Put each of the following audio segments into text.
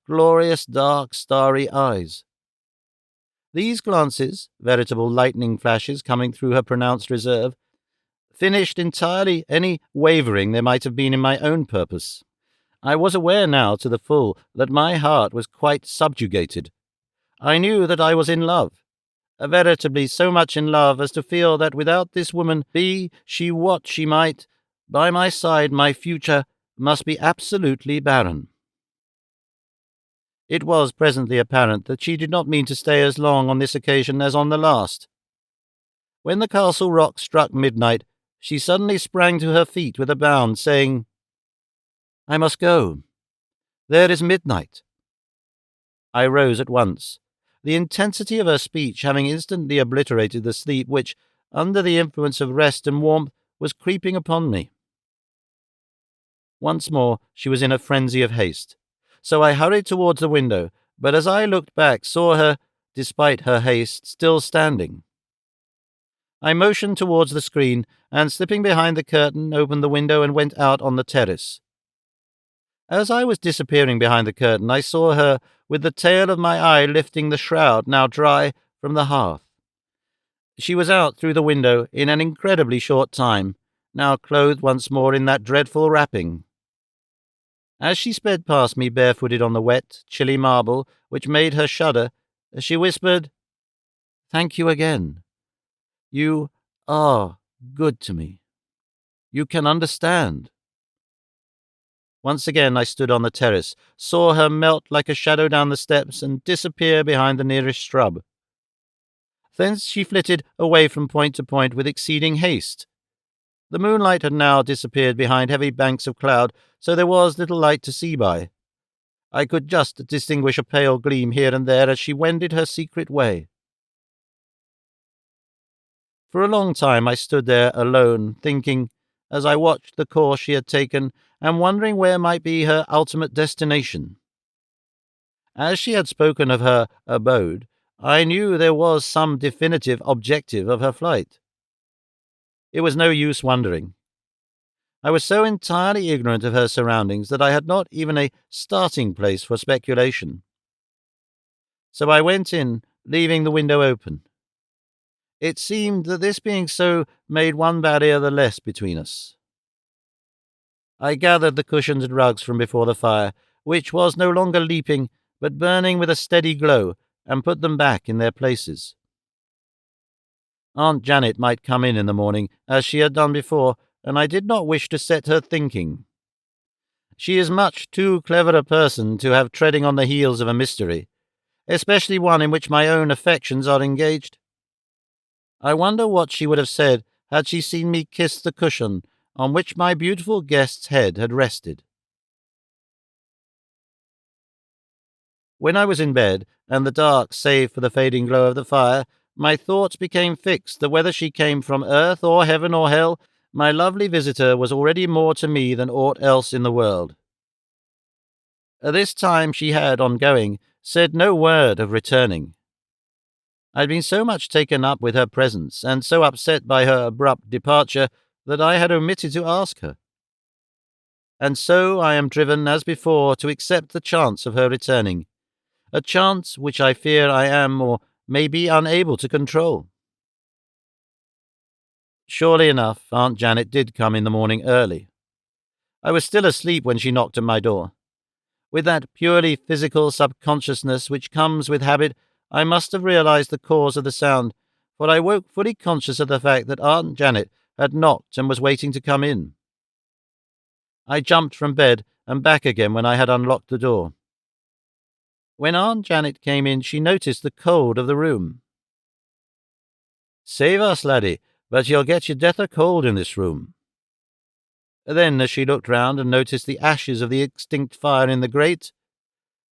glorious dark starry eyes. These glances, veritable lightning flashes coming through her pronounced reserve, finished entirely any wavering there might have been in my own purpose. I was aware now to the full that my heart was quite subjugated. I knew that I was in love, veritably so much in love as to feel that without this woman, be she what she might, by my side my future must be absolutely barren. It was presently apparent that she did not mean to stay as long on this occasion as on the last. When the castle rock struck midnight, she suddenly sprang to her feet with a bound, saying, "I must go. There is midnight." I rose at once, the intensity of her speech having instantly obliterated the sleep which, under the influence of rest and warmth, was creeping upon me. Once more she was in a frenzy of haste, so I hurried towards the window, but as I looked back saw her, despite her haste, still standing. I motioned towards the screen, and slipping behind the curtain, opened the window and went out on the terrace. As I was disappearing behind the curtain, I saw her, with the tail of my eye lifting the shroud, now dry, from the hearth. She was out through the window in an incredibly short time, now clothed once more in that dreadful wrapping. As she sped past me barefooted on the wet, chilly marble, which made her shudder, she whispered, "Thank you again. You are good to me. You can understand." Once again I stood on the terrace, saw her melt like a shadow down the steps and disappear behind the nearest shrub. Thence she flitted away from point to point with exceeding haste. The moonlight had now disappeared behind heavy banks of cloud, so there was little light to see by. I could just distinguish a pale gleam here and there as she wended her secret way. For a long time I stood there alone, thinking, as I watched the course she had taken, and wondering where might be her ultimate destination. As she had spoken of her abode, I knew there was some definitive objective of her flight. It was no use wondering. I was so entirely ignorant of her surroundings that I had not even a starting place for speculation. So I went in, leaving the window open. It seemed that this being so made one barrier the less between us. I gathered the cushions and rugs from before the fire, which was no longer leaping, but burning with a steady glow, and put them back in their places. Aunt Janet might come in the morning, as she had done before, and I did not wish to set her thinking. She is much too clever a person to have treading on the heels of a mystery, especially one in which my own affections are engaged. I wonder what she would have said had she seen me kiss the cushion on which my beautiful guest's head had rested. When I was in bed, and the dark save for the fading glow of the fire, my thoughts became fixed that whether she came from earth or heaven or hell, my lovely visitor was already more to me than aught else in the world. At this time she had, on going, said no word of returning. I had been so much taken up with her presence, and so upset by her abrupt departure, that I had omitted to ask her. And so I am driven, as before, to accept the chance of her returning, a chance which I fear I am or may be unable to control. Surely enough, Aunt Janet did come in the morning early. I was still asleep when she knocked at my door. With that purely physical subconsciousness which comes with habit, I must have realized the cause of the sound, for I woke fully conscious of the fact that Aunt Janet had knocked and was waiting to come in. I jumped from bed and back again when I had unlocked the door. When Aunt Janet came in, she noticed the cold of the room. "Save us, laddie, but you'll get your death o' cold in this room." Then, as she looked round and noticed the ashes of the extinct fire in the grate,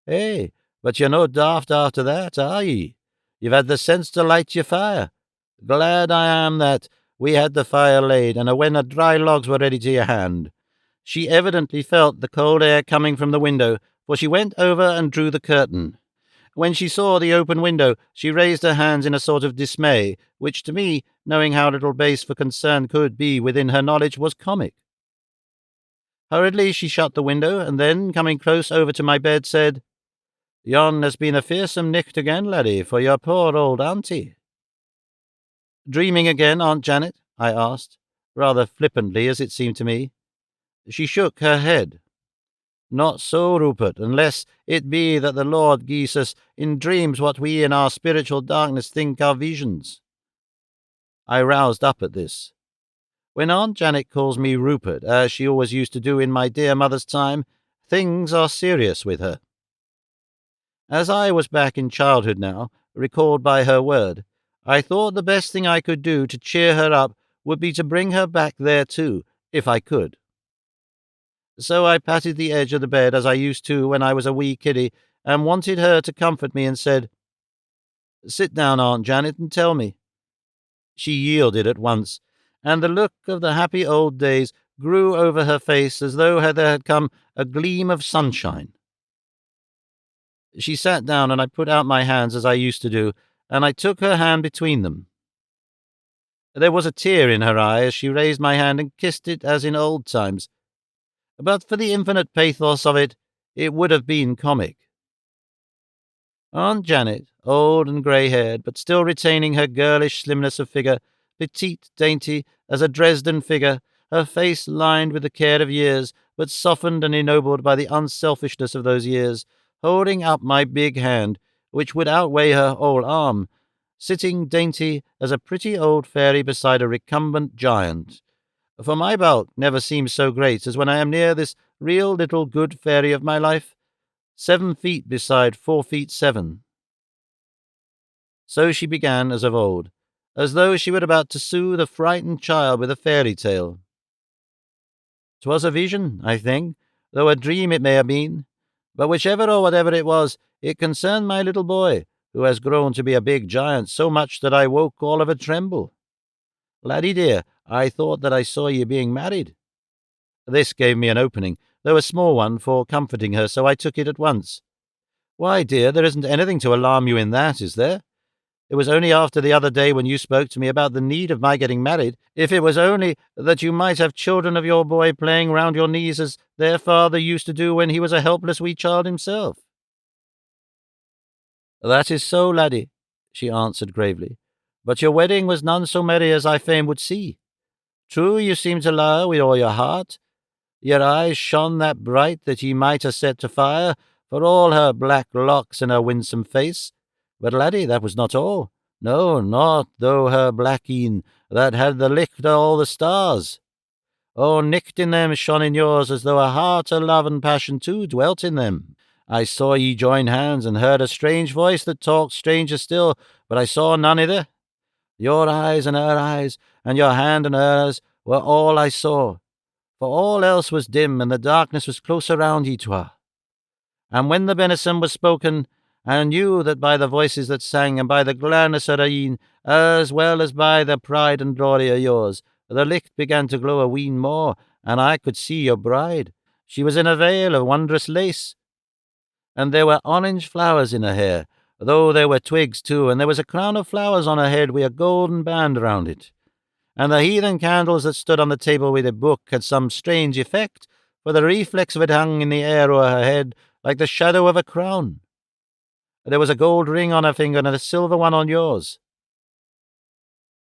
"Eh, but you're no daft after that, are ye? You've had the sense to light your fire. Glad I am that we had the fire laid, and when the dry logs were ready to your hand." She evidently felt the cold air coming from the window, for she went over and drew the curtain. When she saw the open window, she raised her hands in a sort of dismay, which to me, knowing how little base for concern could be within her knowledge, was comic. Hurriedly she shut the window, and then, coming close over to my bed, said, Yon has been a fearsome nicht again, laddie, for your poor old auntie. Dreaming again, Aunt Janet? I asked, rather flippantly as it seemed to me. She shook her head. Not so, Rupert, unless it be that the Lord gies us in dreams what we in our spiritual darkness think are visions. I roused up at this. When Aunt Janet calls me Rupert, as she always used to do in my dear mother's time, things are serious with her. As I was back in childhood now, recalled by her word, I thought the best thing I could do to cheer her up would be to bring her back there too, if I could. So I patted the edge of the bed as I used to when I was a wee kiddie, and wanted her to comfort me and said, "Sit down, Aunt Janet, and tell me." She yielded at once, and the look of the happy old days grew over her face as though there had come a gleam of sunshine. She sat down, and I put out my hands as I used to do, and I took her hand between them. There was a tear in her eye as she raised my hand and kissed it as in old times. But for the infinite pathos of it, it would have been comic. Aunt Janet, old and grey-haired, but still retaining her girlish slimness of figure, petite, dainty, as a Dresden figure, her face lined with the care of years, but softened and ennobled by the unselfishness of those years, holding up my big hand, which would outweigh her whole arm, sitting dainty as a pretty old fairy beside a recumbent giant. For my bulk never seems so great as when I am near this real little good fairy of my life, 7 feet beside 4 feet 7. So she began as of old, as though she were about to soothe a frightened child with a fairy tale. "'Twas a vision, I think, though a dream it may have been. But whichever or whatever it was, it concerned my little boy, who has grown to be a big giant, so much that I woke all of a tremble. Laddie dear, I thought that I saw ye being married." This gave me an opening, though a small one, for comforting her, so I took it at once. "Why, dear, there isn't anything to alarm you in that, is there? It was only after the other day when you spoke to me about the need of my getting married, if it was only that you might have children of your boy playing round your knees as their father used to do when he was a helpless wee child himself." "That is so, laddie," she answered gravely. "But your wedding was none so merry as I fain would see. True, you seemed to lour with all your heart. Your eyes shone that bright that ye might ha' set to fire, for all her black locks and her winsome face. But, laddie, that was not all. No, not though her black een, that had the licht o' all the stars. Oh, nicht in them shone in yours as though a heart of love and passion too dwelt in them. I saw ye join hands, and heard a strange voice that talked stranger still, but I saw none either. Your eyes and her eyes, and your hand and hers, were all I saw, for all else was dim, and the darkness was close around ye twa. And when the benison was spoken, I knew that by the voices that sang, and by the gladness of een, as well as by the pride and glory of yours, the licht began to glow a ween more, and I could see your bride. She was in a veil of wondrous lace, and there were orange flowers in her hair, though there were twigs too, and there was a crown of flowers on her head with a golden band round it. And the heathen candles that stood on the table with a book had some strange effect, for the reflex of it hung in the air o'er her head like the shadow of a crown. There was a gold ring on her finger and a silver one on yours."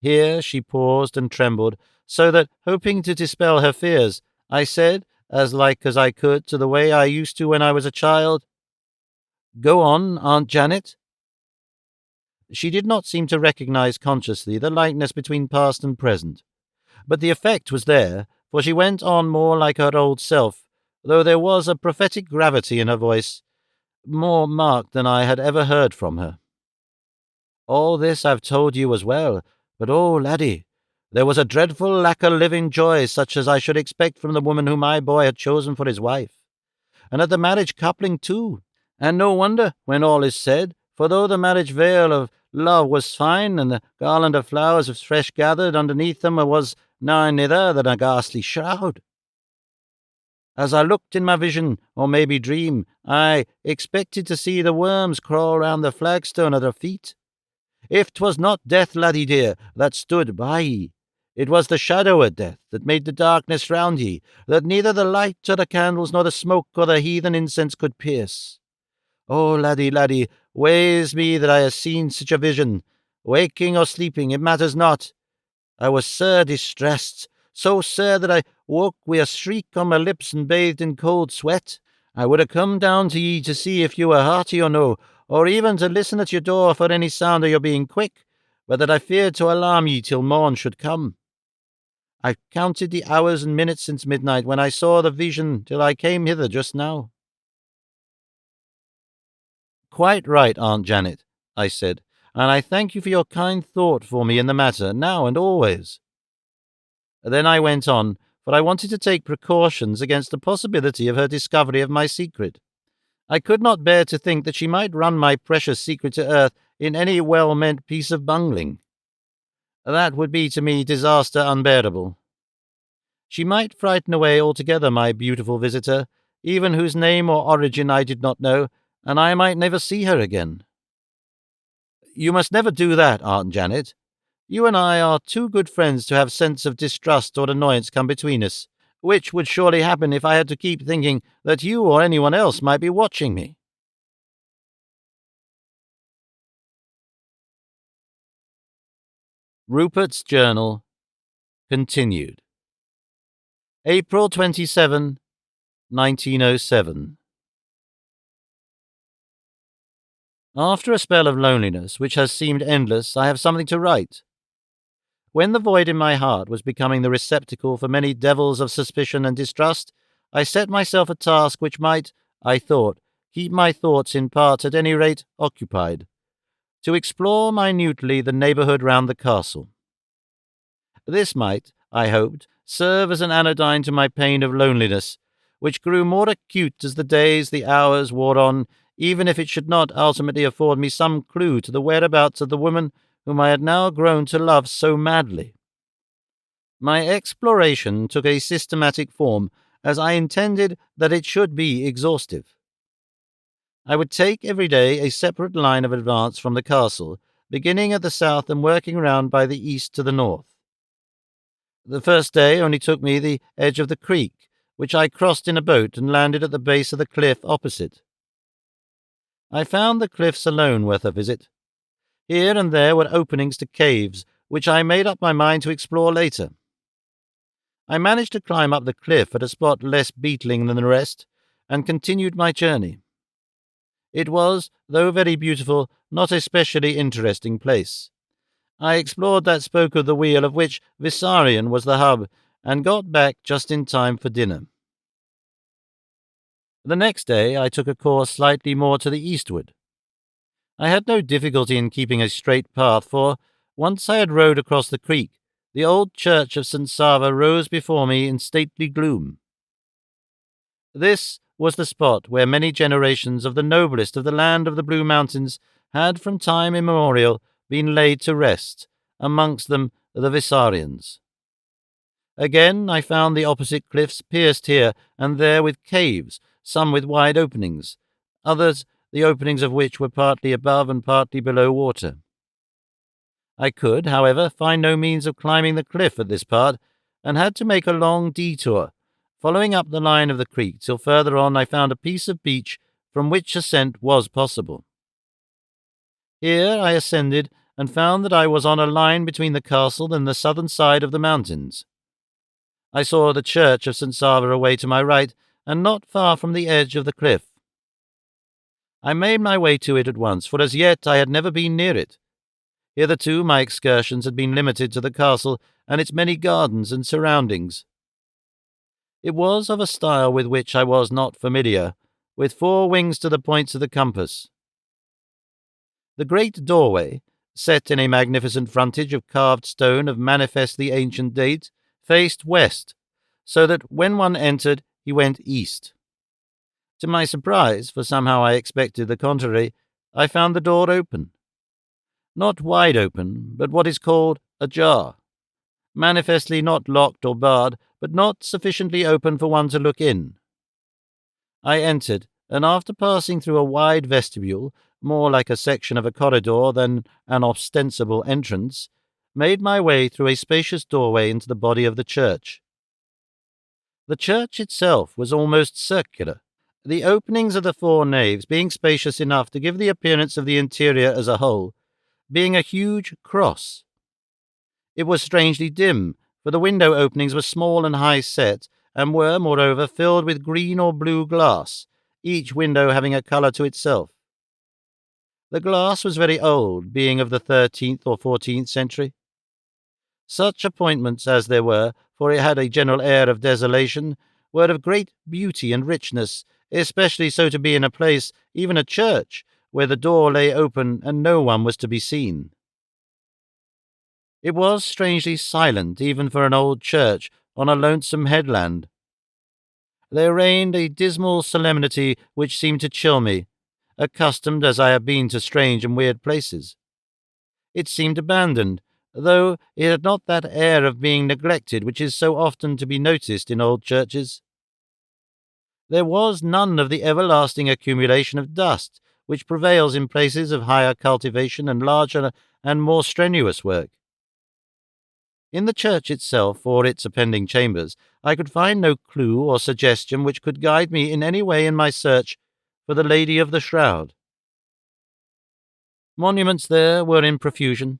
Here she paused and trembled, so that, hoping to dispel her fears, I said, as like as I could to the way I used to when I was a child, "Go on, Aunt Janet." She did not seem to recognize consciously the likeness between past and present, but the effect was there, for she went on more like her old self, though there was a prophetic gravity in her voice, more marked than I had ever heard from her. "All this I've told you as well, but oh, laddie, there was a dreadful lack of living joy such as I should expect from the woman whom my boy had chosen for his wife. And at the marriage coupling too, and no wonder, when all is said, for though the marriage veil of love was fine, and the garland of flowers was fresh gathered, underneath them was none other than a ghastly shroud. As I looked in my vision, or maybe dream, I expected to see the worms crawl round the flagstone at her feet. If 'twas not death, laddie dear, that stood by ye, it was the shadow of death that made the darkness round ye, that neither the light of the candles nor the smoke or the heathen incense could pierce. Oh, laddie, laddie, wae's me that I ha' seen such a vision. Waking or sleeping, it matters not. I was sair distressed, so sair that I woke wi' a shriek on my lips and bathed in cold sweat. I would ha' come down to ye to see if you were hearty or no, or even to listen at your door for any sound of your being quick, but that I feared to alarm ye till morn should come. I counted the hours and minutes since midnight when I saw the vision till I came hither just now. Quite right, Aunt Janet, I said, and I thank you for your kind thought for me in the matter, now and always. Then I went on, for I wanted to take precautions against the possibility of her discovery of my secret. I could not bear to think that she might run my precious secret to earth in any well-meant piece of bungling. That would be to me disaster unbearable. She might frighten away altogether my beautiful visitor, even whose name or origin I did not know, and I might never see her again. You must never do that, Aunt Janet. You and I are too good friends to have sense of distrust or annoyance come between us, which would surely happen if I had to keep thinking that you or anyone else might be watching me. Rupert's Journal, continued. April 27, 1907. After a spell of loneliness which has seemed endless, I have something to write. When the void in my heart was becoming the receptacle for many devils of suspicion and distrust, I set myself a task which might, I thought, keep my thoughts in part at any rate occupied, to explore minutely the neighbourhood round the castle. This might, I hoped, serve as an anodyne to my pain of loneliness, which grew more acute as the days, the hours wore on, even if it should not ultimately afford me some clue to the whereabouts of the woman whom I had now grown to love so madly. My exploration took a systematic form, as I intended that it should be exhaustive. I would take every day a separate line of advance from the castle, beginning at the south and working round by the east to the north. The first day only took me the edge of the creek, which I crossed in a boat and landed at the base of the cliff opposite. I found the cliffs alone worth a visit. Here and there were openings to caves, which I made up my mind to explore later. I managed to climb up the cliff at a spot less beetling than the rest, and continued my journey. It was, though very beautiful, not a specially interesting place. I explored that spoke of the wheel of which Vissarion was the hub, and got back just in time for dinner. The next day I took a course slightly more to the eastward. I had no difficulty in keeping a straight path, for, once I had rowed across the creek, the old church of St. Sava rose before me in stately gloom. This was the spot where many generations of the noblest of the land of the Blue Mountains had from time immemorial been laid to rest, amongst them the Vissarions. Again I found the opposite cliffs pierced here and there with caves, some with wide openings, others the openings of which were partly above and partly below water. I could, however, find no means of climbing the cliff at this part, and had to make a long detour, following up the line of the creek till further on I found a piece of beach from which ascent was possible. Here I ascended and found that I was on a line between the castle and the southern side of the mountains. I saw the church of St. Sava away to my right, and not far from the edge of the cliff. I made my way to it at once, for as yet I had never been near it. Hitherto my excursions had been limited to the castle and its many gardens and surroundings. It was of a style with which I was not familiar, with 4 wings to the points of the compass. The great doorway, set in a magnificent frontage of carved stone of manifestly ancient date, faced west, so that when one entered he went east. To my surprise, for somehow I expected the contrary, I found the door open. Not wide open, but what is called ajar. Manifestly not locked or barred, but not sufficiently open for one to look in. I entered, and after passing through a wide vestibule, more like a section of a corridor than an ostensible entrance, made my way through a spacious doorway into the body of the church. The church itself was almost circular, the openings of the four naves being spacious enough to give the appearance of the interior as a whole, being a huge cross. It was strangely dim, for the window openings were small and high set, and were, moreover, filled with green or blue glass, each window having a colour to itself. The glass was very old, being of the 13th or 14th century. Such appointments as there were, for it had a general air of desolation, were of great beauty and richness, especially so to be in a place, even a church, where the door lay open and no one was to be seen. It was strangely silent, even for an old church, on a lonesome headland. There reigned a dismal solemnity which seemed to chill me, accustomed as I have been to strange and weird places. It seemed abandoned, though it had not that air of being neglected which is so often to be noticed in old churches. There was none of the everlasting accumulation of dust which prevails in places of higher cultivation and larger and more strenuous work. In the church itself, or its appending chambers, I could find no clue or suggestion which could guide me in any way in my search for the Lady of the Shroud. Monuments there were in profusion,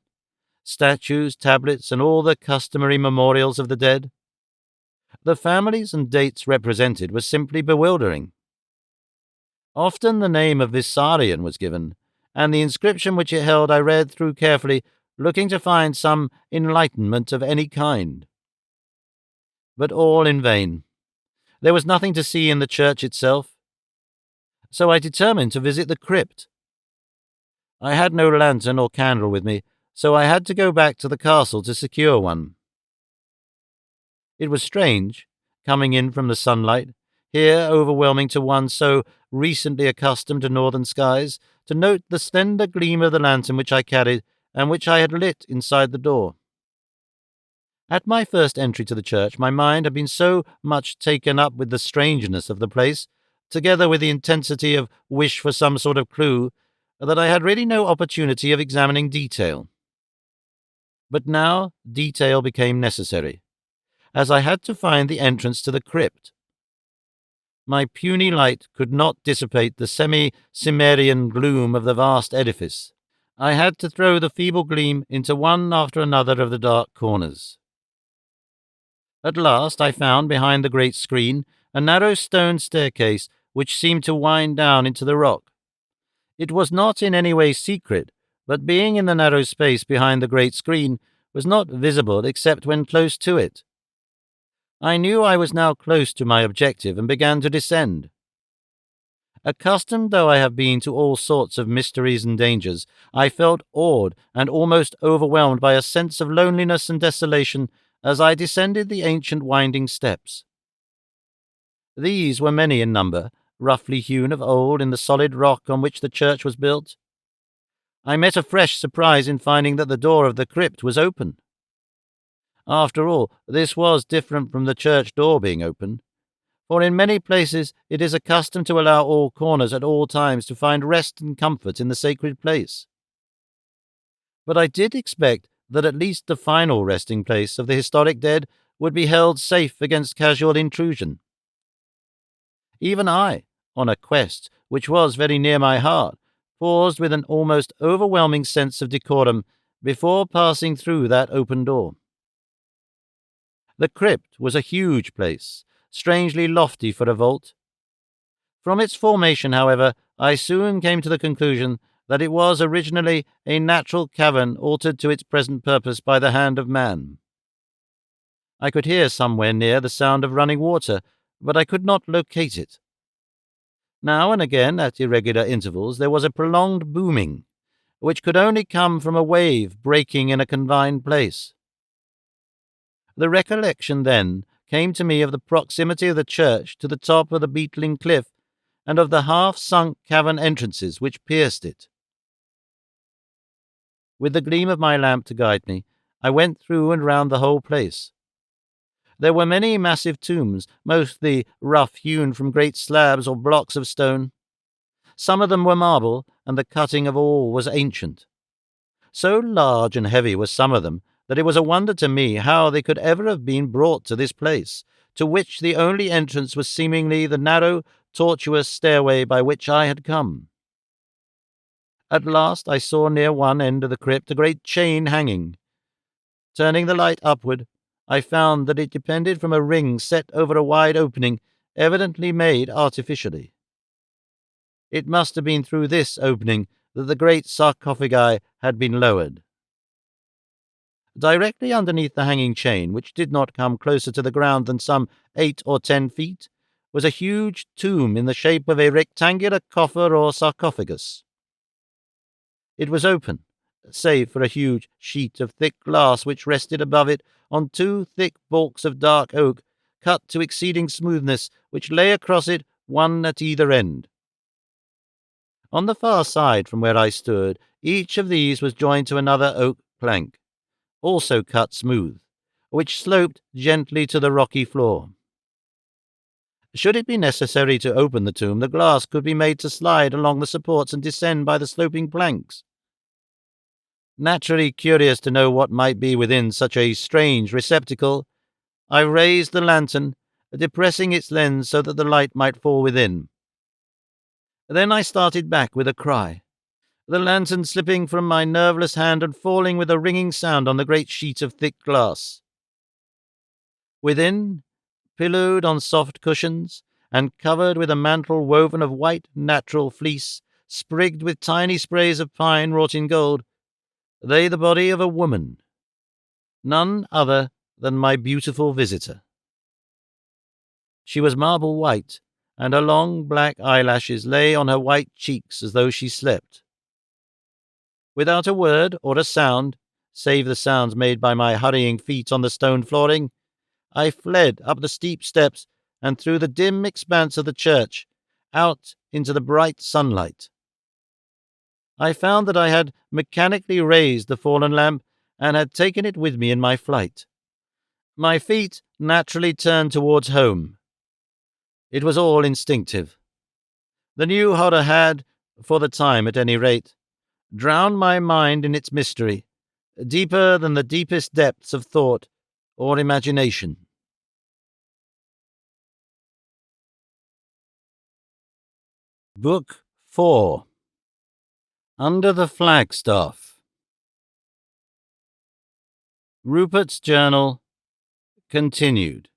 statues, tablets, and all the customary memorials of the dead. The families and dates represented were simply bewildering. Often the name of Vissarion was given, and the inscription which it held I read through carefully, looking to find some enlightenment of any kind. But all in vain. There was nothing to see in the church itself, so I determined to visit the crypt. I had no lantern or candle with me, so I had to go back to the castle to secure one. It was strange, coming in from the sunlight, here overwhelming to one so recently accustomed to northern skies, to note the slender gleam of the lantern which I carried and which I had lit inside the door. At my first entry to the church, my mind had been so much taken up with the strangeness of the place, together with the intensity of wish for some sort of clue, that I had really no opportunity of examining detail. But now detail became necessary, as I had to find the entrance to the crypt. My puny light could not dissipate the semi-Cimmerian gloom of the vast edifice. I had to throw the feeble gleam into one after another of the dark corners. At last I found behind the great screen a narrow stone staircase which seemed to wind down into the rock. It was not in any way secret, but being in the narrow space behind the great screen, was not visible except when close to it. I knew I was now close to my objective and began to descend. Accustomed though I have been to all sorts of mysteries and dangers, I felt awed and almost overwhelmed by a sense of loneliness and desolation as I descended the ancient winding steps. These were many in number, roughly hewn of old in the solid rock on which the church was built. I met a fresh surprise in finding that the door of the crypt was open. After all, this was different from the church door being open, for in many places it is accustomed to allow all corners at all times to find rest and comfort in the sacred place. But I did expect that at least the final resting place of the historic dead would be held safe against casual intrusion. Even I, on a quest which was very near my heart, paused with an almost overwhelming sense of decorum before passing through that open door. The crypt was a huge place, strangely lofty for a vault. From its formation, however, I soon came to the conclusion that it was originally a natural cavern altered to its present purpose by the hand of man. I could hear somewhere near the sound of running water, but I could not locate it. Now and again, at irregular intervals, there was a prolonged booming, which could only come from a wave breaking in a confined place. The recollection then came to me of the proximity of the church to the top of the beetling cliff, and of the half-sunk cavern entrances which pierced it. With the gleam of my lamp to guide me, I went through and round the whole place. There were many massive tombs, mostly rough-hewn from great slabs or blocks of stone. Some of them were marble, and the cutting of all was ancient. So large and heavy were some of them that it was a wonder to me how they could ever have been brought to this place, to which the only entrance was seemingly the narrow, tortuous stairway by which I had come. At last I saw near one end of the crypt a great chain hanging. Turning the light upward, I found that it depended from a ring set over a wide opening, evidently made artificially. It must have been through this opening that the great sarcophagi had been lowered. Directly underneath the hanging chain, which did not come closer to the ground than some 8 or 10 feet, was a huge tomb in the shape of a rectangular coffer or sarcophagus. It was open, save for a huge sheet of thick glass which rested above it on 2 thick balks of dark oak, cut to exceeding smoothness, which lay across it, one at either end. On the far side from where I stood, each of these was joined to another oak plank, also cut smooth, which sloped gently to the rocky floor. Should it be necessary to open the tomb, the glass could be made to slide along the supports and descend by the sloping planks. Naturally curious to know what might be within such a strange receptacle, I raised the lantern, depressing its lens so that the light might fall within. Then I started back with a cry, the lantern slipping from my nerveless hand and falling with a ringing sound on the great sheet of thick glass. Within, pillowed on soft cushions, and covered with a mantle woven of white natural fleece, sprigged with tiny sprays of pine wrought in gold, lay the body of a woman, none other than my beautiful visitor. She was marble white, and her long black eyelashes lay on her white cheeks as though she slept. Without a word or a sound, save the sounds made by my hurrying feet on the stone flooring, I fled up the steep steps and through the dim expanse of the church, out into the bright sunlight. I found that I had mechanically raised the fallen lamp and had taken it with me in my flight. My feet naturally turned towards home. It was all instinctive. The new horror had, for the time at any rate, drowned my mind in its mystery, deeper than the deepest depths of thought or imagination. Book 4. Under the Flagstaff. Rupert's Journal, continued.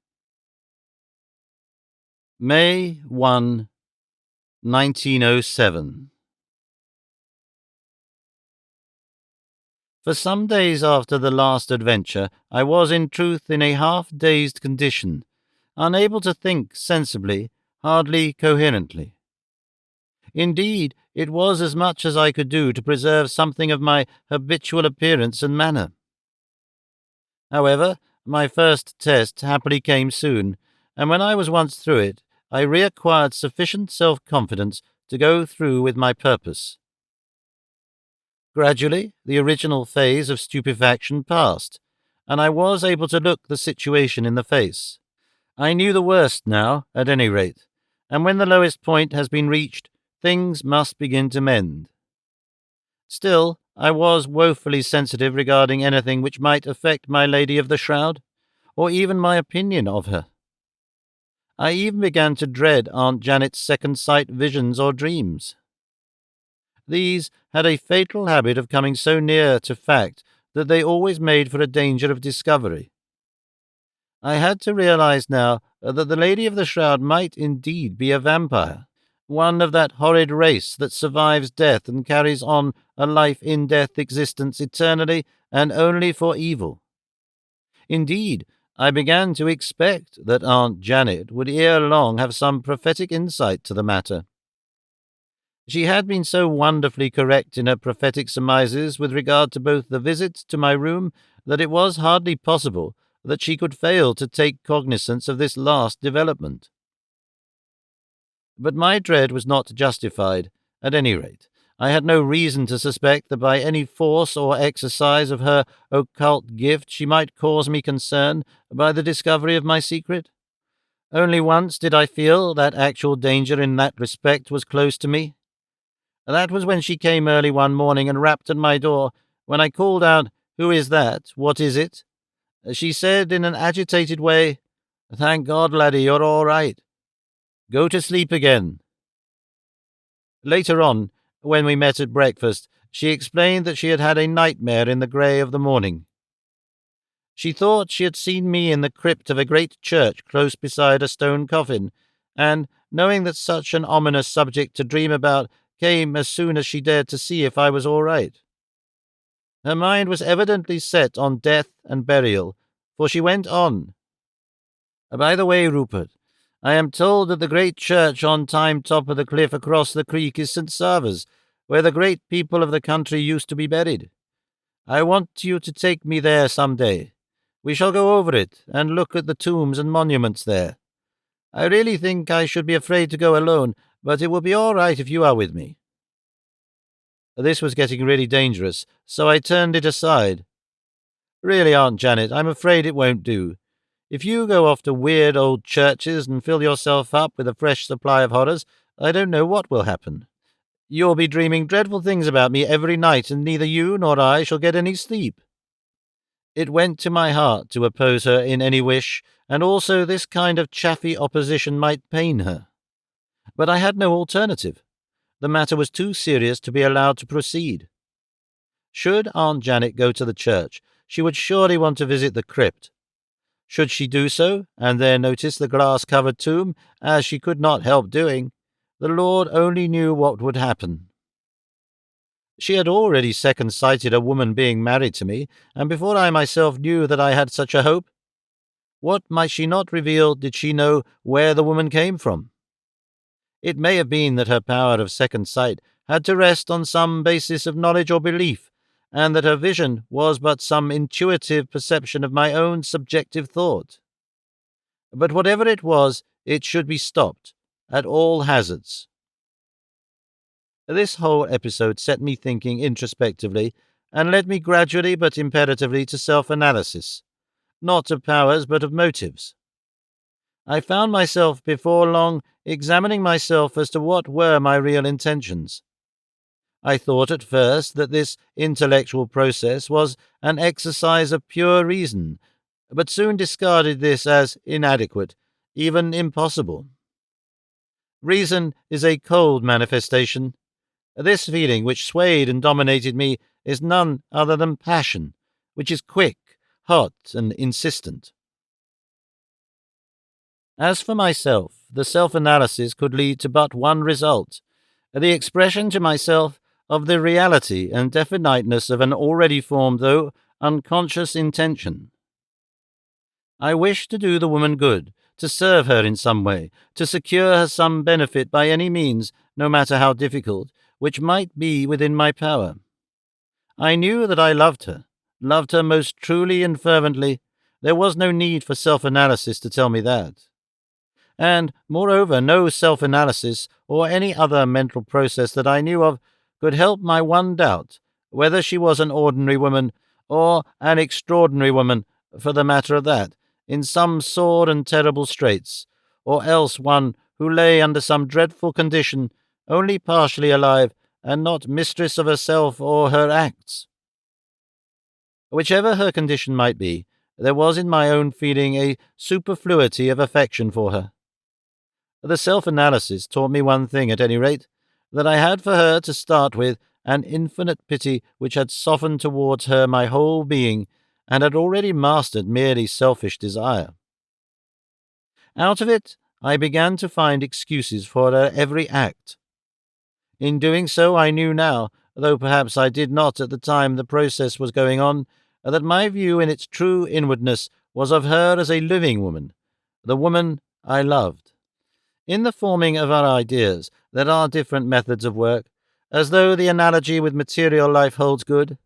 May 1, 1907. For some days after the last adventure, I was in truth in a half-dazed condition, unable to think sensibly, hardly coherently. Indeed, it was as much as I could do to preserve something of my habitual appearance and manner. However, my first test happily came soon, and when I was once through it, I reacquired sufficient self-confidence to go through with my purpose. Gradually, the original phase of stupefaction passed, and I was able to look the situation in the face. I knew the worst now, at any rate, and when the lowest point has been reached, things must begin to mend. Still, I was woefully sensitive regarding anything which might affect my Lady of the Shroud, or even my opinion of her. I even began to dread Aunt Janet's second sight visions or dreams. These had a fatal habit of coming so near to fact that they always made for a danger of discovery. I had to realize now that the Lady of the Shroud might indeed be a vampire, one of that horrid race that survives death and carries on a life-in-death existence eternally and only for evil. Indeed, I began to expect that Aunt Janet would ere long have some prophetic insight to the matter. She had been so wonderfully correct in her prophetic surmises with regard to both the visit to my room that it was hardly possible that she could fail to take cognizance of this last development. But my dread was not justified, at any rate. I had no reason to suspect that by any force or exercise of her occult gift she might cause me concern by the discovery of my secret. Only once did I feel that actual danger in that respect was close to me. That was when she came early one morning and rapped at my door. When I called out, "Who is that? What is it?" she said in an agitated way, "Thank God, laddie, you're all right." Go to sleep again." Later on, when we met at breakfast, she explained that she had had a nightmare in the grey of the morning. She thought she had seen me in the crypt of a great church close beside a stone coffin, and, knowing that such an ominous subject to dream about, came as soon as she dared to see if I was all right. Her mind was evidently set on death and burial, for she went on. "By the way, Rupert, I am told that the great church on top of the cliff across the creek is St. Servers, where the great people of the country used to be buried. I want you to take me there some day. We shall go over it and look at the tombs and monuments there. I really think I should be afraid to go alone, but it will be all right if you are with me." This was getting really dangerous, so I turned it aside. "Really, Aunt Janet, I'm afraid it won't do. If you go off to weird old churches and fill yourself up with a fresh supply of horrors, I don't know what will happen. You'll be dreaming dreadful things about me every night, and neither you nor I shall get any sleep." It went to my heart to oppose her in any wish, and also this kind of chaffy opposition might pain her. But I had no alternative. The matter was too serious to be allowed to proceed. Should Aunt Janet go to the church, she would surely want to visit the crypt. Should she do so, and there notice the glass-covered tomb, as she could not help doing, the Lord only knew what would happen. She had already second-sighted a woman being married to me, and before I myself knew that I had such a hope, what might she not reveal did she know where the woman came from? It may have been that her power of second sight had to rest on some basis of knowledge or belief, and that her vision was but some intuitive perception of my own subjective thought. But whatever it was, it should be stopped, at all hazards. This whole episode set me thinking introspectively, and led me gradually but imperatively to self-analysis, not of powers but of motives. I found myself before long examining myself as to what were my real intentions. I thought at first that this intellectual process was an exercise of pure reason, but soon discarded this as inadequate, even impossible. Reason is a cold manifestation. This feeling which swayed and dominated me is none other than passion, which is quick, hot, and insistent. As for myself, the self-analysis could lead to but one result, the expression to myself of the reality and definiteness of an already formed, though unconscious, intention. I wished to do the woman good, to serve her in some way, to secure her some benefit by any means, no matter how difficult, which might be within my power. I knew that I loved her most truly and fervently. There was no need for self-analysis to tell me that. And, moreover, no self-analysis or any other mental process that I knew of could help my one doubt, whether she was an ordinary woman, or an extraordinary woman, for the matter of that, in some sore and terrible straits, or else one who lay under some dreadful condition, only partially alive, and not mistress of herself or her acts. Whichever her condition might be, there was in my own feeling a superfluity of affection for her. The self-analysis taught me one thing, at any rate, that I had for her, to start with, an infinite pity which had softened towards her my whole being, and had already mastered merely selfish desire. Out of it, I began to find excuses for her every act. In doing so, I knew now, though perhaps I did not at the time the process was going on, that my view in its true inwardness was of her as a living woman, the woman I loved. In the forming of our ideas, there are different methods of work, as though the analogy with material life holds good.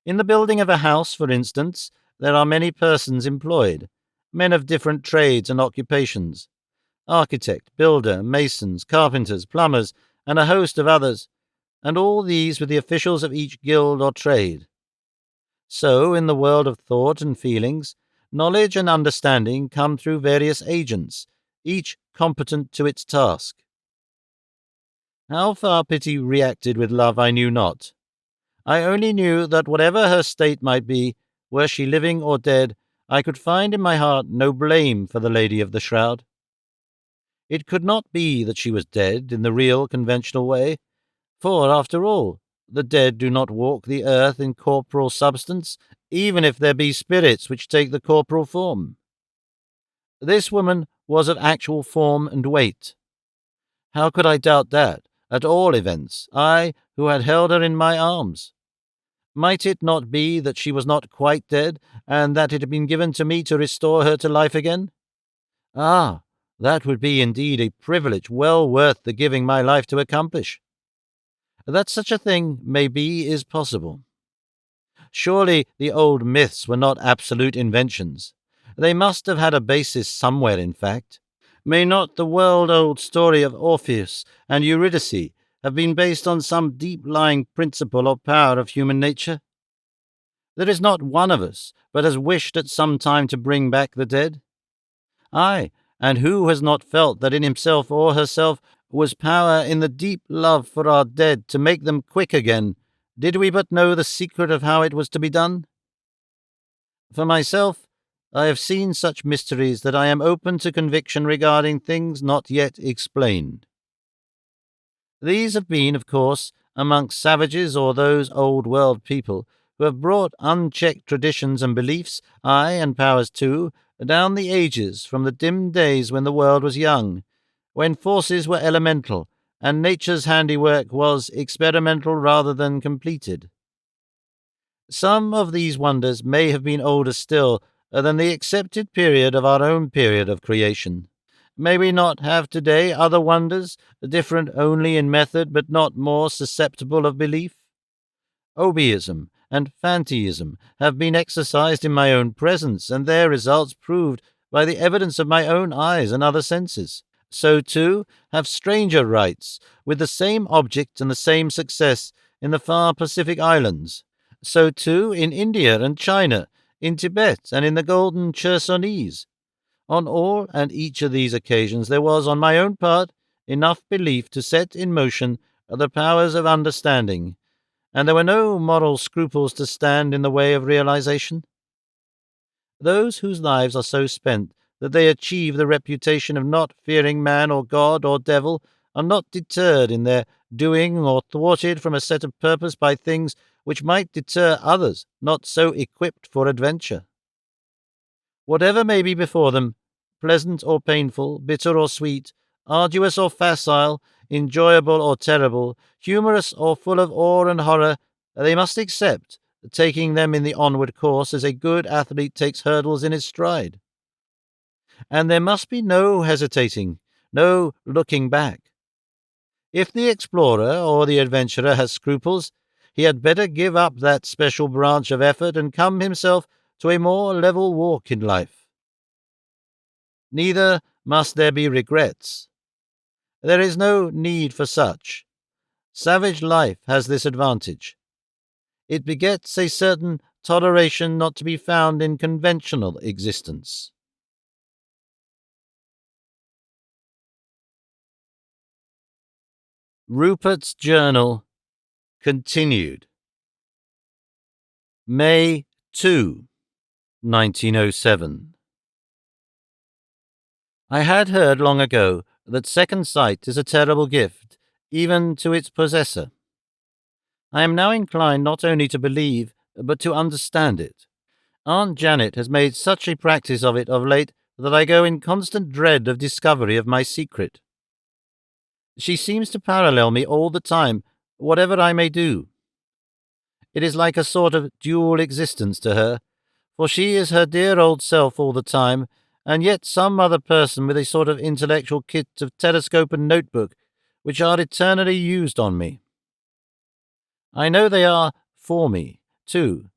In the building of a house, for instance, there are many persons employed, men of different trades and occupations, architect, builder, masons, carpenters, plumbers, and a host of others, and all these with the officials of each guild or trade. So, in the world of thought and feelings, knowledge and understanding come through various agents, each competent to its task. How far pity reacted with love I knew not. I only knew that whatever her state might be, were she living or dead, I could find in my heart no blame for the Lady of the Shroud. It could not be that she was dead in the real conventional way, for, after all, the dead do not walk the earth in corporal substance, even if there be spirits which take the corporal form. This woman was of actual form and weight. How could I doubt that, at all events, I, who had held her in my arms? Might it not be that she was not quite dead, and that it had been given to me to restore her to life again? Ah, that would be indeed a privilege well worth the giving my life to accomplish. That such a thing may be is possible. Surely the old myths were not absolute inventions. They must have had a basis somewhere, in fact. May not the world-old story of Orpheus and Eurydice have been based on some deep-lying principle or power of human nature? There is not one of us but has wished at some time to bring back the dead. Aye, and who has not felt that in himself or herself was power in the deep love for our dead to make them quick again, did we but know the secret of how it was to be done? For myself, I have seen such mysteries that I am open to conviction regarding things not yet explained. These have been, of course, amongst savages or those old-world people who have brought unchecked traditions and beliefs, aye, and powers too, down the ages from the dim days when the world was young, when forces were elemental, and nature's handiwork was experimental rather than completed. Some of these wonders may have been older still than the accepted period of our own period of creation. May we not have today other wonders, different only in method but not more susceptible of belief? Obeism and Fantyism have been exercised in my own presence, and their results proved by the evidence of my own eyes and other senses. So, too, have stranger rites, with the same object and the same success, in the far Pacific Islands. So, too, in India and China, in Tibet and in the Golden Chersonese. On all and each of these occasions there was, on my own part, enough belief to set in motion the powers of understanding, and there were no moral scruples to stand in the way of realization. Those whose lives are so spent that they achieve the reputation of not fearing man or God or devil are not deterred in their doing or thwarted from a set of purpose by things which might deter others not so equipped for adventure. Whatever may be before them, pleasant or painful, bitter or sweet, arduous or facile, enjoyable or terrible, humorous or full of awe and horror, they must accept, taking them in the onward course as a good athlete takes hurdles in his stride. And there must be no hesitating, no looking back. If the explorer or the adventurer has scruples, he had better give up that special branch of effort and come himself to a more level walk in life. Neither must there be regrets. There is no need for such. Savage life has this advantage. It begets a certain toleration not to be found in conventional existence. Rupert's Journal, continued. May 2, 1907. I had heard long ago that second sight is a terrible gift, even to its possessor. I am now inclined not only to believe, but to understand it. Aunt Janet has made such a practice of it of late that I go in constant dread of discovery of my secret. She seems to parallel me all the time, whatever I may do. It is like a sort of dual existence to her, for she is her dear old self all the time, and yet some other person with a sort of intellectual kit of telescope and notebook, which are eternally used on me. I know they are for me, too,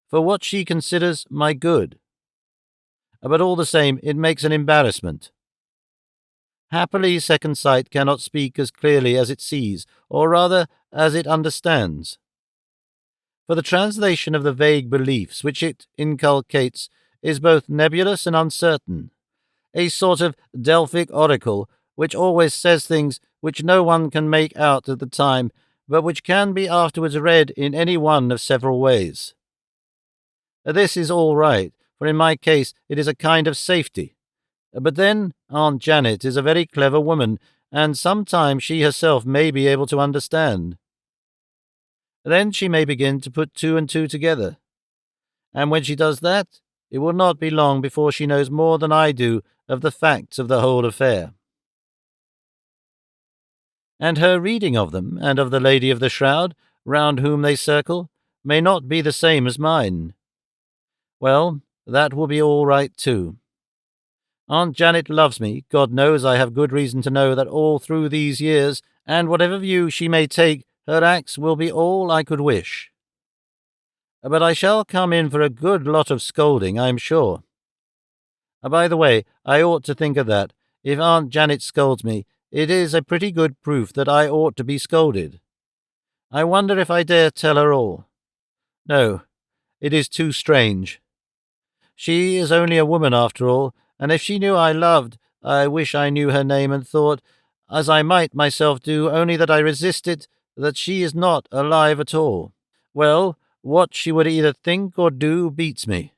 for what she considers my good. But all the same, it makes an embarrassment. Happily, second sight cannot speak as clearly as it sees, or rather, as it understands. For the translation of the vague beliefs which it inculcates is both nebulous and uncertain, a sort of Delphic oracle which always says things which no one can make out at the time, but which can be afterwards read in any one of several ways. This is all right, for in my case it is a kind of safety. But then Aunt Janet is a very clever woman, and sometimes she herself may be able to understand. Then she may begin to put two and two together. And when she does that, it will not be long before she knows more than I do of the facts of the whole affair. And her reading of them, and of the Lady of the Shroud, round whom they circle, may not be the same as mine. Well, that will be all right too. Aunt Janet loves me. God knows I have good reason to know that all through these years, and whatever view she may take, her acts will be all I could wish. But I shall come in for a good lot of scolding, I am sure. By the way, I ought to think of that. If Aunt Janet scolds me, it is a pretty good proof that I ought to be scolded. I wonder if I dare tell her all. No, it is too strange. She is only a woman after all, and if she knew I loved, I wish I knew her name and thought, as I might myself do, only that I resist it, that she is not alive at all. Well, what she would either think or do beats me.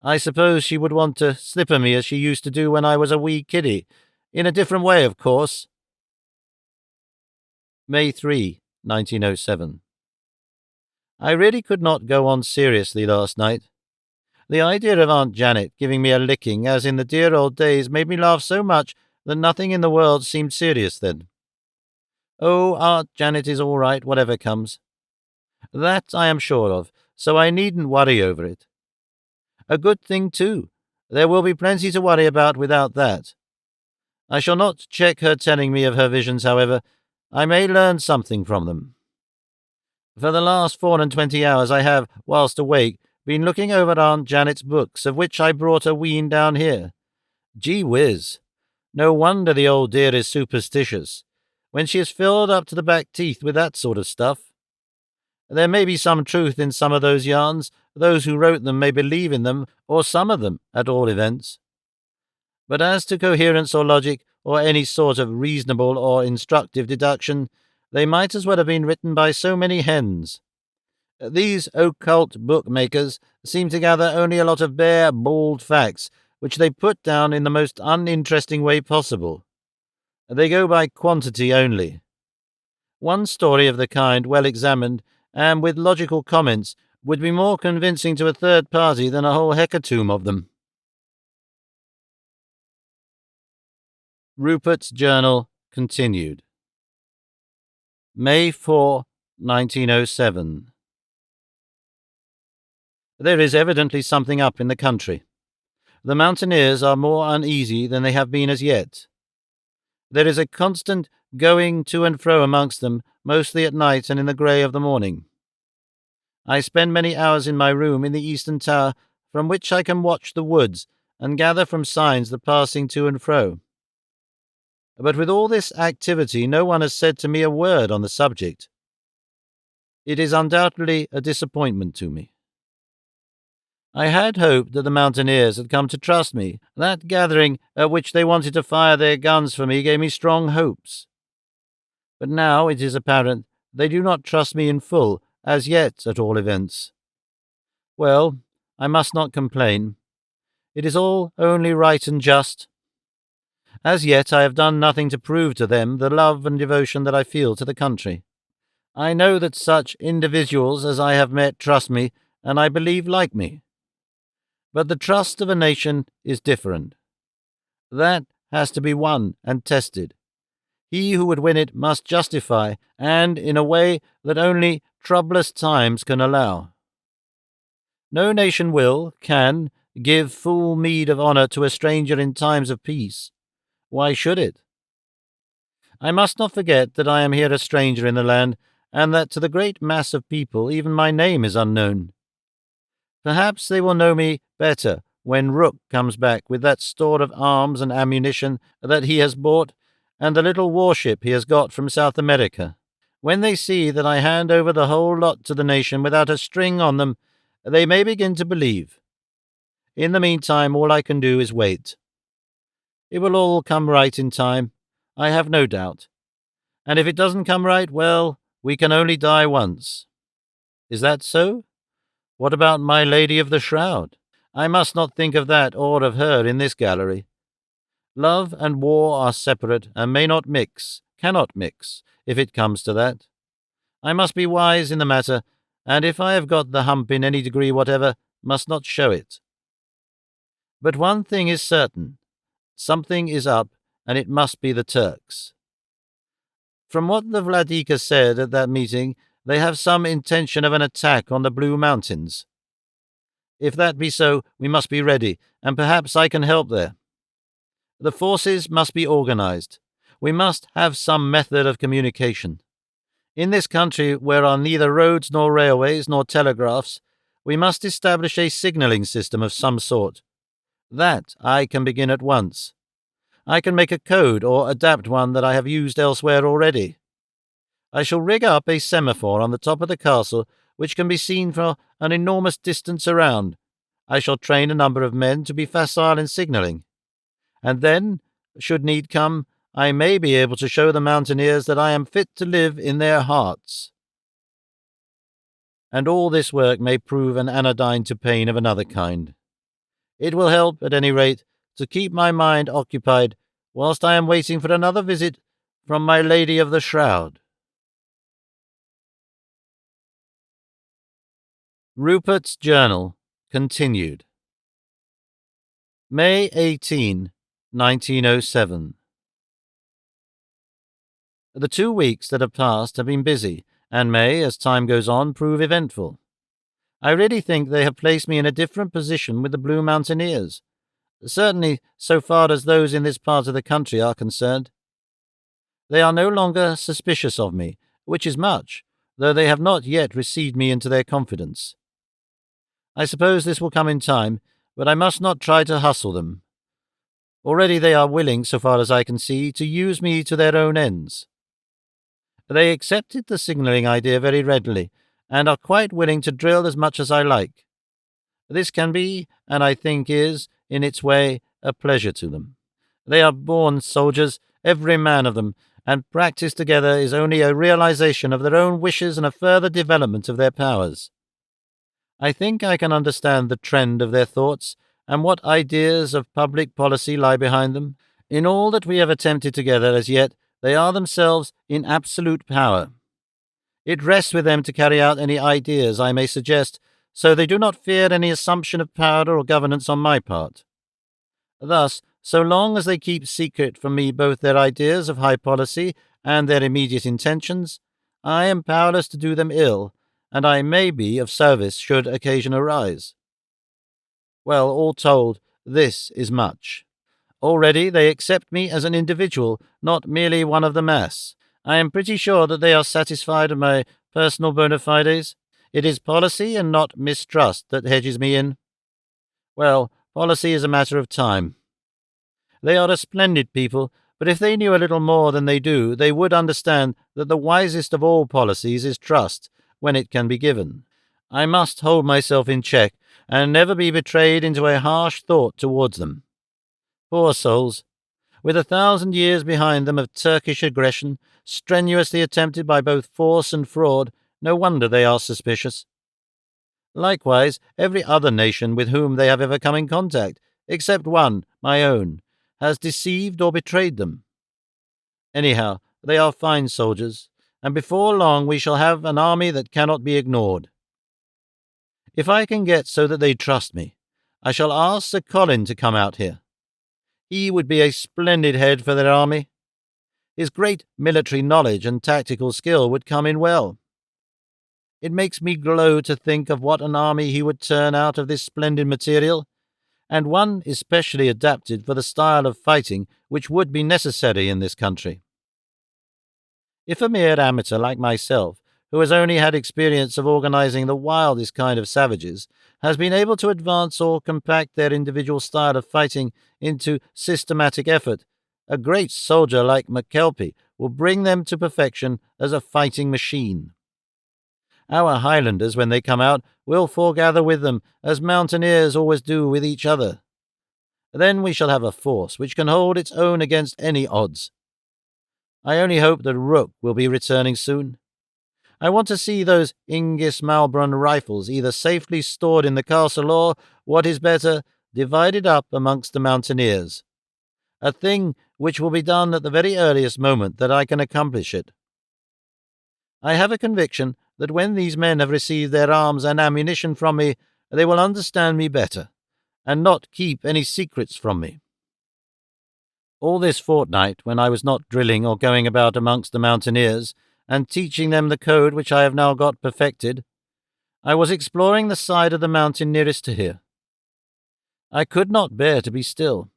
I suppose she would want to slipper me as she used to do when I was a wee kiddie, in a different way, of course. May 3, 1907. I really could not go on seriously last night. The idea of Aunt Janet giving me a licking, as in the dear old days, made me laugh so much that nothing in the world seemed serious then. Oh, Aunt Janet is all right, whatever comes. That I am sure of, so I needn't worry over it. A good thing, too. There will be plenty to worry about without that. I shall not check her telling me of her visions, however. I may learn something from them. For the last 24 hours I have, whilst awake, been looking over Aunt Janet's books, of which I brought a wheen down here. Gee whiz! No wonder the old dear is superstitious, when she is filled up to the back teeth with that sort of stuff. There may be some truth in some of those yarns. Those who wrote them may believe in them, or some of them, at all events. But as to coherence or logic, or any sort of reasonable or instructive deduction, they might as well have been written by so many hens. These occult bookmakers seem to gather only a lot of bare, bald facts, which they put down in the most uninteresting way possible. They go by quantity only. One story of the kind, well examined, and with logical comments, would be more convincing to a third party than a whole hecatomb of them. Rupert's Journal continued. May 4, 1907. There is evidently something up in the country. The mountaineers are more uneasy than they have been as yet. There is a constant going to and fro amongst them, mostly at night and in the grey of the morning. I spend many hours in my room in the eastern tower, from which I can watch the woods and gather from signs the passing to and fro. But with all this activity, no one has said to me a word on the subject. It is undoubtedly a disappointment to me. I had hoped that the mountaineers had come to trust me. That gathering at which they wanted to fire their guns for me gave me strong hopes. But now it is apparent they do not trust me in full, as yet, at all events. Well, I must not complain. It is all only right and just. As yet I have done nothing to prove to them the love and devotion that I feel to the country. I know that such individuals as I have met trust me, and I believe like me. But the trust of a nation is different. That has to be won and tested. He who would win it must justify, and in a way that only troublous times can allow. No nation can, give full meed of honour to a stranger in times of peace. Why should it? I must not forget that I am here a stranger in the land, and that to the great mass of people even my name is unknown. Perhaps they will know me better when Rook comes back with that store of arms and ammunition that he has bought, and the little warship he has got from South America. When they see that I hand over the whole lot to the nation without a string on them, they may begin to believe. In the meantime, all I can do is wait. It will all come right in time, I have no doubt. And if it doesn't come right, well, we can only die once. Is that so? What about my Lady of the Shroud? I must not think of that or of her in this gallery. Love and war are separate and may not mix, cannot mix, if it comes to that. I must be wise in the matter, and if I have got the hump in any degree whatever, must not show it. But one thing is certain. Something is up, and it must be the Turks. From what the Vladika said at that meeting, they have some intention of an attack on the Blue Mountains. If that be so, we must be ready, and perhaps I can help there. The forces must be organized. We must have some method of communication. In this country, where are neither roads nor railways nor telegraphs, we must establish a signaling system of some sort. That I can begin at once. I can make a code or adapt one that I have used elsewhere already. I shall rig up a semaphore on the top of the castle, which can be seen for an enormous distance around. I shall train a number of men to be facile in signalling. And then, should need come, I may be able to show the mountaineers that I am fit to live in their hearts. And all this work may prove an anodyne to pain of another kind. It will help, at any rate, to keep my mind occupied whilst I am waiting for another visit from my Lady of the Shroud. Rupert's Journal, continued. May 18, 1907. The 2 weeks that have passed have been busy, and may, as time goes on, prove eventful. I really think they have placed me in a different position with the Blue Mountaineers, certainly so far as those in this part of the country are concerned. They are no longer suspicious of me, which is much, though they have not yet received me into their confidence. I suppose this will come in time, but I must not try to hustle them. Already they are willing, so far as I can see, to use me to their own ends. They accepted the signalling idea very readily, and are quite willing to drill as much as I like. This can be, and I think is, in its way, a pleasure to them. They are born soldiers, every man of them, and practice together is only a realization of their own wishes and a further development of their powers. I think I can understand the trend of their thoughts, and what ideas of public policy lie behind them. In all that we have attempted together as yet, they are themselves in absolute power. It rests with them to carry out any ideas I may suggest, so they do not fear any assumption of power or governance on my part. Thus, so long as they keep secret from me both their ideas of high policy and their immediate intentions, I am powerless to do them ill, and I may be of service should occasion arise. Well, all told, this is much. Already they accept me as an individual, not merely one of the mass. I am pretty sure that they are satisfied of my personal bona fides. It is policy and not mistrust that hedges me in. Well, policy is a matter of time. They are a splendid people, but if they knew a little more than they do, they would understand that the wisest of all policies is trust, when it can be given. I must hold myself in check, and never be betrayed into a harsh thought towards them. Poor souls! With 1,000 years behind them of Turkish aggression, strenuously attempted by both force and fraud, no wonder they are suspicious. Likewise, every other nation with whom they have ever come in contact, except one, my own, has deceived or betrayed them. Anyhow, they are fine soldiers, and before long we shall have an army that cannot be ignored. If I can get so that they trust me, I shall ask Sir Colin to come out here. He would be a splendid head for their army. His great military knowledge and tactical skill would come in well. It makes me glow to think of what an army he would turn out of this splendid material, and one especially adapted for the style of fighting which would be necessary in this country. If a mere amateur like myself, who has only had experience of organizing the wildest kind of savages, has been able to advance or compact their individual style of fighting into systematic effort, a great soldier like McKelpie will bring them to perfection as a fighting machine. Our Highlanders, when they come out, will foregather with them, as mountaineers always do with each other. Then we shall have a force which can hold its own against any odds. I only hope that Rook will be returning soon. I want to see those Ingis Malbrun rifles either safely stored in the castle or, what is better, divided up amongst the mountaineers. a thing which will be done at the very earliest moment that I can accomplish it. I have a conviction that when these men have received their arms and ammunition from me, they will understand me better, and not keep any secrets from me. All this fortnight, when I was not drilling or going about amongst the mountaineers, and teaching them the code which I have now got perfected, I was exploring the side of the mountain nearest to here. I could not bear to be still.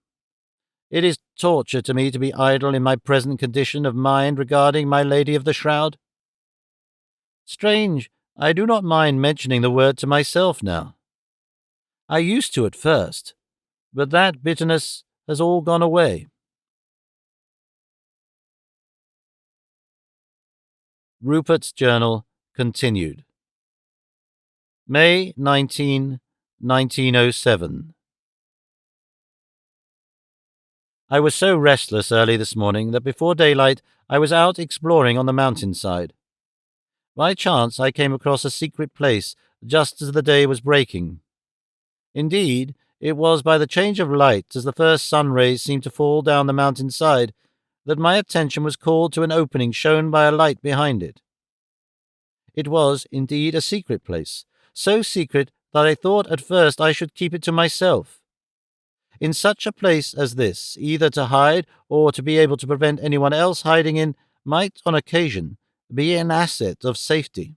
It is torture to me to be idle in my present condition of mind regarding my Lady of the Shroud. Strange, I do not mind mentioning the word to myself now. I used to at first, but that bitterness has all gone away. Rupert's Journal continued. May 19, 1907. I was so restless early this morning that before daylight I was out exploring on the mountainside. By chance I came across a secret place just as the day was breaking. Indeed, it was by the change of light as the first sun rays seemed to fall down the mountainside that my attention was called to an opening shown by a light behind it. It was, indeed, a secret place, so secret that I thought at first I should keep it to myself. In such a place as this, either to hide or to be able to prevent anyone else hiding in might, on occasion, be an asset of safety.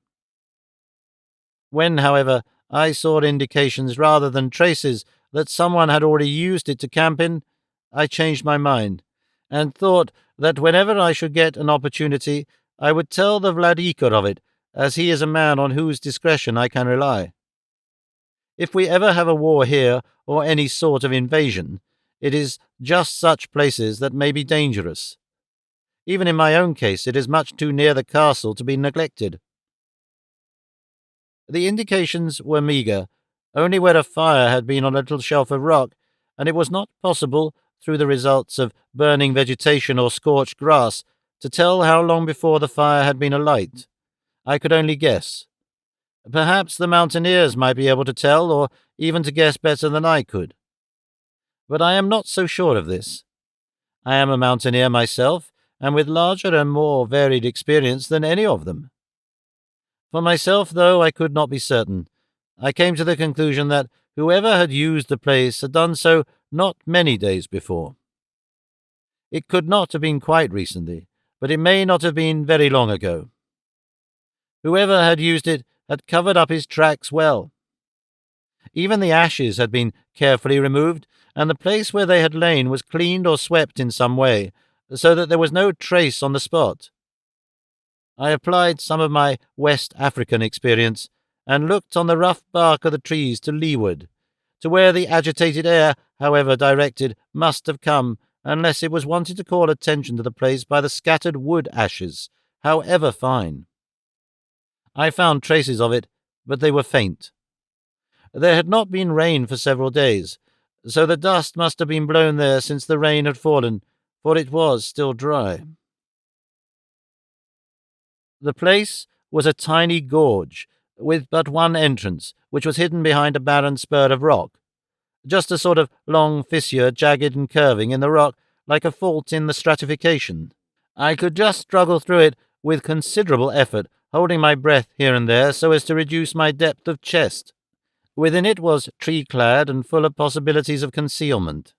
When, however, I saw indications rather than traces that someone had already used it to camp in, I changed my mind, and thought that whenever I should get an opportunity, I would tell the Vladika of it, as he is a man on whose discretion I can rely. If we ever have a war here, or any sort of invasion, it is just such places that may be dangerous. Even in my own case, it is much too near the castle to be neglected. The indications were meagre, only where a fire had been on a little shelf of rock, and it was not possible, through the results of burning vegetation or scorched grass, to tell how long before the fire had been alight. I could only guess. Perhaps the mountaineers might be able to tell, or even to guess better than I could. But I am not so sure of this. I am a mountaineer myself, and with larger and more varied experience than any of them. For myself, though I could not be certain, I came to the conclusion that whoever had used the place had done so not many days before. It could not have been quite recently, but it may not have been very long ago. Whoever had used it had covered up his tracks well. Even the ashes had been carefully removed, and the place where they had lain was cleaned or swept in some way, so that there was no trace on the spot. I applied some of my West African experience, and looked on the rough bark of the trees to leeward, to where the agitated air, however directed, must have come, unless it was wanted to call attention to the place by the scattered wood ashes, however fine. I found traces of it, but they were faint. There had not been rain for several days, so the dust must have been blown there since the rain had fallen, for it was still dry. The place was a tiny gorge, with but one entrance, which was hidden behind a barren spur of rock, just a sort of long fissure, jagged and curving in the rock, like a fault in the stratification. I could just struggle through it with considerable effort, holding my breath here and there so as to reduce my depth of chest. Within it was tree-clad and full of possibilities of concealment.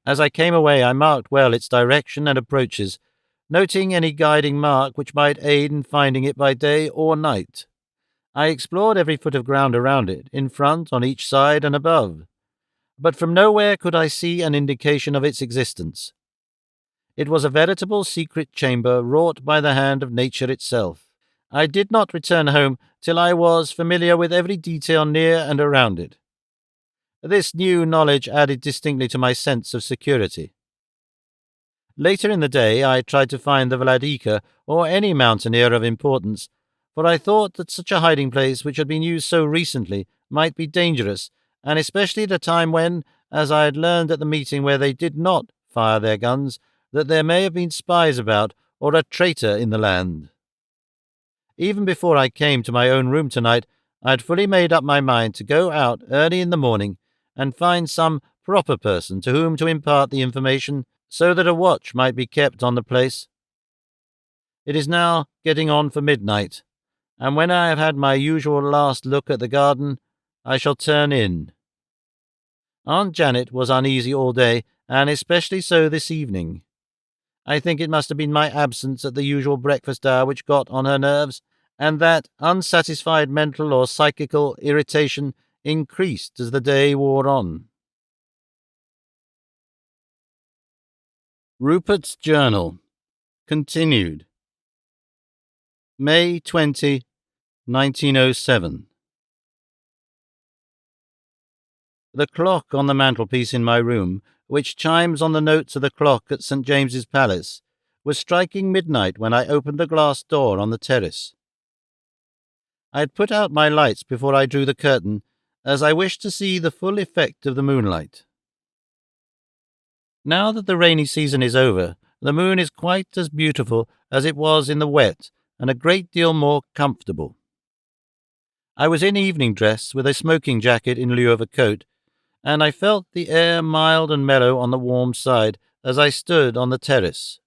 As I came away, I marked well its direction and approaches, noting any guiding mark which might aid in finding it by day or night. I explored every foot of ground around it, in front, on each side, and above, but from nowhere could I see an indication of its existence. It was a veritable secret chamber wrought by the hand of nature itself. I did not return home till I was familiar with every detail near and around it. This new knowledge added distinctly to my sense of security. Later in the day I tried to find the Vladika or any mountaineer of importance, for I thought that such a hiding place which had been used so recently might be dangerous, and especially at a time when, as I had learned at the meeting where they did not fire their guns, that there may have been spies about or a traitor in the land. Even before I came to my own room tonight, I had fully made up my mind to go out early in the morning and find some proper person to whom to impart the information so that a watch might be kept on the place. It is now getting on for midnight, and when I have had my usual last look at the garden, I shall turn in. Aunt Janet was uneasy all day, and especially so this evening. I think it must have been my absence at the usual breakfast hour which got on her nerves, and that unsatisfied mental or psychical irritation increased as the day wore on. Rupert's Journal. Continued. May 20, 1907. The clock on the mantelpiece in my room, which chimes on the notes of the clock at St. James's Palace, was striking midnight when I opened the glass door on the terrace. I had put out my lights before I drew the curtain, as I wished to see the full effect of the moonlight. Now that the rainy season is over, the moon is quite as beautiful as it was in the wet, and a great deal more comfortable. I was in evening dress, with a smoking jacket in lieu of a coat, and I felt the air mild and mellow on the warm side as I stood on the terrace.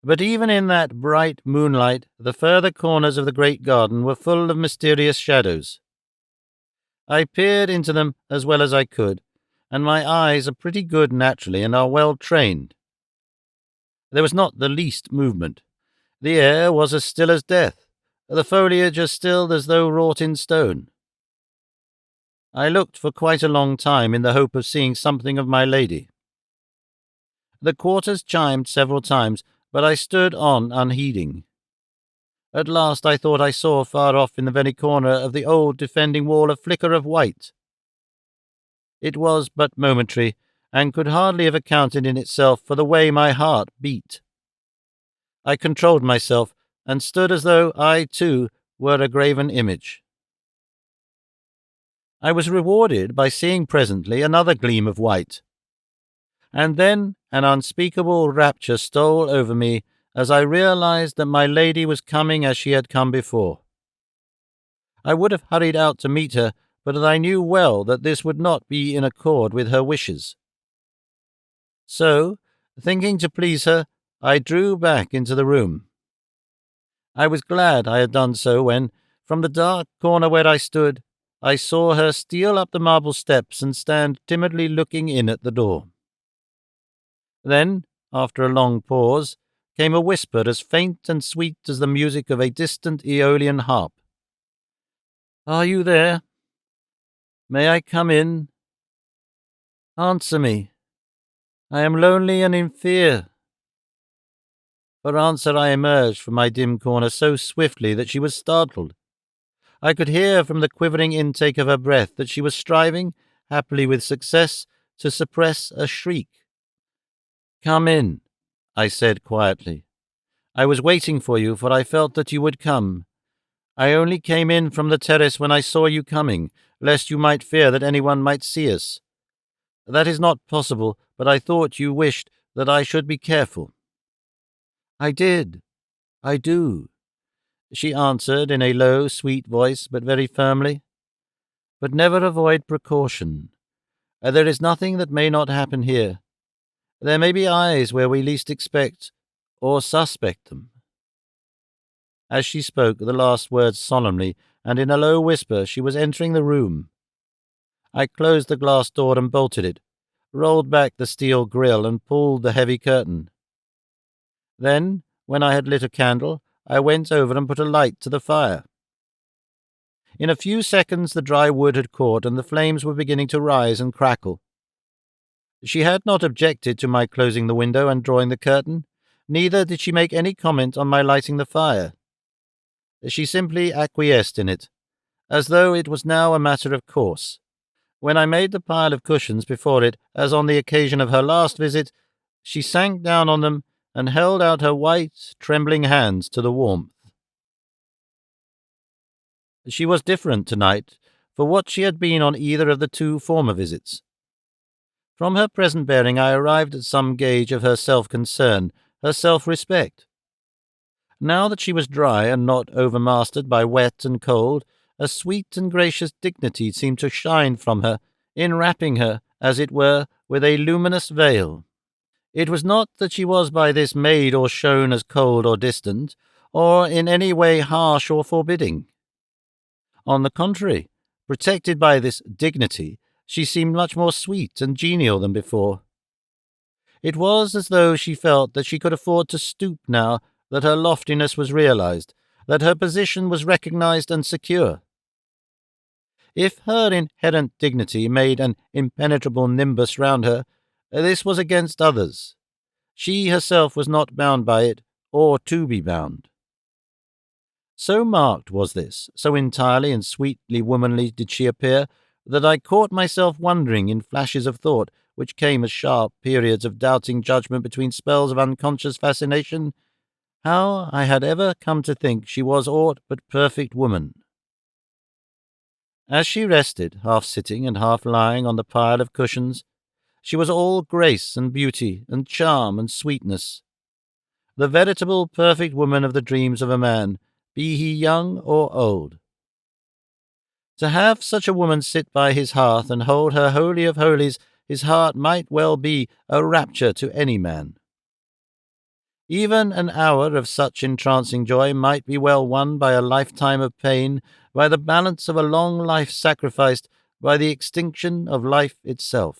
But even in that bright moonlight, the further corners of the great garden were full of mysterious shadows. I peered into them as well as I could, and my eyes are pretty good naturally and are well trained. There was not the least movement. The air was as still as death, the foliage as still as though wrought in stone. I looked for quite a long time in the hope of seeing something of my lady. The quarters chimed several times, but I stood on unheeding. At last I thought I saw far off in the very corner of the old defending wall a flicker of white. It was but momentary, and could hardly have accounted in itself for the way my heart beat. I controlled myself, and stood as though I, too, were a graven image. I was rewarded by seeing presently another gleam of white, and then an unspeakable rapture stole over me as I realized that my lady was coming as she had come before. I would have hurried out to meet her, but I knew well that this would not be in accord with her wishes. So, thinking to please her, I drew back into the room. I was glad I had done so when, from the dark corner where I stood, I saw her steal up the marble steps and stand timidly looking in at the door. Then, after a long pause, came a whisper as faint and sweet as the music of a distant Aeolian harp. "Are you there? May I come in? Answer me. I am lonely and in fear." For answer I emerged from my dim corner so swiftly that she was startled. I could hear from the quivering intake of her breath that she was striving, happily with success, to suppress a shriek. "Come in," I said quietly. "I was waiting for you, for I felt that you would come. I only came in from the terrace when I saw you coming, lest you might fear that anyone might see us. That is not possible, but I thought you wished that I should be careful." "I did. I do," she answered in a low, sweet voice, but very firmly. "But never avoid precaution. There is nothing that may not happen here. There may be eyes where we least expect or suspect them." As she spoke the last words solemnly, and in a low whisper, she was entering the room. I closed the glass door and bolted it, rolled back the steel grille and pulled the heavy curtain. Then, when I had lit a candle, I went over and put a light to the fire. In a few seconds the dry wood had caught, and the flames were beginning to rise and crackle. She had not objected to my closing the window and drawing the curtain, neither did she make any comment on my lighting the fire. She simply acquiesced in it, as though it was now a matter of course. When I made the pile of cushions before it, as on the occasion of her last visit, she sank down on them and held out her white, trembling hands to the warmth. She was different tonight for what she had been on either of the two former visits. From her present bearing I arrived at some gauge of her self-concern, her self-respect. Now that she was dry and not overmastered by wet and cold, a sweet and gracious dignity seemed to shine from her, enwrapping her as it were, with a luminous veil. It was not that she was by this made or shown as cold or distant, or in any way harsh or forbidding. On the contrary, protected by this dignity, she seemed much more sweet and genial than before. It was as though she felt that she could afford to stoop now that her loftiness was realized, that her position was recognized and secure. If her inherent dignity made an impenetrable nimbus round her, this was against others. She herself was not bound by it, or to be bound. So marked was this, so entirely and sweetly womanly did she appear, that I caught myself wondering in flashes of thought, which came as sharp periods of doubting judgment between spells of unconscious fascination, how I had ever come to think she was aught but perfect woman. As she rested, half sitting and half lying on the pile of cushions, she was all grace and beauty and charm and sweetness. The veritable perfect woman of the dreams of a man, be he young or old. To have such a woman sit by his hearth and hold her holy of holies, his heart might well be a rapture to any man. Even an hour of such entrancing joy might be well won by a lifetime of pain, by the balance of a long life sacrificed, by the extinction of life itself.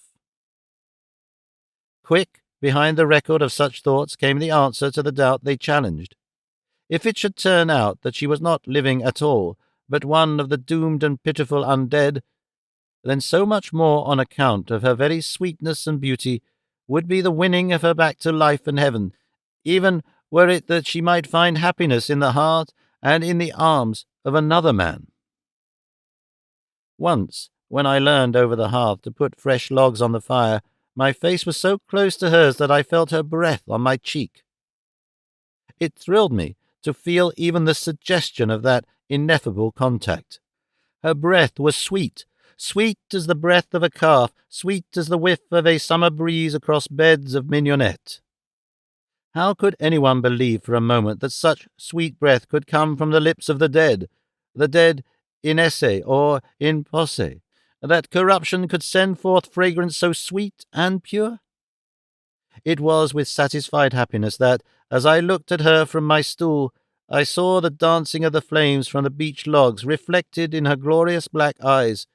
Quick, behind the record of such thoughts, came the answer to the doubt they challenged. If it should turn out that she was not living at all, but one of the doomed and pitiful undead, then so much more on account of her very sweetness and beauty would be the winning of her back to life and heaven, even were it that she might find happiness in the heart and in the arms of another man. Once, when I learned over the hearth to put fresh logs on the fire, my face was so close to hers that I felt her breath on my cheek. It thrilled me to feel even the suggestion of that ineffable contact. Her breath was sweet, sweet as the breath of a calf, sweet as the whiff of a summer breeze across beds of mignonette. How could anyone believe for a moment that such sweet breath could come from the lips of the dead in esse or in posse, that corruption could send forth fragrance so sweet and pure? It was with satisfied happiness that, as I looked at her from my stool, I saw the dancing of the flames from the beech logs reflected in her glorious black eyes,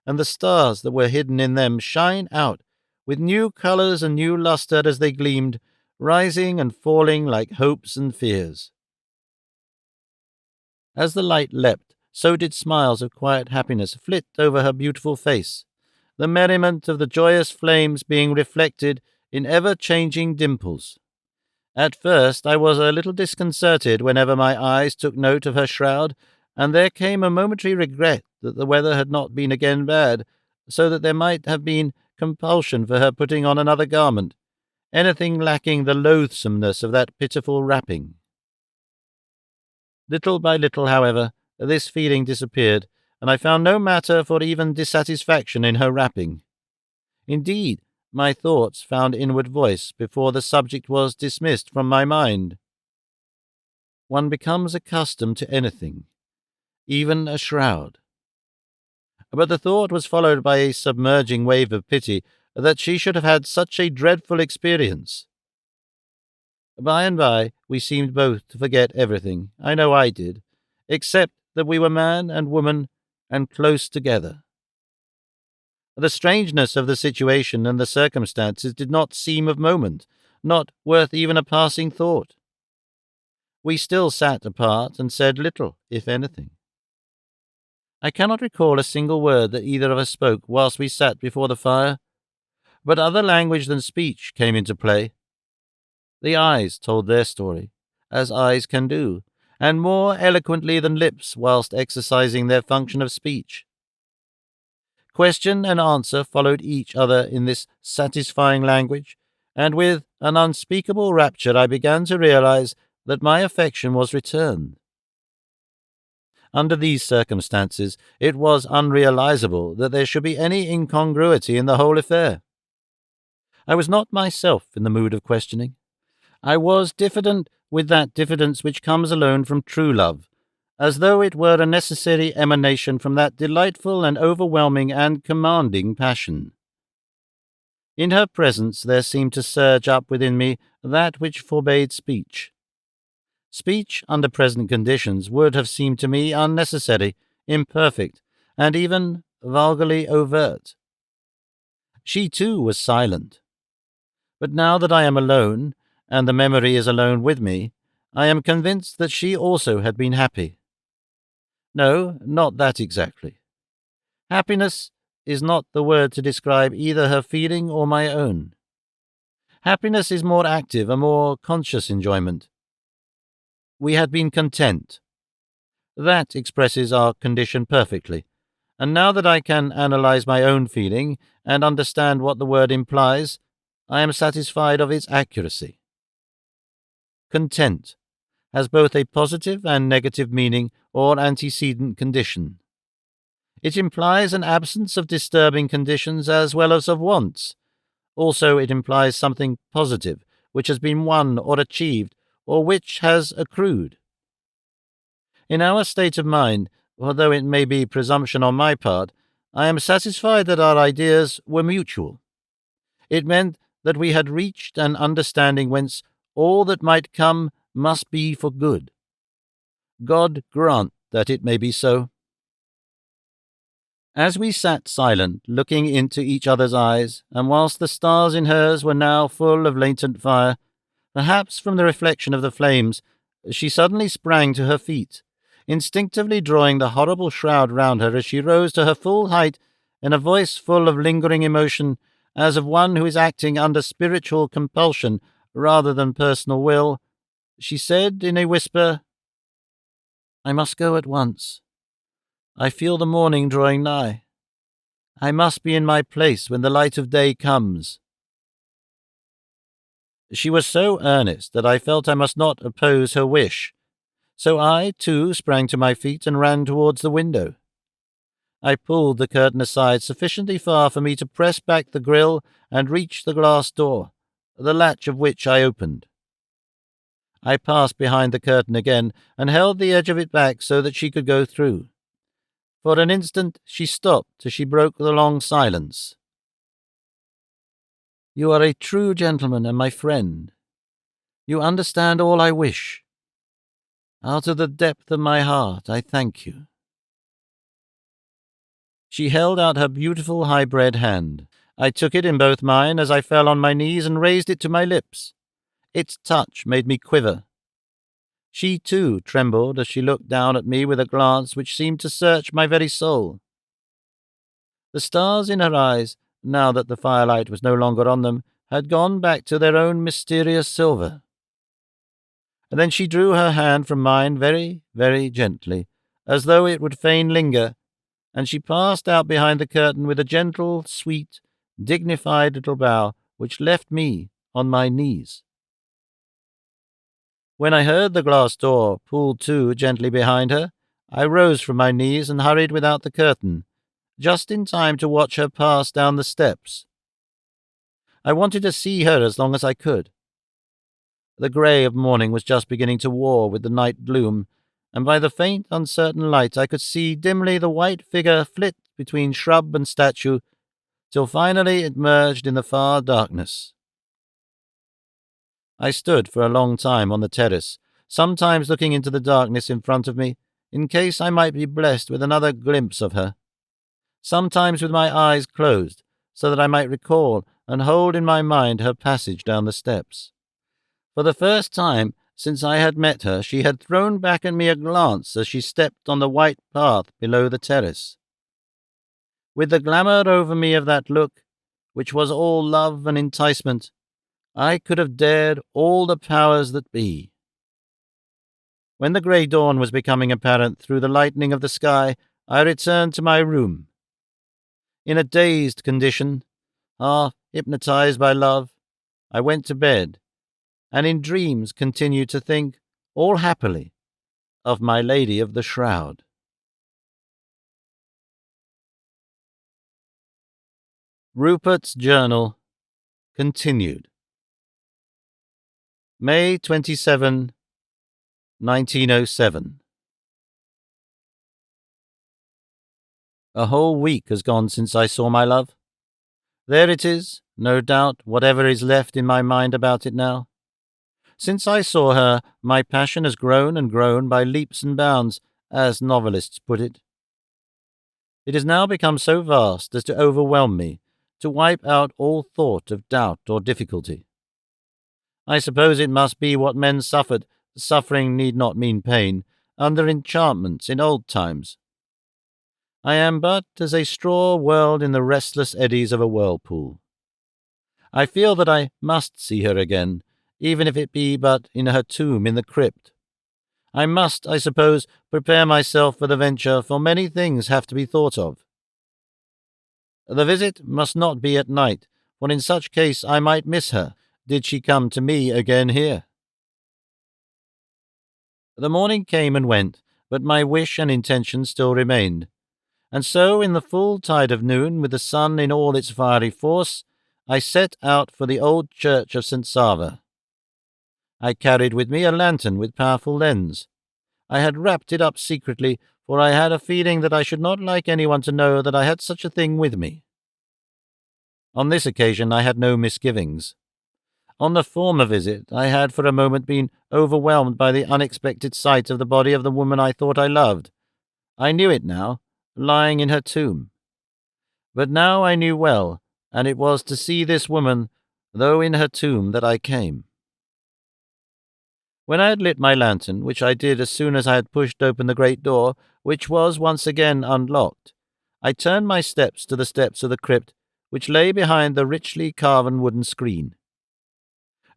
and the stars that were hidden in them shine out with new colours and new lustre as they gleamed, rising and falling like hopes and fears. As the light leapt, so did smiles of quiet happiness flit over her beautiful face, the merriment of the joyous flames being reflected in ever-changing dimples. At first I was a little disconcerted whenever my eyes took note of her shroud, and there came a momentary regret that the weather had not been again bad, so that there might have been compulsion for her putting on another garment, anything lacking the loathsomeness of that pitiful wrapping. Little by little, however, this feeling disappeared, and I found no matter for even dissatisfaction in her wrapping. Indeed, my thoughts found inward voice before the subject was dismissed from my mind. One becomes accustomed to anything, even a shroud. But the thought was followed by a submerging wave of pity that she should have had such a dreadful experience. By and by we seemed both to forget everything. I know I did, except that we were man and woman and close together. The strangeness of the situation and the circumstances did not seem of moment, not worth even a passing thought. We still sat apart and said little, if anything. I cannot recall a single word that either of us spoke whilst we sat before the fire, but other language than speech came into play. The eyes told their story, as eyes can do, and more eloquently than lips whilst exercising their function of speech. Question and answer followed each other in this satisfying language, and with an unspeakable rapture I began to realize that my affection was returned. Under these circumstances, it was unrealizable that there should be any incongruity in the whole affair. I was not myself in the mood of questioning. I was diffident with that diffidence which comes alone from true love, as though it were a necessary emanation from that delightful and overwhelming and commanding passion. In her presence there seemed to surge up within me that which forbade speech. Speech under present conditions would have seemed to me unnecessary, imperfect, and even vulgarly overt. She too was silent. But now that I am alone, and the memory is alone with me, I am convinced that she also had been happy. No, not that exactly. Happiness is not the word to describe either her feeling or my own. Happiness is more active, a more conscious enjoyment. We had been content. That expresses our condition perfectly, and now that I can analyze my own feeling and understand what the word implies, I am satisfied of its accuracy. Content has both a positive and negative meaning or antecedent condition. It implies an absence of disturbing conditions as well as of wants. Also, it implies something positive, which has been won or achieved, or which has accrued. In our state of mind, although it may be presumption on my part, I am satisfied that our ideas were mutual. It meant that we had reached an understanding whence all that might come must be for good. God grant that it may be so. As we sat silent, looking into each other's eyes, and whilst the stars in hers were now full of latent fire, perhaps from the reflection of the flames, she suddenly sprang to her feet, instinctively drawing the horrible shroud round her as she rose to her full height in a voice full of lingering emotion, as of one who is acting under spiritual compulsion rather than personal will. She said in a whisper, "I must go at once. I feel the morning drawing nigh. I must be in my place when the light of day comes." She was so earnest that I felt I must not oppose her wish, so I, too, sprang to my feet and ran towards the window. I pulled the curtain aside sufficiently far for me to press back the grille and reach the glass door, the latch of which I opened. I passed behind the curtain again and held the edge of it back so that she could go through. For an instant she stopped as she broke the long silence. "You are a true gentleman and my friend. You understand all I wish. Out of the depth of my heart I thank you." She held out her beautiful high-bred hand. I took it in both mine as I fell on my knees and raised it to my lips. Its touch made me quiver. She, too, trembled as she looked down at me with a glance which seemed to search my very soul. The stars in her eyes, now that the firelight was no longer on them, had gone back to their own mysterious silver. And then she drew her hand from mine very, very gently, as though it would fain linger, and she passed out behind the curtain with a gentle, sweet, dignified little bow which left me on my knees. When I heard the glass door pull to gently behind her, I rose from my knees and hurried without the curtain, just in time to watch her pass down the steps. I wanted to see her as long as I could. The grey of morning was just beginning to war with the night gloom, and by the faint, uncertain light I could see dimly the white figure flit between shrub and statue, till finally it merged in the far darkness. I stood for a long time on the terrace, sometimes looking into the darkness in front of me, in case I might be blessed with another glimpse of her, sometimes with my eyes closed, so that I might recall and hold in my mind her passage down the steps. For the first time since I had met her, she had thrown back at me a glance as she stepped on the white path below the terrace. With the glamour over me of that look, which was all love and enticement, I could have dared all the powers that be. When the grey dawn was becoming apparent through the lightening of the sky, I returned to my room. In a dazed condition, half hypnotized by love, I went to bed, and in dreams continued to think, all happily, of my Lady of the Shroud. Rupert's Journal, continued. May 27, 1907. A whole week has gone since I saw my love. There it is, no doubt, whatever is left in my mind about it now. Since I saw her, my passion has grown and grown by leaps and bounds, as novelists put it. It has now become so vast as to overwhelm me, to wipe out all thought of doubt or difficulty. I suppose it must be what men suffered, suffering need not mean pain, under enchantments in old times. I am but as a straw whirled in the restless eddies of a whirlpool. I feel that I must see her again, even if it be but in her tomb in the crypt. I must, I suppose, prepare myself for the venture, for many things have to be thought of. The visit must not be at night, for in such case I might miss her, did she come to me again here. The morning came and went, but my wish and intention still remained. And so, in the full tide of noon, with the sun in all its fiery force, I set out for the old church of St. Sava. I carried with me a lantern with powerful lens. I had wrapped it up secretly, for I had a feeling that I should not like anyone to know that I had such a thing with me. On this occasion I had no misgivings. On the former visit I had for a moment been overwhelmed by the unexpected sight of the body of the woman I thought I loved. I knew it now, lying in her tomb. But now I knew well, and it was to see this woman, though in her tomb, that I came. When I had lit my lantern, which I did as soon as I had pushed open the great door, which was once again unlocked, I turned my steps to the steps of the crypt, which lay behind the richly carven wooden screen.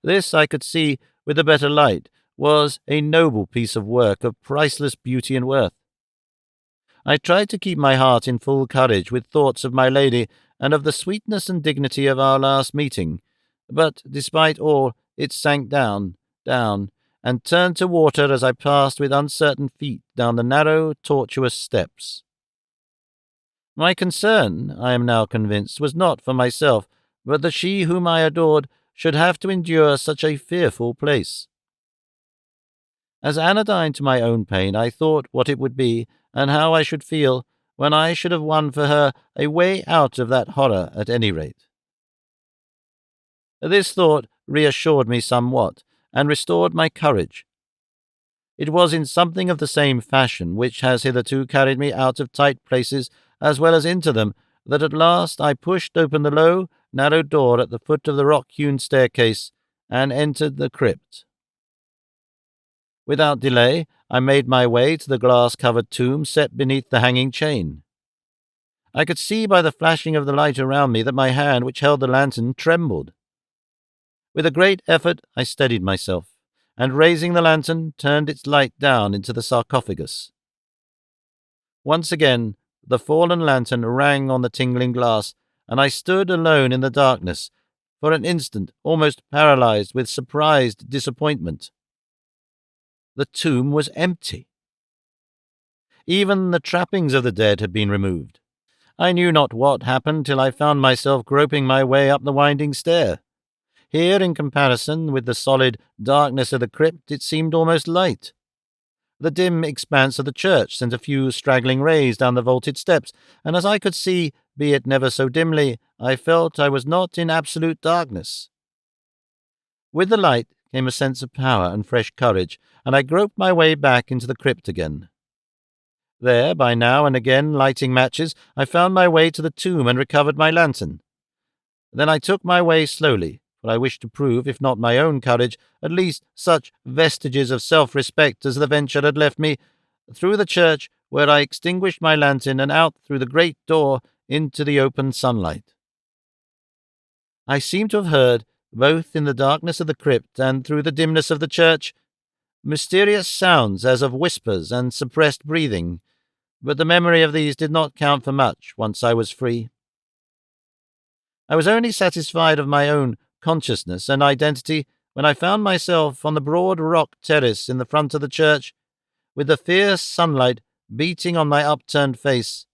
This, I could see with a better light, was a noble piece of work of priceless beauty and worth. I tried to keep my heart in full courage with thoughts of my lady and of the sweetness and dignity of our last meeting, but, despite all, it sank down, and turned to water as I passed with uncertain feet down the narrow, tortuous steps. My concern, I am now convinced, was not for myself, but that she whom I adored should have to endure such a fearful place. As anodyne to my own pain, I thought what it would be, and how I should feel, when I should have won for her a way out of that horror at any rate. This thought reassured me somewhat, and restored my courage. It was in something of the same fashion which has hitherto carried me out of tight places as well as into them, that at last I pushed open the low, narrow door at the foot of the rock-hewn staircase, and entered the crypt. Without delay, I made my way to the glass-covered tomb set beneath the hanging chain. I could see by the flashing of the light around me that my hand, which held the lantern, trembled. With a great effort I steadied myself, and raising the lantern, turned its light down into the sarcophagus. Once again the fallen lantern rang on the tingling glass, and I stood alone in the darkness, for an instant almost paralyzed with surprised disappointment. The tomb was empty. Even the trappings of the dead had been removed. I knew not what happened till I found myself groping my way up the winding stair. Here, in comparison with the solid darkness of the crypt, it seemed almost light. The dim expanse of the church sent a few straggling rays down the vaulted steps, and as I could see, be it never so dimly, I felt I was not in absolute darkness. With the light came a sense of power and fresh courage, and I groped my way back into the crypt again. There, by now and again lighting matches, I found my way to the tomb and recovered my lantern. Then I took my way slowly, for I wished to prove, if not my own courage, at least such vestiges of self-respect as the venture had left me, through the church, where I extinguished my lantern, and out through the great door into the open sunlight. I seemed to have heard, both in the darkness of the crypt and through the dimness of the church, mysterious sounds as of whispers and suppressed breathing, but the memory of these did not count for much once I was free. I was only satisfied of my own consciousness and identity when I found myself on the broad rock terrace in the front of the church, with the fierce sunlight beating on my upturned face,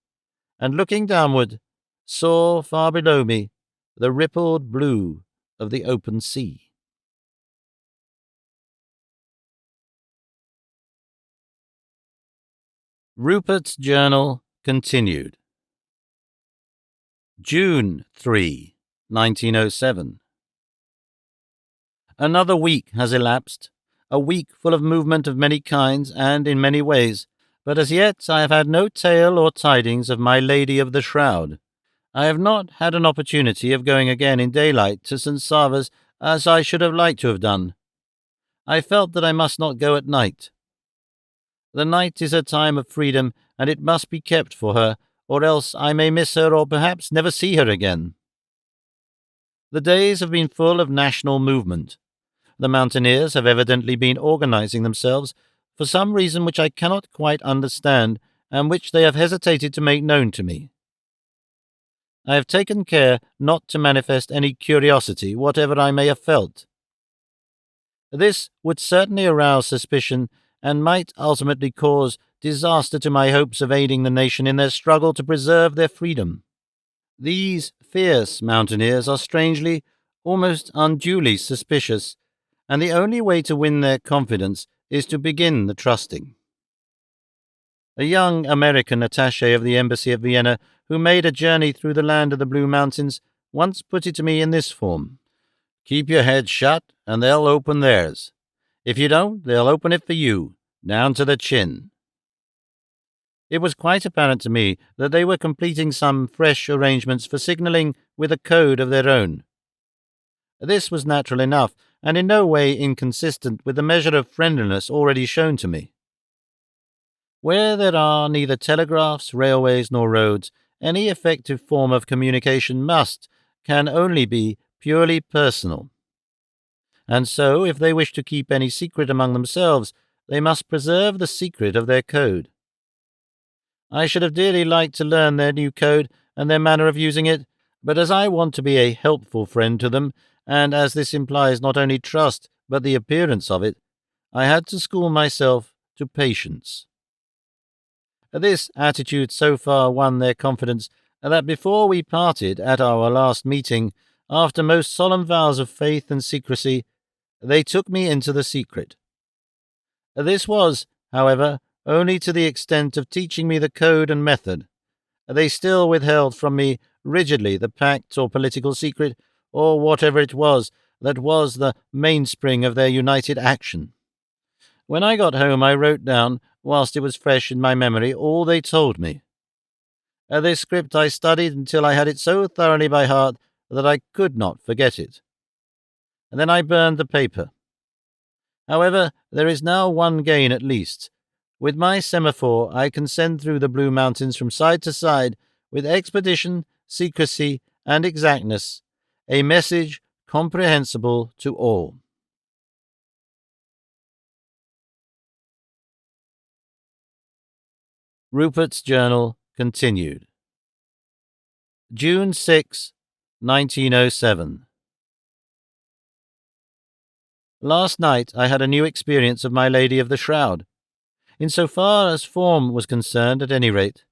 and looking downward, saw far below me the rippled blue of the open sea. Rupert's Journal continued. June 3, 1907. Another week has elapsed, a week full of movement of many kinds and in many ways, but as yet I have had no tale or tidings of my Lady of the Shroud. I have not had an opportunity of going again in daylight to St. Savres as I should have liked to have done. I felt that I must not go at night. The night is her time of freedom, and it must be kept for her, or else I may miss her or perhaps never see her again. The days have been full of national movement. The mountaineers have evidently been organizing themselves for some reason which I cannot quite understand, and which they have hesitated to make known to me. I have taken care not to manifest any curiosity, whatever I may have felt. This would certainly arouse suspicion, and might ultimately cause disaster to my hopes of aiding the nation in their struggle to preserve their freedom. These fierce mountaineers are strangely, almost unduly suspicious, and the only way to win their confidence is to begin the trusting. A young American attaché of the embassy at Vienna, who made a journey through the land of the Blue Mountains, once put it to me in this form: "Keep your head shut, and they'll open theirs. If you don't, they'll open it for you, down to the chin." It was quite apparent to me that they were completing some fresh arrangements for signalling with a code of their own. This was natural enough, and in no way inconsistent with the measure of friendliness already shown to me. Where there are neither telegraphs, railways, nor roads, any effective form of communication can only be purely personal. And so, if they wish to keep any secret among themselves, they must preserve the secret of their code. I should have dearly liked to learn their new code and their manner of using it, but as I want to be a helpful friend to them, and as this implies not only trust but the appearance of it, I had to school myself to patience. This attitude so far won their confidence that before we parted at our last meeting, after most solemn vows of faith and secrecy, they took me into the secret. This was, however, only to the extent of teaching me the code and method. They still withheld from me rigidly the pact or political secret, or whatever it was that was the mainspring of their united action. When I got home, I wrote down, whilst it was fresh in my memory, all they told me. This script I studied until I had it so thoroughly by heart that I could not forget it. And then I burned the paper. However, there is now one gain at least. With my semaphore, I can send through the Blue Mountains from side to side, with expedition, secrecy, and exactness, a message comprehensible to all. Rupert's Journal continued. June 6, 1907. Last night I had a new experience of my Lady of the Shroud, in so far as form was concerned at any rate.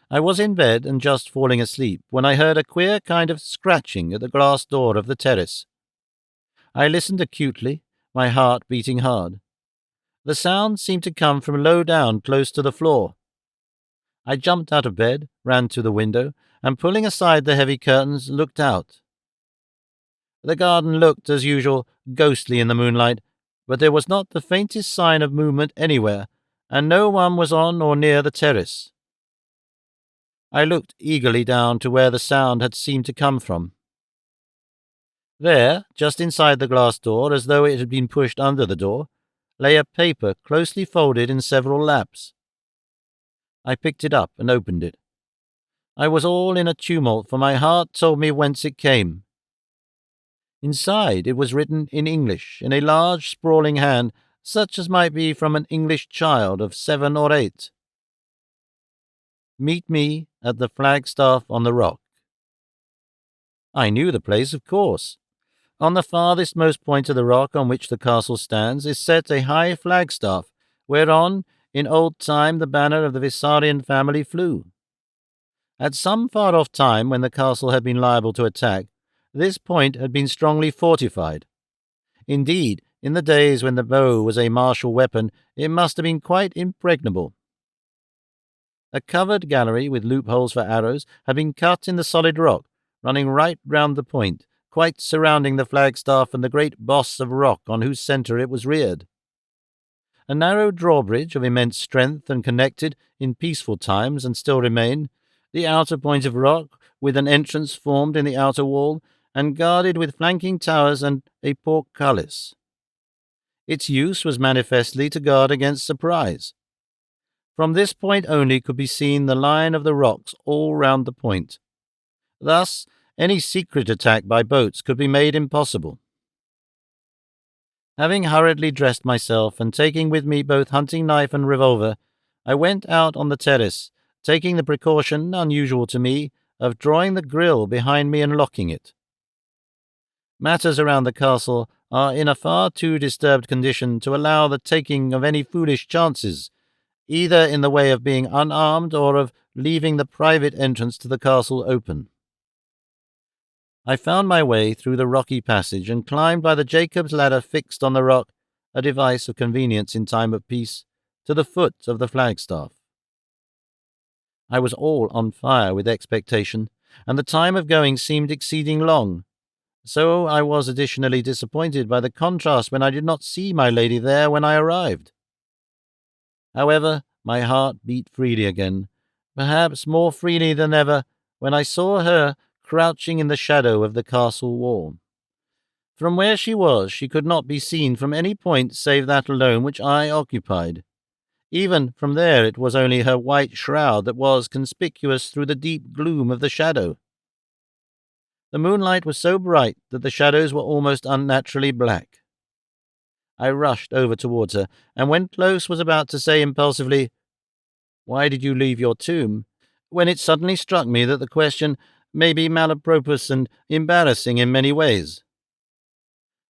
I was in bed and just falling asleep when I heard a queer kind of scratching at the glass door of the terrace. I listened acutely, my heart beating hard. The sound seemed to come from low down close to the floor. I jumped out of bed, ran to the window, and pulling aside the heavy curtains, looked out. The garden looked, as usual, ghostly in the moonlight, but there was not the faintest sign of movement anywhere, and no one was on or near the terrace. I looked eagerly down to where the sound had seemed to come from. There, just inside the glass door, as though it had been pushed under the door, lay a paper closely folded in several laps. I picked it up and opened it. I was all in a tumult, for my heart told me whence it came. Inside it was written in English, in a large, sprawling hand, such as might be from an English child of 7 or 8. Meet me at the Flagstaff on the rock. I knew the place, of course. On the farthest most point of the rock on which the castle stands is set a high flagstaff, whereon, in old time, the banner of the Vissarion family flew. At some far-off time, when the castle had been liable to attack, this point had been strongly fortified. Indeed, in the days when the bow was a martial weapon, it must have been quite impregnable. A covered gallery with loopholes for arrows had been cut in the solid rock, running right round the point, quite surrounding the flagstaff and the great boss of rock on whose centre it was reared. A narrow drawbridge of immense strength and connected, in peaceful times and still remain, the outer point of rock, with an entrance formed in the outer wall, and guarded with flanking towers and a portcullis. Its use was manifestly to guard against surprise. From this point only could be seen the line of the rocks all round the point. Thus, any secret attack by boats could be made impossible. Having hurriedly dressed myself and taking with me both hunting knife and revolver, I went out on the terrace, taking the precaution, unusual to me, of drawing the grille behind me and locking it. Matters around the castle are in a far too disturbed condition to allow the taking of any foolish chances, either in the way of being unarmed or of leaving the private entrance to the castle open. I found my way through the rocky passage and climbed by the Jacob's ladder fixed on the rock, a device of convenience in time of peace, to the foot of the flagstaff. I was all on fire with expectation, and the time of going seemed exceeding long. So I was additionally disappointed by the contrast when I did not see my lady there when I arrived. However, my heart beat freely again, perhaps more freely than ever, when I saw her crouching in the shadow of the castle wall. From where she was, she could not be seen from any point save that alone which I occupied. Even from there it was only her white shroud that was conspicuous through the deep gloom of the shadow. The moonlight was so bright that the shadows were almost unnaturally black. I rushed over towards her, and when close was about to say impulsively, "Why did you leave your tomb?" when it suddenly struck me that the question may be malapropos and embarrassing in many ways.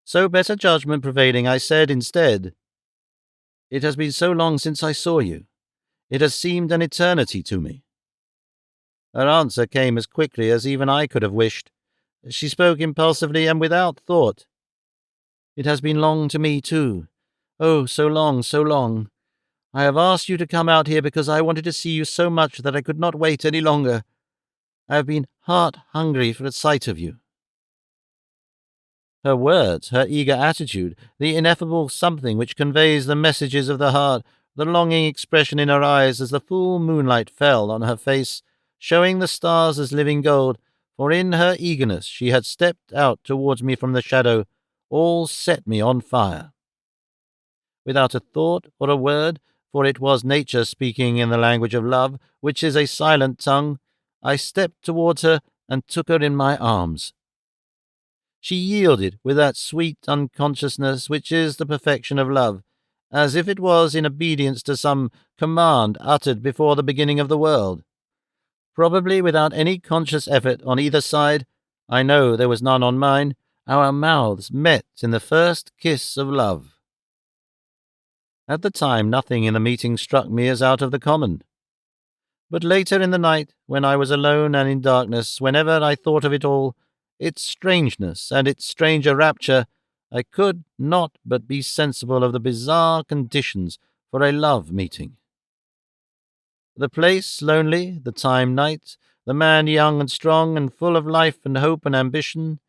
So better judgment prevailing, I said instead, "It has been so long since I saw you. It has seemed an eternity to me." Her answer came as quickly as even I could have wished. She spoke impulsively and without thought. "It has been long to me, too. Oh, so long, so long. I have asked you to come out here because I wanted to see you so much that I could not wait any longer. I have been heart-hungry for a sight of you." Her words, her eager attitude, the ineffable something which conveys the messages of the heart, the longing expression in her eyes as the full moonlight fell on her face, showing the stars as living gold, for in her eagerness she had stepped out towards me from the shadow, all set me on fire. Without a thought or a word, for it was nature speaking in the language of love, which is a silent tongue, I stepped towards her and took her in my arms. She yielded with that sweet unconsciousness which is the perfection of love, as if it was in obedience to some command uttered before the beginning of the world. Probably without any conscious effort on either side, I know there was none on mine, our mouths met in the first kiss of love. At the time nothing in the meeting struck me as out of the common. But later in the night, when I was alone and in darkness, whenever I thought of it all, its strangeness and its stranger rapture, I could not but be sensible of the bizarre conditions for a love meeting. The place lonely, the time night, the man young and strong and full of life and hope and ambition,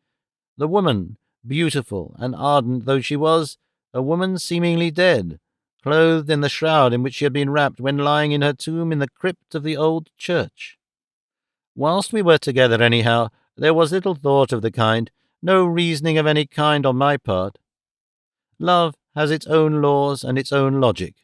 the woman, beautiful and ardent though she was, a woman seemingly dead, clothed in the shroud in which she had been wrapped when lying in her tomb in the crypt of the old church. Whilst we were together anyhow, there was little thought of the kind, no reasoning of any kind on my part. Love has its own laws and its own logic.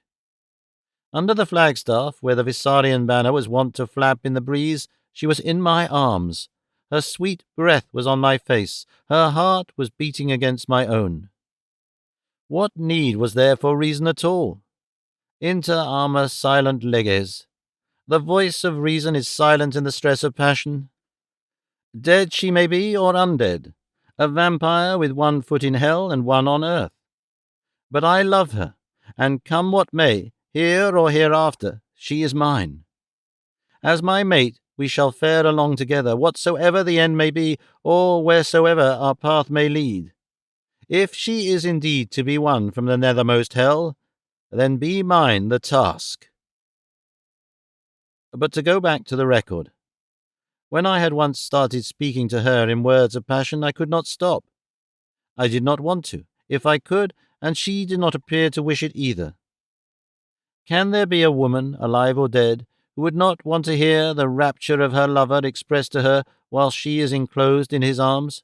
Under the flagstaff, where the Vissarion banner was wont to flap in the breeze, she was in my arms. Her sweet breath was on my face. Her heart was beating against my own. What need was there for reason at all? Inter arma silent leges. The voice of reason is silent in the stress of passion. Dead she may be, or undead, a vampire with one foot in hell and one on earth. But I love her, and come what may, here or hereafter, she is mine. As my mate, we shall fare along together, whatsoever the end may be, or wheresoever our path may lead. If she is indeed to be won from the nethermost hell, then be mine the task. But to go back to the record. When I had once started speaking to her in words of passion, I could not stop. I did not want to, if I could, and she did not appear to wish it either. Can there be a woman, alive or dead, who would not want to hear the rapture of her lover expressed to her while she is enclosed in his arms?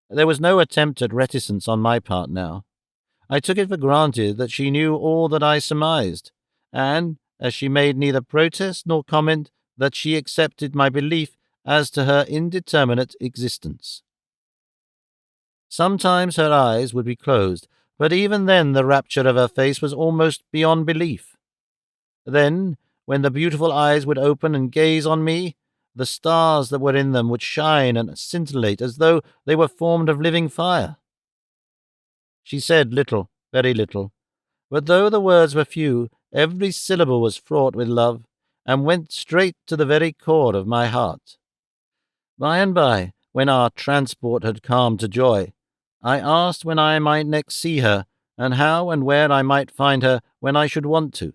There was no attempt at reticence on my part now. I took it for granted that she knew all that I surmised, and, as she made neither protest nor comment, that she accepted my belief as to her indeterminate existence. Sometimes her eyes would be closed, but even then the rapture of her face was almost beyond belief. Then, when the beautiful eyes would open and gaze on me, the stars that were in them would shine and scintillate as though they were formed of living fire. She said little, very little, but though the words were few, every syllable was fraught with love, and went straight to the very core of my heart. By and by, when our transport had calmed to joy, I asked when I might next see her, and how and where I might find her when I should want to.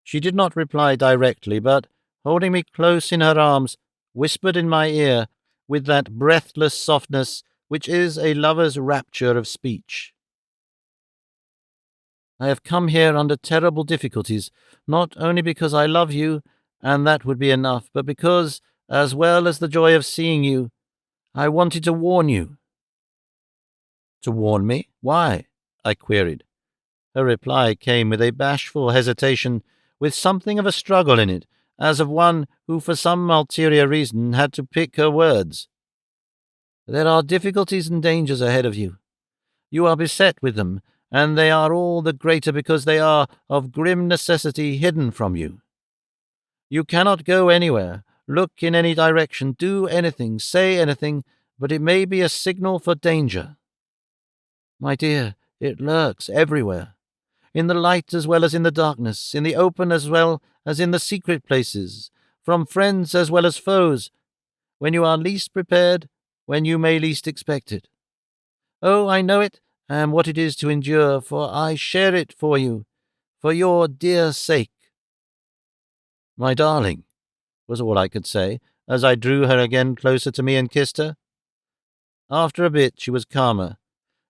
She did not reply directly, but, holding me close in her arms, whispered in my ear with that breathless softness which is a lover's rapture of speech. I have come here under terrible difficulties, not only because I love you, and that would be enough, but because, as well as the joy of seeing you, I wanted to warn you. To warn me? Why? I queried. Her reply came with a bashful hesitation, with something of a struggle in it, as of one who for some ulterior reason had to pick her words. There are difficulties and dangers ahead of you. You are beset with them, and they are all the greater because they are, of grim necessity, hidden from you. You cannot go anywhere, look in any direction, do anything, say anything, but it may be a signal for danger. My dear, it lurks everywhere, in the light as well as in the darkness, in the open as well as in the secret places, from friends as well as foes, when you are least prepared, when you may least expect it. Oh, I know it, and what it is to endure, for I share it for you, for your dear sake. My darling, was all I could say, as I drew her again closer to me and kissed her. After a bit she was calmer.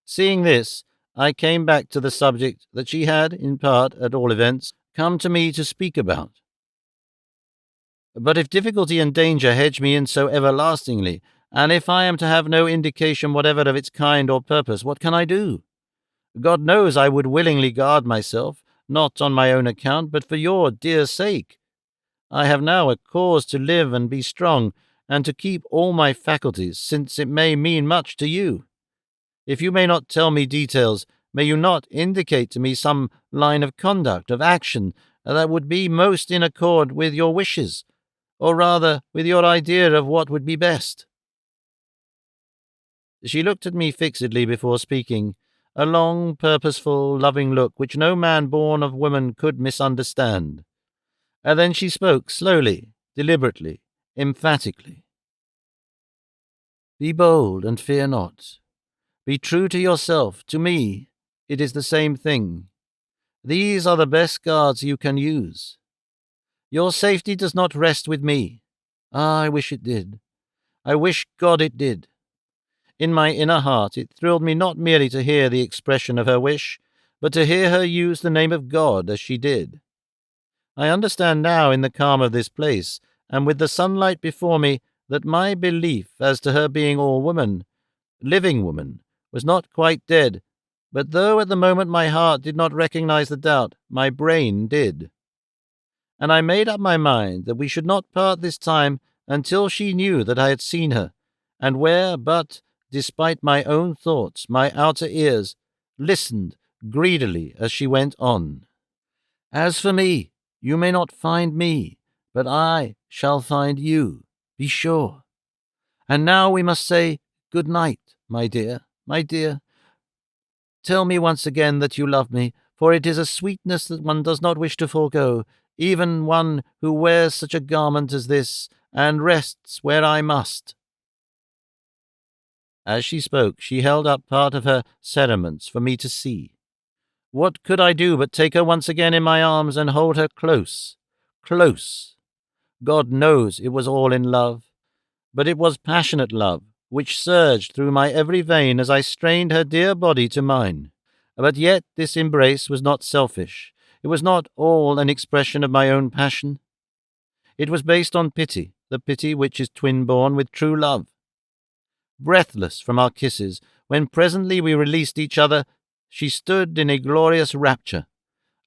Seeing this, I came back to the subject that she had, in part, at all events, come to me to speak about. But if difficulty and danger hedge me in so everlastingly, and if I am to have no indication whatever of its kind or purpose, what can I do? God knows I would willingly guard myself, not on my own account, but for your dear sake. I have now a cause to live and be strong, and to keep all my faculties, since it may mean much to you. If you may not tell me details, may you not indicate to me some line of conduct, of action, that would be most in accord with your wishes, or rather with your idea of what would be best? She looked at me fixedly before speaking, a long, purposeful, loving look which no man born of woman could misunderstand. And then she spoke slowly, deliberately, emphatically. Be bold and fear not. Be true to yourself. To me, it is the same thing. These are the best guards you can use. Your safety does not rest with me. Ah, I wish it did. I wish God it did. In my inner heart it thrilled me not merely to hear the expression of her wish, but to hear her use the name of God as she did. I understand now, in the calm of this place, and with the sunlight before me, that my belief as to her being all woman, living woman, was not quite dead, but though at the moment my heart did not recognize the doubt, my brain did. And I made up my mind that we should not part this time until she knew that I had seen her, and where but, despite my own thoughts, my outer ears, listened greedily as she went on. As for me, you may not find me, but I shall find you, be sure. And now we must say good night, my dear, my dear. Tell me once again that you love me, for it is a sweetness that one does not wish to forego, even one who wears such a garment as this, and rests where I must. As she spoke, she held up part of her cerements for me to see. What could I do but take her once again in my arms and hold her close, close? God knows it was all in love, but it was passionate love, which surged through my every vein as I strained her dear body to mine. But yet this embrace was not selfish. It was not all an expression of my own passion. It was based on pity, the pity which is twin-born with true love. Breathless from our kisses, when presently we released each other, she stood in a glorious rapture,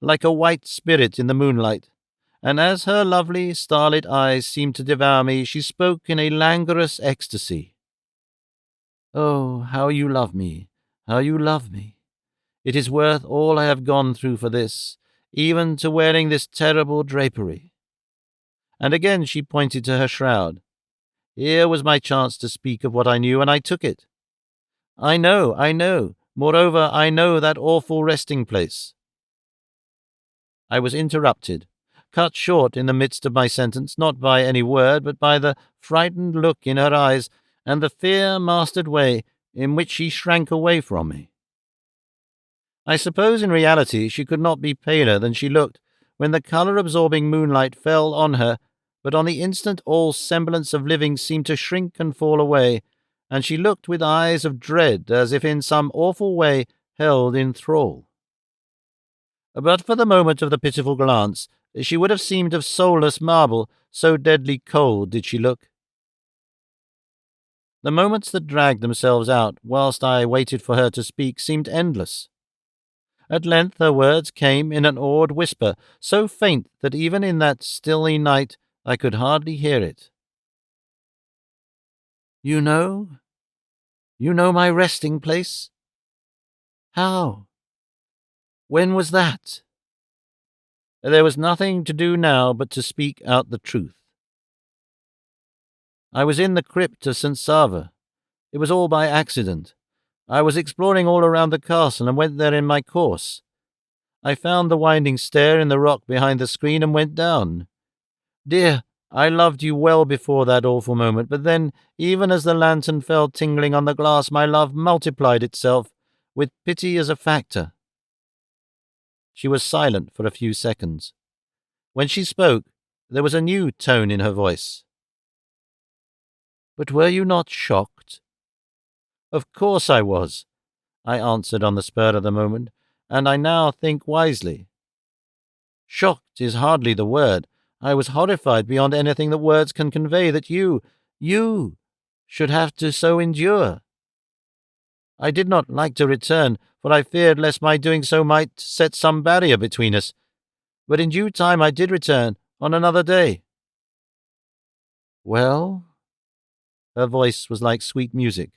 like a white spirit in the moonlight, and as her lovely starlit eyes seemed to devour me, she spoke in a languorous ecstasy. "Oh, how you love me, how you love me! It is worth all I have gone through for this, even to wearing this terrible drapery." And again she pointed to her shroud. Here was my chance to speak of what I knew, and I took it. I know. Moreover, I know that awful resting place. I was interrupted, cut short in the midst of my sentence, not by any word, but by the frightened look in her eyes and the fear-mastered way in which she shrank away from me. I suppose in reality she could not be paler than she looked when the colour-absorbing moonlight fell on her, but on the instant all semblance of living seemed to shrink and fall away, and she looked with eyes of dread as if in some awful way held in thrall. But for the moment of the pitiful glance, she would have seemed of soulless marble, so deadly cold did she look. The moments that dragged themselves out whilst I waited for her to speak seemed endless. At length her words came in an awed whisper, so faint that even in that stilly night I could hardly hear it. "You know my resting place? How? When was that?" There was nothing to do now but to speak out the truth. "I was in the crypt of St. Sava. It was all by accident. I was exploring all around the castle and went there in my course. I found the winding stair in the rock behind the screen and went down. Dear, I loved you well before that awful moment, but then, even as the lantern fell tingling on the glass, my love multiplied itself, with pity as a factor." She was silent for a few seconds. When she spoke, there was a new tone in her voice. "But were you not shocked?" "Of course I was," I answered on the spur of the moment, "and I now think wisely." "Shocked is hardly the word. I was horrified beyond anything that words can convey, that you should have to so endure. I did not like to return, for I feared lest my doing so might set some barrier between us. But in due time I did return, on another day." "Well?" Her voice was like sweet music.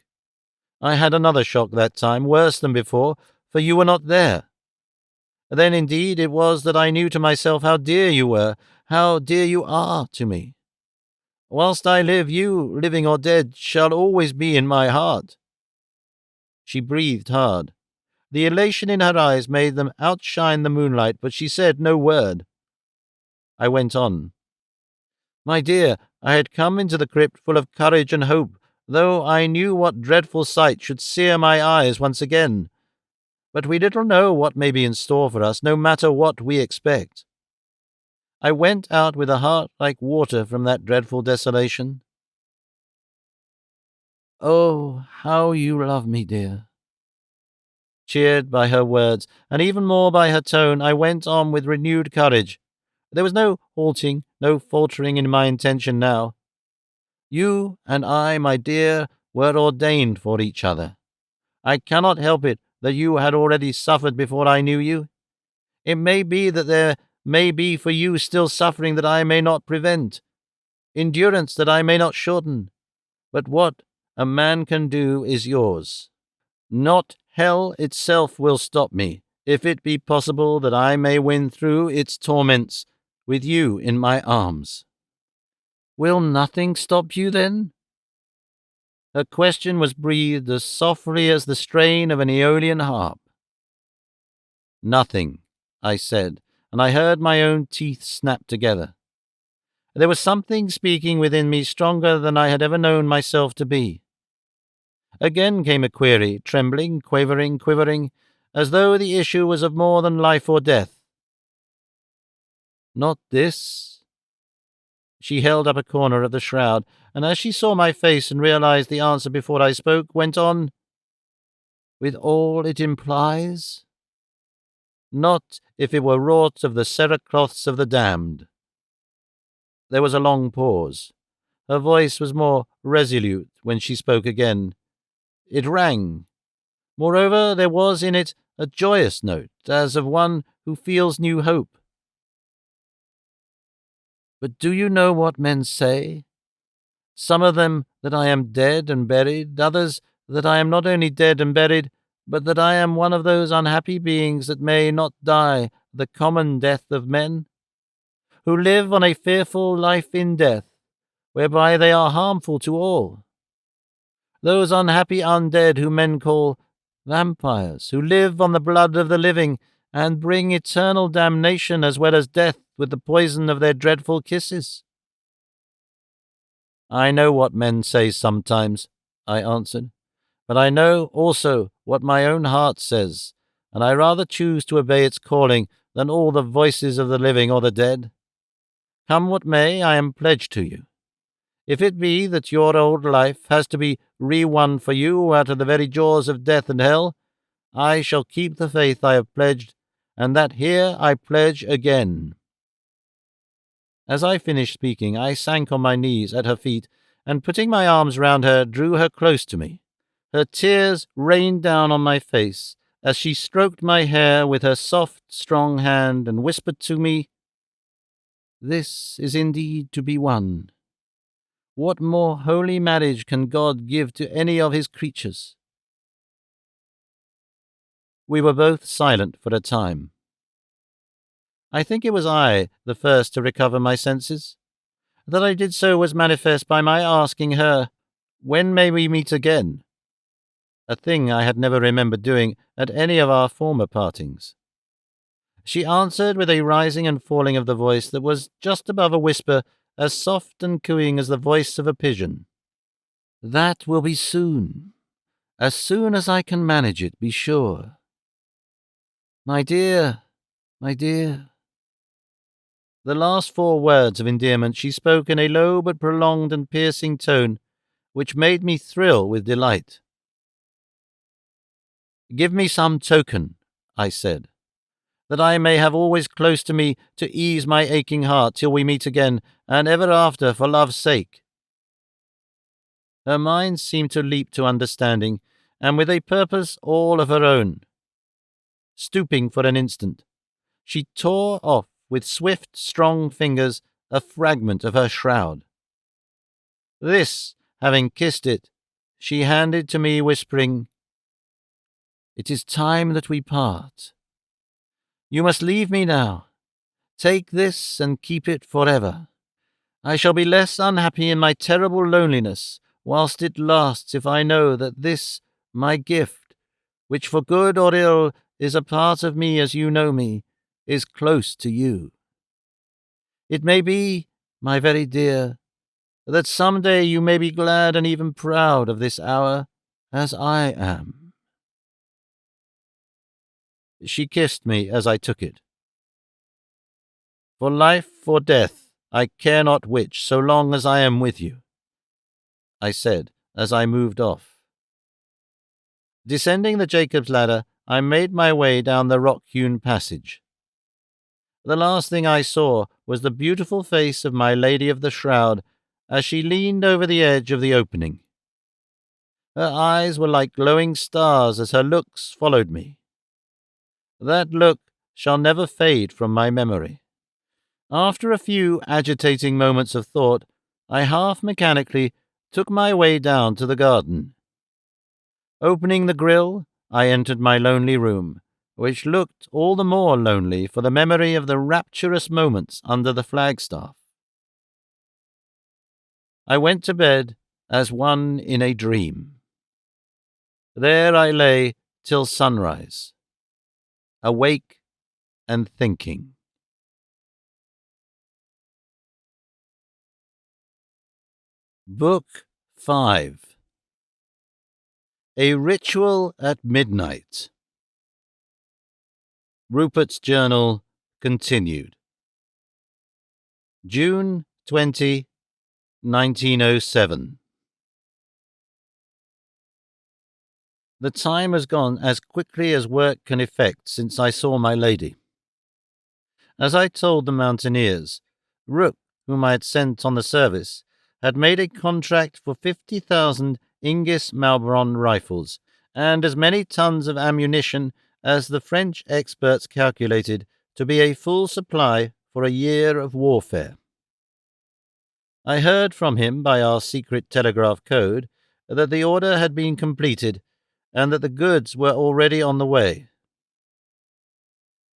"I had another shock that time, worse than before, for you were not there. Then indeed it was that I knew to myself how dear you were, how dear you are to me. Whilst I live, you, living or dead, shall always be in my heart." She breathed hard. The elation in her eyes made them outshine the moonlight, but she said no word. I went on. "My dear, I had come into the crypt full of courage and hope, though I knew what dreadful sight should sear my eyes once again. But we little know what may be in store for us, no matter what we expect. I went out with a heart like water from that dreadful desolation. Oh, how you love me, dear." Cheered by her words, and even more by her tone, I went on with renewed courage. There was no halting, no faltering in my intention now. "You and I, my dear, were ordained for each other. I cannot help it that you had already suffered before I knew you. It may be that there may be for you still suffering that I may not prevent, endurance that I may not shorten. But what a man can do is yours. Not hell itself will stop me, if it be possible that I may win through its torments with you in my arms." "Will nothing stop you, then?" Her question was breathed as softly as the strain of an Aeolian harp. "Nothing," I said, and I heard my own teeth snap together. There was something speaking within me stronger than I had ever known myself to be. Again came a query, trembling, quivering, as though the issue was of more than life or death. "Not this?" She held up a corner of the shroud, and as she saw my face and realized the answer before I spoke, went on, "With all it implies? Not if it were wrought of the cerecloths of the damned." There was a long pause. Her voice was more resolute when she spoke again. It rang. Moreover, there was in it a joyous note, as of one who feels new hope. "But do you know what men say? Some of them that I am dead and buried, others that I am not only dead and buried, but that I am one of those unhappy beings that may not die the common death of men, who live on a fearful life in death, whereby they are harmful to all. Those unhappy undead whom men call vampires, who live on the blood of the living, and bring eternal damnation as well as death with the poison of their dreadful kisses." "I know what men say sometimes," I answered, "but I know also what my own heart says, and I rather choose to obey its calling than all the voices of the living or the dead. Come what may, I am pledged to you. If it be that your old life has to be re-won for you out of the very jaws of death and hell, I shall keep the faith I have pledged, and that here I pledge again." As I finished speaking, I sank on my knees at her feet, and putting my arms round her, drew her close to me. Her tears rained down on my face as she stroked my hair with her soft, strong hand and whispered to me, "This is indeed to be one. What more holy marriage can God give to any of his creatures?" We were both silent for a time. I think it was I the first to recover my senses. That I did so was manifest by my asking her, "When may we meet again?" A thing I had never remembered doing at any of our former partings. She answered with a rising and falling of the voice that was just above a whisper, as soft and cooing as the voice of a pigeon. "That will be soon. As soon as I can manage it, be sure. My dear, my dear." The last 4 words of endearment she spoke in a low but prolonged and piercing tone, which made me thrill with delight. "Give me some token," I said, "that I may have always close to me to ease my aching heart till we meet again, and ever after for love's sake." Her mind seemed to leap to understanding, and with a purpose all of her own. Stooping for an instant, she tore off with swift, strong fingers a fragment of her shroud. This, having kissed it, she handed to me, whispering, "It is time that we part. You must leave me now. Take this and keep it forever. I shall be less unhappy in my terrible loneliness whilst it lasts if I know that this, my gift, which for good or ill is a part of me as you know me, is close to you. It may be, my very dear, that some day you may be glad and even proud of this hour, as I am." She kissed me as I took it. "For life or death, I care not which, so long as I am with you," I said as I moved off. Descending the Jacob's ladder, I made my way down the rock-hewn passage. The last thing I saw was the beautiful face of my Lady of the Shroud as she leaned over the edge of the opening. Her eyes were like glowing stars as her looks followed me. That look shall never fade from my memory. After a few agitating moments of thought, I half mechanically took my way down to the garden. Opening the grille, I entered my lonely room, which looked all the more lonely for the memory of the rapturous moments under the flagstaff. I went to bed as one in a dream. There I lay till sunrise, awake and thinking. Book 5. A Ritual at Midnight. Rupert's Journal continued. June 20, 1907. The time has gone as quickly as work can effect since I saw my lady. As I told the mountaineers, Rook, whom I had sent on the service, had made a contract for 50,000 Ingis Malbron rifles and as many tons of ammunition as the French experts calculated to be a full supply for a year of warfare. I heard from him by our secret telegraph code that the order had been completed and that the goods were already on the way.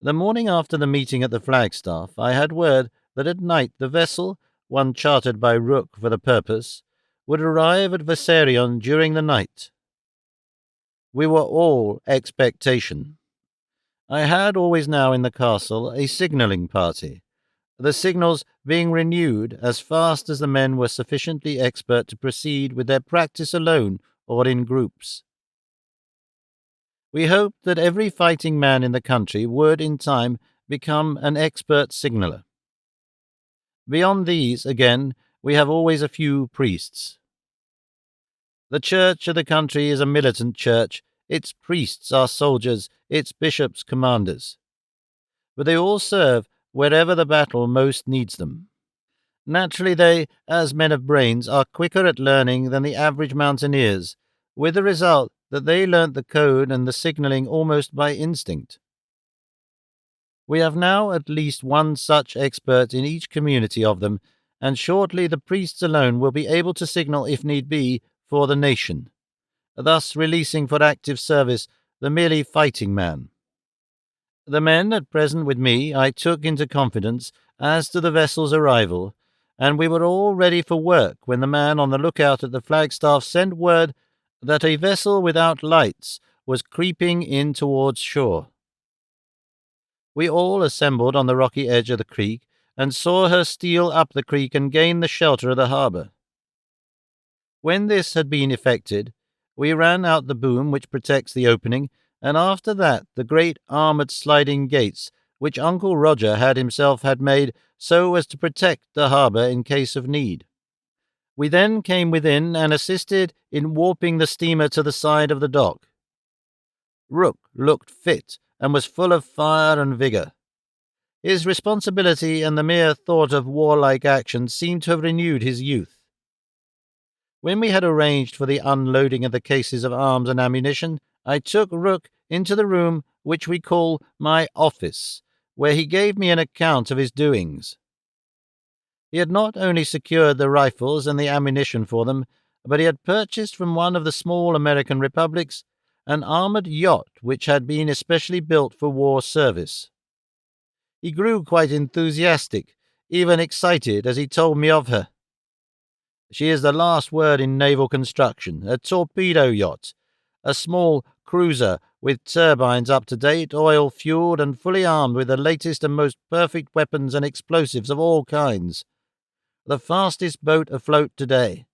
The morning after the meeting at the Flagstaff, I had word that at night the vessel, one chartered by Rook for the purpose, would arrive at Vessarion during the night. We were all expectation. I had always now in the castle a signalling party, the signals being renewed as fast as the men were sufficiently expert to proceed with their practice alone or in groups. We hoped that every fighting man in the country would, in time, become an expert signaller. Beyond these, again, we have always a few priests. The church of the country is a militant church, its priests are soldiers, its bishops commanders. But they all serve wherever the battle most needs them. Naturally they, as men of brains, are quicker at learning than the average mountaineers, with the result that they learnt the code and the signalling almost by instinct. We have now at least one such expert in each community of them, and shortly the priests alone will be able to signal, if need be, for the nation, thus releasing for active service the merely fighting man. The men at present with me I took into confidence as to the vessel's arrival, and we were all ready for work when the man on the lookout at the Flagstaff sent word that a vessel without lights was creeping in towards shore. We all assembled on the rocky edge of the creek and saw her steal up the creek and gain the shelter of the harbour. When this had been effected, we ran out the boom which protects the opening, and after that the great armoured sliding gates which Uncle Roger had himself had made so as to protect the harbour in case of need. We then came within and assisted in warping the steamer to the side of the dock. Rook looked fit and was full of fire and vigour. His responsibility and the mere thought of warlike action seemed to have renewed his youth. When we had arranged for the unloading of the cases of arms and ammunition, I took Rook into the room which we call my office, where he gave me an account of his doings. He had not only secured the rifles and the ammunition for them, but he had purchased from one of the small American republics an armoured yacht which had been especially built for war service. He grew quite enthusiastic, even excited, as he told me of her. She is the last word in naval construction, a torpedo yacht, a small cruiser with turbines up to date, oil-fueled and fully armed with the latest and most perfect weapons and explosives of all kinds. The fastest boat afloat today,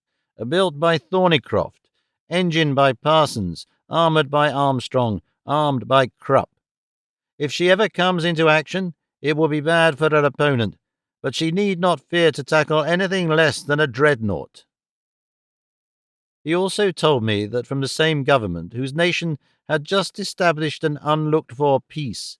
built by Thornycroft, engined by Parsons, armoured by Armstrong, armed by Crypt. If she ever comes into action, it will be bad for her opponent, but she need not fear to tackle anything less than a dreadnought. He also told me that from the same government, whose nation had just established an unlooked-for peace,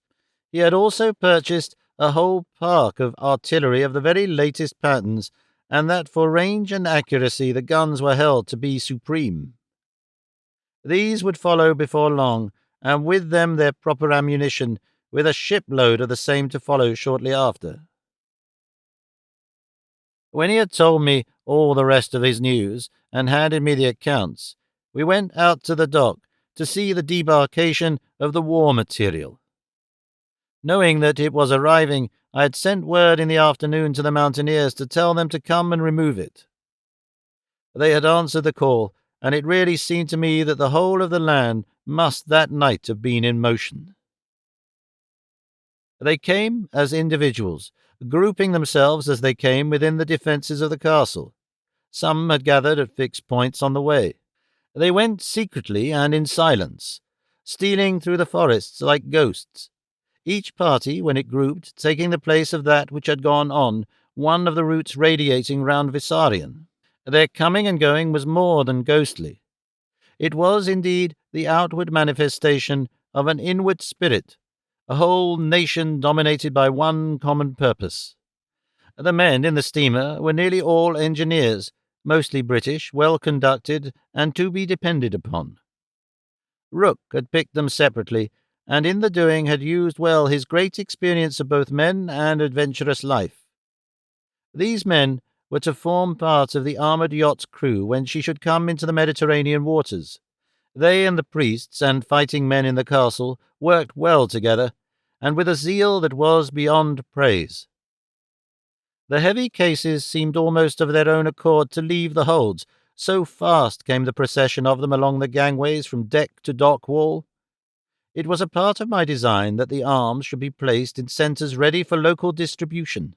he had also purchased a whole park of artillery of the very latest patterns, and that for range and accuracy the guns were held to be supreme. These would follow before long, and with them their proper ammunition, with a shipload of the same to follow shortly after. When he had told me all the rest of his news, and handed me the accounts, we went out to the dock to see the debarkation of the war material. Knowing that it was arriving, I had sent word in the afternoon to the mountaineers to tell them to come and remove it. They had answered the call, and it really seemed to me that the whole of the land must that night have been in motion. They came as individuals, grouping themselves as they came within the defences of the castle. Some had gathered at fixed points on the way. They went secretly and in silence, stealing through the forests like ghosts, each party, when it grouped, taking the place of that which had gone on, one of the routes radiating round Vissarion. Their coming and going was more than ghostly. It was indeed the outward manifestation of an inward spirit, a whole nation dominated by one common purpose. The men in the steamer were nearly all engineers, mostly British, well conducted, and to be depended upon. Rook had picked them separately, and in the doing had used well his great experience of both men and adventurous life. These men were to form part of the armoured yacht's crew when she should come into the Mediterranean waters. They and the priests and fighting men in the castle worked well together, and with a zeal that was beyond praise. The heavy cases seemed almost of their own accord to leave the holds, so fast came the procession of them along the gangways from deck to dock wall. It was a part of my design that the arms should be placed in centres ready for local distribution.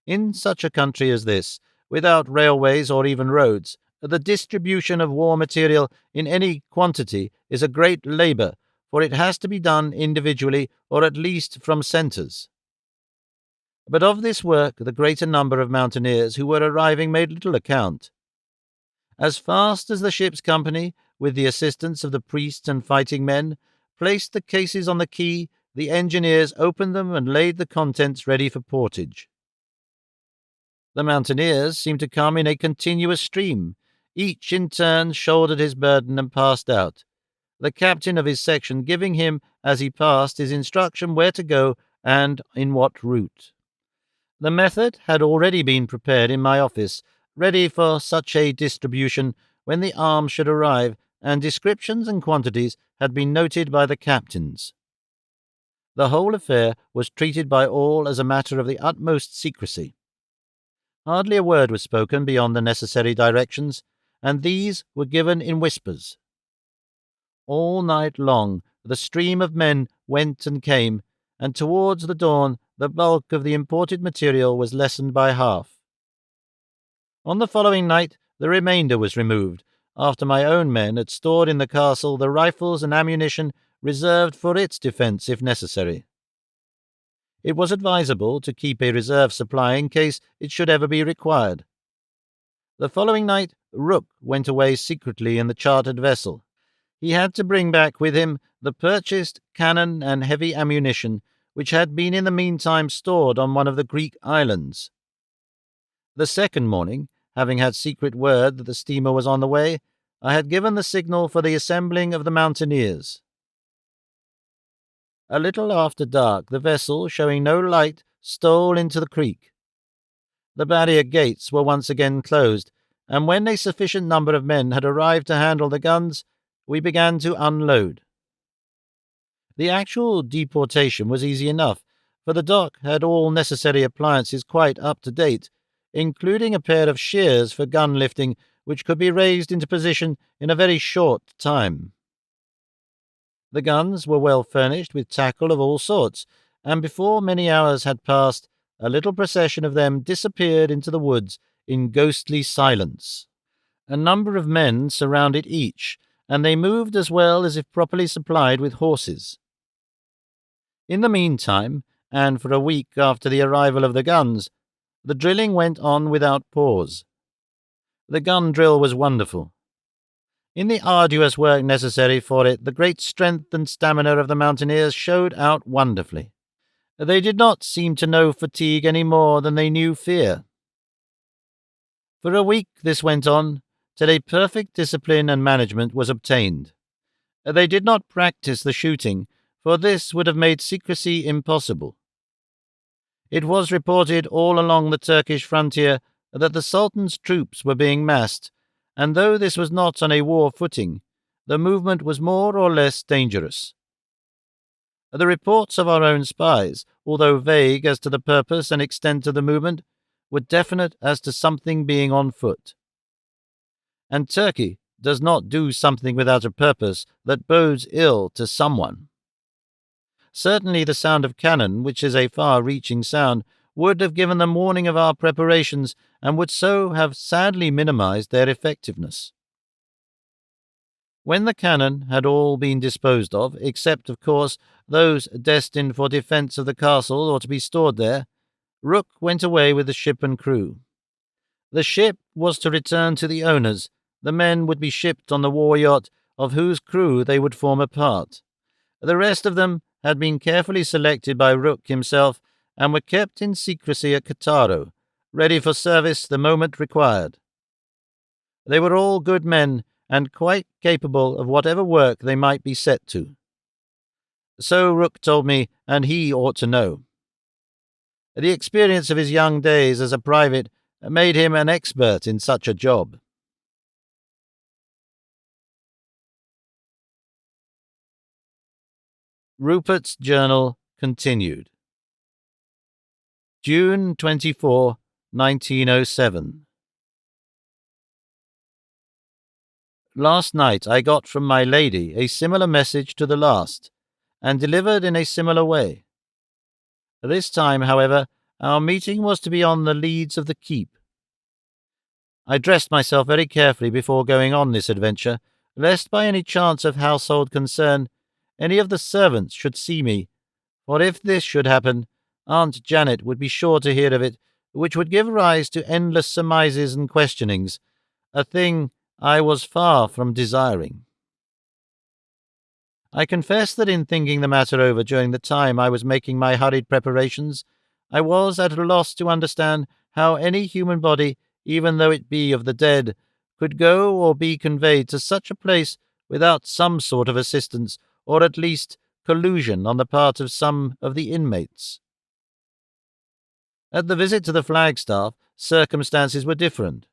In such a country as this, without railways or even roads, the distribution of war material in any quantity is a great labour, for it has to be done individually or at least from centres. But of this work the greater number of mountaineers who were arriving made little account. As fast as the ship's company, with the assistance of the priests and fighting men, placed the cases on the quay, the engineers opened them and laid the contents ready for portage. The mountaineers seemed to come in a continuous stream. Each in turn shouldered his burden and passed out, the captain of his section giving him, as he passed, his instruction where to go and in what route. The method had already been prepared in my office, ready for such a distribution when the arms should arrive, and descriptions and quantities had been noted by the captains. The whole affair was treated by all as a matter of the utmost secrecy. Hardly a word was spoken beyond the necessary directions, and these were given in whispers. All night long the stream of men went and came, and towards the dawn the bulk of the imported material was lessened by half. On the following night the remainder was removed, after my own men had stored in the castle the rifles and ammunition reserved for its defence if necessary. It was advisable to keep a reserve supply in case it should ever be required. The following night Rook went away secretly in the chartered vessel. He had to bring back with him the purchased cannon and heavy ammunition which had been in the meantime stored on one of the Greek islands. The second morning, having had secret word that the steamer was on the way, I had given the signal for the assembling of the mountaineers. A little after dark, the vessel, showing no light, stole into the creek. The barrier gates were once again closed, and when a sufficient number of men had arrived to handle the guns, we began to unload. The actual deportation was easy enough, for the dock had all necessary appliances quite up to date, including a pair of shears for gun lifting which could be raised into position in a very short time. The guns were well furnished with tackle of all sorts, and before many hours had passed, a little procession of them disappeared into the woods in ghostly silence. A number of men surrounded each, and they moved as well as if properly supplied with horses. In the meantime, and for a week after the arrival of the guns, the drilling went on without pause. The gun drill was wonderful. In the arduous work necessary for it, the great strength and stamina of the mountaineers showed out wonderfully. They did not seem to know fatigue any more than they knew fear. For a week this went on, till a perfect discipline and management was obtained. They did not practice the shooting, for this would have made secrecy impossible. It was reported all along the Turkish frontier that the Sultan's troops were being massed, and though this was not on a war footing, the movement was more or less dangerous. The reports of our own spies, although vague as to the purpose and extent of the movement, were definite as to something being on foot. And Turkey does not do something without a purpose that bodes ill to someone. Certainly the sound of cannon, which is a far-reaching sound, would have given them warning of our preparations, and would so have sadly minimized their effectiveness. When the cannon had all been disposed of, except, of course, those destined for defence of the castle or to be stored there, Rook went away with the ship and crew. The ship was to return to the owners. The men would be shipped on the war yacht, of whose crew they would form a part. The rest of them had been carefully selected by Rook himself and were kept in secrecy at Cataro, ready for service the moment required. They were all good men and quite capable of whatever work they might be set to. So Rook told me, and he ought to know. The experience of his young days as a private made him an expert in such a job. Rupert's Journal continued. June 24, 1907. Last night I got from my lady a similar message to the last, and delivered in a similar way. This time, however, our meeting was to be on the leads of the keep. I dressed myself very carefully before going on this adventure, lest by any chance of household concern any of the servants should see me, for if this should happen, Aunt Janet would be sure to hear of it, which would give rise to endless surmises and questionings, a thing I was far from desiring. I confess that in thinking the matter over during the time I was making my hurried preparations, I was at a loss to understand how any human body, even though it be of the dead, could go or be conveyed to such a place without some sort of assistance, or at least collusion on the part of some of the inmates. At the visit to the Flagstaff, circumstances were different.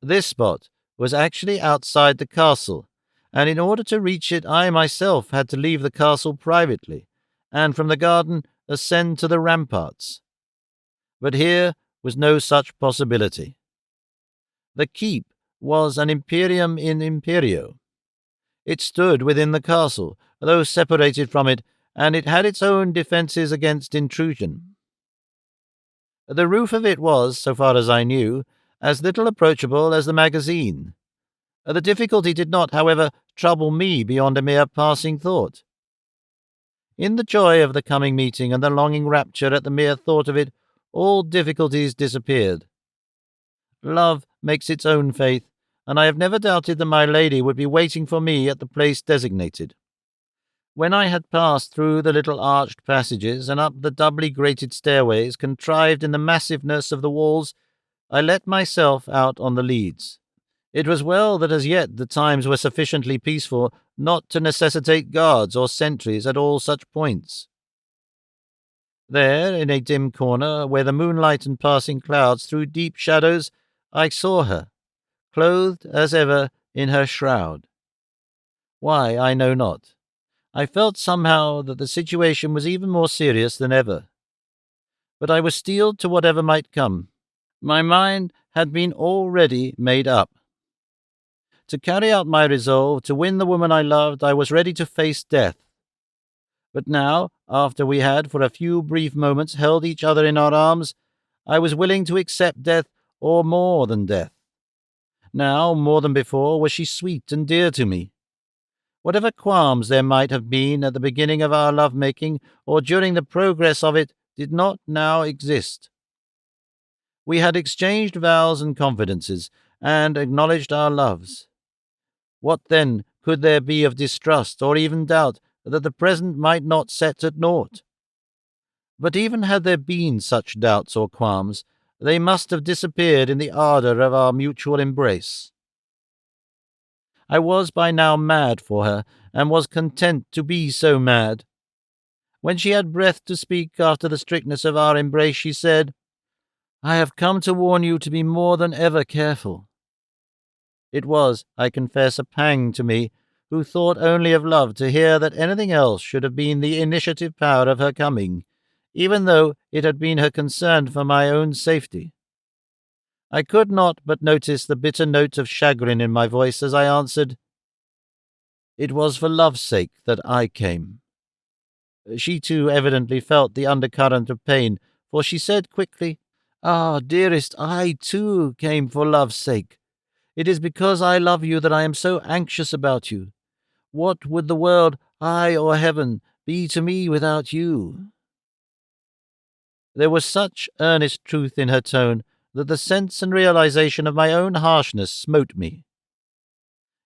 This spot was actually outside the castle, and in order to reach it I myself had to leave the castle privately, and from the garden ascend to the ramparts. But here was no such possibility. The keep was an imperium in imperio. It stood within the castle, though separated from it, and it had its own defences against intrusion. The roof of it was, so far as I knew, as little approachable as the magazine. The difficulty did not, however, trouble me beyond a mere passing thought. In the joy of the coming meeting and the longing rapture at the mere thought of it, all difficulties disappeared. Love makes its own faith, and I have never doubted that my lady would be waiting for me at the place designated. When I had passed through the little arched passages and up the doubly grated stairways contrived in the massiveness of the walls, I let myself out on the leads. It was well that as yet the times were sufficiently peaceful not to necessitate guards or sentries at all such points. There, in a dim corner, where the moonlight and passing clouds threw deep shadows, I saw her, clothed as ever in her shroud. Why, I know not. I felt somehow that the situation was even more serious than ever. But I was steeled to whatever might come. My mind had been already made up. To carry out my resolve to win the woman I loved, I was ready to face death. But now, after we had for a few brief moments held each other in our arms, I was willing to accept death or more than death. Now, more than before, was she sweet and dear to me. Whatever qualms there might have been at the beginning of our love-making or during the progress of it did not now exist. We had exchanged vows and confidences, and acknowledged our loves. What, then, could there be of distrust or even doubt that the present might not set at naught? But even had there been such doubts or qualms, they must have disappeared in the ardour of our mutual embrace. I was by now mad for her, and was content to be so mad. When she had breath to speak after the strictness of our embrace, she said, "I have come to warn you to be more than ever careful." It was, I confess, a pang to me, who thought only of love, to hear that anything else should have been the initiative power of her coming, even though it had been her concern for my own safety. I could not but notice the bitter note of chagrin in my voice as I answered, "It was for love's sake that I came." She too evidently felt the undercurrent of pain, for she said quickly, "Ah, dearest, I too came for love's sake. It is because I love you that I am so anxious about you. What would the world, I or heaven, be to me without you?" There was such earnest truth in her tone that the sense and realization of my own harshness smote me.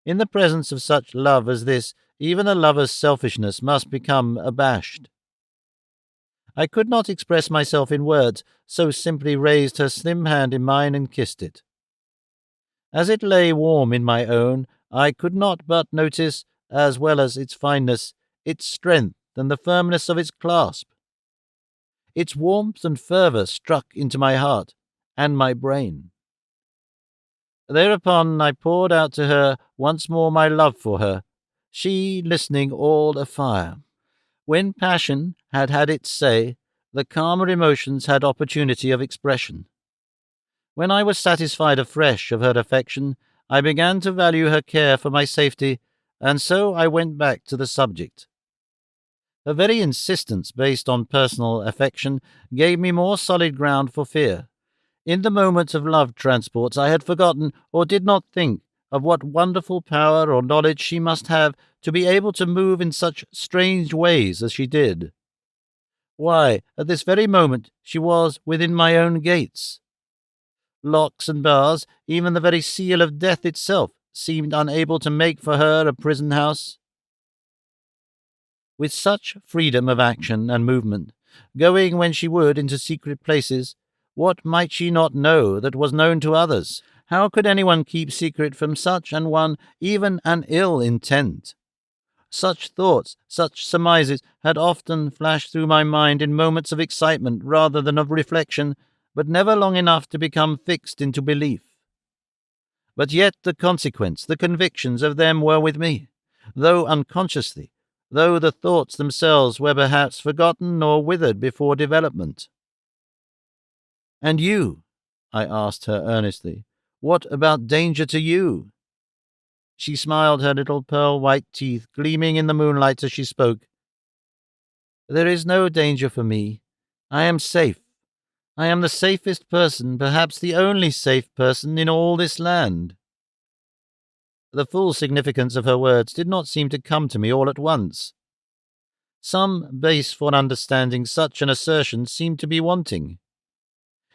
In the presence of such love as this, even a lover's selfishness must become abashed. I could not express myself in words, so simply raised her slim hand in mine and kissed it. As it lay warm in my own, I could not but notice, as well as its fineness, its strength and the firmness of its clasp. Its warmth and fervour struck into my heart and my brain. Thereupon I poured out to her once more my love for her, she listening all afire. When passion had had its say, the calmer emotions had opportunity of expression. When I was satisfied afresh of her affection, I began to value her care for my safety, and so I went back to the subject. Her very insistence based on personal affection gave me more solid ground for fear. In the moment of love transports I had forgotten or did not think of what wonderful power or knowledge she must have to be able to move in such strange ways as she did. Why, at this very moment she was within my own gates. Locks and bars, even the very seal of death itself, seemed unable to make for her a prison-house. With such freedom of action and movement, going when she would into secret places, what might she not know that was known to others? How could anyone keep secret from such an one even an ill intent? Such thoughts, such surmises, had often flashed through my mind in moments of excitement rather than of reflection, but never long enough to become fixed into belief. But yet the consequence, the convictions of them were with me, though unconsciously, though the thoughts themselves were perhaps forgotten or withered before development. "And you?" I asked her earnestly. "What about danger to you?" She smiled, her little pearl-white teeth gleaming in the moonlight as she spoke. "There is no danger for me. I am safe. I am the safest person, perhaps the only safe person in all this land." The full significance of her words did not seem to come to me all at once. Some base for understanding such an assertion seemed to be wanting.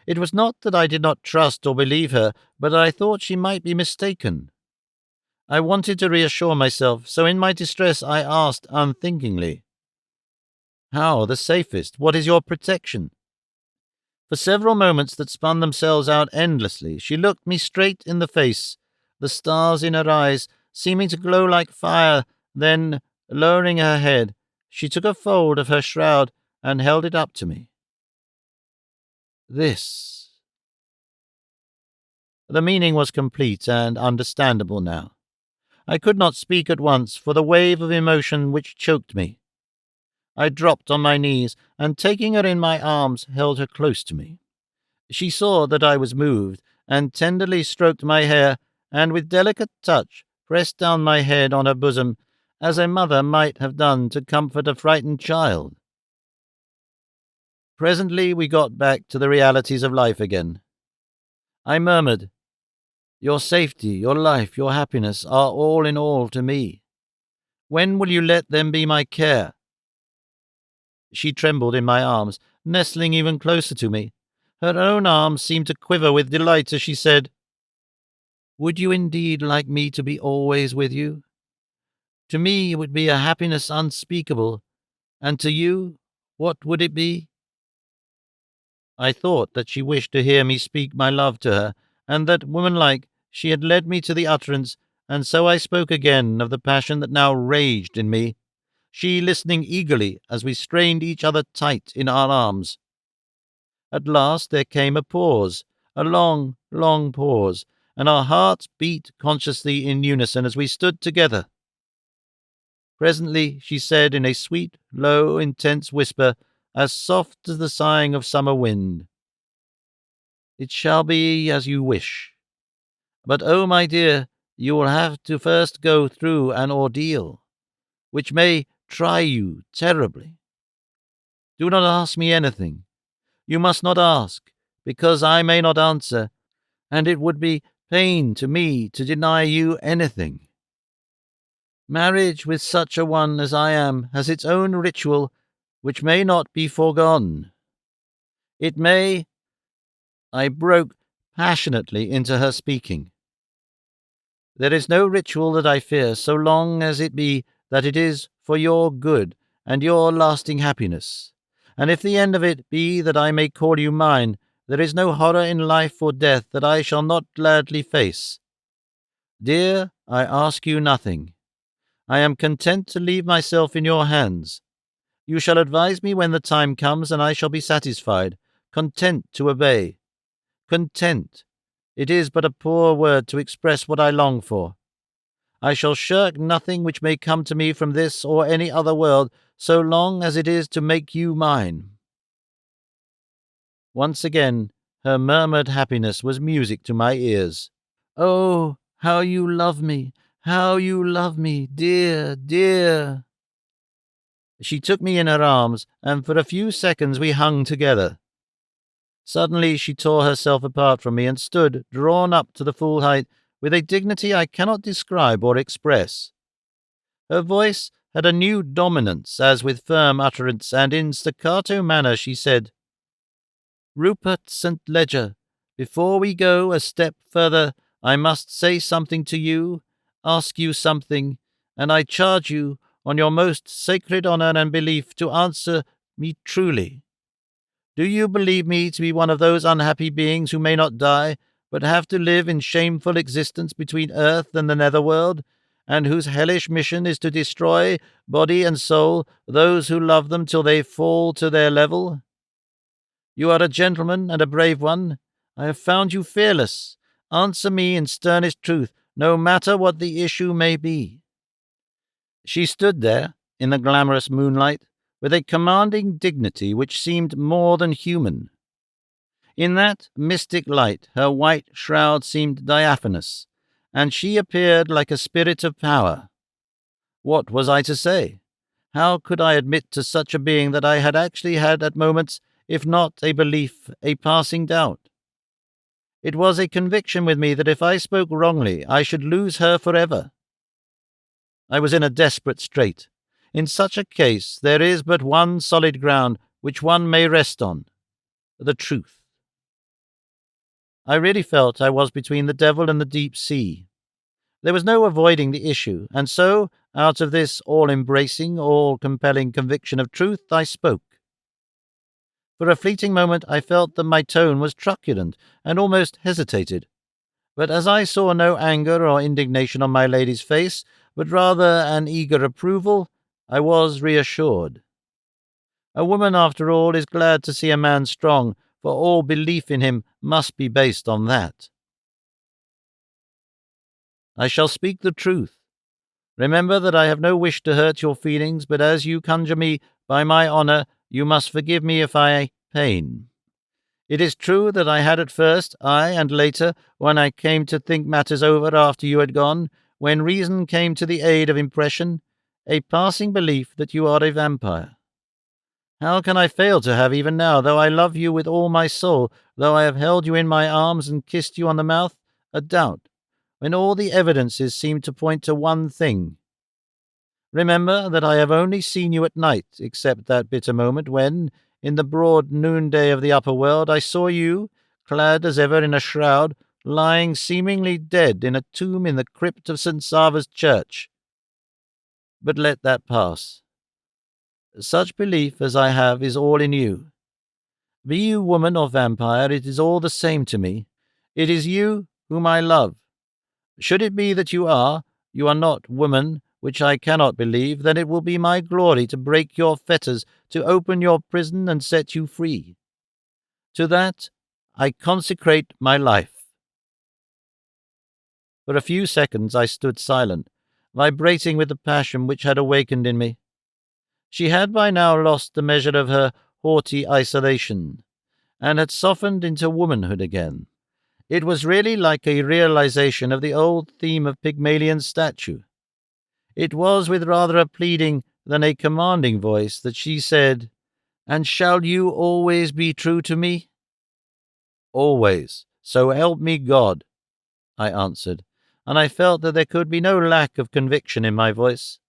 It was not that I did not trust or believe her, but I thought she might be mistaken. I wanted to reassure myself, so in my distress I asked unthinkingly, "How the safest? What is your protection?" For several moments that spun themselves out endlessly, she looked me straight in the face, the stars in her eyes seeming to glow like fire. Then, lowering her head, she took a fold of her shroud and held it up to me. "This." The meaning was complete and understandable now. I could not speak at once for the wave of emotion which choked me. I dropped on my knees, and taking her in my arms, held her close to me. She saw that I was moved, and tenderly stroked my hair, and with delicate touch pressed down my head on her bosom, as a mother might have done to comfort a frightened child. Presently we got back to the realities of life again. I murmured, "Your safety, your life, your happiness are all in all to me. When will you let them be my care?" She trembled in my arms, nestling even closer to me. Her own arms seemed to quiver with delight as she said, "Would you indeed like me to be always with you? To me it would be a happiness unspeakable, and to you, what would it be?" I thought that she wished to hear me speak my love to her, and that, womanlike, she had led me to the utterance, and so I spoke again of the passion that now raged in me, she listening eagerly as we strained each other tight in our arms. At last there came a pause, a long, long pause, and our hearts beat consciously in unison as we stood together. Presently she said in a sweet, low, intense whisper, as soft as the sighing of summer wind, "It shall be as you wish. But, oh, my dear, you will have to first go through an ordeal, which may try you terribly. Do not ask me anything. You must not ask, because I may not answer, and it would be pain to me to deny you anything. Marriage with such a one as I am has its own ritual which may not be foregone. It may. I broke passionately into her speaking. There is no ritual that I fear, so long as it be that it is for your good and your lasting happiness. And if the end of it be that I may call you mine, there is no horror in life or death that I shall not gladly face. Dear, I ask you nothing. I am content to leave myself in your hands. You shall advise me when the time comes, and I shall be satisfied, content to obey. Content. It is but a poor word to express what I long for. I shall shirk nothing which may come to me from this or any other world, so long as it is to make you mine. Once again, her murmured happiness was music to my ears. Oh, how you love me! How you love me, dear, dear! She took me in her arms, and for a few seconds we hung together. Suddenly she tore herself apart from me and stood, drawn up to the full height, with a dignity I cannot describe or express. Her voice had a new dominance, as with firm utterance and in staccato manner she said, "Rupert St. Ledger, before we go a step further, I must say something to you, ask you something, and I charge you, on your most sacred honour and belief, to answer me truly. Do you believe me to be one of those unhappy beings who may not die, but have to live in shameful existence between earth and the netherworld, and whose hellish mission is to destroy, body and soul, those who love them till they fall to their level? You are a gentleman and a brave one. I have found you fearless. Answer me in sternest truth, no matter what the issue may be." She stood there, in the glamorous moonlight, with a commanding dignity which seemed more than human. In that mystic light her white shroud seemed diaphanous, and she appeared like a spirit of power. What was I to say? How could I admit to such a being that I had actually had at moments, if not a belief, a passing doubt? It was a conviction with me that if I spoke wrongly I should lose her forever. I was in a desperate strait. In such a case there is but one solid ground which one may rest on: the truth. I really felt I was between the devil and the deep sea. There was no avoiding the issue, and so, out of this all-embracing, all-compelling conviction of truth, I spoke. For a fleeting moment I felt that my tone was truculent, and almost hesitated. But as I saw no anger or indignation on my lady's face, but rather an eager approval, I was reassured. A woman, after all, is glad to see a man strong, for all belief in him must be based on that. "I shall speak the truth. Remember that I have no wish to hurt your feelings, but as you conjure me by my honour, you must forgive me if I pain. It is true that I had at first, and later, when I came to think matters over after you had gone, when reason came to the aid of impression, a passing belief that you are a vampire. How can I fail to have even now, though I love you with all my soul, though I have held you in my arms and kissed you on the mouth, a doubt, when all the evidences seem to point to one thing? Remember that I have only seen you at night, except that bitter moment when, in the broad noonday of the upper world, I saw you, clad as ever in a shroud, lying seemingly dead in a tomb in the crypt of St. Sava's church. But let that pass. Such belief as I have is all in you. Be you woman or vampire, it is all the same to me. It is you whom I love. Should it be that you are not woman, which I cannot believe, then it will be my glory to break your fetters, to open your prison and set you free. To that I consecrate my life." For a few seconds I stood silent, vibrating with the passion which had awakened in me. She had by now lost the measure of her haughty isolation, and had softened into womanhood again. It was really like a realization of the old theme of Pygmalion's statue. It was with rather a pleading than a commanding voice that she said, "And shall you always be true to me?" "Always, so help me God," I answered, and I felt that there could be no lack of conviction in my voice.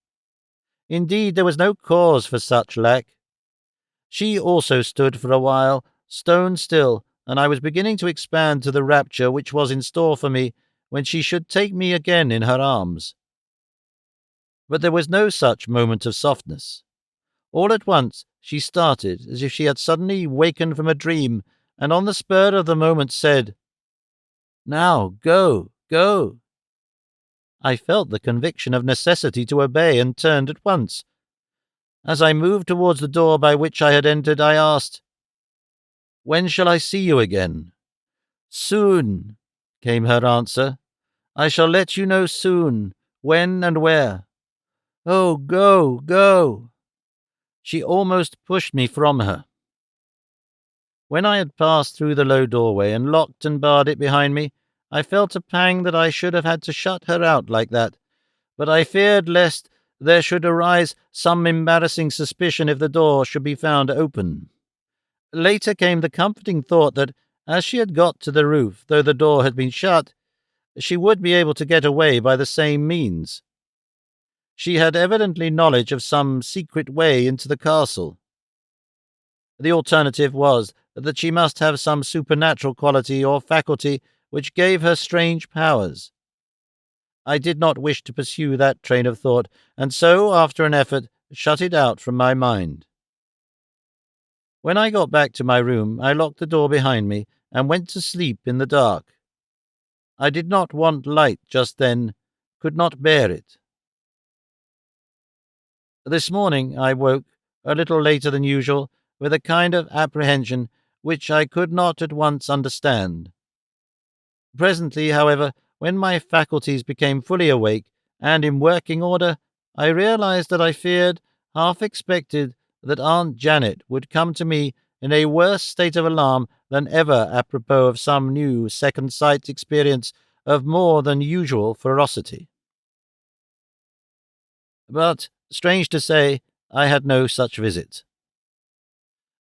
Indeed, there was no cause for such lack. She also stood for a while, stone still, and I was beginning to expand to the rapture which was in store for me when she should take me again in her arms. But there was no such moment of softness. All at once she started, as if she had suddenly wakened from a dream, and on the spur of the moment said, "Now, go, go." I felt the conviction of necessity to obey, and turned at once. As I moved towards the door by which I had entered, I asked, "When shall I see you again?" "Soon," came her answer. "I shall let you know soon, when and where. Oh, go, go." She almost pushed me from her. When I had passed through the low doorway and locked and barred it behind me, I felt a pang that I should have had to shut her out like that, but I feared lest there should arise some embarrassing suspicion if the door should be found open. Later came the comforting thought that, as she had got to the roof, though the door had been shut, she would be able to get away by the same means. She had evidently knowledge of some secret way into the castle. The alternative was that she must have some supernatural quality or faculty which gave her strange powers. I did not wish to pursue that train of thought, and so, after an effort, shut it out from my mind. When I got back to my room, I locked the door behind me and went to sleep in the dark. I did not want light just then, could not bear it. This morning I woke, a little later than usual, with a kind of apprehension which I could not at once understand. Presently, however, when my faculties became fully awake and in working order, I realized that I feared, half expected, that Aunt Janet would come to me in a worse state of alarm than ever apropos of some new second sight experience of more than usual ferocity. But, strange to say, I had no such visit.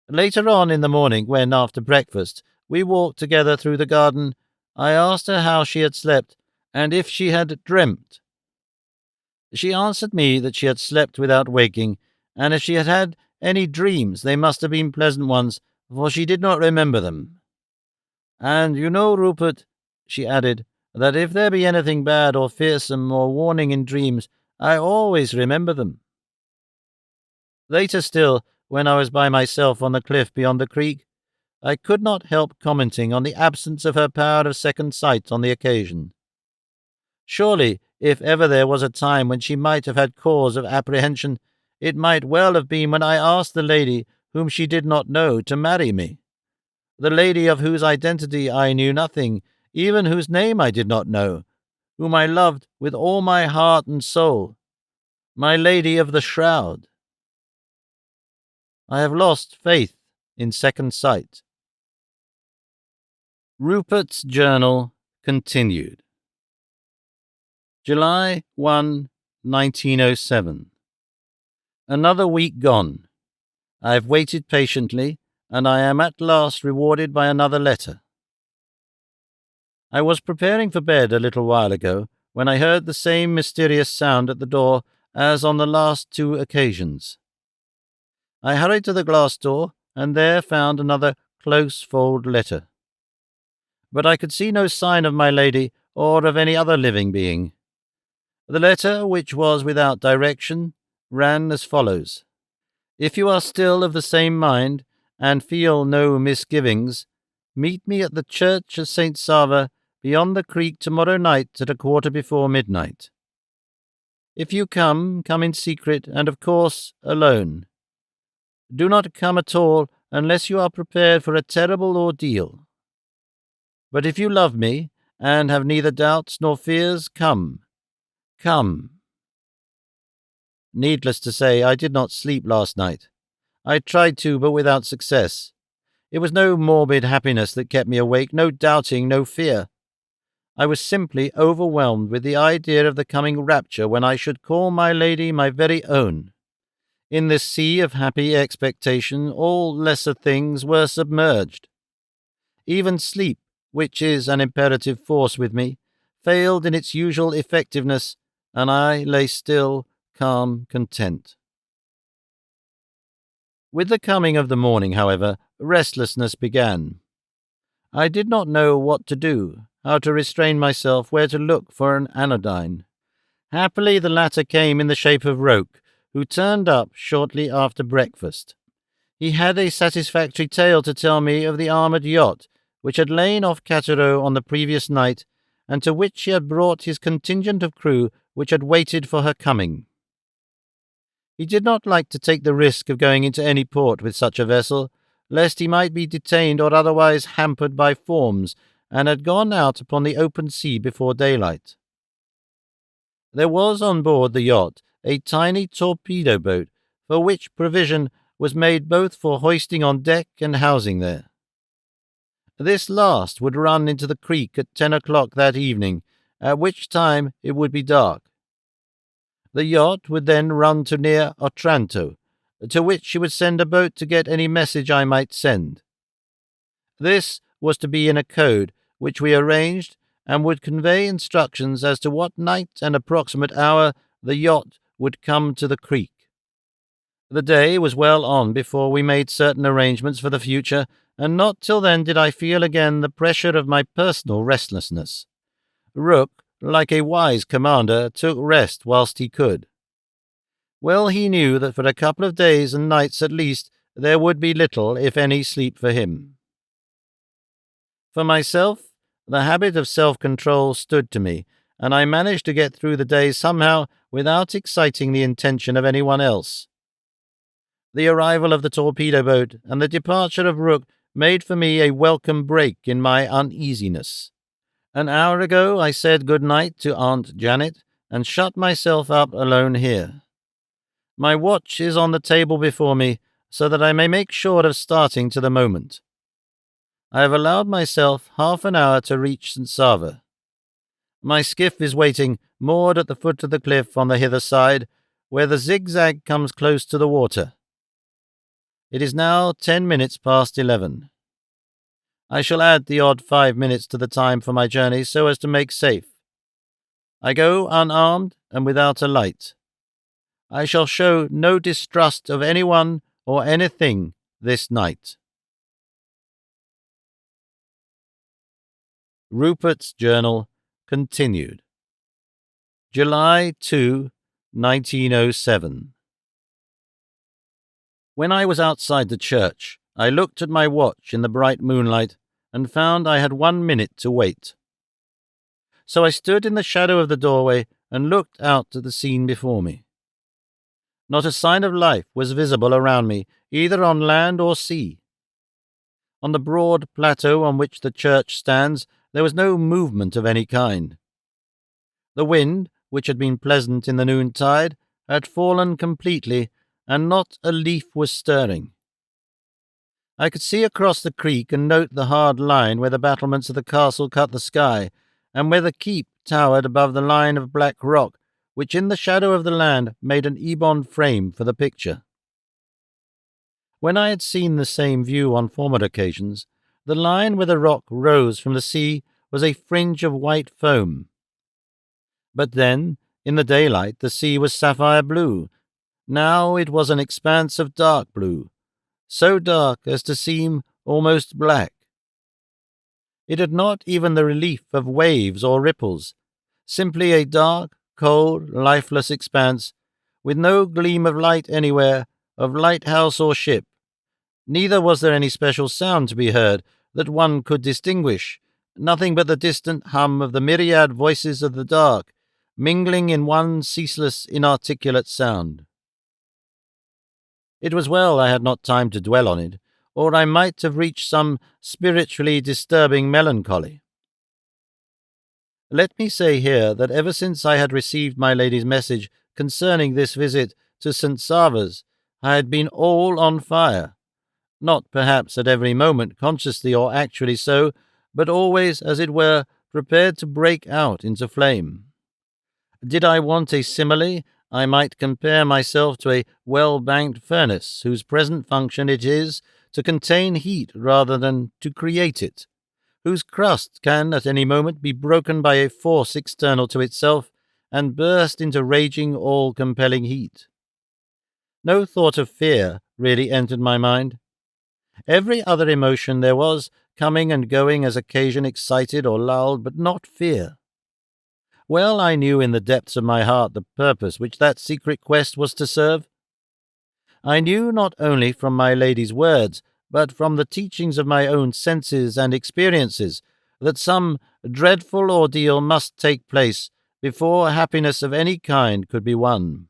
Later on in the morning, when, after breakfast, we walked together through the garden, I asked her how she had slept, and if she had dreamt. She answered me that she had slept without waking, and if she had had any dreams, they must have been pleasant ones, for she did not remember them. "And you know, Rupert," she added, "that if there be anything bad or fearsome or warning in dreams, I always remember them." Later still, when I was by myself on the cliff beyond the creek, I could not help commenting on the absence of her power of second sight on the occasion. Surely, if ever there was a time when she might have had cause of apprehension, it might well have been when I asked the lady whom she did not know to marry me, the lady of whose identity I knew nothing, even whose name I did not know, whom I loved with all my heart and soul, my lady of the Shroud. I have lost faith in second sight. Rupert's Journal continued. July 1, 1907. Another week gone. I have waited patiently, and I am at last rewarded by another letter. I was preparing for bed a little while ago when I heard the same mysterious sound at the door as on the last two occasions. I hurried to the glass door, and there found another close-fold letter. But I could see no sign of my lady or of any other living being. The letter, which was without direction, ran as follows: "If you are still of the same mind, and feel no misgivings, meet me at the church of St. Sava beyond the creek tomorrow night at 1:15 midnight. If you come, come in secret, and of course alone. Do not come at all unless you are prepared for a terrible ordeal. But if you love me, and have neither doubts nor fears, come. Come." Needless to say, I did not sleep last night. I tried to, but without success. It was no morbid happiness that kept me awake, no doubting, no fear. I was simply overwhelmed with the idea of the coming rapture when I should call my lady my very own. In this sea of happy expectation, all lesser things were submerged. Even sleep, which is an imperative force with me, failed in its usual effectiveness, and I lay still, calm, content. With the coming of the morning, however, restlessness began. I did not know what to do, how to restrain myself, where to look for an anodyne. Happily the latter came in the shape of Roke, who turned up shortly after breakfast. He had a satisfactory tale to tell me of the armoured yacht which had lain off Cattereau on the previous night, and to which he had brought his contingent of crew which had waited for her coming. He did not like to take the risk of going into any port with such a vessel, lest he might be detained or otherwise hampered by forms, and had gone out upon the open sea before daylight. There was on board the yacht a tiny torpedo boat, for which provision was made both for hoisting on deck and housing there. This last would run into the creek at 10 o'clock that evening, at which time it would be dark. The yacht would then run to near Otranto, to which she would send a boat to get any message I might send. This was to be in a code, which we arranged, and would convey instructions as to what night and approximate hour the yacht would come to the creek. The day was well on before we made certain arrangements for the future, and not till then did I feel again the pressure of my personal restlessness. Rook, like a wise commander, took rest whilst he could. Well he knew that for a couple of days and nights at least there would be little, if any, sleep for him. For myself, the habit of self-control stood to me, and I managed to get through the day somehow without exciting the attention of anyone else. The arrival of the torpedo boat and the departure of Rook made for me a welcome break in my uneasiness. An hour ago I said good night to Aunt Janet and shut myself up alone here. My watch is on the table before me, so that I may make sure of starting to the moment. I have allowed myself half an hour to reach St. Sava. My skiff is waiting, moored at the foot of the cliff on the hither side, where the zigzag comes close to the water. It is now 10 minutes past 11. I shall add the odd 5 minutes to the time for my journey so as to make safe. I go unarmed and without a light. I shall show no distrust of anyone or anything this night. Rupert's Journal, continued. July 2, 1907. When I was outside the church, I looked at my watch in the bright moonlight and found I had 1 minute to wait. So I stood in the shadow of the doorway and looked out at the scene before me. Not a sign of life was visible around me, either on land or sea. On the broad plateau on which the church stands, there was no movement of any kind. The wind, which had been pleasant in the noontide, had fallen completely, and not a leaf was stirring. I could see across the creek and note the hard line where the battlements of the castle cut the sky, and where the keep towered above the line of black rock, which in the shadow of the land made an ebon frame for the picture. When I had seen the same view on former occasions, the line where the rock rose from the sea was a fringe of white foam. But then, in the daylight, the sea was sapphire blue. Now it was an expanse of dark blue, so dark as to seem almost black. It had not even the relief of waves or ripples, simply a dark, cold, lifeless expanse, with no gleam of light anywhere, of lighthouse or ship. Neither was there any special sound to be heard that one could distinguish, nothing but the distant hum of the myriad voices of the dark, mingling in one ceaseless, inarticulate sound. It was well I had not time to dwell on it, or I might have reached some spiritually disturbing melancholy. Let me say here that ever since I had received my lady's message concerning this visit to St. Sava's, I had been all on fire. Not perhaps at every moment consciously or actually so, but always, as it were, prepared to break out into flame. Did I want a simile, I might compare myself to a well-banked furnace, whose present function it is to contain heat rather than to create it, whose crust can at any moment be broken by a force external to itself, and burst into raging, all-compelling heat. No thought of fear really entered my mind. Every other emotion there was, coming and going as occasion excited or lulled, but not fear. Well I knew in the depths of my heart the purpose which that secret quest was to serve. I knew not only from my lady's words, but from the teachings of my own senses and experiences, that some dreadful ordeal must take place before happiness of any kind could be won.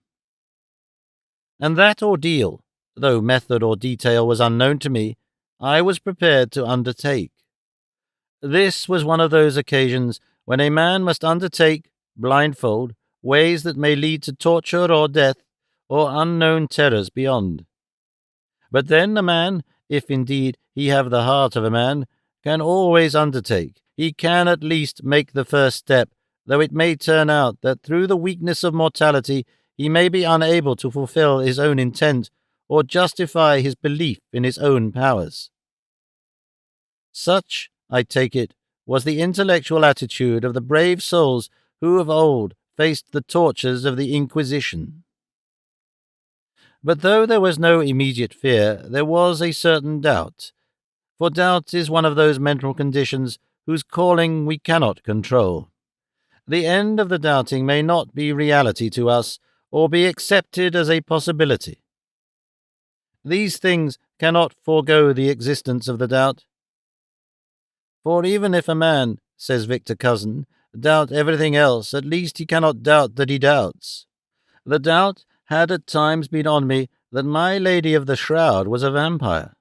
And that ordeal, though method or detail was unknown to me, I was prepared to undertake. This was one of those occasions when a man must undertake, blindfold, ways that may lead to torture or death, or unknown terrors beyond. But then a man, if indeed he have the heart of a man, can always undertake. He can at least make the first step, though it may turn out that through the weakness of mortality he may be unable to fulfill his own intent or justify his belief in his own powers. Such, I take it, was the intellectual attitude of the brave souls who of old faced the tortures of the Inquisition. But though there was no immediate fear, there was a certain doubt, for doubt is one of those mental conditions whose calling we cannot control. The end of the doubting may not be reality to us, or be accepted as a possibility. These things cannot forego the existence of the doubt. For even if a man, says Victor Cousin, doubt everything else, at least he cannot doubt that he doubts. The doubt had at times been on me that my lady of the Shroud was a vampire.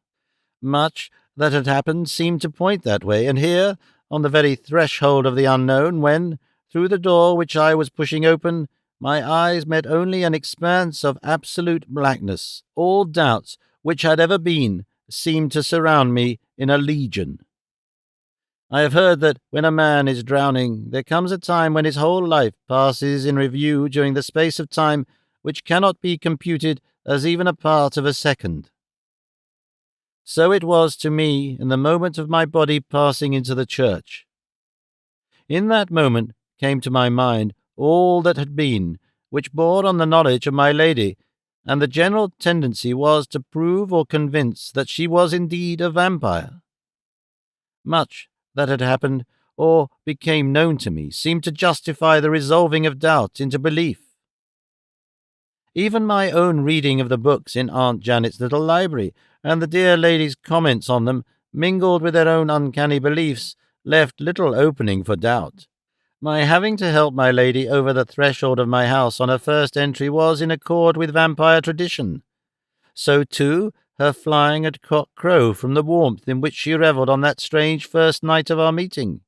Much that had happened seemed to point that way, and here, on the very threshold of the unknown, when, through the door which I was pushing open, my eyes met only an expanse of absolute blackness, all doubts which had ever been seemed to surround me in a legion. I have heard that when a man is drowning, there comes a time when his whole life passes in review during the space of time which cannot be computed as even a part of a second. So it was to me in the moment of my body passing into the church. In that moment came to my mind all that had been, which bore on the knowledge of my lady, and the general tendency was to prove or convince that she was indeed a vampire. Much that had happened, or became known to me, seemed to justify the resolving of doubt into belief. Even my own reading of the books in Aunt Janet's little library, and the dear lady's comments on them, mingled with their own uncanny beliefs, left little opening for doubt. My having to help my lady over the threshold of my house on her first entry was in accord with vampire tradition. So, too, her flying at cock-crow from the warmth in which she revelled on that strange first night of our meeting.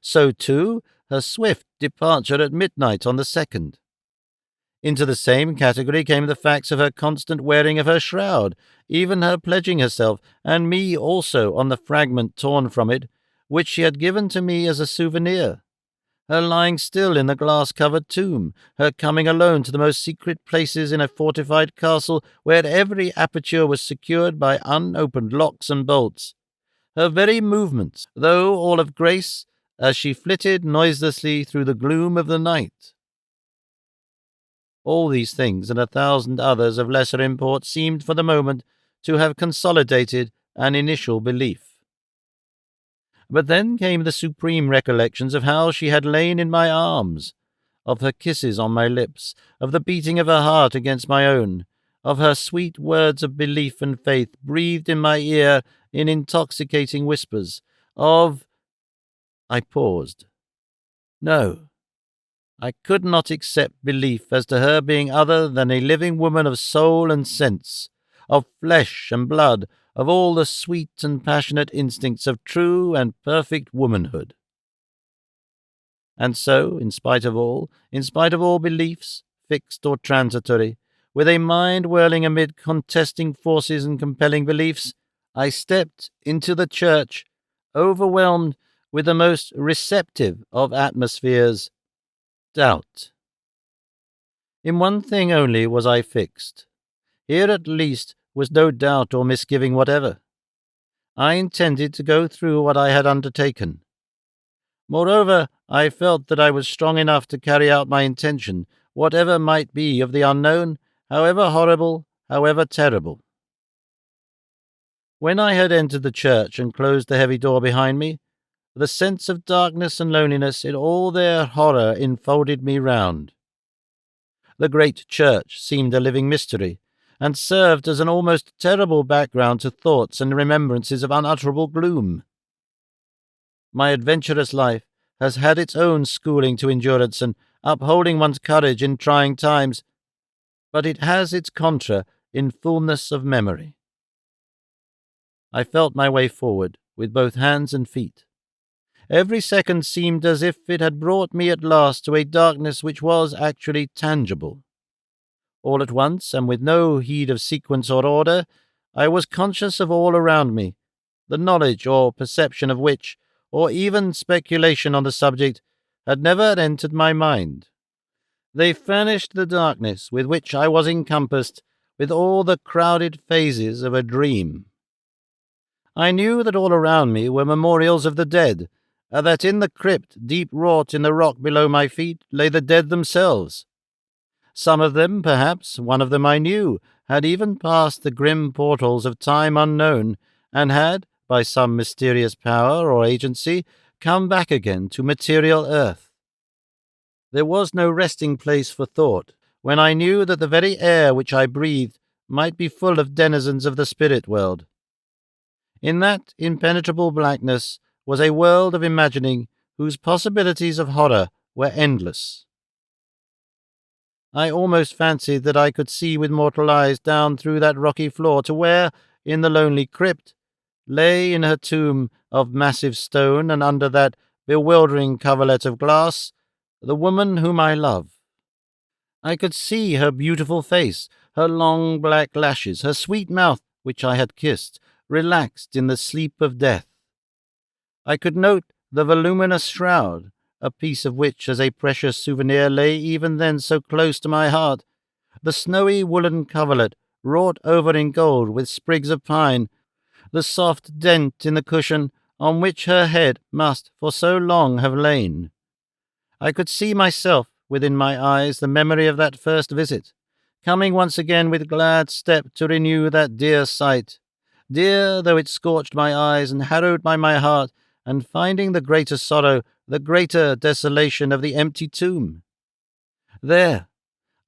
So, too, her swift departure at midnight on the second. Into the same category came the facts of her constant wearing of her shroud, even her pledging herself, and me also, on the fragment torn from it, which she had given to me as a souvenir. Her lying still in the glass-covered tomb, her coming alone to the most secret places in a fortified castle where every aperture was secured by unopened locks and bolts. Her very movements, though all of grace, as she flitted noiselessly through the gloom of the night. All these things and 1,000 others of lesser import seemed for the moment to have consolidated an initial belief. But then came the supreme recollections of how she had lain in my arms, of her kisses on my lips, of the beating of her heart against my own, of her sweet words of belief and faith breathed in my ear in intoxicating whispers, of— I paused. No, I could not accept belief as to her being other than a living woman of soul and sense, of flesh and blood, of all the sweet and passionate instincts of true and perfect womanhood. And so, in spite of all beliefs, fixed or transitory, with a mind whirling amid contesting forces and compelling beliefs, I stepped into the church, overwhelmed with the most receptive of atmospheres, doubt. In one thing only was I fixed. Here at least was no doubt or misgiving whatever. I intended to go through what I had undertaken. Moreover, I felt that I was strong enough to carry out my intention, whatever might be of the unknown, however horrible, however terrible. When I had entered the church and closed the heavy door behind me, the sense of darkness and loneliness in all their horror enfolded me round. The great church seemed a living mystery, and served as an almost terrible background to thoughts and remembrances of unutterable gloom. My adventurous life has had its own schooling to endurance and upholding one's courage in trying times, but it has its contra in fullness of memory. I felt my way forward with both hands and feet. Every second seemed as if it had brought me at last to a darkness which was actually tangible. All at once, and with no heed of sequence or order, I was conscious of all around me, the knowledge or perception of which, or even speculation on the subject, had never entered my mind. They furnished the darkness with which I was encompassed with all the crowded phases of a dream. I knew that all around me were memorials of the dead, that in the crypt deep wrought in the rock below my feet lay the dead themselves. Some of them, perhaps, one of them I knew, had even passed the grim portals of time unknown, and had, by some mysterious power or agency, come back again to material earth. There was no resting place for thought, when I knew that the very air which I breathed might be full of denizens of the spirit world. In that impenetrable blackness was a world of imagining whose possibilities of horror were endless. I almost fancied that I could see with mortal eyes down through that rocky floor to where, in the lonely crypt, lay in her tomb of massive stone and under that bewildering coverlet of glass, the woman whom I love. I could see her beautiful face, her long black lashes, her sweet mouth, which I had kissed, relaxed in the sleep of death. I could note the voluminous shroud, a piece of which as a precious souvenir lay even then so close to my heart, the snowy woolen coverlet wrought over in gold with sprigs of pine, the soft dent in the cushion on which her head must for so long have lain. I could see myself within my eyes the memory of that first visit, coming once again with glad step to renew that dear sight, dear though it scorched my eyes and harrowed my heart, and finding the greater sorrow, the greater desolation of the empty tomb. There,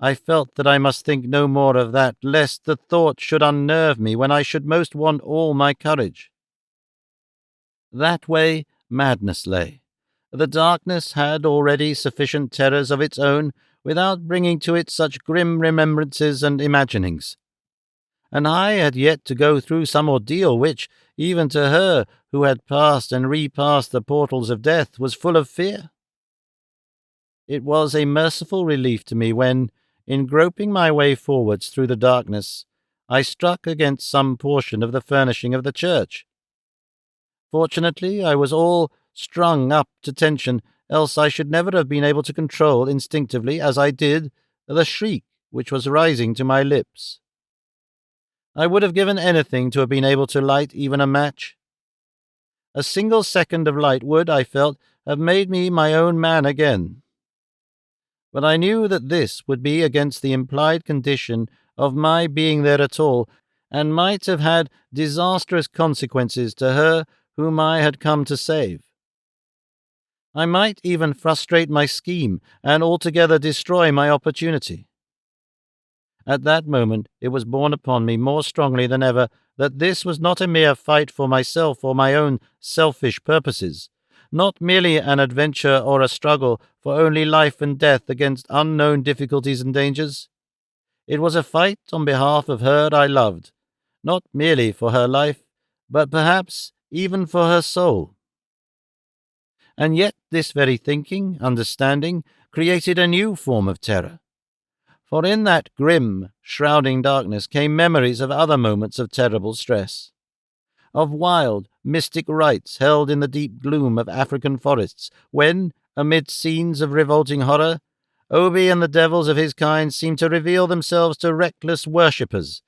I felt that I must think no more of that, lest the thought should unnerve me when I should most want all my courage. That way madness lay. The darkness had already sufficient terrors of its own without bringing to it such grim remembrances and imaginings. And I had yet to go through some ordeal which, even to her who had passed and repassed the portals of death, was full of fear. It was a merciful relief to me when, in groping my way forwards through the darkness, I struck against some portion of the furnishing of the church. Fortunately, I was all strung up to tension, else I should never have been able to control instinctively, as I did, the shriek which was rising to my lips. I would have given anything to have been able to light even a match. A single second of light would, I felt, have made me my own man again. But I knew that this would be against the implied condition of my being there at all, and might have had disastrous consequences to her whom I had come to save. I might even frustrate my scheme and altogether destroy my opportunity. At that moment it was borne upon me more strongly than ever that this was not a mere fight for myself or my own selfish purposes, not merely an adventure or a struggle for only life and death against unknown difficulties and dangers. It was a fight on behalf of her I loved, not merely for her life, but perhaps even for her soul. And yet this very thinking, understanding, created a new form of terror. For in that grim, shrouding darkness came memories of other moments of terrible stress, of wild, mystic rites held in the deep gloom of African forests, when, amid scenes of revolting horror, Obi and the devils of his kind seemed to reveal themselves to reckless worshippers,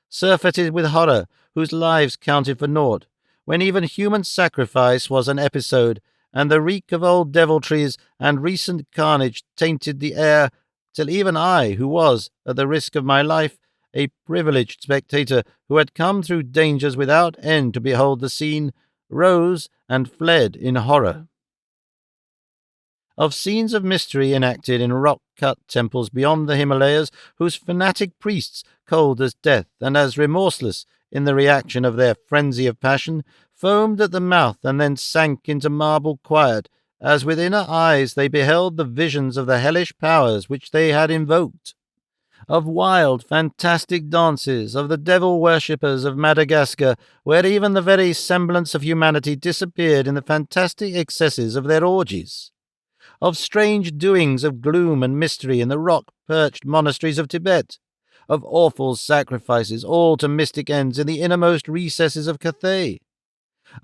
surfeited with horror, whose lives counted for naught, when even human sacrifice was an episode, and the reek of old deviltries and recent carnage tainted the air, till even I, who was, at the risk of my life, a privileged spectator who had come through dangers without end to behold the scene, rose and fled in horror. Of scenes of mystery enacted in rock-cut temples beyond the Himalayas, whose fanatic priests, cold as death and as remorseless in the reaction of their frenzy of passion, foamed at the mouth and then sank into marble quiet, as with inner eyes they beheld the visions of the hellish powers which they had invoked. Of wild, fantastic dances of the devil-worshippers of Madagascar, where even the very semblance of humanity disappeared in the fantastic excesses of their orgies. Of strange doings of gloom and mystery in the rock-perched monasteries of Tibet, of awful sacrifices, all to mystic ends in the innermost recesses of Cathay,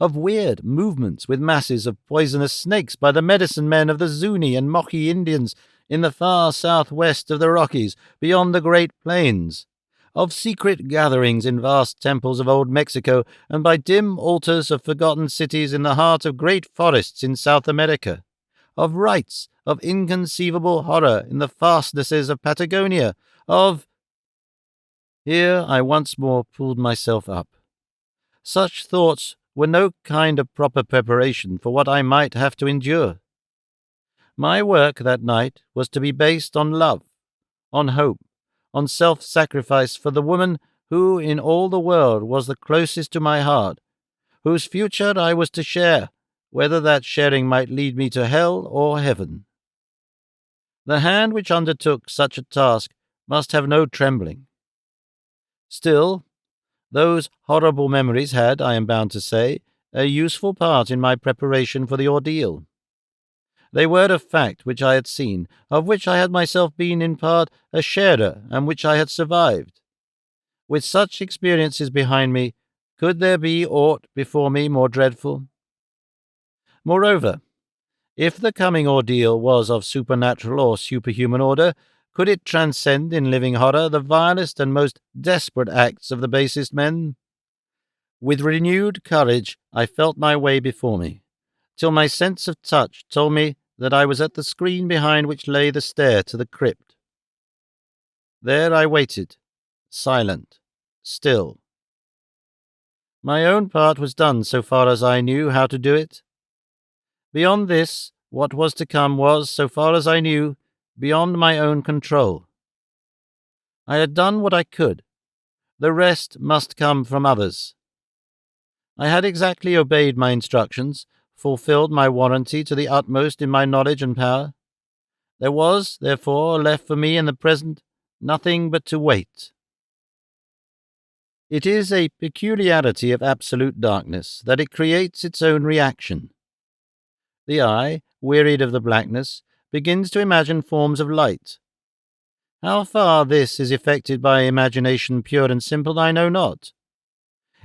of weird movements with masses of poisonous snakes by the medicine men of the Zuni and Moki Indians in the far southwest of the Rockies, beyond the Great Plains, of secret gatherings in vast temples of old Mexico and by dim altars of forgotten cities in the heart of great forests in South America, of rites of inconceivable horror in the fastnesses of Patagonia, Here I once more pulled myself up. Such thoughts were no kind of proper preparation for what I might have to endure. My work that night was to be based on love, on hope, on self-sacrifice for the woman who in all the world was the closest to my heart, whose future I was to share, whether that sharing might lead me to hell or heaven. The hand which undertook such a task must have no trembling. Still, those horrible memories had, I am bound to say, a useful part in my preparation for the ordeal. They were a fact which I had seen, of which I had myself been in part a sharer, and which I had survived. With such experiences behind me, could there be aught before me more dreadful? Moreover, if the coming ordeal was of supernatural or superhuman order, could it transcend in living horror the vilest and most desperate acts of the basest men? With renewed courage I felt my way before me, till my sense of touch told me that I was at the screen behind which lay the stair to the crypt. There I waited, silent, still. My own part was done so far as I knew how to do it. Beyond this, what was to come was, so far as I knew, beyond my own control. I had done what I could. The rest must come from others. I had exactly obeyed my instructions, fulfilled my warranty to the utmost in my knowledge and power. There was, therefore, left for me in the present nothing but to wait. It is a peculiarity of absolute darkness that it creates its own reaction. The eye, wearied of the blackness, begins to imagine forms of light. How far this is effected by imagination pure and simple, I know not.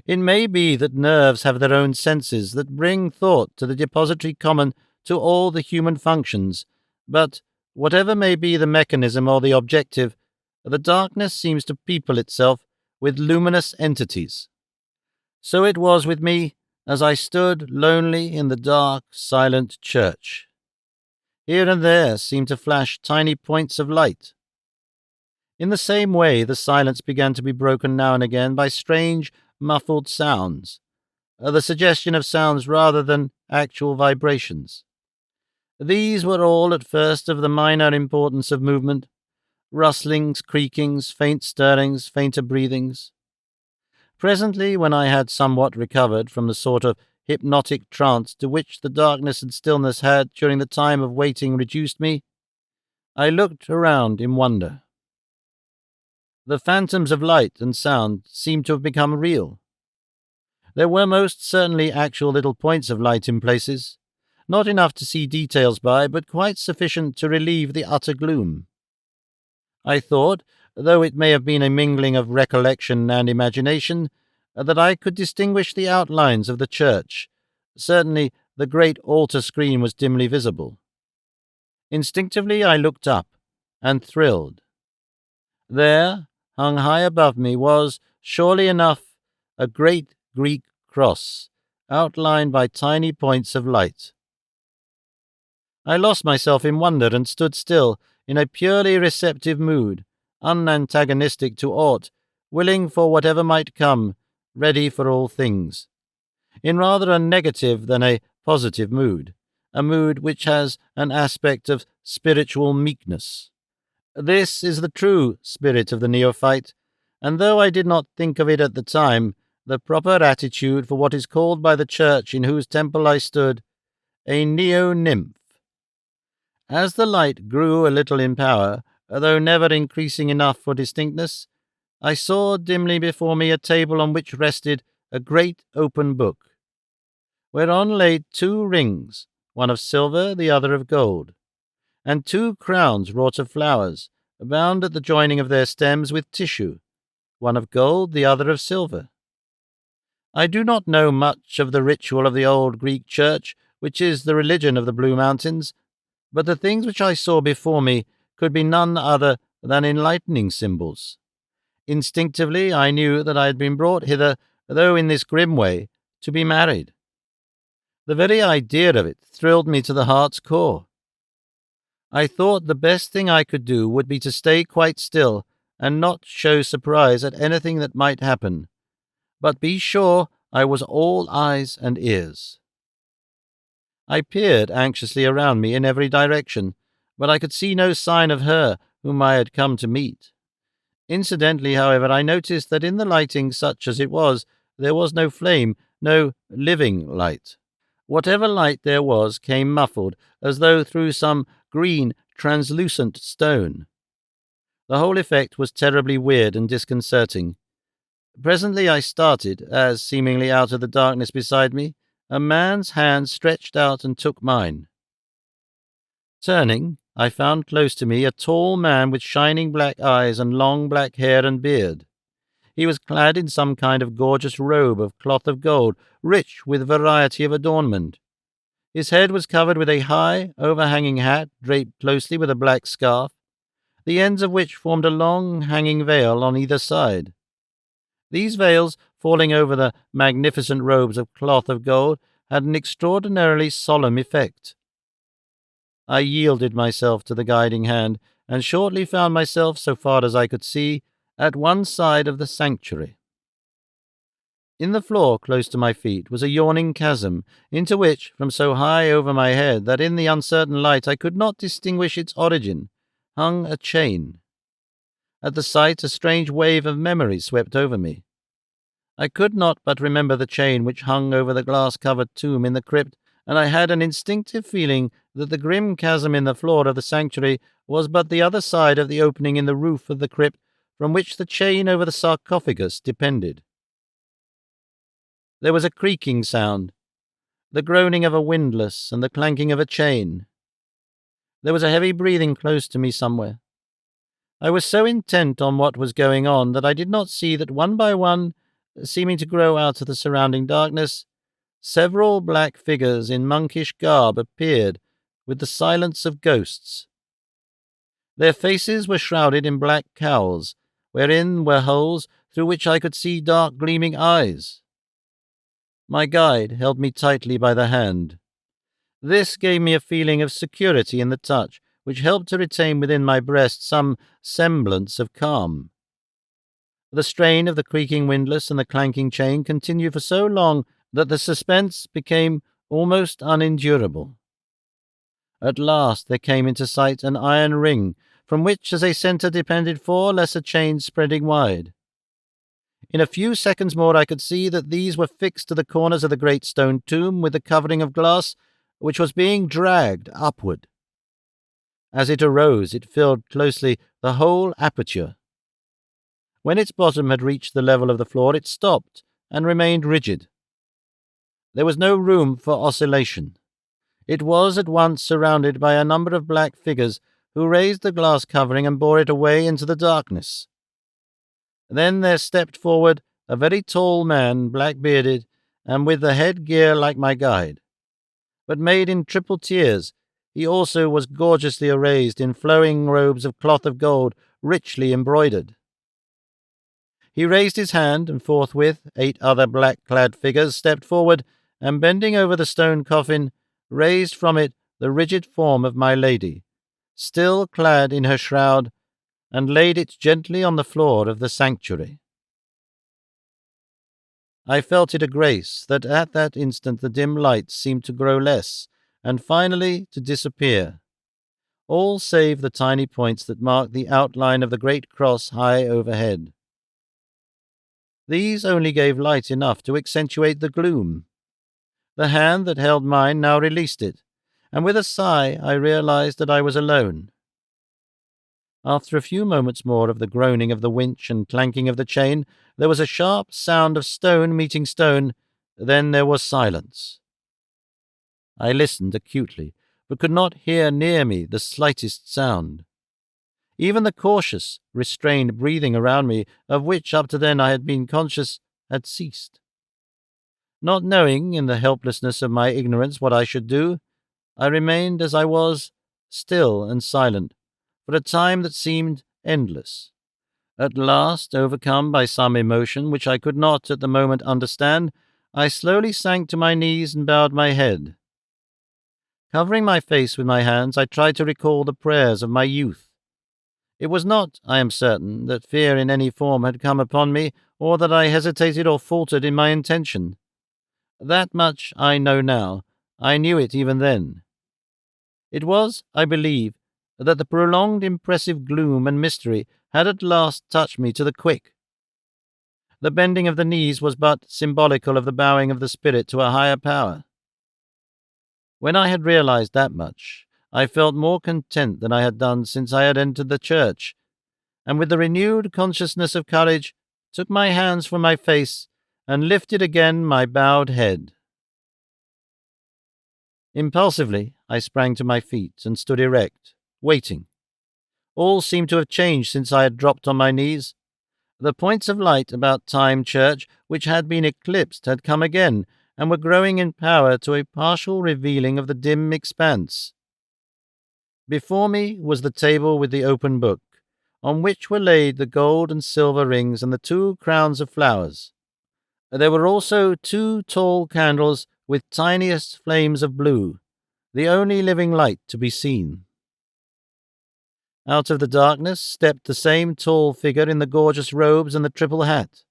It may be that nerves have their own senses that bring thought to the depository common to all the human functions, but whatever may be the mechanism or the objective, the darkness seems to people itself with luminous entities. So it was with me as I stood lonely in the dark, silent church. Here and there seemed to flash tiny points of light. In the same way, the silence began to be broken now and again by strange, muffled sounds, the suggestion of sounds rather than actual vibrations. These were all at first of the minor importance of movement, rustlings, creakings, faint stirrings, fainter breathings. Presently, when I had somewhat recovered from the sort of hypnotic trance to which the darkness and stillness had, during the time of waiting, reduced me, I looked around in wonder. The phantoms of light and sound seemed to have become real. There were most certainly actual little points of light in places, not enough to see details by, but quite sufficient to relieve the utter gloom. I thought, though it may have been a mingling of recollection and imagination, that I could distinguish the outlines of the church. Certainly the great altar screen was dimly visible. Instinctively I looked up, and thrilled. There, hung high above me, was, surely enough, a great Greek cross, outlined by tiny points of light. I lost myself in wonder and stood still, in a purely receptive mood, unantagonistic to aught, willing for whatever might come, ready for all things, in rather a negative than a positive mood, a mood which has an aspect of spiritual meekness. This is the true spirit of the neophyte, and though I did not think of it at the time, the proper attitude for what is called by the church in whose temple I stood a neo-nymph. As the light grew a little in power, though never increasing enough for distinctness, I saw dimly before me a table on which rested a great open book, whereon lay 2 rings, one of silver, the other of gold, and 2 crowns wrought of flowers, bound at the joining of their stems with tissue, one of gold, the other of silver. I do not know much of the ritual of the old Greek church, which is the religion of the Blue Mountains, but the things which I saw before me could be none other than enlightening symbols. Instinctively I knew that I had been brought hither, though in this grim way, to be married. The very idea of it thrilled me to the heart's core. I thought the best thing I could do would be to stay quite still and not show surprise at anything that might happen, but be sure I was all eyes and ears. I peered anxiously around me in every direction, but I could see no sign of her whom I had come to meet. Incidentally, however, I noticed that in the lighting, such as it was, there was no flame, no living light. Whatever light there was came muffled, as though through some green, translucent stone. The whole effect was terribly weird and disconcerting. Presently I started, as, seemingly out of the darkness beside me, a man's hand stretched out and took mine. Turning, I found close to me a tall man with shining black eyes and long black hair and beard. He was clad in some kind of gorgeous robe of cloth of gold, rich with variety of adornment. His head was covered with a high, overhanging hat draped closely with a black scarf, the ends of which formed a long, hanging veil on either side. These veils, falling over the magnificent robes of cloth of gold, had an extraordinarily solemn effect. I yielded myself to the guiding hand, and shortly found myself, so far as I could see, at one side of the sanctuary. In the floor close to my feet was a yawning chasm, into which, from so high over my head that in the uncertain light I could not distinguish its origin, hung a chain. At the sight a strange wave of memory swept over me. I could not but remember the chain which hung over the glass-covered tomb in the crypt, and I had an instinctive feeling that the grim chasm in the floor of the sanctuary was but the other side of the opening in the roof of the crypt from which the chain over the sarcophagus depended. There was a creaking sound, the groaning of a windlass and the clanking of a chain. There was a heavy breathing close to me somewhere. I was so intent on what was going on that I did not see that one by one, seeming to grow out of the surrounding darkness, several black figures in monkish garb appeared with the silence of ghosts. Their faces were shrouded in black cowls, wherein were holes through which I could see dark gleaming eyes. My guide held me tightly by the hand. This gave me a feeling of security in the touch, which helped to retain within my breast some semblance of calm. The strain of the creaking windlass and the clanking chain continued for so long that the suspense became almost unendurable. At last there came into sight an iron ring, from which as a centre depended 4 lesser chains spreading wide. In a few seconds more I could see that these were fixed to the corners of the great stone tomb with the covering of glass, which was being dragged upward. As it arose, it filled closely the whole aperture. When its bottom had reached the level of the floor, it stopped and remained rigid. There was no room for oscillation. It was at once surrounded by a number of black figures who raised the glass covering and bore it away into the darkness. Then there stepped forward a very tall man, black-bearded, and with the head-gear like my guide. But made in triple tiers, he also was gorgeously arrayed in flowing robes of cloth of gold, richly embroidered. He raised his hand, and forthwith 8 other black-clad figures stepped forward, and bending over the stone coffin, raised from it the rigid form of my lady, still clad in her shroud, and laid it gently on the floor of the sanctuary. I felt it a grace that at that instant the dim light seemed to grow less, and finally to disappear, all save the tiny points that marked the outline of the great cross high overhead. These only gave light enough to accentuate the gloom. The hand that held mine now released it, and with a sigh I realized that I was alone. After a few moments more of the groaning of the winch and clanking of the chain, there was a sharp sound of stone meeting stone. Then there was silence. I listened acutely, but could not hear near me the slightest sound. Even the cautious, restrained breathing around me, of which up to then I had been conscious, had ceased. Not knowing, in the helplessness of my ignorance, what I should do, I remained as I was, still and silent, for a time that seemed endless. At last, overcome by some emotion which I could not at the moment understand, I slowly sank to my knees and bowed my head. Covering my face with my hands, I tried to recall the prayers of my youth. It was not, I am certain, that fear in any form had come upon me, or that I hesitated or faltered in my intention. That much I know now. I knew it even then. It was, I believe, that the prolonged impressive gloom and mystery had at last touched me to the quick. The bending of the knees was but symbolical of the bowing of the spirit to a higher power. When I had realized that much, I felt more content than I had done since I had entered the church, and with the renewed consciousness of courage, took my hands from my face and lifted again my bowed head. Impulsively, I sprang to my feet and stood erect, waiting. All seemed to have changed since I had dropped on my knees. The points of light about Time Church, which had been eclipsed, had come again, and were growing in power to a partial revealing of the dim expanse. Before me was the table with the open book, on which were laid the gold and silver rings and the 2 crowns of flowers. There were also 2 tall candles with tiniest flames of blue, the only living light to be seen. Out of the darkness stepped the same tall figure in the gorgeous robes and the triple hat.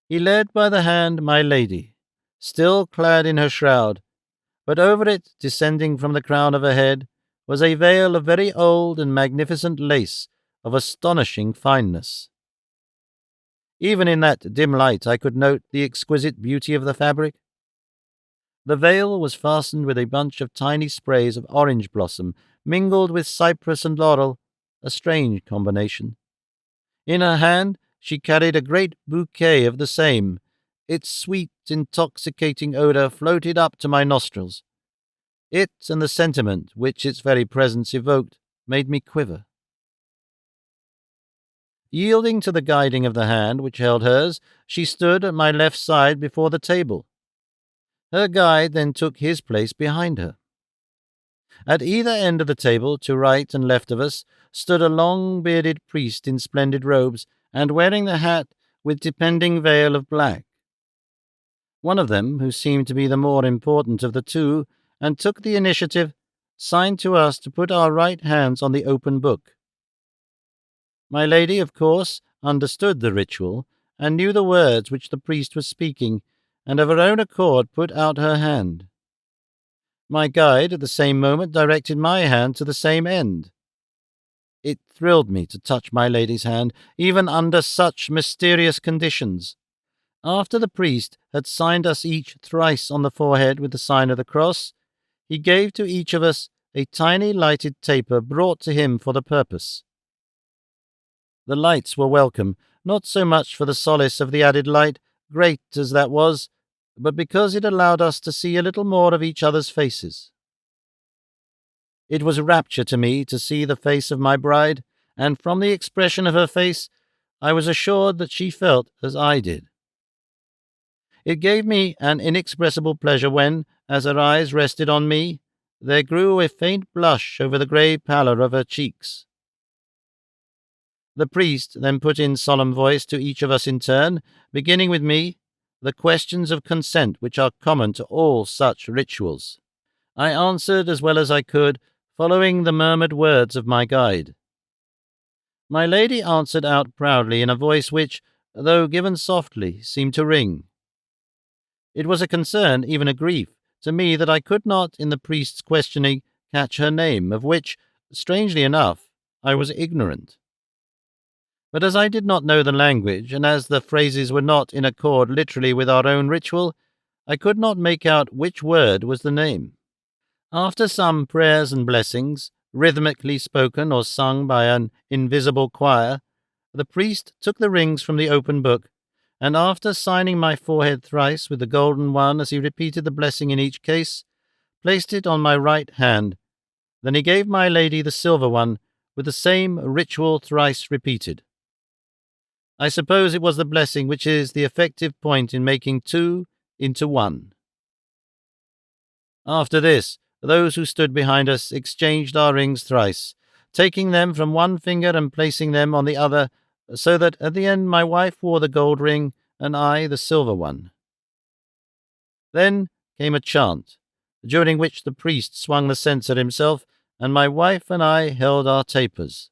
He led by the hand my lady, still clad in her shroud, but over it, descending from the crown of her head, was a veil of very old and magnificent lace of astonishing fineness. Even in that dim light I could note the exquisite beauty of the fabric. The veil was fastened with a bunch of tiny sprays of orange blossom, mingled with cypress and laurel, a strange combination. In her hand she carried a great bouquet of the same. Its sweet, intoxicating odour floated up to my nostrils. It and the sentiment which its very presence evoked made me quiver. Yielding to the guiding of the hand which held hers, she stood at my left side before the table. Her guide then took his place behind her. At either end of the table, to right and left of us, stood a long-bearded priest in splendid robes, and wearing the hat with depending veil of black. One of them, who seemed to be the more important of the 2, and took the initiative, signed to us to put our right hands on the open book. My lady, of course, understood the ritual, and knew the words which the priest was speaking, and of her own accord put out her hand. My guide at the same moment directed my hand to the same end. It thrilled me to touch my lady's hand, even under such mysterious conditions. After the priest had signed us each thrice on the forehead with the sign of the cross, he gave to each of us a tiny lighted taper brought to him for the purpose. The lights were welcome, not so much for the solace of the added light, great as that was, but because it allowed us to see a little more of each other's faces. It was rapture to me to see the face of my bride, and from the expression of her face I was assured that she felt as I did. It gave me an inexpressible pleasure when, as her eyes rested on me, there grew a faint blush over the grey pallor of her cheeks. The priest then put in solemn voice to each of us in turn, beginning with me, the questions of consent which are common to all such rituals. I answered as well as I could, following the murmured words of my guide. My lady answered out proudly in a voice which, though given softly, seemed to ring. It was a concern, even a grief, to me that I could not, in the priest's questioning, catch her name, of which, strangely enough, I was ignorant. But as I did not know the language, and as the phrases were not in accord literally with our own ritual, I could not make out which word was the name. After some prayers and blessings, rhythmically spoken or sung by an invisible choir, the priest took the rings from the open book, and after signing my forehead thrice with the golden one as he repeated the blessing in each case, placed it on my right hand. Then he gave my lady the silver one, with the same ritual thrice repeated. I suppose it was the blessing which is the effective point in making two into one. After this, those who stood behind us exchanged our rings thrice, taking them from one finger and placing them on the other, so that at the end my wife wore the gold ring and I the silver one. Then came a chant, during which the priest swung the censer himself, and my wife and I held our tapers.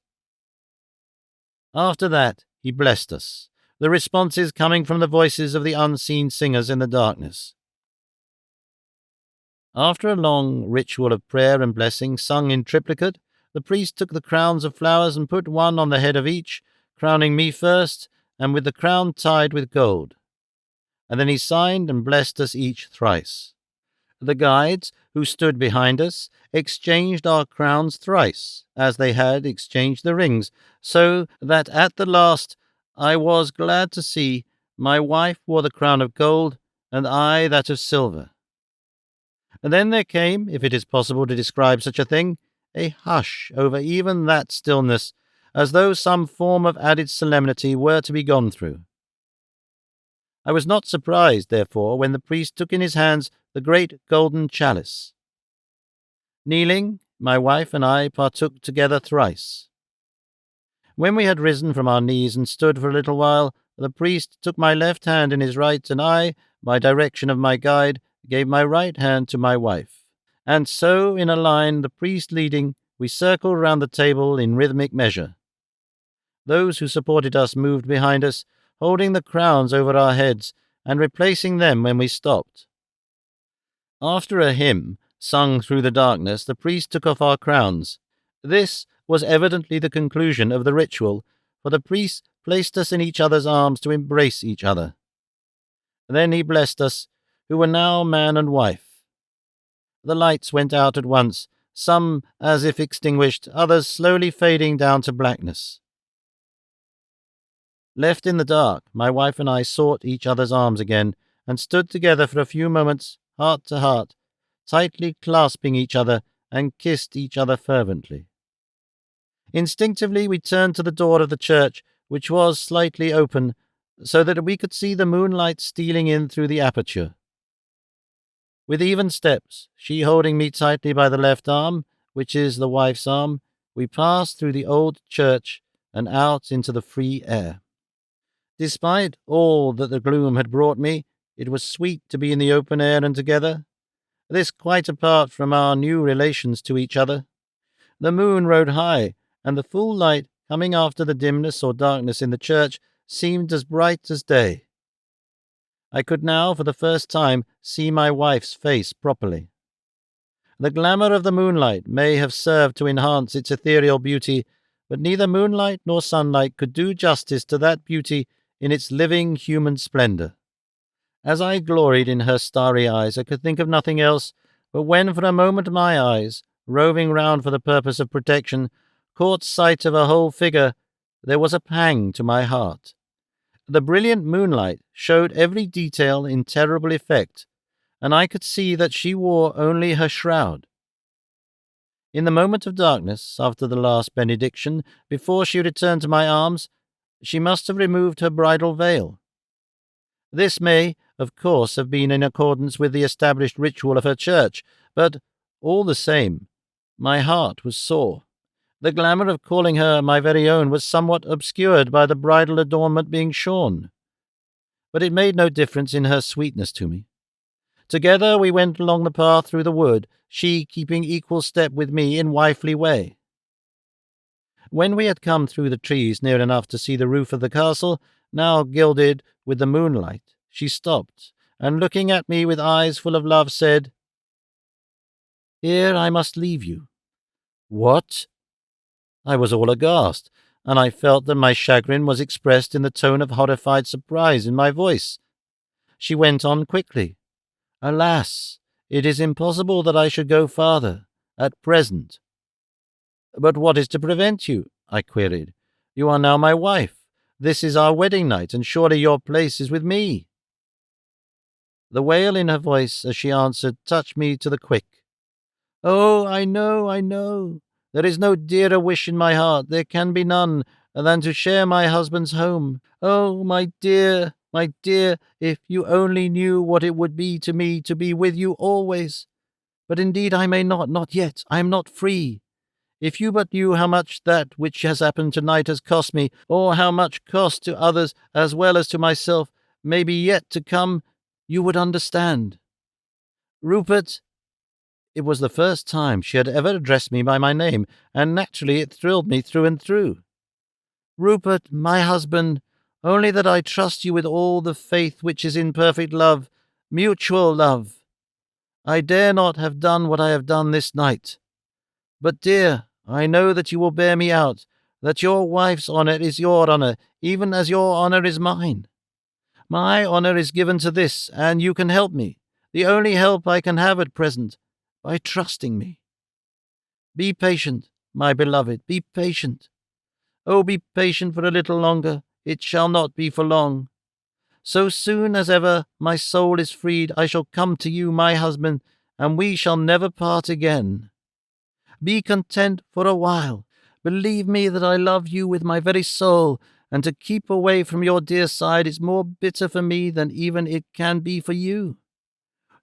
After that he blessed us, the responses coming from the voices of the unseen singers in the darkness. After a long ritual of prayer and blessing sung in triplicate, the priest took the crowns of flowers and put one on the head of each, crowning me first, and with the crown tied with gold. And then he signed and blessed us each thrice. The guides, who stood behind us, exchanged our crowns thrice, as they had exchanged the rings, so that at the last I was glad to see my wife wore the crown of gold, and I that of silver. And then there came, if it is possible to describe such a thing, a hush over even that stillness, as though some form of added solemnity were to be gone through. I was not surprised, therefore, when the priest took in his hands the great golden chalice. Kneeling, my wife and I partook together thrice. When we had risen from our knees and stood for a little while, the priest took my left hand in his right, and I, by direction of my guide, gave my right hand to my wife. And so, in a line, the priest leading, we circled round the table in rhythmic measure. Those who supported us moved behind us, holding the crowns over our heads, and replacing them when we stopped. After a hymn, sung through the darkness, the priest took off our crowns. This was evidently the conclusion of the ritual, for the priest placed us in each other's arms to embrace each other. Then he blessed us, who were now man and wife. The lights went out at once, some as if extinguished, others slowly fading down to blackness. Left in the dark, my wife and I sought each other's arms again, and stood together for a few moments, heart to heart, tightly clasping each other, and kissed each other fervently. Instinctively we turned to the door of the church, which was slightly open, so that we could see the moonlight stealing in through the aperture. With even steps, she holding me tightly by the left arm, which is the wife's arm, we passed through the old church and out into the free air. Despite all that the gloom had brought me, it was sweet to be in the open air and together, this quite apart from our new relations to each other. The moon rode high, and the full light, coming after the dimness or darkness in the church, seemed as bright as day. I could now, for the first time, see my wife's face properly. The glamour of the moonlight may have served to enhance its ethereal beauty, but neither moonlight nor sunlight could do justice to that beauty in its living human splendor. As I gloried in her starry eyes, I could think of nothing else, but when for a moment my eyes, roving round for the purpose of protection, caught sight of her whole figure, there was a pang to my heart. The brilliant moonlight showed every detail in terrible effect, and I could see that she wore only her shroud. In the moment of darkness, after the last benediction, before she returned to my arms, she must have removed her bridal veil. This may, of course, have been in accordance with the established ritual of her church, but, all the same, my heart was sore. The glamour of calling her my very own was somewhat obscured by the bridal adornment being shorn. But it made no difference in her sweetness to me. Together we went along the path through the wood, she keeping equal step with me in wifely way. When we had come through the trees near enough to see the roof of the castle, now gilded with the moonlight, she stopped, and looking at me with eyes full of love, said, "Here I must leave you." "What?" I was all aghast, and I felt that my chagrin was expressed in the tone of horrified surprise in my voice. She went on quickly. "Alas, it is impossible that I should go farther, at present." "But what is to prevent you?" I queried. "You are now my wife. This is our wedding night, and surely your place is with me." The wail in her voice as she answered touched me to the quick. "Oh, I know, I know. There is no dearer wish in my heart, there can be none, than to share my husband's home. Oh, my dear, if you only knew what it would be to me to be with you always. But indeed I may not yet. I am not free. If you but knew how much that which has happened tonight has cost me, or how much cost to others as well as to myself may be yet to come, you would understand. Rupert," it was the first time she had ever addressed me by my name, and naturally it thrilled me through and through. "Rupert, my husband, only that I trust you with all the faith which is in perfect love, mutual love. I dare not have done what I have done this night. But, dear, I know that you will bear me out, that your wife's honour is your honour, even as your honour is mine. My honour is given to this, and you can help me, the only help I can have at present, by trusting me. Be patient, my beloved, be patient. Oh, be patient for a little longer, it shall not be for long. So soon as ever my soul is freed, I shall come to you, my husband, and we shall never part again. Be content for a while. Believe me that I love you with my very soul, and to keep away from your dear side is more bitter for me than even it can be for you.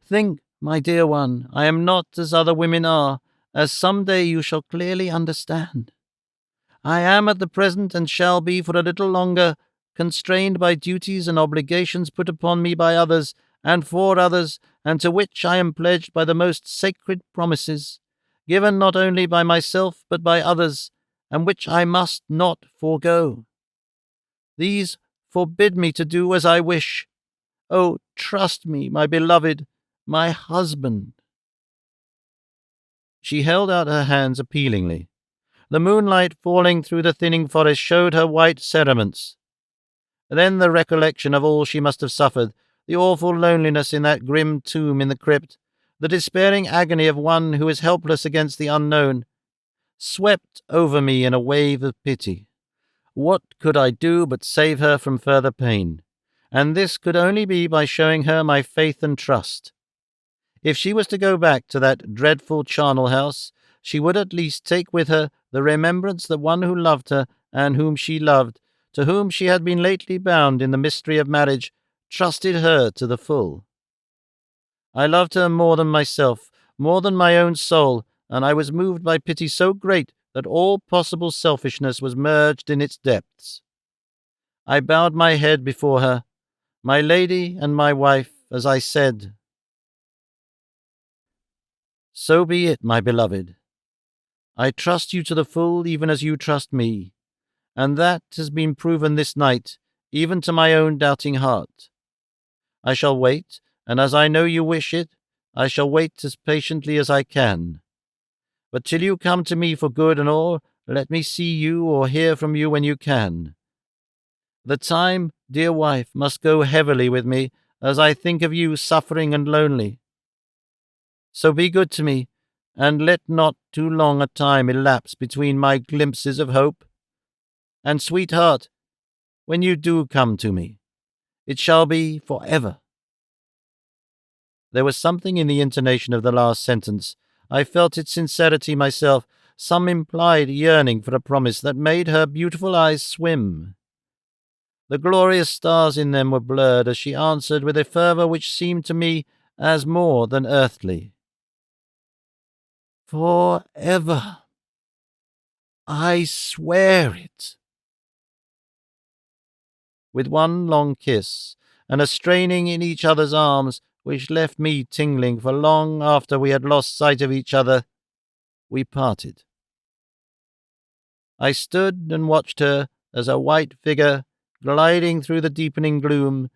Think, my dear one, I am not as other women are, as some day you shall clearly understand. I am at the present, and shall be for a little longer, constrained by duties and obligations put upon me by others, and for others, and to which I am pledged by the most sacred promises, given not only by myself but by others, and which I must not forego. These forbid me to do as I wish. Oh, trust me, my beloved, my husband." She held out her hands appealingly. The moonlight falling through the thinning forest showed her white cerements. Then the recollection of all she must have suffered, the awful loneliness in that grim tomb in the crypt, the despairing agony of one who is helpless against the unknown, swept over me in a wave of pity. What could I do but save her from further pain? And this could only be by showing her my faith and trust. If she was to go back to that dreadful charnel house, she would at least take with her the remembrance that one who loved her and whom she loved, to whom she had been lately bound in the mystery of marriage, trusted her to the full. I loved her more than myself, more than my own soul, and I was moved by pity so great that all possible selfishness was merged in its depths. I bowed my head before her, my lady and my wife, as I said, "So be it, my beloved. I trust you to the full, even as you trust me, and that has been proven this night, even to my own doubting heart. I shall wait, and as I know you wish it, I shall wait as patiently as I can. But till you come to me for good and all, let me see you or hear from you when you can. The time, dear wife, must go heavily with me, as I think of you suffering and lonely. So be good to me, and let not too long a time elapse between my glimpses of hope. And, sweetheart, when you do come to me, it shall be for ever." There was something in the intonation of the last sentence. I felt its sincerity myself, some implied yearning for a promise that made her beautiful eyes swim. The glorious stars in them were blurred as she answered with a fervour which seemed to me as more than earthly. "For ever. I swear it." With one long kiss, and a straining in each other's arms, which left me tingling for long after we had lost sight of each other, we parted. I stood and watched her as a white figure, gliding through the deepening gloom,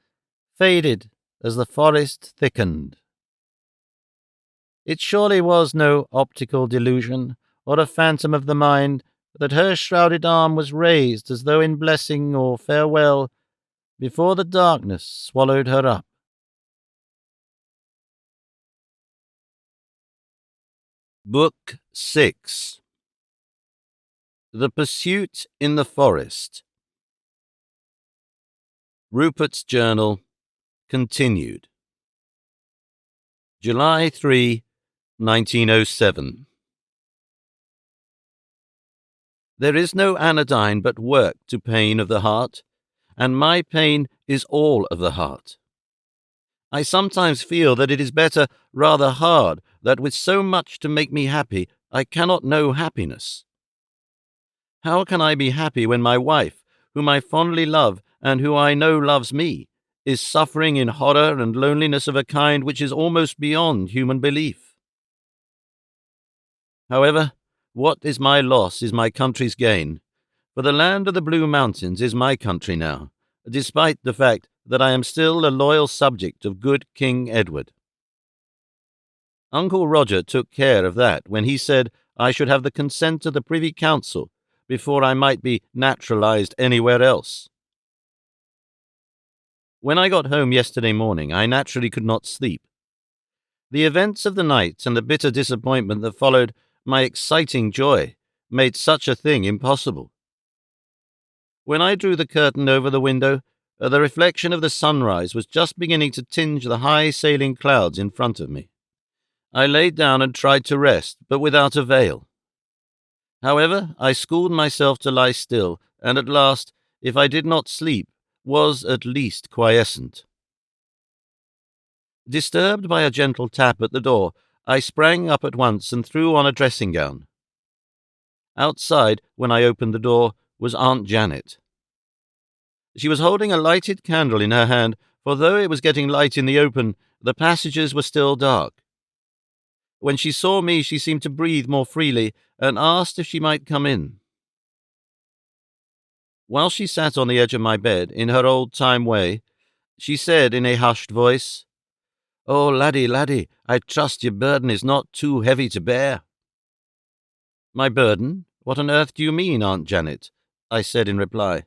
faded as the forest thickened. It surely was no optical delusion, or a phantom of the mind, that her shrouded arm was raised as though in blessing or farewell, before the darkness swallowed her up. Book 6. The Pursuit in the Forest. Rupert's Journal, continued. July 3, 1907. There is no anodyne but work to pain of the heart, and my pain is all of the heart. I sometimes feel that it is better, rather hard, that with so much to make me happy, I cannot know happiness. How can I be happy when my wife, whom I fondly love, and who I know loves me, is suffering in horror and loneliness of a kind which is almost beyond human belief? However, what is my loss is my country's gain, for the land of the Blue Mountains is my country now, despite the fact that I am still a loyal subject of good King Edward. Uncle Roger took care of that when he said I should have the consent of the Privy Council before I might be naturalized anywhere else. When I got home yesterday morning, I naturally could not sleep. The events of the night and the bitter disappointment that followed my exciting joy made such a thing impossible. When I drew the curtain over the window, the reflection of the sunrise was just beginning to tinge the high sailing clouds in front of me. I laid down and tried to rest, but without avail. However, I schooled myself to lie still, and at last, if I did not sleep, was at least quiescent. Disturbed by a gentle tap at the door, I sprang up at once and threw on a dressing gown. Outside, when I opened the door, was Aunt Janet. She was holding a lighted candle in her hand, for though it was getting light in the open, the passages were still dark. When she saw me, she seemed to breathe more freely, and asked if she might come in. While she sat on the edge of my bed, in her old-time way, she said in a hushed voice, "Oh, laddie, laddie, I trust your burden is not too heavy to bear." "My burden? What on earth do you mean, Aunt Janet?" I said in reply.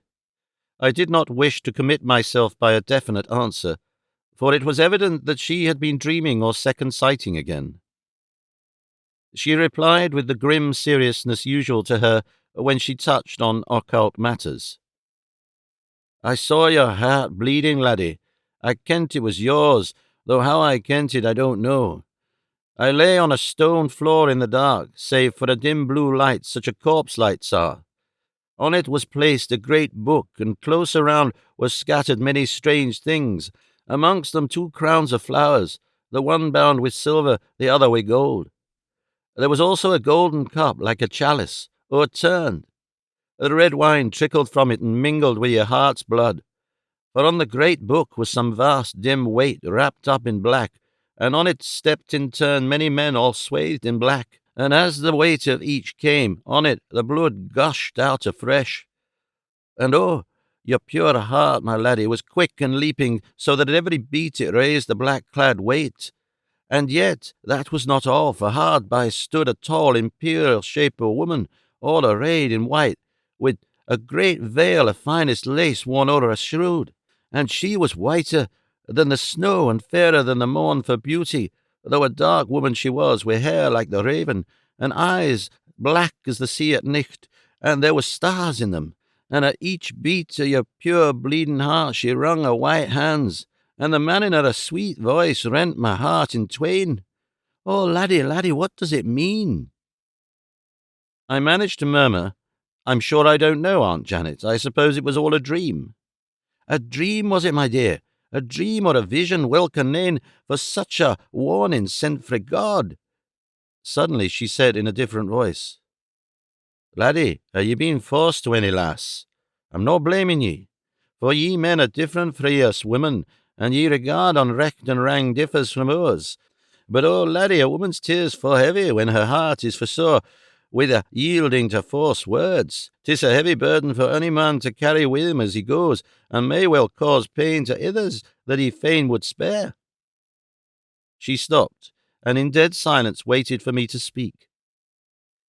I did not wish to commit myself by a definite answer, for it was evident that she had been dreaming or second-sighting again. She replied with the grim seriousness usual to her when she touched on occult matters. "I saw your heart bleeding, laddie. I kent it was yours, though how I kent it I don't know. I lay on a stone floor in the dark, save for a dim blue light such as corpse lights are. On it was placed a great book, and close around were scattered many strange things, amongst them 2 crowns of flowers, the one bound with silver, the other with gold. There was also a golden cup, like a chalice, o'erturned. The red wine trickled from it and mingled with your heart's blood. For on the great book was some vast dim weight wrapped up in black, and on it stepped in turn many men all swathed in black, and as the weight of each came on it the blood gushed out afresh. And oh, your pure heart, my laddie, was quick and leaping, so that at every beat it raised the black-clad weight. And yet that was not all, for hard by stood a tall imperial shape of woman, all arrayed in white, with a great veil of finest lace worn over her shroud, and she was whiter than the snow and fairer than the morn for beauty, though a dark woman she was, with hair like the raven, and eyes black as the sea at nicht, and there were stars in them, and at each beat of your pure bleeding heart she wrung her white hands, and the man in her sweet voice rent my heart in twain. Oh, laddie, laddie, what does it mean?" I managed to murmur, "I'm sure I don't know, Aunt Janet. I suppose it was all a dream." "A dream, was it, my dear? A dream or a vision, welcome nane, for such a warning sent frae God." Suddenly she said in a different voice, "Laddie, are ye being forced to any lass? I'm no blaming ye, for ye men are different frae us women, and ye regard on recht and wrang differs from ours. But oh, laddie, a woman's tears fall heavy when her heart is for sore. with a yielding to force words. 'Tis a heavy burden for any man to carry with him as he goes, and may well cause pain to others that he fain would spare." She stopped, and in dead silence waited for me to speak.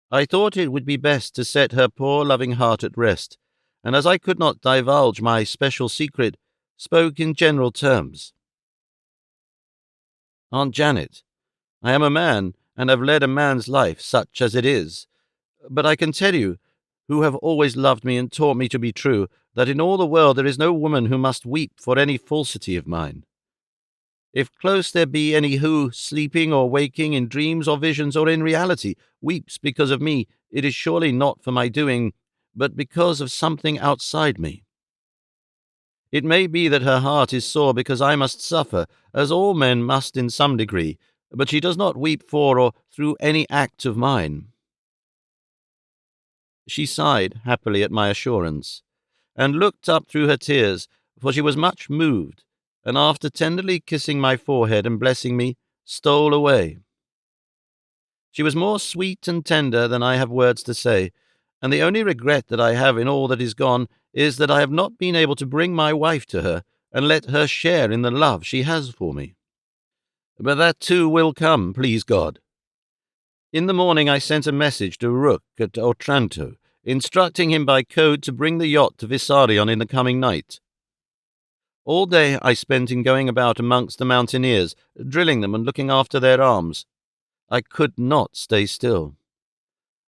I thought it would be best to set her poor loving heart at rest, and as I could not divulge my special secret, spoke in general terms. "Aunt Janet, I am a man, and have led a man's life, such as it is. But I can tell you, who have always loved me and taught me to be true, that in all the world there is no woman who must weep for any falsity of mine. If close there be any who, sleeping or waking, in dreams or visions or in reality, weeps because of me, it is surely not for my doing, but because of something outside me. It may be that her heart is sore because I must suffer, as all men must in some degree, but she does not weep for or through any act of mine." She sighed happily at my assurance, and looked up through her tears, for she was much moved, and after tenderly kissing my forehead and blessing me, stole away. She was more sweet and tender than I have words to say, and the only regret that I have in all that is gone is that I have not been able to bring my wife to her and let her share in the love she has for me. But that too will come, please God. In the morning I sent a message to Rook at Otranto, instructing him by code to bring the yacht to Vissarion in the coming night. All day I spent in going about amongst the mountaineers, drilling them and looking after their arms. I could not stay still.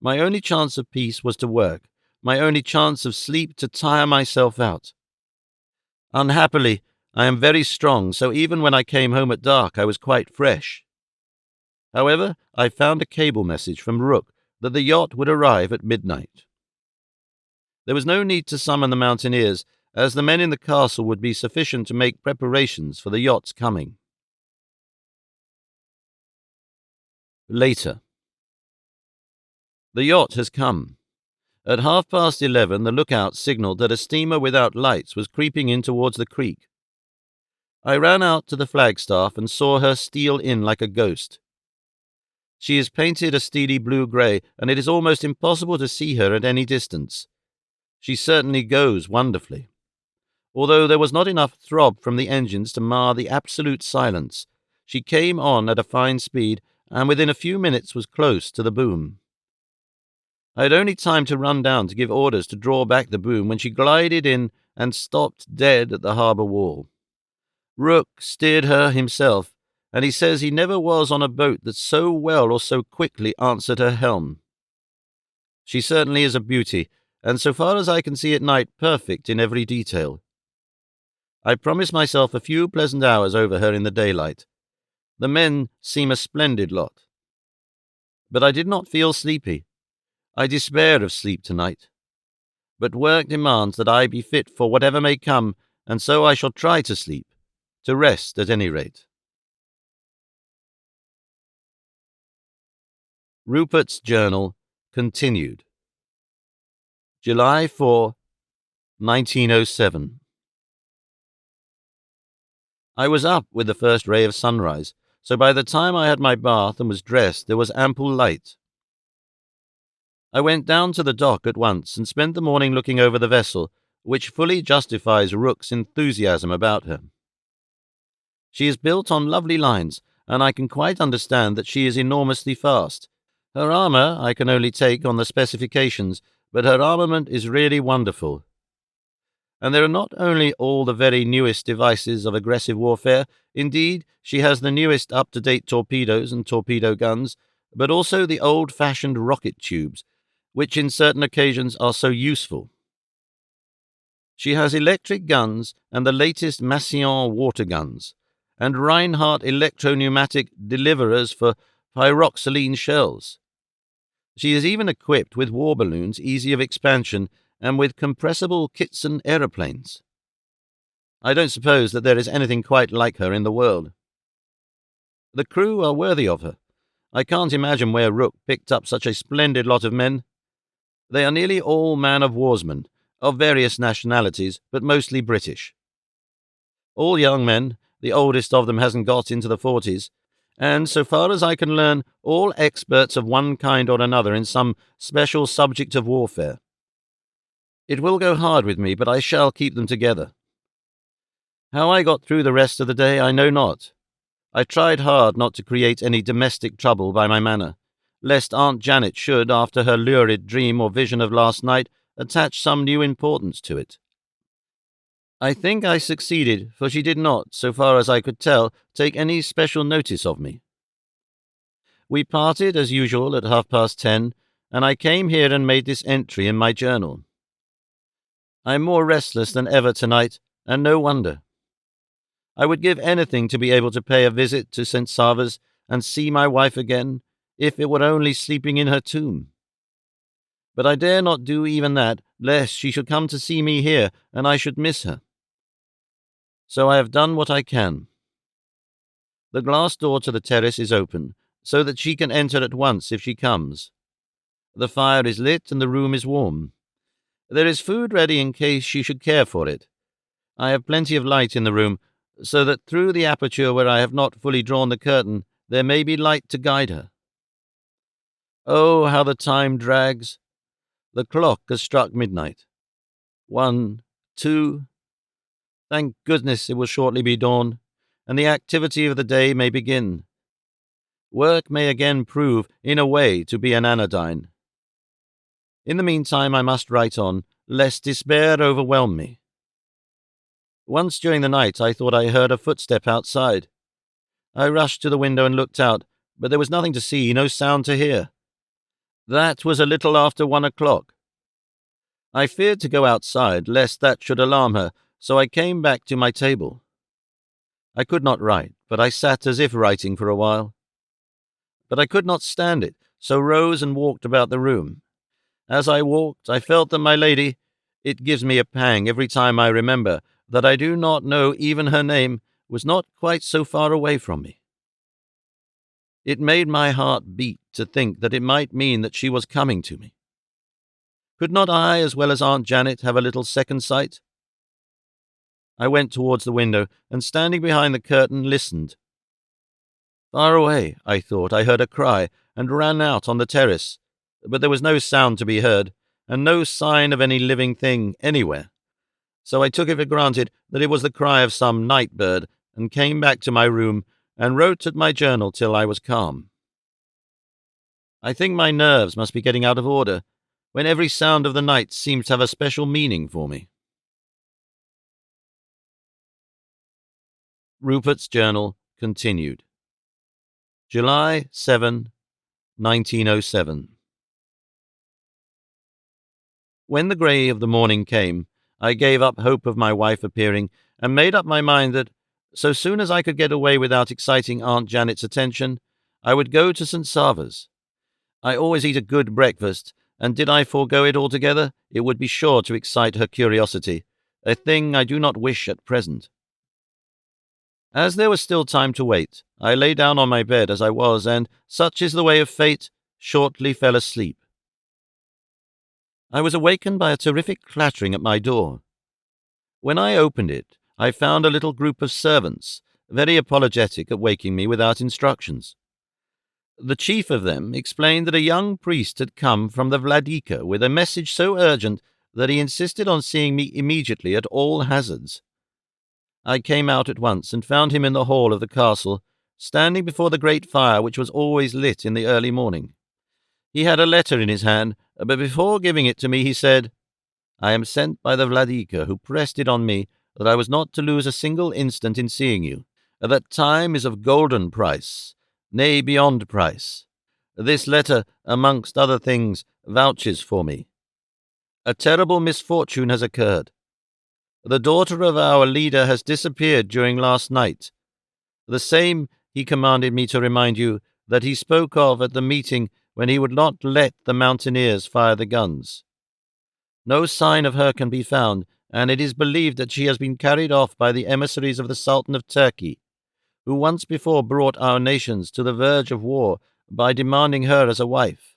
My only chance of peace was to work, my only chance of sleep to tire myself out. Unhappily, I am very strong, so even when I came home at dark I was quite fresh. However, I found a cable message from Rook that the yacht would arrive at midnight. There was no need to summon the mountaineers, as the men in the castle would be sufficient to make preparations for the yacht's coming. Later. The yacht has come. At 11:30, the lookout signalled that a steamer without lights was creeping in towards the creek. I ran out to the Flagstaff and saw her steal in like a ghost. She is painted a steely blue-grey, and it is almost impossible to see her at any distance. She certainly goes wonderfully. Although there was not enough throb from the engines to mar the absolute silence, she came on at a fine speed, and within a few minutes was close to the boom. I had only time to run down to give orders to draw back the boom when she glided in and stopped dead at the harbour wall. Rook steered her himself, and he says he never was on a boat that so well or so quickly answered her helm. She certainly is a beauty, and so far as I can see at night, perfect in every detail. I promised myself a few pleasant hours over her in the daylight. The men seem a splendid lot. But I did not feel sleepy. I despair of sleep tonight. But work demands that I be fit for whatever may come, and so I shall try to sleep, to rest at any rate. Rupert's Journal, continued. July 4, 1907. I was up with the first ray of sunrise, so by the time I had my bath and was dressed there was ample light. I went down to the dock at once and spent the morning looking over the vessel, which fully justifies Rook's enthusiasm about her. She is built on lovely lines, and I can quite understand that she is enormously fast. Her armour I can only take on the specifications, but her armament is really wonderful. And there are not only all the very newest devices of aggressive warfare, indeed, she has the newest up-to-date torpedoes and torpedo guns, but also the old-fashioned rocket tubes, which in certain occasions are so useful. She has electric guns and the latest Massillon water guns, and Reinhardt electro-pneumatic deliverers for pyroxylene shells. She is even equipped with war balloons easy of expansion and with compressible Kitson aeroplanes. I don't suppose that there is anything quite like her in the world. The crew are worthy of her. I can't imagine where Rook picked up such a splendid lot of men. They are nearly all man-of-warsmen, of various nationalities, but mostly British. All young men, the oldest of them hasn't got into the 40s, and so far as I can learn, all experts of one kind or another in some special subject of warfare. It will go hard with me, but I shall keep them together. How I got through the rest of the day I know not. I tried hard not to create any domestic trouble by my manner, lest Aunt Janet should, after her lurid dream or vision of last night, attach some new importance to it. I think I succeeded, for she did not, so far as I could tell, take any special notice of me. We parted, as usual, at 10:30, and I came here and made this entry in my journal. I am more restless than ever tonight, and no wonder. I would give anything to be able to pay a visit to St. Savres and see my wife again, if it were only sleeping in her tomb. But I dare not do even that, lest she should come to see me here, and I should miss her. So I have done what I can. The glass door to the terrace is open, so that she can enter at once if she comes. The fire is lit and the room is warm. There is food ready in case she should care for it. I have plenty of light in the room, so that through the aperture where I have not fully drawn the curtain, there may be light to guide her. Oh, how the time drags! The clock has struck midnight. 1, 2. Thank goodness it will shortly be dawn, and the activity of the day may begin. Work may again prove, in a way, to be an anodyne. In the meantime I must write on, lest despair overwhelm me. Once during the night I thought I heard a footstep outside. I rushed to the window and looked out, but there was nothing to see, no sound to hear. That was a little after 1 o'clock. I feared to go outside, lest that should alarm her, so I came back to my table. I could not write, but I sat as if writing for a while. But I could not stand it, so rose and walked about the room. As I walked, I felt that my lady— it gives me a pang every time I remember that I do not know even her name— was not quite so far away from me. It made my heart beat to think that it might mean that she was coming to me. Could not I, as well as Aunt Janet, have a little second sight? I went towards the window, and standing behind the curtain, listened. Far away, I thought, I heard a cry, and ran out on the terrace, but there was no sound to be heard, and no sign of any living thing anywhere. So I took it for granted that it was the cry of some night bird, and came back to my room, and wrote at my journal till I was calm. I think my nerves must be getting out of order, when every sound of the night seems to have a special meaning for me. Rupert's Journal continued. July 7, 1907. When the grey of the morning came, I gave up hope of my wife appearing, and made up my mind that, so soon as I could get away without exciting Aunt Janet's attention, I would go to St. Savres. I always eat a good breakfast, and did I forego it altogether, it would be sure to excite her curiosity, a thing I do not wish at present. As there was still time to wait, I lay down on my bed as I was, and, such is the way of fate, shortly fell asleep. I was awakened by a terrific clattering at my door. When I opened it, I found a little group of servants, very apologetic at waking me without instructions. The chief of them explained that a young priest had come from the Vladika with a message so urgent that he insisted on seeing me immediately at all hazards. I came out at once and found him in the hall of the castle, standing before the great fire which was always lit in the early morning. He had a letter in his hand, but before giving it to me he said, "I am sent by the Vladika, who pressed it on me that I was not to lose a single instant in seeing you, that time is of golden price, nay, beyond price. This letter, amongst other things, vouches for me. A terrible misfortune has occurred. The daughter of our leader has disappeared during last night. The same, he commanded me to remind you, that he spoke of at the meeting when he would not let the mountaineers fire the guns. No sign of her can be found, and it is believed that she has been carried off by the emissaries of the Sultan of Turkey, who once before brought our nations to the verge of war by demanding her as a wife.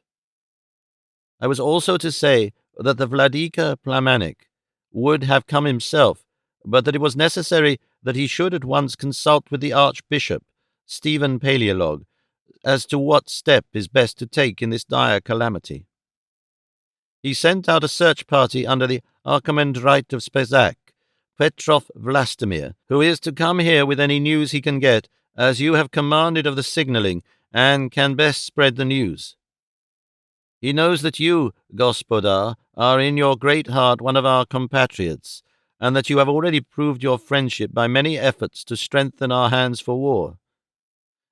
I was also to say that the Vladika Plamanik would have come himself, but that it was necessary that he should at once consult with the archbishop, Stephen Paleolog, as to what step is best to take in this dire calamity. He sent out a search party under the Archimandrite of Spezak, Petrov Vlastimir, who is to come here with any news he can get, as you have commanded of the signalling, and can best spread the news. He knows that you, Gospodar, are in your great heart one of our compatriots, and that you have already proved your friendship by many efforts to strengthen our hands for war.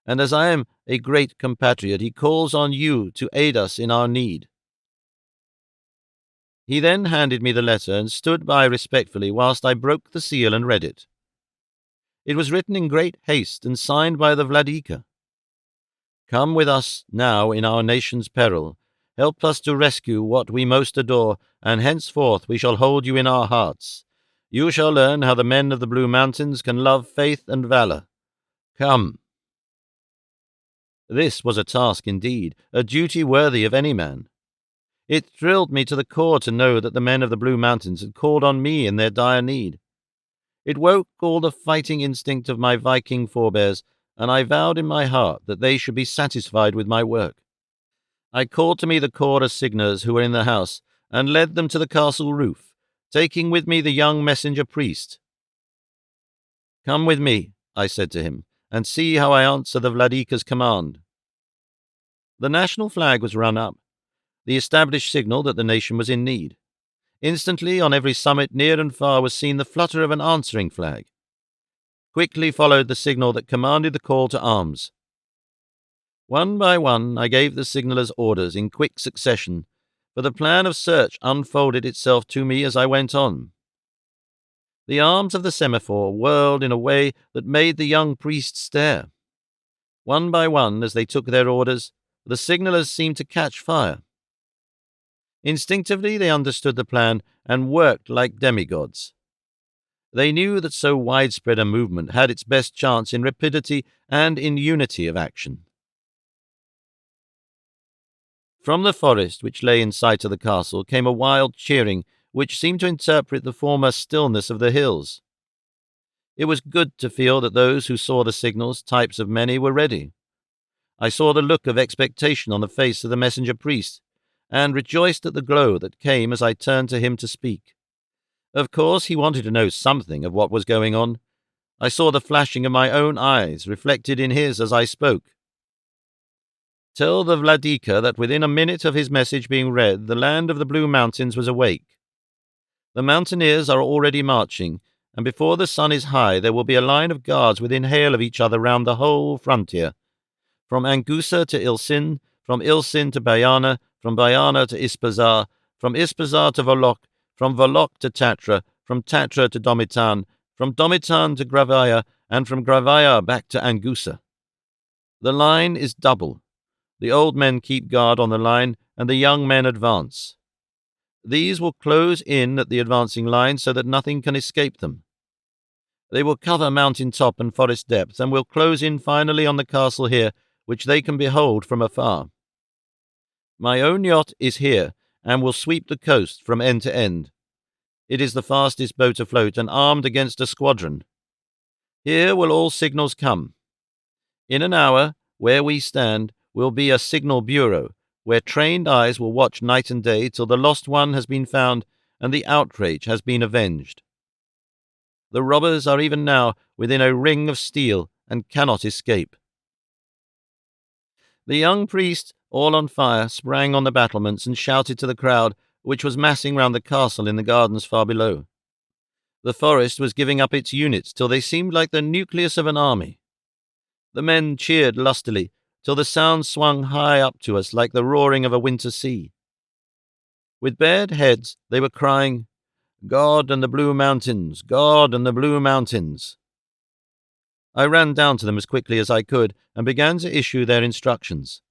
And as I am a great compatriot, he calls on you to aid us in our need. He then handed me the letter and stood by respectfully whilst I broke the seal and read it. It was written in great haste and signed by the Vladika. Come with us now in our nation's peril. Help us to rescue what we most adore, and henceforth we shall hold you in our hearts. You shall learn how the men of the Blue Mountains can love faith and valor. Come. This was a task indeed, a duty worthy of any man. It thrilled me to the core to know that the men of the Blue Mountains had called on me in their dire need. It woke all the fighting instinct of my Viking forebears, and I vowed in my heart that they should be satisfied with my work. I called to me the chorus singers who were in the house, and led them to the castle roof, taking with me the young messenger priest. Come with me, I said to him, and see how I answer the Vladika's command. The national flag was run up, the established signal that the nation was in need. Instantly, on every summit near and far was seen the flutter of an answering flag. Quickly followed the signal that commanded the call to arms. One by one I gave the signallers orders in quick succession, for the plan of search unfolded itself to me as I went on. The arms of the semaphore whirled in a way that made the young priest stare. One by one, as they took their orders, the signallers seemed to catch fire. Instinctively they understood the plan and worked like demigods. They knew that so widespread a movement had its best chance in rapidity and in unity of action. From the forest which lay in sight of the castle came a wild cheering which seemed to interpret the former stillness of the hills. It was good to feel that those who saw the signals, types of many, were ready. I saw the look of expectation on the face of the messenger priest, and rejoiced at the glow that came as I turned to him to speak. Of course, he wanted to know something of what was going on. I saw the flashing of my own eyes reflected in his as I spoke. Tell the Vladika that within a minute of his message being read, the land of the Blue Mountains was awake. The mountaineers are already marching, and before the sun is high there will be a line of guards within hail of each other round the whole frontier. From Angusa to Ilsin, from Ilsin to Bayana, from Bayana to Ispazar, from Ispazar to Volok, from Volok to Tatra, from Tatra to Domitan, from Domitan to Gravaya, and from Gravaya back to Angusa. The line is double. The old men keep guard on the line, and the young men advance. These will close in at the advancing line so that nothing can escape them. They will cover mountain top and forest depth, and will close in finally on the castle here, which they can behold from afar. My own yacht is here, and will sweep the coast from end to end. It is the fastest boat afloat, and armed against a squadron. Here will all signals come. In an hour, where we stand, will be a signal bureau, where trained eyes will watch night and day till the lost one has been found and the outrage has been avenged. The robbers are even now within a ring of steel and cannot escape. The young priest, all on fire, sprang on the battlements and shouted to the crowd, which was massing round the castle in the gardens far below. The forest was giving up its units till they seemed like the nucleus of an army. The men cheered lustily, till the sound swung high up to us like the roaring of a winter sea. With bared heads they were crying, "God and the Blue Mountains! God and the Blue Mountains!" I ran down to them as quickly as I could and began to issue their instructions.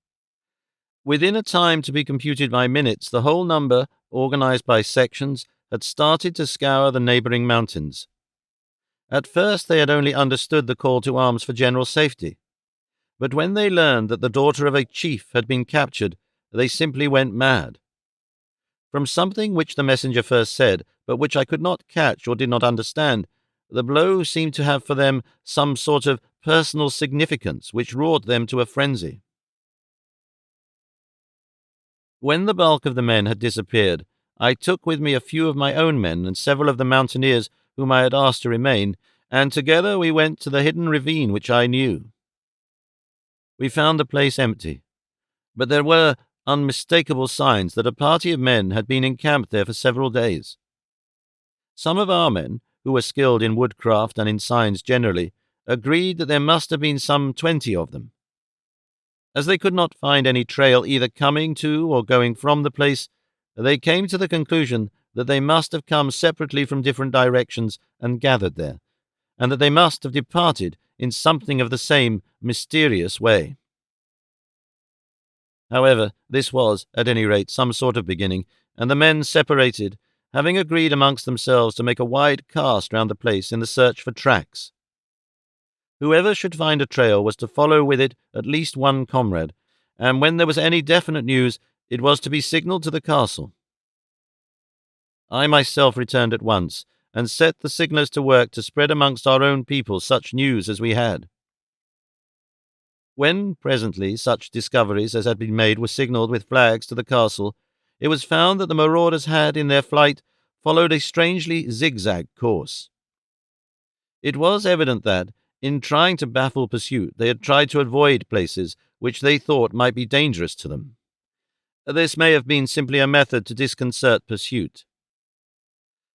Within a time to be computed by minutes, the whole number, organized by sections, had started to scour the neighboring mountains. At first they had only understood the call to arms for general safety, but when they learned that the daughter of a chief had been captured, they simply went mad. From something which the messenger first said, but which I could not catch or did not understand, the blow seemed to have for them some sort of personal significance which wrought them to a frenzy. When the bulk of the men had disappeared, I took with me a few of my own men and several of the mountaineers whom I had asked to remain, and together we went to the hidden ravine which I knew. We found the place empty, but there were unmistakable signs that a party of men had been encamped there for several days. Some of our men, who were skilled in woodcraft and in signs generally, agreed that there must have been some 20 of them. As they could not find any trail either coming to or going from the place, they came to the conclusion that they must have come separately from different directions and gathered there, and that they must have departed in something of the same mysterious way. However, this was, at any rate, some sort of beginning, and the men separated, having agreed amongst themselves to make a wide cast round the place in the search for tracks. Whoever should find a trail was to follow with it at least one comrade, and when there was any definite news, it was to be signalled to the castle. I myself returned at once, and set the signallers to work to spread amongst our own people such news as we had. When, presently, such discoveries as had been made were signalled with flags to the castle, it was found that the marauders had, in their flight, followed a strangely zigzag course. It was evident that, in trying to baffle pursuit, they had tried to avoid places which they thought might be dangerous to them. This may have been simply a method to disconcert pursuit.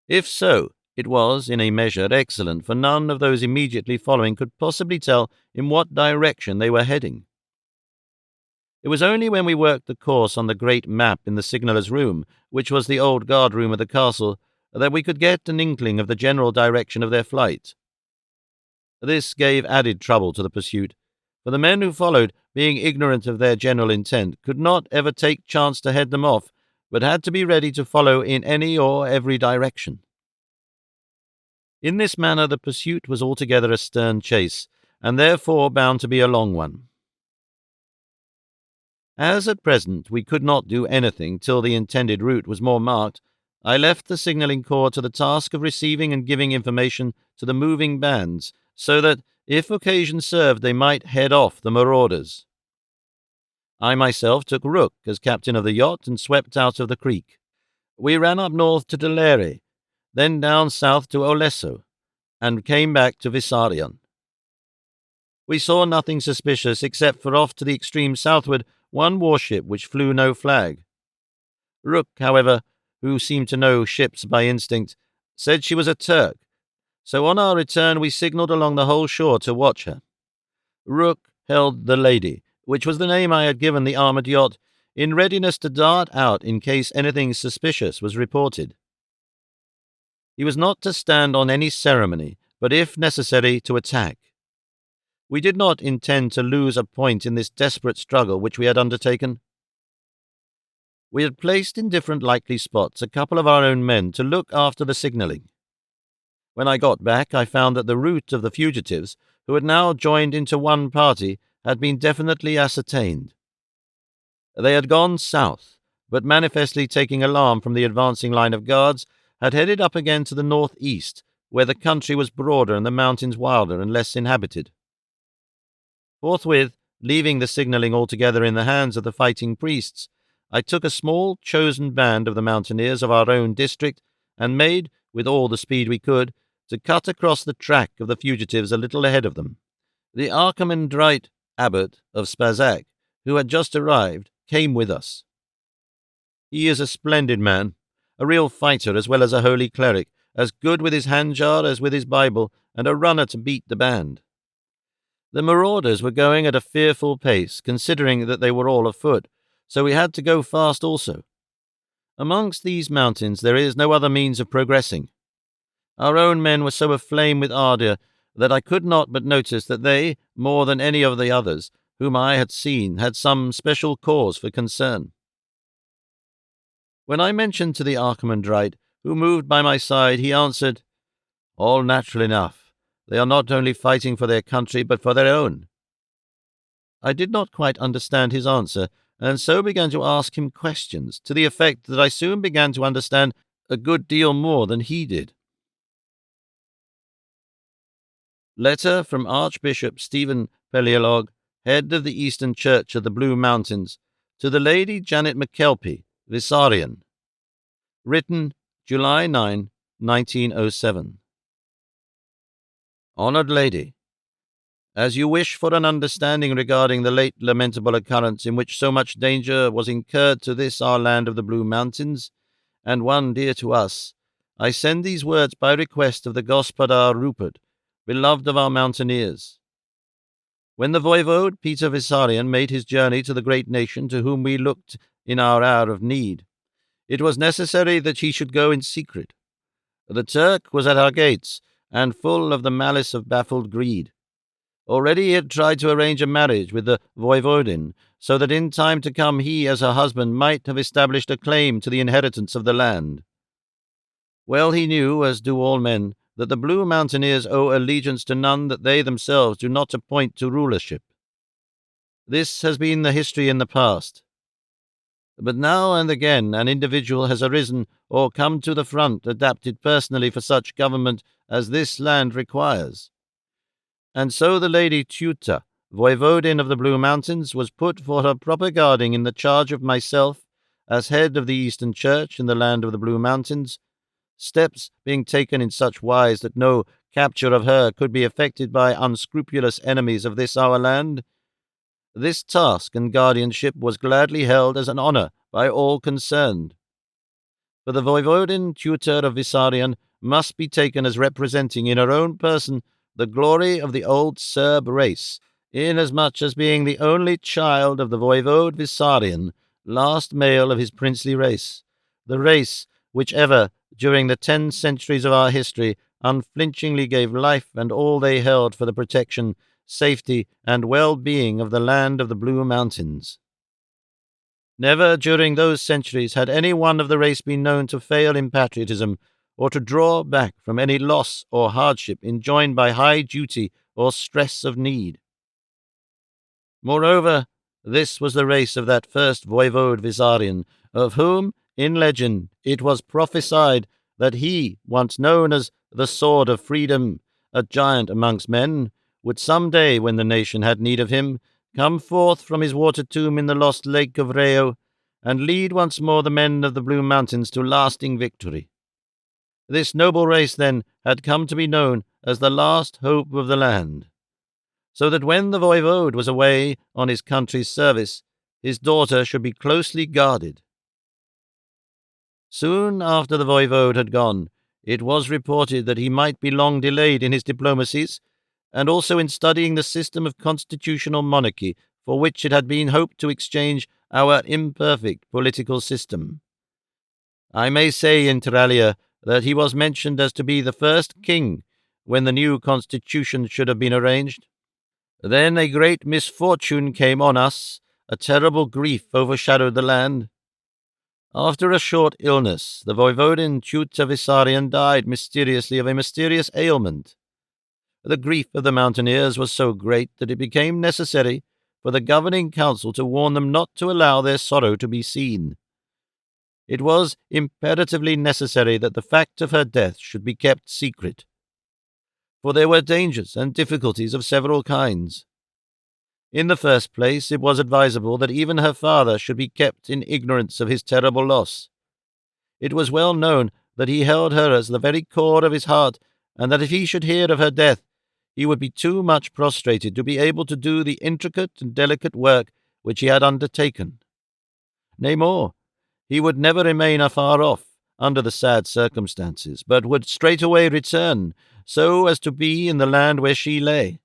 If so, it was, in a measure, excellent, for none of those immediately following could possibly tell in what direction they were heading. It was only when we worked the course on the great map in the signaller's room, which was the old guard-room of the castle, that we could get an inkling of the general direction of their flight. This gave added trouble to the pursuit, for the men who followed, being ignorant of their general intent, could not ever take chance to head them off, but had to be ready to follow in any or every direction. In this manner the pursuit was altogether a stern chase, and therefore bound to be a long one. As at present we could not do anything till the intended route was more marked, I left the signalling corps to the task of receiving and giving information to the moving bands, so that, if occasion served, they might head off the marauders. I myself took Rook as captain of the yacht and swept out of the creek. We ran up north to Delere, then down south to Olesso, and came back to Vissarion. We saw nothing suspicious except for off to the extreme southward one warship which flew no flag. Rook, however, who seemed to know ships by instinct, said she was a Turk, so on our return we signalled along the whole shore to watch her. Rook held the Lady, which was the name I had given the armoured yacht, in readiness to dart out in case anything suspicious was reported. He was not to stand on any ceremony, but if necessary to attack. We did not intend to lose a point in this desperate struggle which we had undertaken. We had placed in different likely spots a couple of our own men to look after the signalling. When I got back, I found that the route of the fugitives, who had now joined into one party, had been definitely ascertained. They had gone south, but manifestly taking alarm from the advancing line of guards, had headed up again to the northeast, where the country was broader and the mountains wilder and less inhabited. Forthwith, leaving the signalling altogether in the hands of the fighting priests, I took a small chosen band of the mountaineers of our own district, and made, with all the speed we could, to cut across the track of the fugitives a little ahead of them. The Archimandrite abbot of Spazak, who had just arrived, came with us. He is a splendid man, a real fighter as well as a holy cleric, as good with his hand-jar as with his Bible, and a runner to beat the band. The marauders were going at a fearful pace, considering that they were all afoot, so we had to go fast also. Amongst these mountains there is no other means of progressing. Our own men were so aflame with ardour that I could not but notice that they, more than any of the others whom I had seen, had some special cause for concern. When I mentioned to the Archimandrite, who moved by my side, he answered, "All natural enough. They are not only fighting for their country, but for their own." I did not quite understand his answer, and so began to ask him questions, to the effect that I soon began to understand a good deal more than he did. Letter from Archbishop Stephen Paleolog, head of the Eastern Church of the Blue Mountains, to the Lady Janet McKelpie, Vissarion. Written July 9, 1907. Honored Lady, as you wish for an understanding regarding the late lamentable occurrence in which so much danger was incurred to this our land of the Blue Mountains, and one dear to us, I send these words by request of the Gospodar Rupert, beloved of our mountaineers. When the voivode Peter Vissarion made his journey to the great nation to whom we looked in our hour of need, it was necessary that he should go in secret. The Turk was at our gates, and full of the malice of baffled greed. Already he had tried to arrange a marriage with the voivodin, so that in time to come he, as her husband, might have established a claim to the inheritance of the land. Well he knew, as do all men, that the Blue Mountaineers owe allegiance to none that they themselves do not appoint to rulership. This has been the history in the past. But now and again an individual has arisen or come to the front adapted personally for such government as this land requires. And so the Lady Tuta, voivodin of the Blue Mountains, was put for her proper guarding in the charge of myself, as head of the Eastern Church in the land of the Blue Mountains, steps being taken in such wise that no capture of her could be effected by unscrupulous enemies of this our land. This task and guardianship was gladly held as an honor by all concerned. For the voivodin tutor of Vissarion must be taken as representing in her own person the glory of the old Serb race, inasmuch as being the only child of the voivode Vissarion, last male of his princely race, the race which ever, during the 10 centuries of our history, unflinchingly gave life and all they held for the protection, safety, and well-being of the land of the Blue Mountains. Never during those centuries had any one of the race been known to fail in patriotism, or to draw back from any loss or hardship enjoined by high duty or stress of need. Moreover, this was the race of that first voivode Vissarion, of whom, in legend, it was prophesied that he, once known as the Sword of Freedom, a giant amongst men, would some day, when the nation had need of him, come forth from his water tomb in the lost lake of Reo, and lead once more the men of the Blue Mountains to lasting victory. This noble race, then, had come to be known as the last hope of the land, so that when the voivode was away on his country's service, his daughter should be closely guarded. Soon after the voivode had gone, it was reported that he might be long delayed in his diplomacies, and also in studying the system of constitutional monarchy for which it had been hoped to exchange our imperfect political system. I may say, inter alia, that he was mentioned as to be the first king when the new constitution should have been arranged. Then a great misfortune came on us, a terrible grief overshadowed the land. After a short illness, the voivodin Tuta Vissarion died mysteriously of a mysterious ailment. The grief of the mountaineers was so great that it became necessary for the governing council to warn them not to allow their sorrow to be seen. It was imperatively necessary that the fact of her death should be kept secret, for there were dangers and difficulties of several kinds. In the first place, it was advisable that even her father should be kept in ignorance of his terrible loss. It was well known that he held her as the very core of his heart, and that if he should hear of her death, he would be too much prostrated to be able to do the intricate and delicate work which he had undertaken. Nay more, he would never remain afar off, under the sad circumstances, but would straightway return, so as to be in the land where she lay.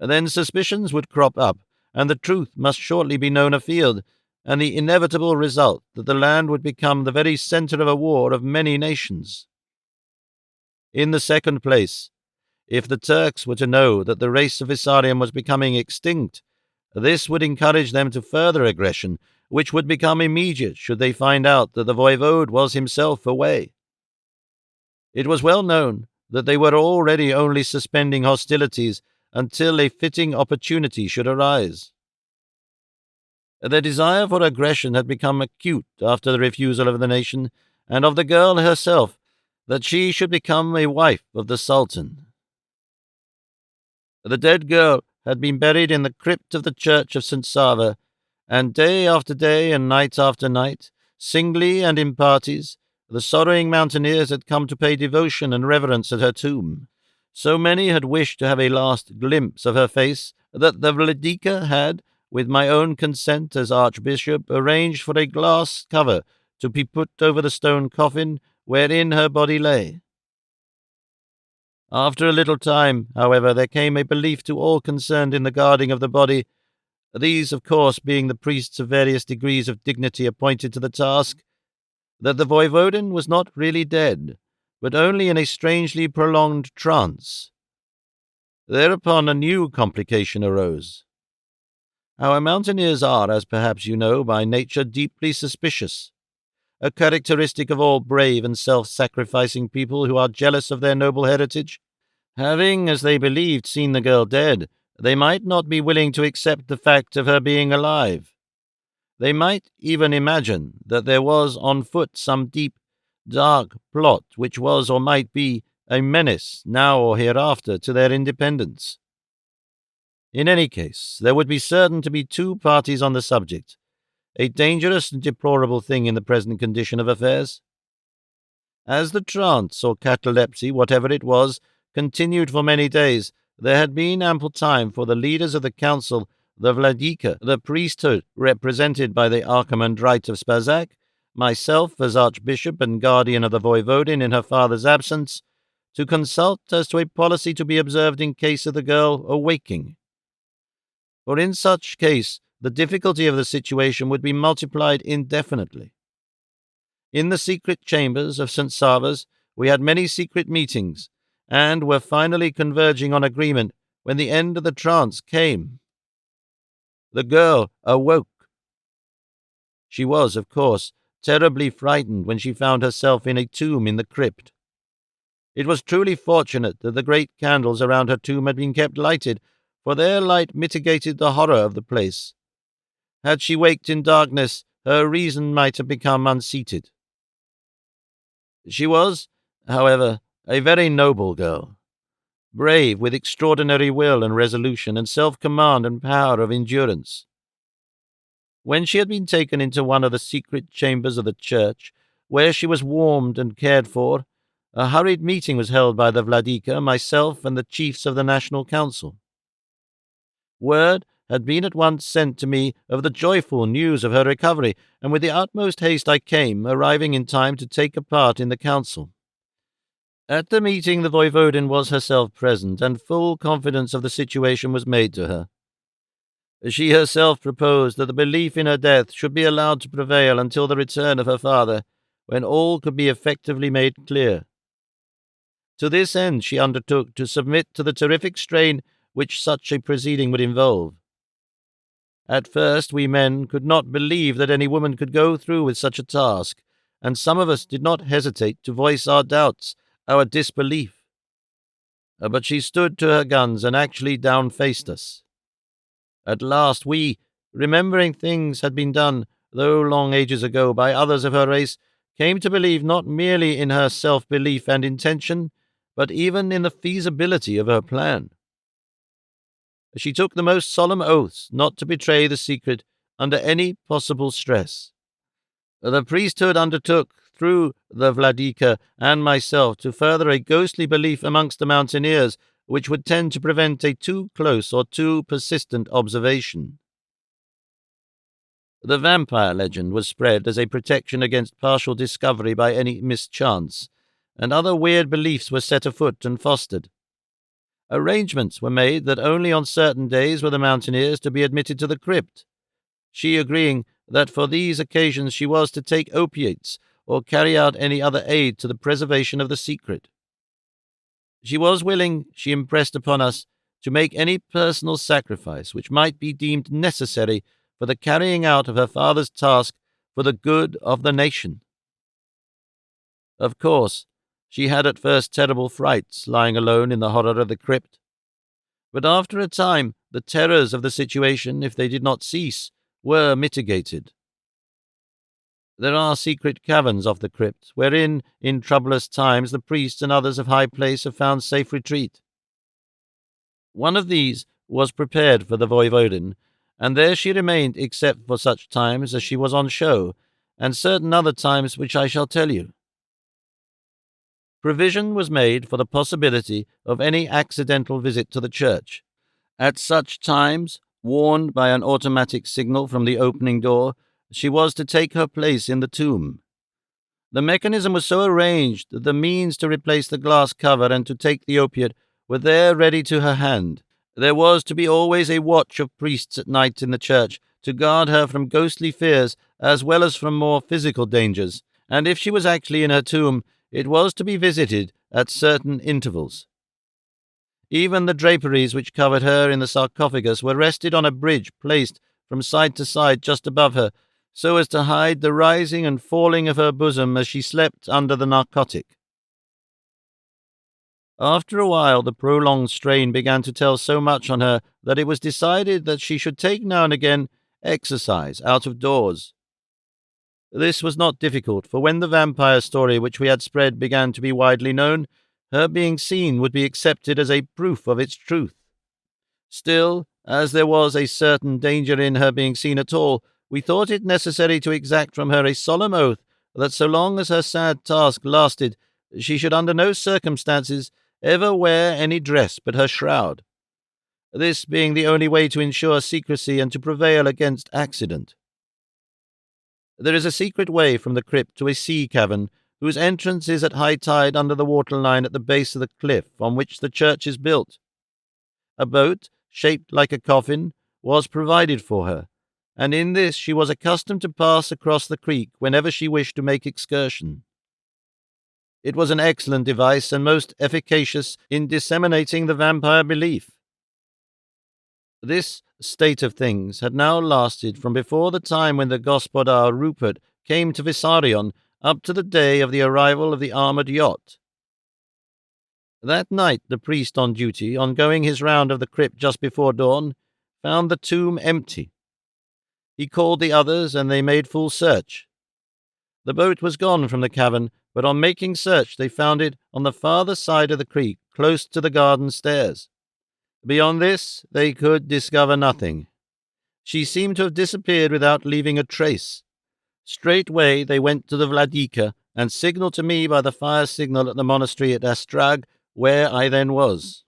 Then suspicions would crop up, and the truth must shortly be known afield, and the inevitable result that the land would become the very center of a war of many nations. In the second place, if the Turks were to know that the race of Vissarion was becoming extinct, this would encourage them to further aggression, which would become immediate should they find out that the voivode was himself away. It was well known that they were already only suspending hostilities until a fitting opportunity should arise. Their desire for aggression had become acute after the refusal of the nation, and of the girl herself, that she should become a wife of the Sultan. The dead girl had been buried in the crypt of the church of St. Sava, and day after day and night after night, singly and in parties, the sorrowing mountaineers had come to pay devotion and reverence at her tomb. So many had wished to have a last glimpse of her face that the Vladika had, with my own consent as Archbishop, arranged for a glass cover to be put over the stone coffin wherein her body lay. After a little time, however, there came a belief to all concerned in the guarding of the body, these, of course, being the priests of various degrees of dignity appointed to the task, that the Voivodin was not really dead, but only in a strangely prolonged trance. Thereupon a new complication arose. Our mountaineers are, as perhaps you know, by nature deeply suspicious, a characteristic of all brave and self-sacrificing people who are jealous of their noble heritage. Having, as they believed, seen the girl dead, they might not be willing to accept the fact of her being alive. They might even imagine that there was on foot some deep, dark plot which was or might be a menace, now or hereafter, to their independence. In any case, there would be certain to be two parties on the subject, a dangerous and deplorable thing in the present condition of affairs. As the trance or catalepsy, whatever it was, continued for many days, there had been ample time for the leaders of the council, the Vladika, the priesthood represented by the Archimandrite of Spazak, myself as Archbishop and guardian of the Voivodin in her father's absence, to consult as to a policy to be observed in case of the girl awaking. For in such case, the difficulty of the situation would be multiplied indefinitely. In the secret chambers of St. Sava's, we had many secret meetings, and were finally converging on agreement when the end of the trance came. The girl awoke. She was, of course, terribly frightened when she found herself in a tomb in the crypt. It was truly fortunate that the great candles around her tomb had been kept lighted, for their light mitigated the horror of the place. Had she waked in darkness, her reason might have become unseated. She was, however, a very noble girl, brave, with extraordinary will and resolution, and self-command and power of endurance. When she had been taken into one of the secret chambers of the church, where she was warmed and cared for, a hurried meeting was held by the Vladika, myself, and the chiefs of the National Council. Word had been at once sent to me of the joyful news of her recovery, and with the utmost haste I came, arriving in time to take a part in the council. At the meeting the Voivodin was herself present, and full confidence of the situation was made to her. She herself proposed that the belief in her death should be allowed to prevail until the return of her father, when all could be effectively made clear. To this end she undertook to submit to the terrific strain which such a proceeding would involve. At first we men could not believe that any woman could go through with such a task, and some of us did not hesitate to voice our doubts, our disbelief. But she stood to her guns and actually down-faced us. At last we, remembering things had been done, though long ages ago, by others of her race, came to believe not merely in her self-belief and intention, but even in the feasibility of her plan. She took the most solemn oaths not to betray the secret under any possible stress. The priesthood undertook, through the Vladika and myself, to further a ghostly belief amongst the mountaineers which would tend to prevent a too close or too persistent observation. The vampire legend was spread as a protection against partial discovery by any mischance, and other weird beliefs were set afoot and fostered. Arrangements were made that only on certain days were the mountaineers to be admitted to the crypt, she agreeing that for these occasions she was to take opiates or carry out any other aid to the preservation of the secret. She was willing, she impressed upon us, to make any personal sacrifice which might be deemed necessary for the carrying out of her father's task for the good of the nation. Of course, she had at first terrible frights, lying alone in the horror of the crypt. But after a time, the terrors of the situation, if they did not cease, were mitigated. There are secret caverns off the crypt, wherein, in troublous times, the priests and others of high place have found safe retreat. One of these was prepared for the Voivodin, and there she remained except for such times as she was on show, and certain other times which I shall tell you. Provision was made for the possibility of any accidental visit to the church. At such times, warned by an automatic signal from the opening door, she was to take her place in the tomb. The mechanism was so arranged that the means to replace the glass cover and to take the opiate were there ready to her hand. There was to be always a watch of priests at night in the church to guard her from ghostly fears as well as from more physical dangers, and if she was actually in her tomb, it was to be visited at certain intervals. Even the draperies which covered her in the sarcophagus were rested on a bridge placed from side to side just above her, so as to hide the rising and falling of her bosom as she slept under the narcotic. After a while, the prolonged strain began to tell so much on her that it was decided that she should take now and again exercise out of doors. This was not difficult, for when the vampire story which we had spread began to be widely known, her being seen would be accepted as a proof of its truth. Still, as there was a certain danger in her being seen at all, we thought it necessary to exact from her a solemn oath that so long as her sad task lasted, she should under no circumstances ever wear any dress but her shroud, this being the only way to ensure secrecy and to prevail against accident. There is a secret way from the crypt to a sea cavern, whose entrance is at high tide under the waterline at the base of the cliff on which the church is built. A boat, shaped like a coffin, was provided for her, and in this she was accustomed to pass across the creek whenever she wished to make excursion. It was an excellent device and most efficacious in disseminating the vampire belief. This state of things had now lasted from before the time when the gospodar Rupert came to Vissarion up to the day of the arrival of the armoured yacht. That night the priest on duty, on going his round of the crypt just before dawn, found the tomb empty. He called the others, and they made full search. The boat was gone from the cavern, but on making search they found it on the farther side of the creek, close to the garden stairs. Beyond this they could discover nothing. She seemed to have disappeared without leaving a trace. Straightway they went to the Vladika and signalled to me by the fire signal at the monastery at Astrag, where I then was.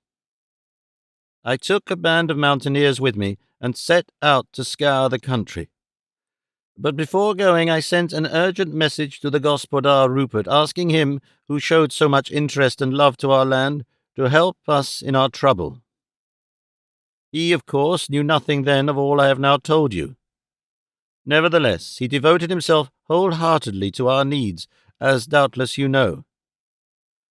I took a band of mountaineers with me and set out to scour the country. But before going I sent an urgent message to the gospodar Rupert, asking him, who showed so much interest and love to our land, to help us in our trouble. He, of course, knew nothing then of all I have now told you. Nevertheless, he devoted himself wholeheartedly to our needs, as doubtless you know.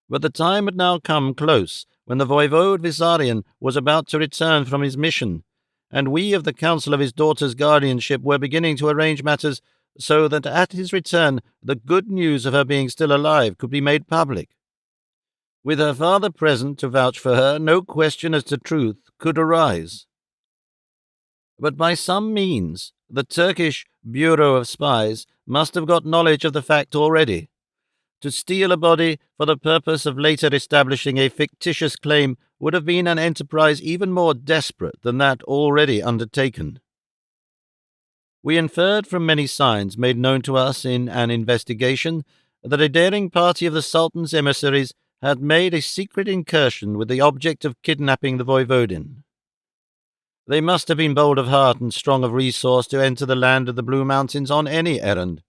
But the time had now come close when the voivode Vissarion was about to return from his mission, and we of the council of his daughter's guardianship were beginning to arrange matters so that at his return the good news of her being still alive could be made public. With her father present to vouch for her, no question as to truth could arise. But by some means the Turkish Bureau of Spies must have got knowledge of the fact already. To steal a body for the purpose of later establishing a fictitious claim would have been an enterprise even more desperate than that already undertaken. We inferred from many signs made known to us in an investigation that a daring party of the Sultan's emissaries had made a secret incursion with the object of kidnapping the Voivodin. They must have been bold of heart and strong of resource to enter the land of the Blue Mountains on any errand,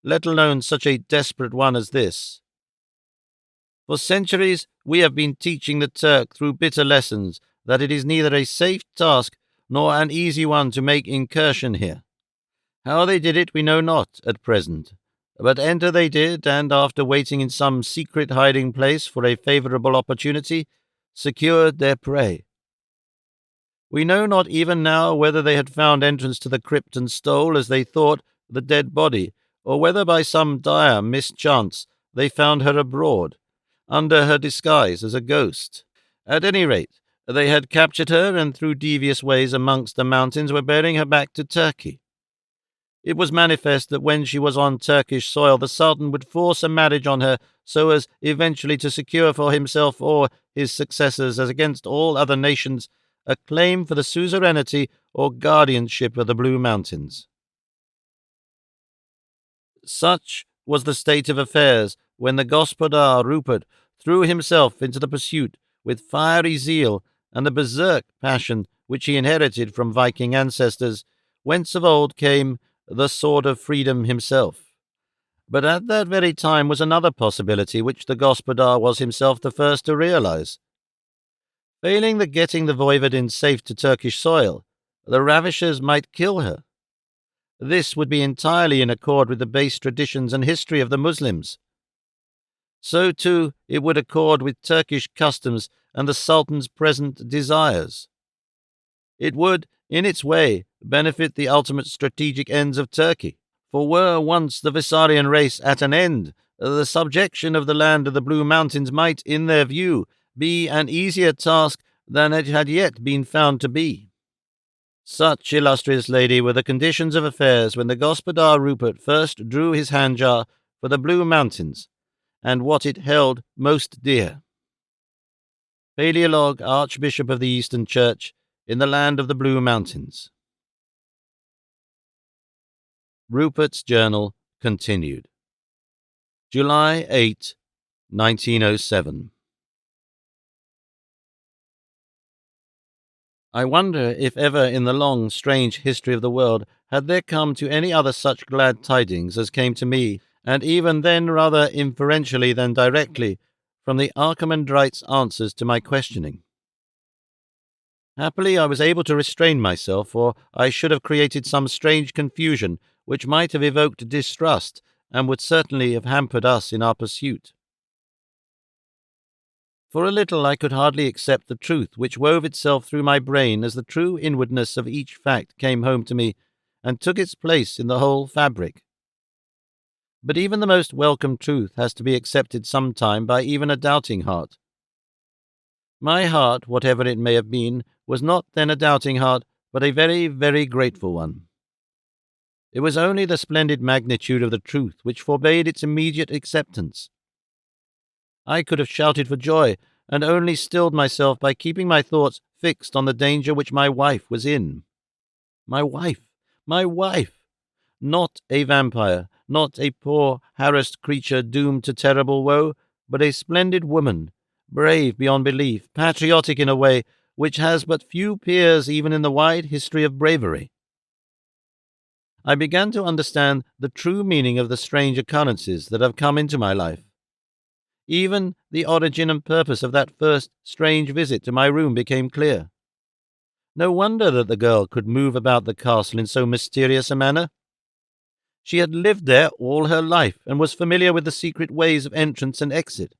let alone such a desperate one as this. For centuries we have been teaching the Turk through bitter lessons that it is neither a safe task nor an easy one to make incursion here. How they did it we know not at present, but enter they did, and after waiting in some secret hiding place for a favourable opportunity, secured their prey. We know not even now whether they had found entrance to the crypt and stole, as they thought, the dead body, or whether by some dire mischance they found her abroad, under her disguise as a ghost. At any rate, they had captured her, and through devious ways amongst the mountains were bearing her back to Turkey. It was manifest that when she was on Turkish soil the Sultan would force a marriage on her so as eventually to secure for himself or his successors, as against all other nations, a claim for the suzerainty or guardianship of the Blue Mountains. Such was the state of affairs when the gospodar Rupert threw himself into the pursuit with fiery zeal and the berserk passion which he inherited from Viking ancestors, whence of old came the Sword of Freedom himself. But at that very time was another possibility which the gospodar was himself the first to realize. Failing the getting the voivodin safe to Turkish soil, the ravishers might kill her. This would be entirely in accord with the base traditions and history of the Muslims. So, too, it would accord with Turkish customs and the Sultan's present desires. It would, in its way, benefit the ultimate strategic ends of Turkey. For were once the Vissarion race at an end, the subjection of the land of the Blue Mountains might, in their view, be an easier task than it had yet been found to be. Such, illustrious lady, were the conditions of affairs when the gospodar Rupert first drew his handjar for the Blue Mountains, and what it held most dear. Paleolog, Archbishop of the Eastern Church, in the land of the Blue Mountains. Rupert's Journal continued. July 8, 1907. I wonder if ever in the long, strange history of the world had there come to any other such glad tidings as came to me, and even then rather inferentially than directly, from the Archimandrite's answers to my questioning. Happily I was able to restrain myself, or I should have created some strange confusion which might have evoked distrust, and would certainly have hampered us in our pursuit. For a little I could hardly accept the truth which wove itself through my brain as the true inwardness of each fact came home to me, and took its place in the whole fabric. But even the most welcome truth has to be accepted sometime by even a doubting heart. My heart, whatever it may have been, was not then a doubting heart, but a very, very grateful one. It was only the splendid magnitude of the truth which forbade its immediate acceptance. I could have shouted for joy, and only stilled myself by keeping my thoughts fixed on the danger which my wife was in. My wife! My wife! Not a vampire, not a poor, harassed creature doomed to terrible woe, but a splendid woman, brave beyond belief, patriotic in a way which has but few peers even in the wide history of bravery. I began to understand the true meaning of the strange occurrences that have come into my life. Even the origin and purpose of that first strange visit to my room became clear. No wonder that the girl could move about the castle in so mysterious a manner. She had lived there all her life, and was familiar with the secret ways of entrance and exit.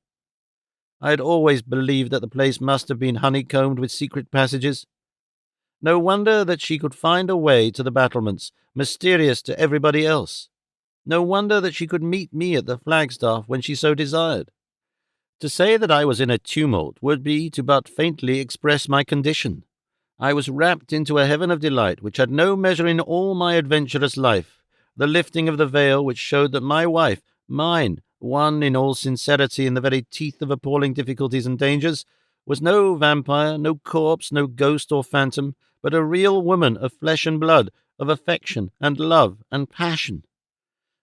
I had always believed that the place must have been honeycombed with secret passages. No wonder that she could find a way to the battlements, mysterious to everybody else. No wonder that she could meet me at the Flagstaff when she so desired. To say that I was in a tumult would be to but faintly express my condition. I was wrapped into a heaven of delight which had no measure in all my adventurous life, the lifting of the veil which showed that my wife, mine, one in all sincerity in the very teeth of appalling difficulties and dangers, was no vampire, no corpse, no ghost or phantom, but a real woman of flesh and blood, of affection and love and passion.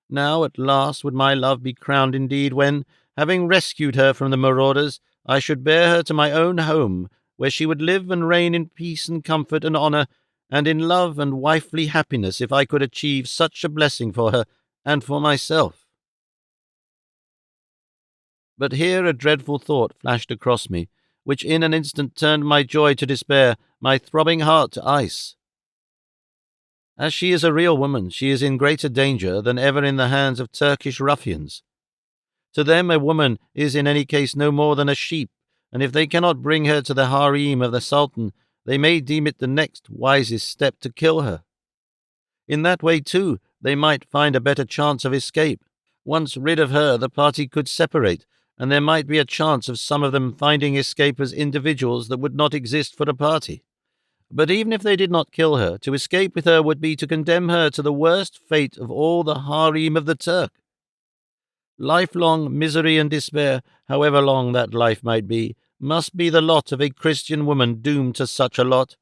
Now at last would my love be crowned indeed when, having rescued her from the marauders, I should bear her to my own home, where she would live and reign in peace and comfort and honour, and in love and wifely happiness, if I could achieve such a blessing for her and for myself. But here a dreadful thought flashed across me, which in an instant turned my joy to despair, my throbbing heart to ice. As she is a real woman, she is in greater danger than ever in the hands of Turkish ruffians. To them a woman is in any case no more than a sheep, and if they cannot bring her to the harem of the Sultan, they may deem it the next wisest step to kill her. In that way, too, they might find a better chance of escape. Once rid of her, the party could separate, and there might be a chance of some of them finding escape as individuals that would not exist for a party. But even if they did not kill her, to escape with her would be to condemn her to the worst fate of all the harem of the Turk. Lifelong misery and despair, however long that life might be, must be the lot of a Christian woman doomed to such a lot.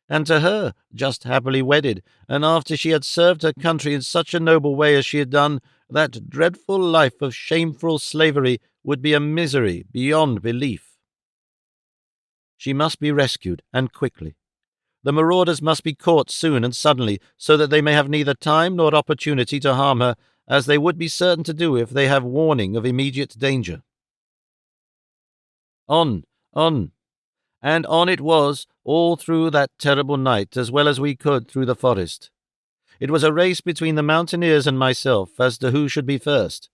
And to her, just happily wedded, and after she had served her country in such a noble way as she had done, that dreadful life of shameful slavery would be a misery beyond belief. She must be rescued, and quickly. The marauders must be caught soon and suddenly, so that they may have neither time nor opportunity to harm her, as they would be certain to do if they have warning of immediate danger. On, and on it was, all through that terrible night, as well as we could through the forest. It was a race between the mountaineers and myself as to who should be first.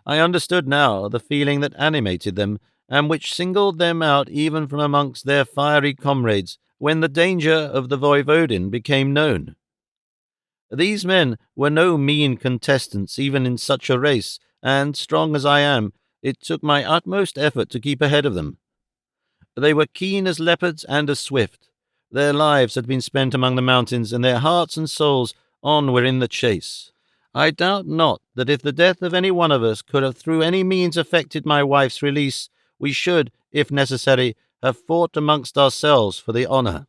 I understood now the feeling that animated them, and which singled them out even from amongst their fiery comrades, when the danger of the Voivodin became known. These men were no mean contestants even in such a race, and, strong as I am, it took my utmost effort to keep ahead of them. They were keen as leopards and as swift. Their lives had been spent among the mountains, and their hearts and souls on were in the chase. I doubt not that if the death of any one of us could have through any means effected my wife's release, we should, if necessary, have fought amongst ourselves for the honour.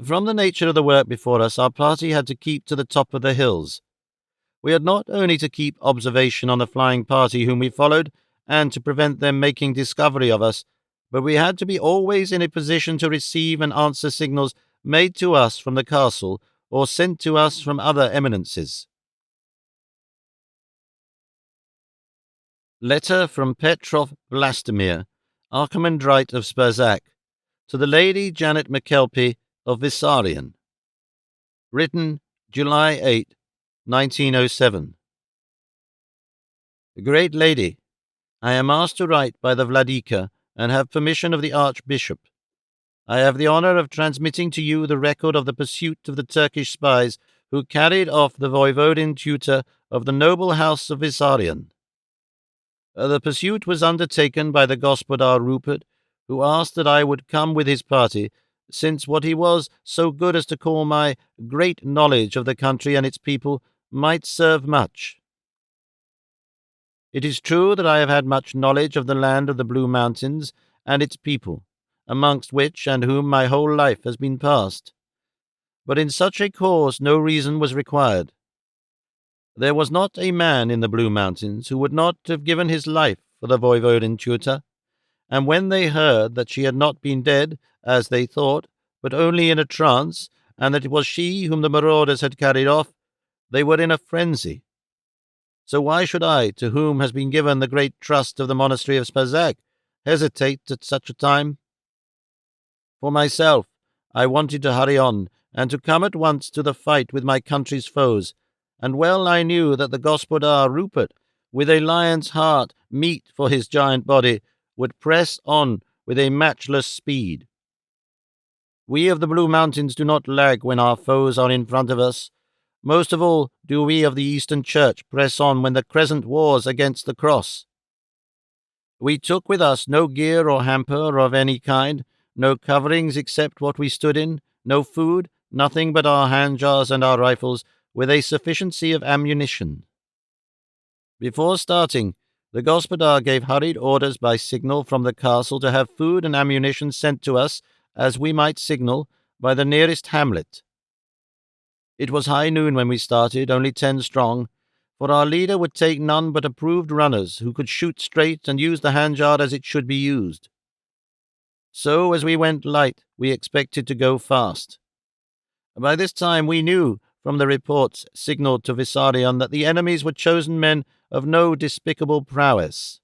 From the nature of the work before us, our party had to keep to the top of the hills. We had not only to keep observation on the flying party whom we followed, and to prevent them making discovery of us, but we had to be always in a position to receive and answer signals made to us from the castle, or sent to us from other eminences. Letter from Petrov Vlastimir, Archimandrite of Spurzac, to the Lady Janet McKelpie of Vissarion. Written July 8, 1907. Great Lady, I am asked to write by the Vladika, and have permission of the Archbishop. I have the honor of transmitting to you the record of the pursuit of the Turkish spies who carried off the Voivodin tutor of the noble house of Vissarion. The pursuit was undertaken by the Gospodar Rupert, who asked that I would come with his party, since what he was so good as to call my great knowledge of the country and its people might serve much. It is true that I have had much knowledge of the land of the Blue Mountains and its people, amongst which and whom my whole life has been passed. But in such a cause no reason was required. There was not a man in the Blue Mountains who would not have given his life for the Voivodin tutor, and when they heard that she had not been dead, as they thought, but only in a trance, and that it was she whom the marauders had carried off, they were in a frenzy. So why should I, to whom has been given the great trust of the monastery of Spurzac, hesitate at such a time? For myself, I wanted to hurry on, and to come at once to the fight with my country's foes, and well I knew that the Gospodar Rupert, with a lion's heart meet for his giant body, would press on with a matchless speed. We of the Blue Mountains do not lag when our foes are in front of us. Most of all do we of the Eastern Church press on when the crescent wars against the cross. We took with us no gear or hamper of any kind, no coverings except what we stood in, no food, nothing but our hand-jars and our rifles, with a sufficiency of ammunition. Before starting, the Gospodar gave hurried orders by signal from the castle to have food and ammunition sent to us, as we might signal, by the nearest hamlet. It was high noon when we started, only 10 strong, for our leader would take none but approved runners who could shoot straight and use the hand-jar as it should be used. So, as we went light, we expected to go fast. By this time we knew, from the reports signalled to Vissarion, that the enemies were chosen men of no despicable prowess.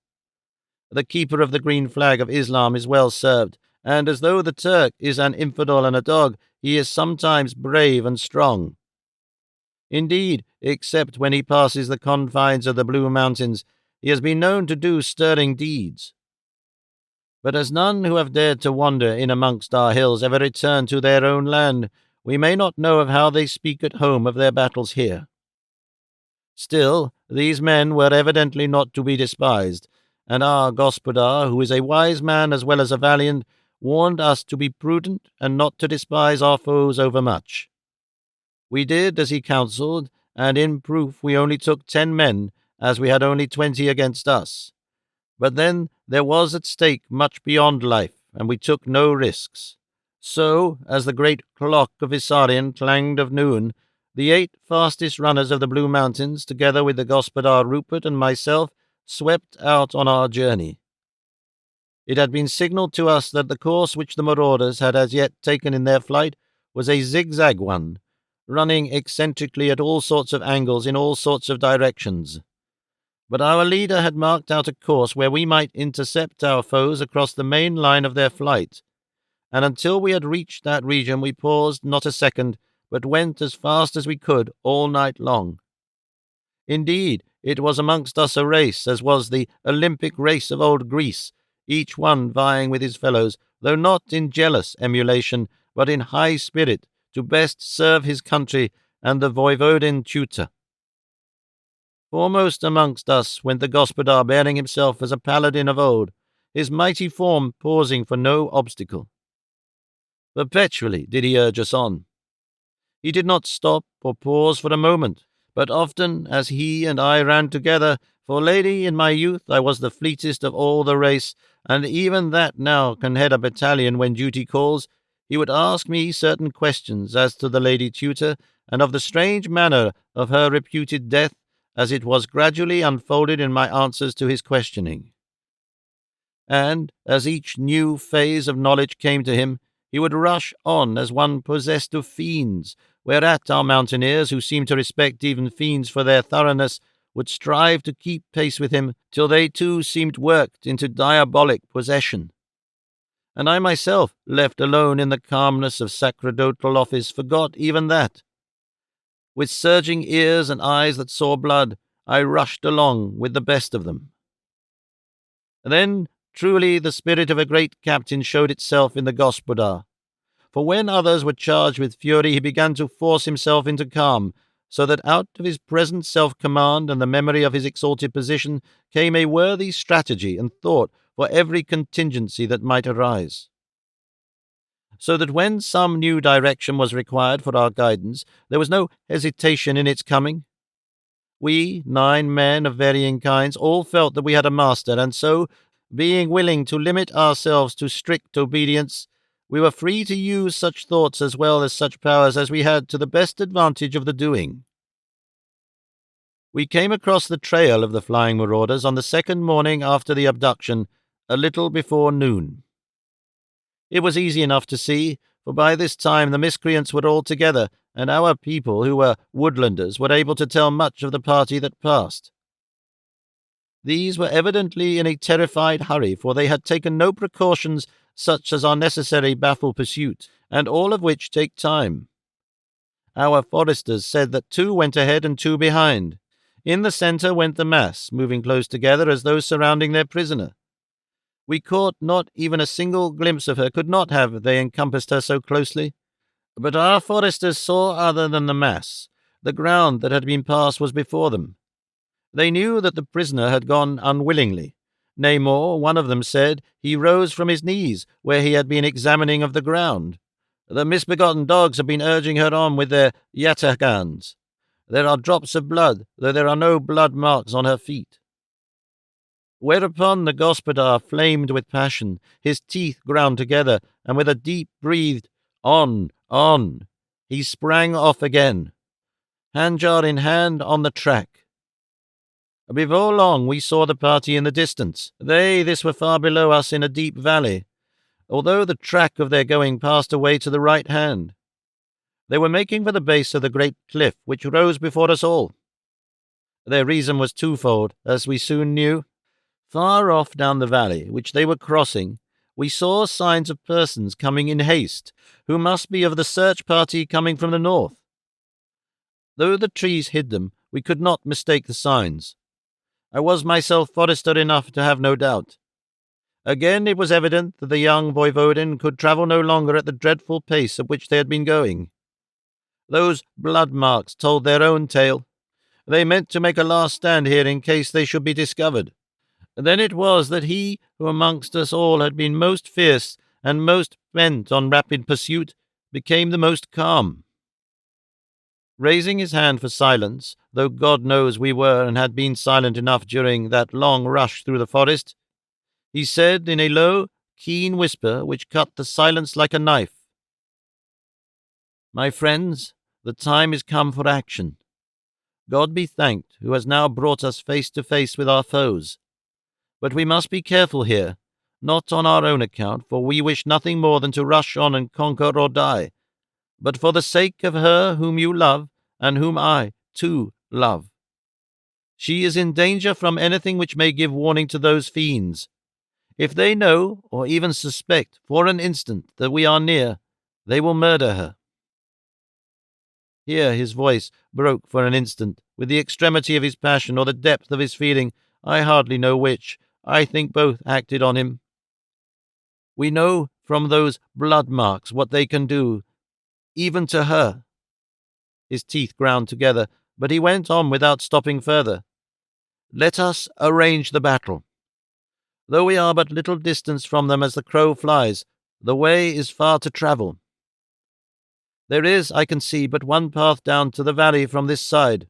The keeper of the green flag of Islam is well served, and as though the Turk is an infidel and a dog, he is sometimes brave and strong. Indeed, except when he passes the confines of the Blue Mountains, he has been known to do stirring deeds. But as none who have dared to wander in amongst our hills ever return to their own land, we may not know of how they speak at home of their battles here. Still, these men were evidently not to be despised, and our Gospodar, who is a wise man as well as a valiant, warned us to be prudent and not to despise our foes overmuch. We did as he counselled, and in proof we only took 10 men, as we had only 20 against us. But then there was at stake much beyond life, and we took no risks. So, as the great clock of Isarian clanged of noon, the 8 fastest runners of the Blue Mountains, together with the Gospodar Rupert and myself, swept out on our journey. It had been signalled to us that the course which the marauders had as yet taken in their flight was a zigzag one, running eccentrically at all sorts of angles in all sorts of directions. But our leader had marked out a course where we might intercept our foes across the main line of their flight, and until we had reached that region we paused not a second, but went as fast as we could all night long. Indeed, it was amongst us a race, as was the Olympic race of old Greece, each one vying with his fellows, though not in jealous emulation, but in high spirit, to best serve his country and the Voivodin tutor. Foremost amongst us went the Gospodar, bearing himself as a paladin of old, his mighty form pausing for no obstacle. Perpetually did he urge us on. He did not stop or pause for a moment, but often as he and I ran together, for, lady, in my youth I was the fleetest of all the race, and even that now can head a battalion when duty calls, he would ask me certain questions as to the lady tutor, and of the strange manner of her reputed death, as it was gradually unfolded in my answers to his questioning. And, as each new phase of knowledge came to him, he would rush on as one possessed of fiends, whereat our mountaineers, who seemed to respect even fiends for their thoroughness, would strive to keep pace with him, till they too seemed worked into diabolic possession. And I myself, left alone in the calmness of sacerdotal office, forgot even that. With surging ears and eyes that saw blood, I rushed along with the best of them. Then, truly, the spirit of a great captain showed itself in the Gospodar. For when others were charged with fury, he began to force himself into calm, so that out of his present self-command and the memory of his exalted position came a worthy strategy and thought for every contingency that might arise. So that when some new direction was required for our guidance, there was no hesitation in its coming. We, 9 men of varying kinds, all felt that we had a master, and so, being willing to limit ourselves to strict obedience, we were free to use such thoughts as well as such powers as we had to the best advantage of the doing. We came across the trail of the flying marauders on the second morning after the abduction, a little before noon. It was easy enough to see, for by this time the miscreants were all together, and our people, who were woodlanders, were able to tell much of the party that passed. These were evidently in a terrified hurry, for they had taken no precautions such as are necessary baffle pursuit, and all of which take time. Our foresters said that 2 went ahead and 2 behind. In the centre went the mass, moving close together as those surrounding their prisoner. We caught not even a single glimpse of her, could not have, they encompassed her so closely. But our foresters saw other than the mass. The ground that had been passed was before them. They knew that the prisoner had gone unwillingly. Nay more, one of them said he rose from his knees, where he had been examining of the ground. The misbegotten dogs have been urging her on with their yatagans. There are drops of blood, though there are no blood marks on her feet. Whereupon the Gospodar flamed with passion, his teeth ground together, and with a deep-breathed on, he sprang off again, handjar in hand on the track. Before long we saw the party in the distance. This were far below us in a deep valley, although the track of their going passed away to the right hand. They were making for the base of the great cliff which rose before us all. Their reason was twofold, as we soon knew. Far off down the valley, which they were crossing, we saw signs of persons coming in haste, who must be of the search party coming from the north. Though the trees hid them, we could not mistake the signs. I was myself forester enough to have no doubt. Again it was evident that the young Voivodin could travel no longer at the dreadful pace at which they had been going. Those blood marks told their own tale. They meant to make a last stand here in case they should be discovered. Then it was that he, who amongst us all had been most fierce and most bent on rapid pursuit, became the most calm. Raising his hand for silence, though God knows we were and had been silent enough during that long rush through the forest, He said in a low, keen whisper which cut the silence like a knife, "My friends, the time is come for action. God be thanked, who has now brought us face to face with our foes. But we must be careful here, not on our own account, for we wish nothing more than to rush on and conquer or die, but for the sake of her whom you love, and whom I, too, love. She is in danger from anything which may give warning to those fiends. If they know, or even suspect, for an instant that we are near, they will murder her." Here his voice broke for an instant, with the extremity of his passion or the depth of his feeling. I hardly know which. I think both acted on him. "We know from those blood marks what they can do, even to her." His teeth ground together, but he went on without stopping further. "Let us arrange the battle. Though we are but little distance from them as the crow flies, the way is far to travel. There is, I can see, but one path down to the valley from this side.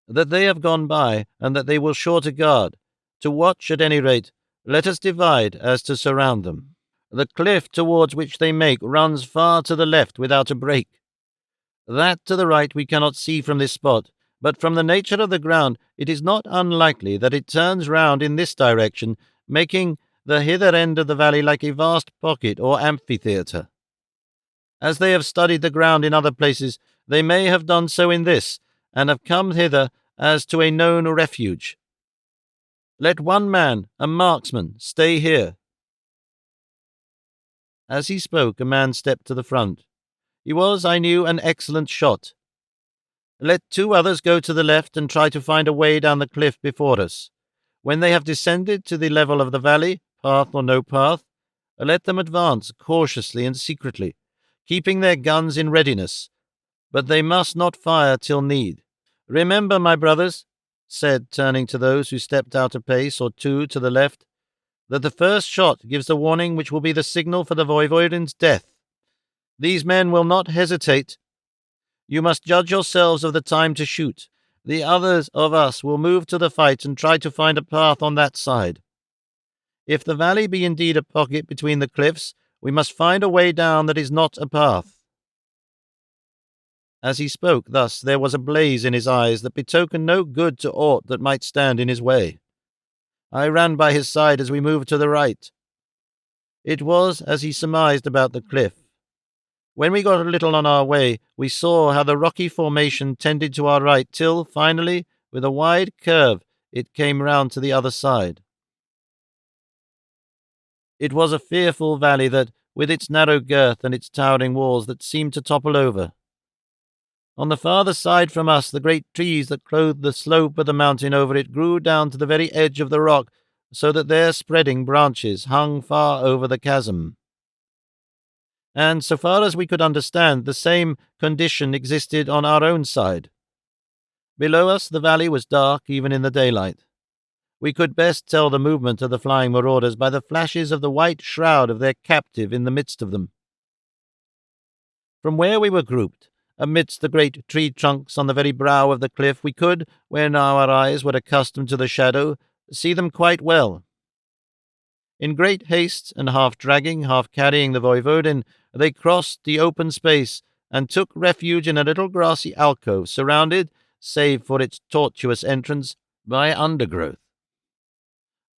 That they have gone by, and that they will sure to guard. To watch, at any rate, let us divide as to surround them. The cliff towards which they make runs far to the left without a break. That to the right we cannot see from this spot, but from the nature of the ground it is not unlikely that it turns round in this direction, making the hither end of the valley like a vast pocket or amphitheatre. As they have studied the ground in other places, they may have done so in this, and have come hither as to a known refuge. Let one man, a marksman, stay here." As he spoke, a man stepped to the front. He was, I knew, an excellent shot. "Let 2 others go to the left and try to find a way down the cliff before us. When they have descended to the level of the valley, path or no path, let them advance cautiously and secretly, keeping their guns in readiness, but they must not fire till need. Remember, my brothers," said, turning to those who stepped out a pace or 2 to the left, "that the first shot gives the warning which will be the signal for the Voivodin's death. These men will not hesitate. You must judge yourselves of the time to shoot. The others of us will move to the fight and try to find a path on that side. If the valley be indeed a pocket between the cliffs, we must find a way down that is not a path." As he spoke thus, there was a blaze in his eyes that betokened no good to aught that might stand in his way. I ran by his side as we moved to the right. It was as he surmised about the cliff. When we got a little on our way, we saw how the rocky formation tended to our right till, finally, with a wide curve, it came round to the other side. It was a fearful valley that, with its narrow girth and its towering walls that seemed to topple over. On the farther side from us, the great trees that clothed the slope of the mountain over it grew down to the very edge of the rock, so that their spreading branches hung far over the chasm. And, so far as we could understand, the same condition existed on our own side. Below us the valley was dark even in the daylight. We could best tell the movement of the flying marauders by the flashes of the white shroud of their captive in the midst of them. From where we were grouped, amidst the great tree trunks on the very brow of the cliff, we could, when our eyes were accustomed to the shadow, see them quite well. In great haste, and half dragging, half carrying the Voivodin, they crossed the open space and took refuge in a little grassy alcove surrounded, save for its tortuous entrance, by undergrowth.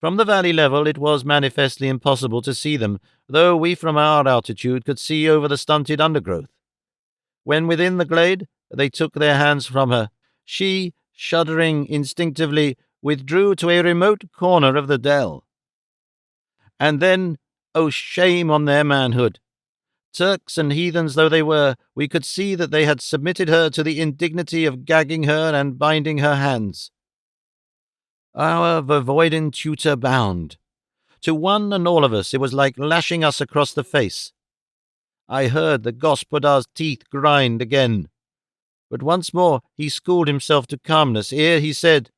From the valley level it was manifestly impossible to see them, though we from our altitude could see over the stunted undergrowth. When within the glade, they took their hands from her. She, shuddering instinctively, withdrew to a remote corner of the dell. And then, oh shame on their manhood! Turks and heathens though they were, we could see that they had submitted her to the indignity of gagging her and binding her hands. Our Voivodin tutor bound. To one and all of us it was like lashing us across the face. I heard the gospodar's teeth grind again, but once more he schooled himself to calmness ere he said,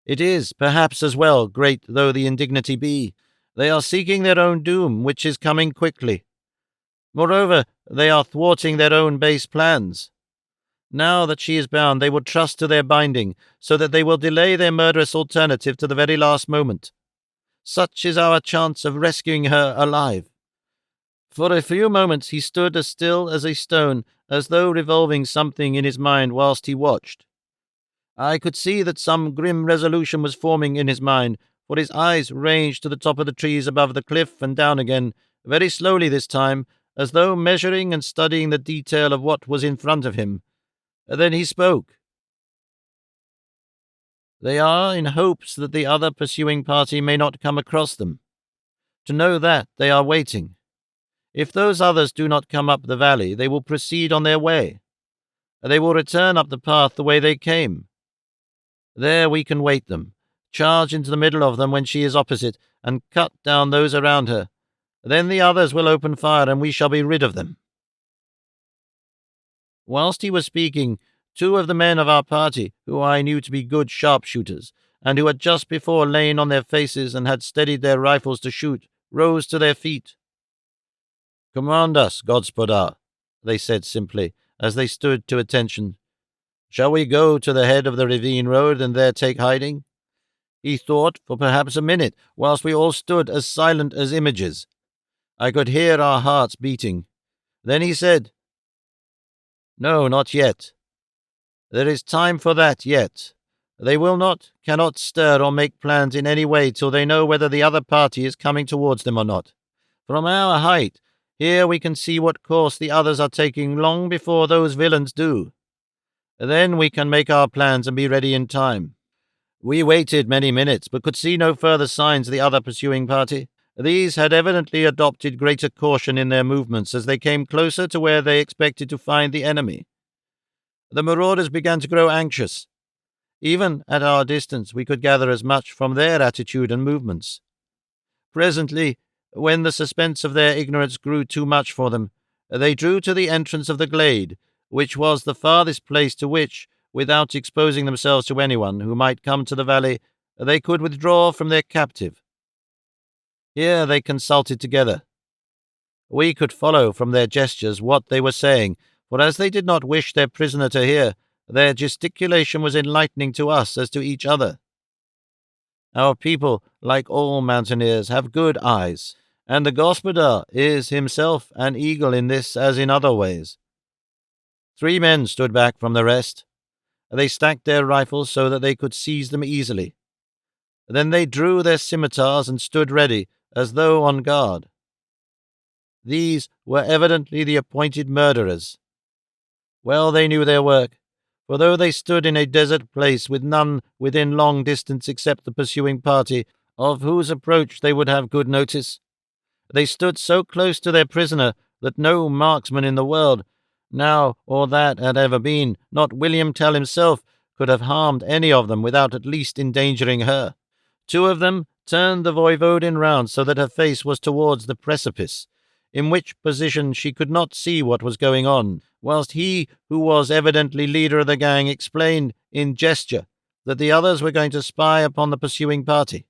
"It is, perhaps, as well, great though the indignity be. They are seeking their own doom, which is coming quickly. Moreover, they are thwarting their own base plans. Now that she is bound, they will trust to their binding, so that they will delay their murderous alternative to the very last moment. Such is our chance of rescuing her alive." For a few moments he stood as still as a stone, as though revolving something in his mind whilst he watched. I could see that some grim resolution was forming in his mind, for his eyes ranged to the top of the trees above the cliff and down again, very slowly this time, as though measuring and studying the detail of what was in front of him. Then he spoke. "They are in hopes that the other pursuing party may not come across them. To know that, they are waiting. If those others do not come up the valley, they will proceed on their way. They will return up the path the way they came. There we can wait them, charge into the middle of them when she is opposite, and cut down those around her. Then the others will open fire, and we shall be rid of them." Whilst he was speaking, two of the men of our party, who I knew to be good sharpshooters, and who had just before lain on their faces and had steadied their rifles to shoot, rose to their feet. "Command us, Gospodar," they said simply, as they stood to attention. "Shall we go to the head of the ravine road and there take hiding?" He thought for perhaps a minute, whilst we all stood as silent as images. I could hear our hearts beating. Then he said, "No, not yet. There is time for that yet. They cannot stir or make plans in any way till they know whether the other party is coming towards them or not. From our height, here we can see what course the others are taking long before those villains do. Then we can make our plans and be ready in time." We waited many minutes, but could see no further signs of the other pursuing party. These had evidently adopted greater caution in their movements as they came closer to where they expected to find the enemy. The marauders began to grow anxious. Even at our distance, we could gather as much from their attitude and movements. Presently, when the suspense of their ignorance grew too much for them, they drew to the entrance of the glade, which was the farthest place to which, without exposing themselves to anyone who might come to the valley, they could withdraw from their captive. Here they consulted together. We could follow from their gestures what they were saying, for as they did not wish their prisoner to hear, their gesticulation was enlightening to us as to each other. Our people, like all mountaineers, have good eyes, and the Gospodar is himself an eagle in this as in other ways. 3 men stood back from the rest. They stacked their rifles so that they could seize them easily. Then they drew their scimitars and stood ready, as though on guard. These were evidently the appointed murderers. Well they knew their work, for though they stood in a desert place with none within long distance except the pursuing party, of whose approach they would have good notice, they stood so close to their prisoner that no marksman in the world, now or that had ever been, not William Tell himself, could have harmed any of them without at least endangering her. 2 of them turned the Voivodin round so that her face was towards the precipice, in which position she could not see what was going on, whilst he, who was evidently leader of the gang, explained, in gesture, that the others were going to spy upon the pursuing party.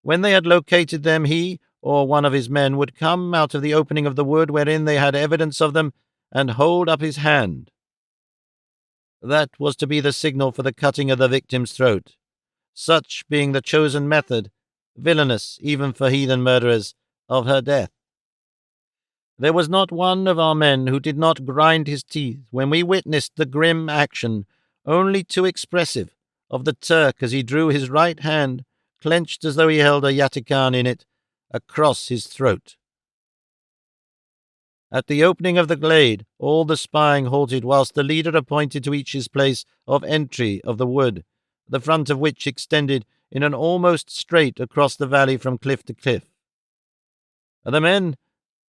When they had located them, he, or one of his men, would come out of the opening of the wood wherein they had evidence of them, and hold up his hand. That was to be the signal for the cutting of the victim's throat, such being the chosen method, villainous even for heathen murderers, of her death. There was not one of our men who did not grind his teeth when we witnessed the grim action, only too expressive, of the Turk as he drew his right hand, clenched as though he held a yataghan in it, across his throat. At the opening of the glade, all the spying halted whilst the leader appointed to each his place of entry of the wood, the front of which extended in an almost straight across the valley from cliff to cliff. The men,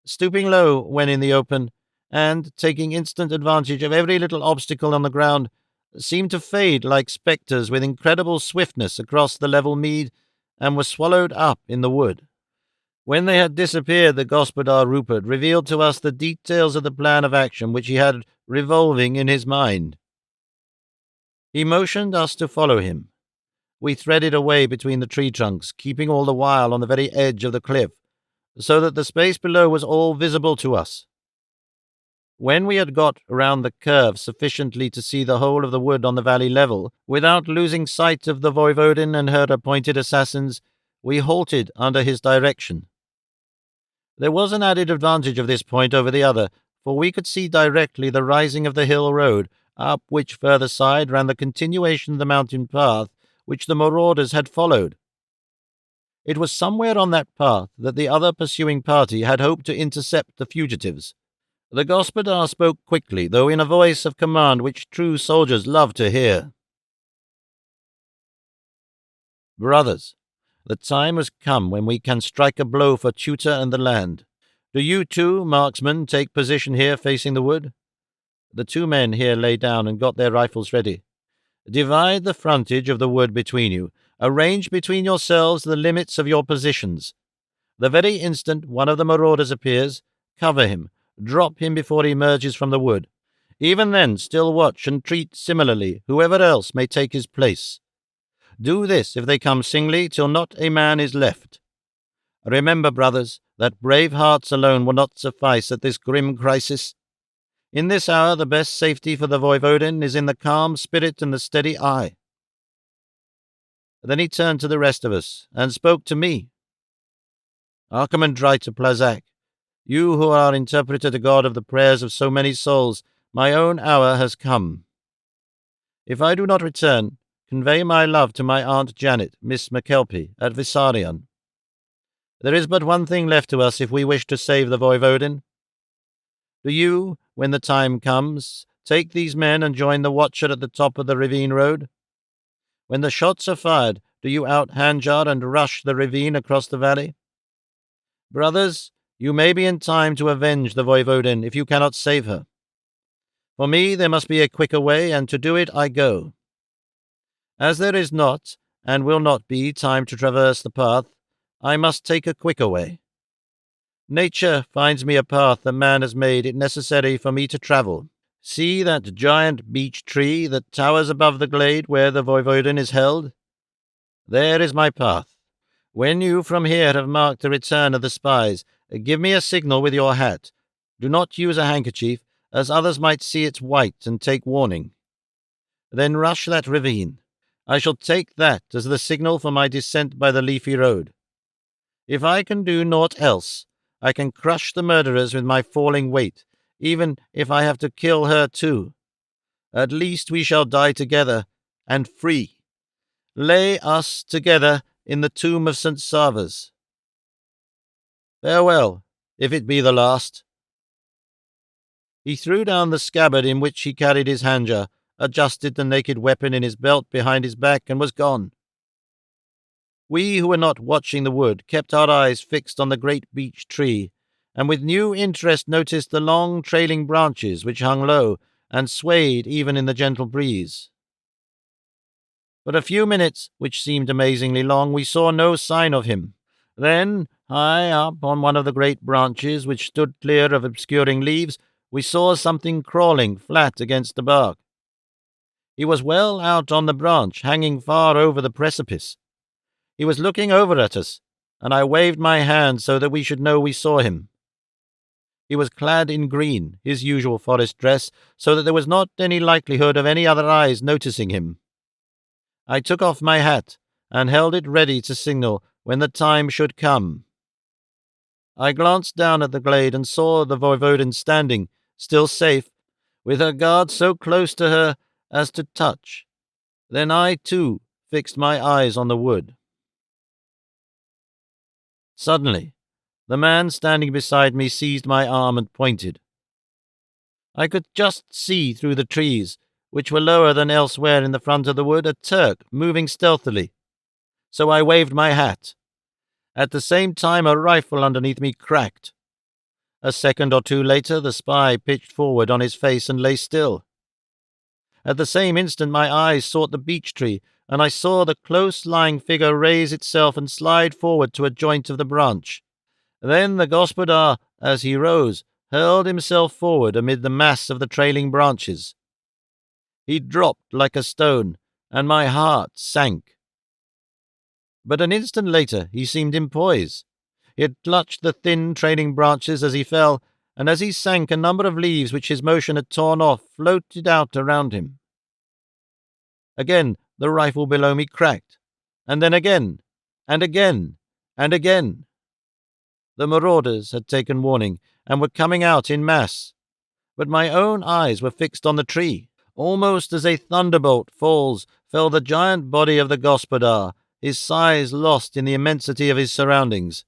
stooping low when in the open, and taking instant advantage of every little obstacle on the ground, seemed to fade like spectres with incredible swiftness across the level mead, and were swallowed up in the wood. When they had disappeared, the Gospodar Rupert revealed to us the details of the plan of action which he had revolving in his mind. He motioned us to follow him. We threaded a way between the tree trunks, keeping all the while on the very edge of the cliff, so that the space below was all visible to us. When we had got round the curve sufficiently to see the whole of the wood on the valley level, without losing sight of the Voivodin and her appointed assassins, We halted under his direction. There was an added advantage of this point over the other, for we could see directly the rising of the hill road, up which further side ran the continuation of the mountain path which the marauders had followed. It was somewhere on that path that the other pursuing party had hoped to intercept the fugitives. The gospodar spoke quickly, though in a voice of command which true soldiers love to hear. "Brothers, the time has come when we can strike a blow for Tutor and the land. Do you two, marksmen, take position here facing the wood?" The two men here lay down and got their rifles ready. "Divide the frontage of the wood between you. Arrange between yourselves the limits of your positions. The very instant one of the marauders appears, cover him, drop him before he emerges from the wood. Even then, still watch and treat similarly whoever else may take his place. Do this if they come singly till not a man is left. Remember, brothers, that brave hearts alone will not suffice at this grim crisis. In this hour the best safety for the Voivodin is in the calm spirit and the steady eye." Then he turned to the rest of us, and spoke to me. "Archimandrite Plazak, you who are interpreter to God of the prayers of so many souls, my own hour has come. If I do not return, convey my love to my Aunt Janet, Miss McKelpie, at Vissarion. There is but one thing left to us if we wish to save the Voivodin. Do you, when the time comes, take these men and join the watcher at the top of the ravine road. When the shots are fired, do you out-handjar and rush the ravine across the valley? Brothers, you may be in time to avenge the Voivodin if you cannot save her. For me there must be a quicker way, and to do it I go. As there is not, and will not be, time to traverse the path, I must take a quicker way. Nature finds me a path that man has made it necessary for me to travel. See that giant beech tree that towers above the glade where the Voivodin is held? There is my path. When you from here have marked the return of the spies, give me a signal with your hat. Do not use a handkerchief, as others might see its white and take warning. Then rush that ravine. I shall take that as the signal for my descent by the leafy road. If I can do naught else, I can crush the murderers with my falling weight, even if I have to kill her too. At least we shall die together, and free. Lay us together in the tomb of St. Savas. Farewell, if it be the last." He threw down the scabbard in which he carried his handjar, adjusted the naked weapon in his belt behind his back, and was gone. We who were not watching the wood kept our eyes fixed on the great beech tree, and with new interest noticed the long trailing branches which hung low and swayed even in the gentle breeze. For a few minutes, which seemed amazingly long, we saw no sign of him. Then, high up on one of the great branches which stood clear of obscuring leaves, we saw something crawling flat against the bark. He was well out on the branch, hanging far over the precipice. He was looking over at us, and I waved my hand so that we should know we saw him. He was clad in green, his usual forest dress, so that there was not any likelihood of any other eyes noticing him. I took off my hat, and held it ready to signal when the time should come. I glanced down at the glade and saw the Voivodin standing, still safe, with her guard so close to her as to touch. Then I, too, fixed my eyes on the wood. Suddenly, the man standing beside me seized my arm and pointed. I could just see through the trees, which were lower than elsewhere in the front of the wood, a Turk moving stealthily. So I waved my hat. At the same time, a rifle underneath me cracked. A second or two later, the spy pitched forward on his face and lay still. At the same instant, my eyes sought the beech tree, and I saw the close-lying figure raise itself and slide forward to a joint of the branch. Then the gospodar, as he rose, hurled himself forward amid the mass of the trailing branches. He dropped like a stone, and my heart sank. But an instant later he seemed in poise. He had clutched the thin trailing branches as he fell, and as he sank a number of leaves which his motion had torn off floated out around him. Again the rifle below me cracked, and then again, And again, and again. The marauders had taken warning, and were coming out in mass. But my own eyes were fixed on the tree. Almost as a thunderbolt falls, fell the giant body of the gospodar, his size lost in the immensity of his surroundings.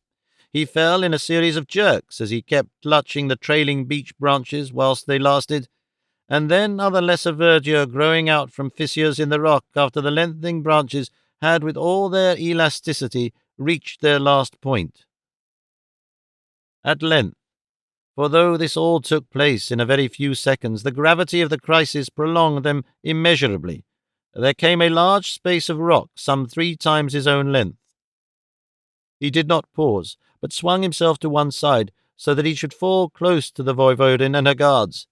He fell in a series of jerks as he kept clutching the trailing beech branches whilst they lasted, and then other lesser verdure growing out from fissures in the rock after the lengthening branches had, with all their elasticity, reached their last point. At length, for though this all took place in a very few seconds, the gravity of the crisis prolonged them immeasurably. There came a large space of rock, some 3 times his own length. He did not pause, but swung himself to one side, so that he should fall close to the Voivodin and her guards.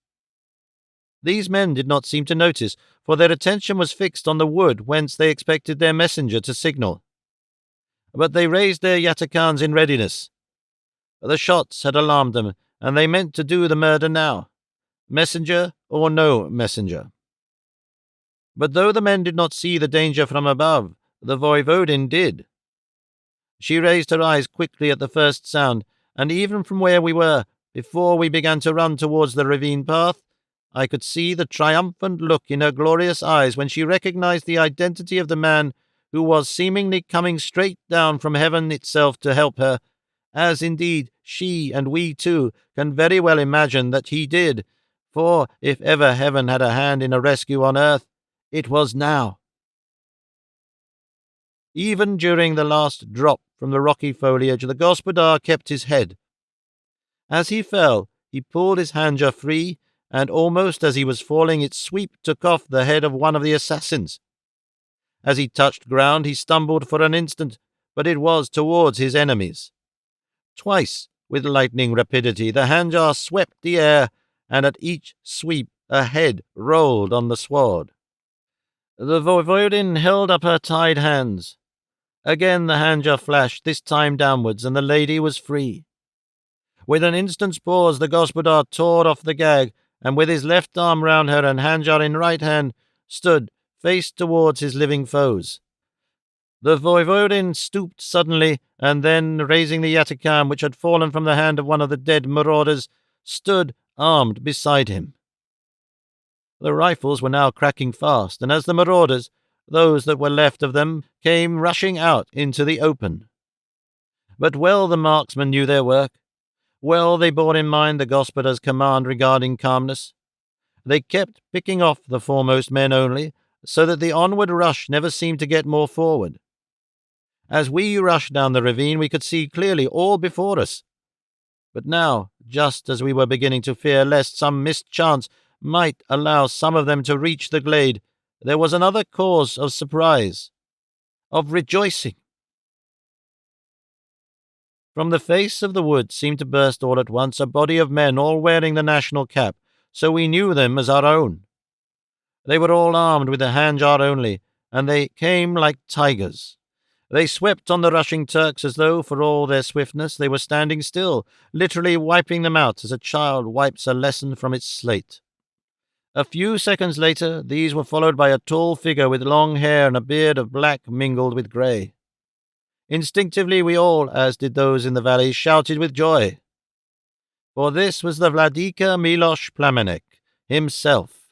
These men did not seem to notice, for their attention was fixed on the wood whence they expected their messenger to signal. But they raised their yatakans in readiness. The shots had alarmed them, and they meant to do the murder now, messenger or no messenger. But though the men did not see the danger from above, the Voivodin did. She raised her eyes quickly at the first sound, and even from where we were, before we began to run towards the ravine path, I could see the triumphant look in her glorious eyes when she recognized the identity of the man who was seemingly coming straight down from heaven itself to help her, as indeed she and we too can very well imagine that he did, for if ever heaven had a hand in a rescue on earth, it was now. Even during the last drop from the rocky foliage, the gospodar kept his head. As he fell, he pulled his hanja free, and almost as he was falling, its sweep took off the head of one of the assassins. As he touched ground, he stumbled for an instant, but it was towards his enemies. Twice, with lightning rapidity, the hanja swept the air, and at each sweep a head rolled on the sward. The Voivodin held up her tied hands. Again the hanja flashed, this time downwards, and the lady was free. With an instant's pause, the gospodar tore off the gag, and with his left arm round her and hanja in right hand, stood, face towards his living foes. The Voivodin stooped suddenly, and then, raising the yatakan which had fallen from the hand of one of the dead marauders, stood armed beside him. The rifles were now cracking fast, and as the marauders, those that were left of them, came rushing out into the open. But well the marksmen knew their work. Well they bore in mind the gospodar's command regarding calmness. They kept picking off the foremost men only, so that the onward rush never seemed to get more forward. As we rushed down the ravine, we could see clearly all before us. But now, just as we were beginning to fear lest some mischance might allow some of them to reach the glade, there was another cause of surprise, of rejoicing. From the face of the wood seemed to burst all at once a body of men all wearing the national cap, so we knew them as our own. They were all armed with the handjar only, and they came like tigers. They swept on the rushing Turks as though, for all their swiftness, they were standing still, literally wiping them out as a child wipes a lesson from its slate. A few seconds later, these were followed by a tall figure with long hair and a beard of black mingled with grey. Instinctively we all, as did those in the valley, shouted with joy. For this was the Vladika Miloš Plamenek himself.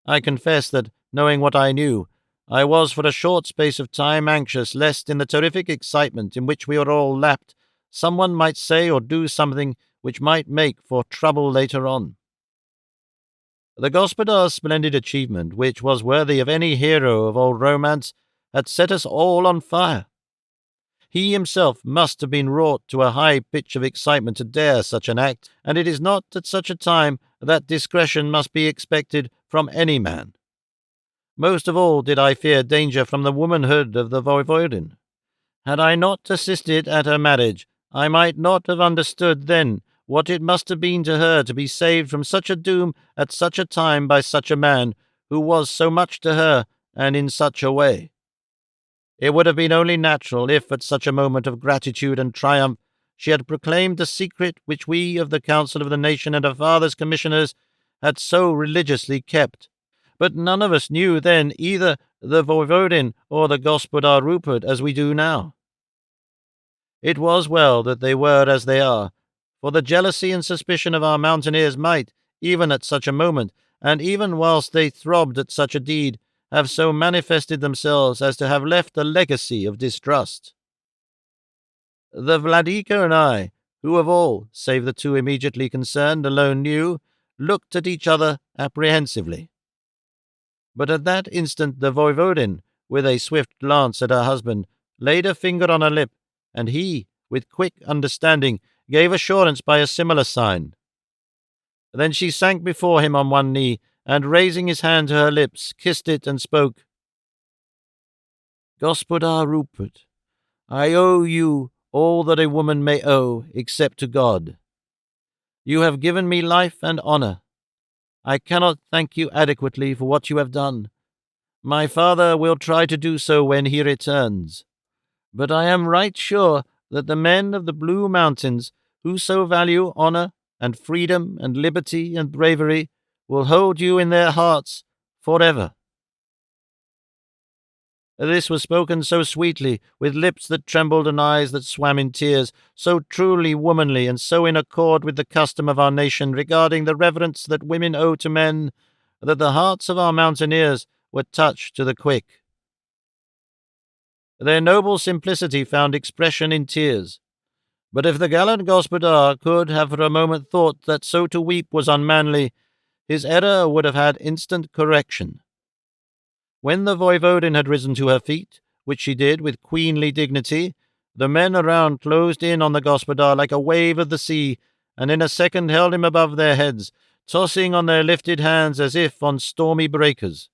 I confess that, knowing what I knew, I was for a short space of time anxious lest in the terrific excitement in which we were all lapped, someone might say or do something which might make for trouble later on. The gospodar's splendid achievement, which was worthy of any hero of old romance, had set us all on fire. He himself must have been wrought to a high pitch of excitement to dare such an act, and it is not at such a time that discretion must be expected from any man. Most of all did I fear danger from the womanhood of the Voivodin. Had I not assisted at her marriage, I might not have understood then what it must have been to her to be saved from such a doom at such a time by such a man, who was so much to her, and in such a way. It would have been only natural if, at such a moment of gratitude and triumph, she had proclaimed the secret which we of the Council of the Nation and her father's commissioners had so religiously kept. But none of us knew then either the Voivodin or the Gospodar Rupert as we do now. It was well that they were as they are, for the jealousy and suspicion of our mountaineers might, even at such a moment, and even whilst they throbbed at such a deed, have so manifested themselves as to have left a legacy of distrust. The Vladika and I, who of all, save the two immediately concerned, alone knew, looked at each other apprehensively. But at that instant the Voivodin, with a swift glance at her husband, laid a finger on her lip, and he, with quick understanding, gave assurance by a similar sign. Then she sank before him on one knee, and raising his hand to her lips, kissed it and spoke. Gospodar Rupert, I owe you all that a woman may owe, except to God. You have given me life and honor. I cannot thank you adequately for what you have done. My father will try to do so when he returns. But I am right sure that the men of the Blue Mountains, who so value honor and freedom and liberty and bravery, will hold you in their hearts forever. This was spoken so sweetly, with lips that trembled and eyes that swam in tears, so truly womanly and so in accord with the custom of our nation regarding the reverence that women owe to men, that the hearts of our mountaineers were touched to the quick. Their noble simplicity found expression in tears. But if the gallant Gospodar could have for a moment thought that so to weep was unmanly, his error would have had instant correction. When the Voivodin had risen to her feet, which she did with queenly dignity, the men around closed in on the Gospodar like a wave of the sea, and in a second held him above their heads, tossing on their lifted hands as if on stormy breakers.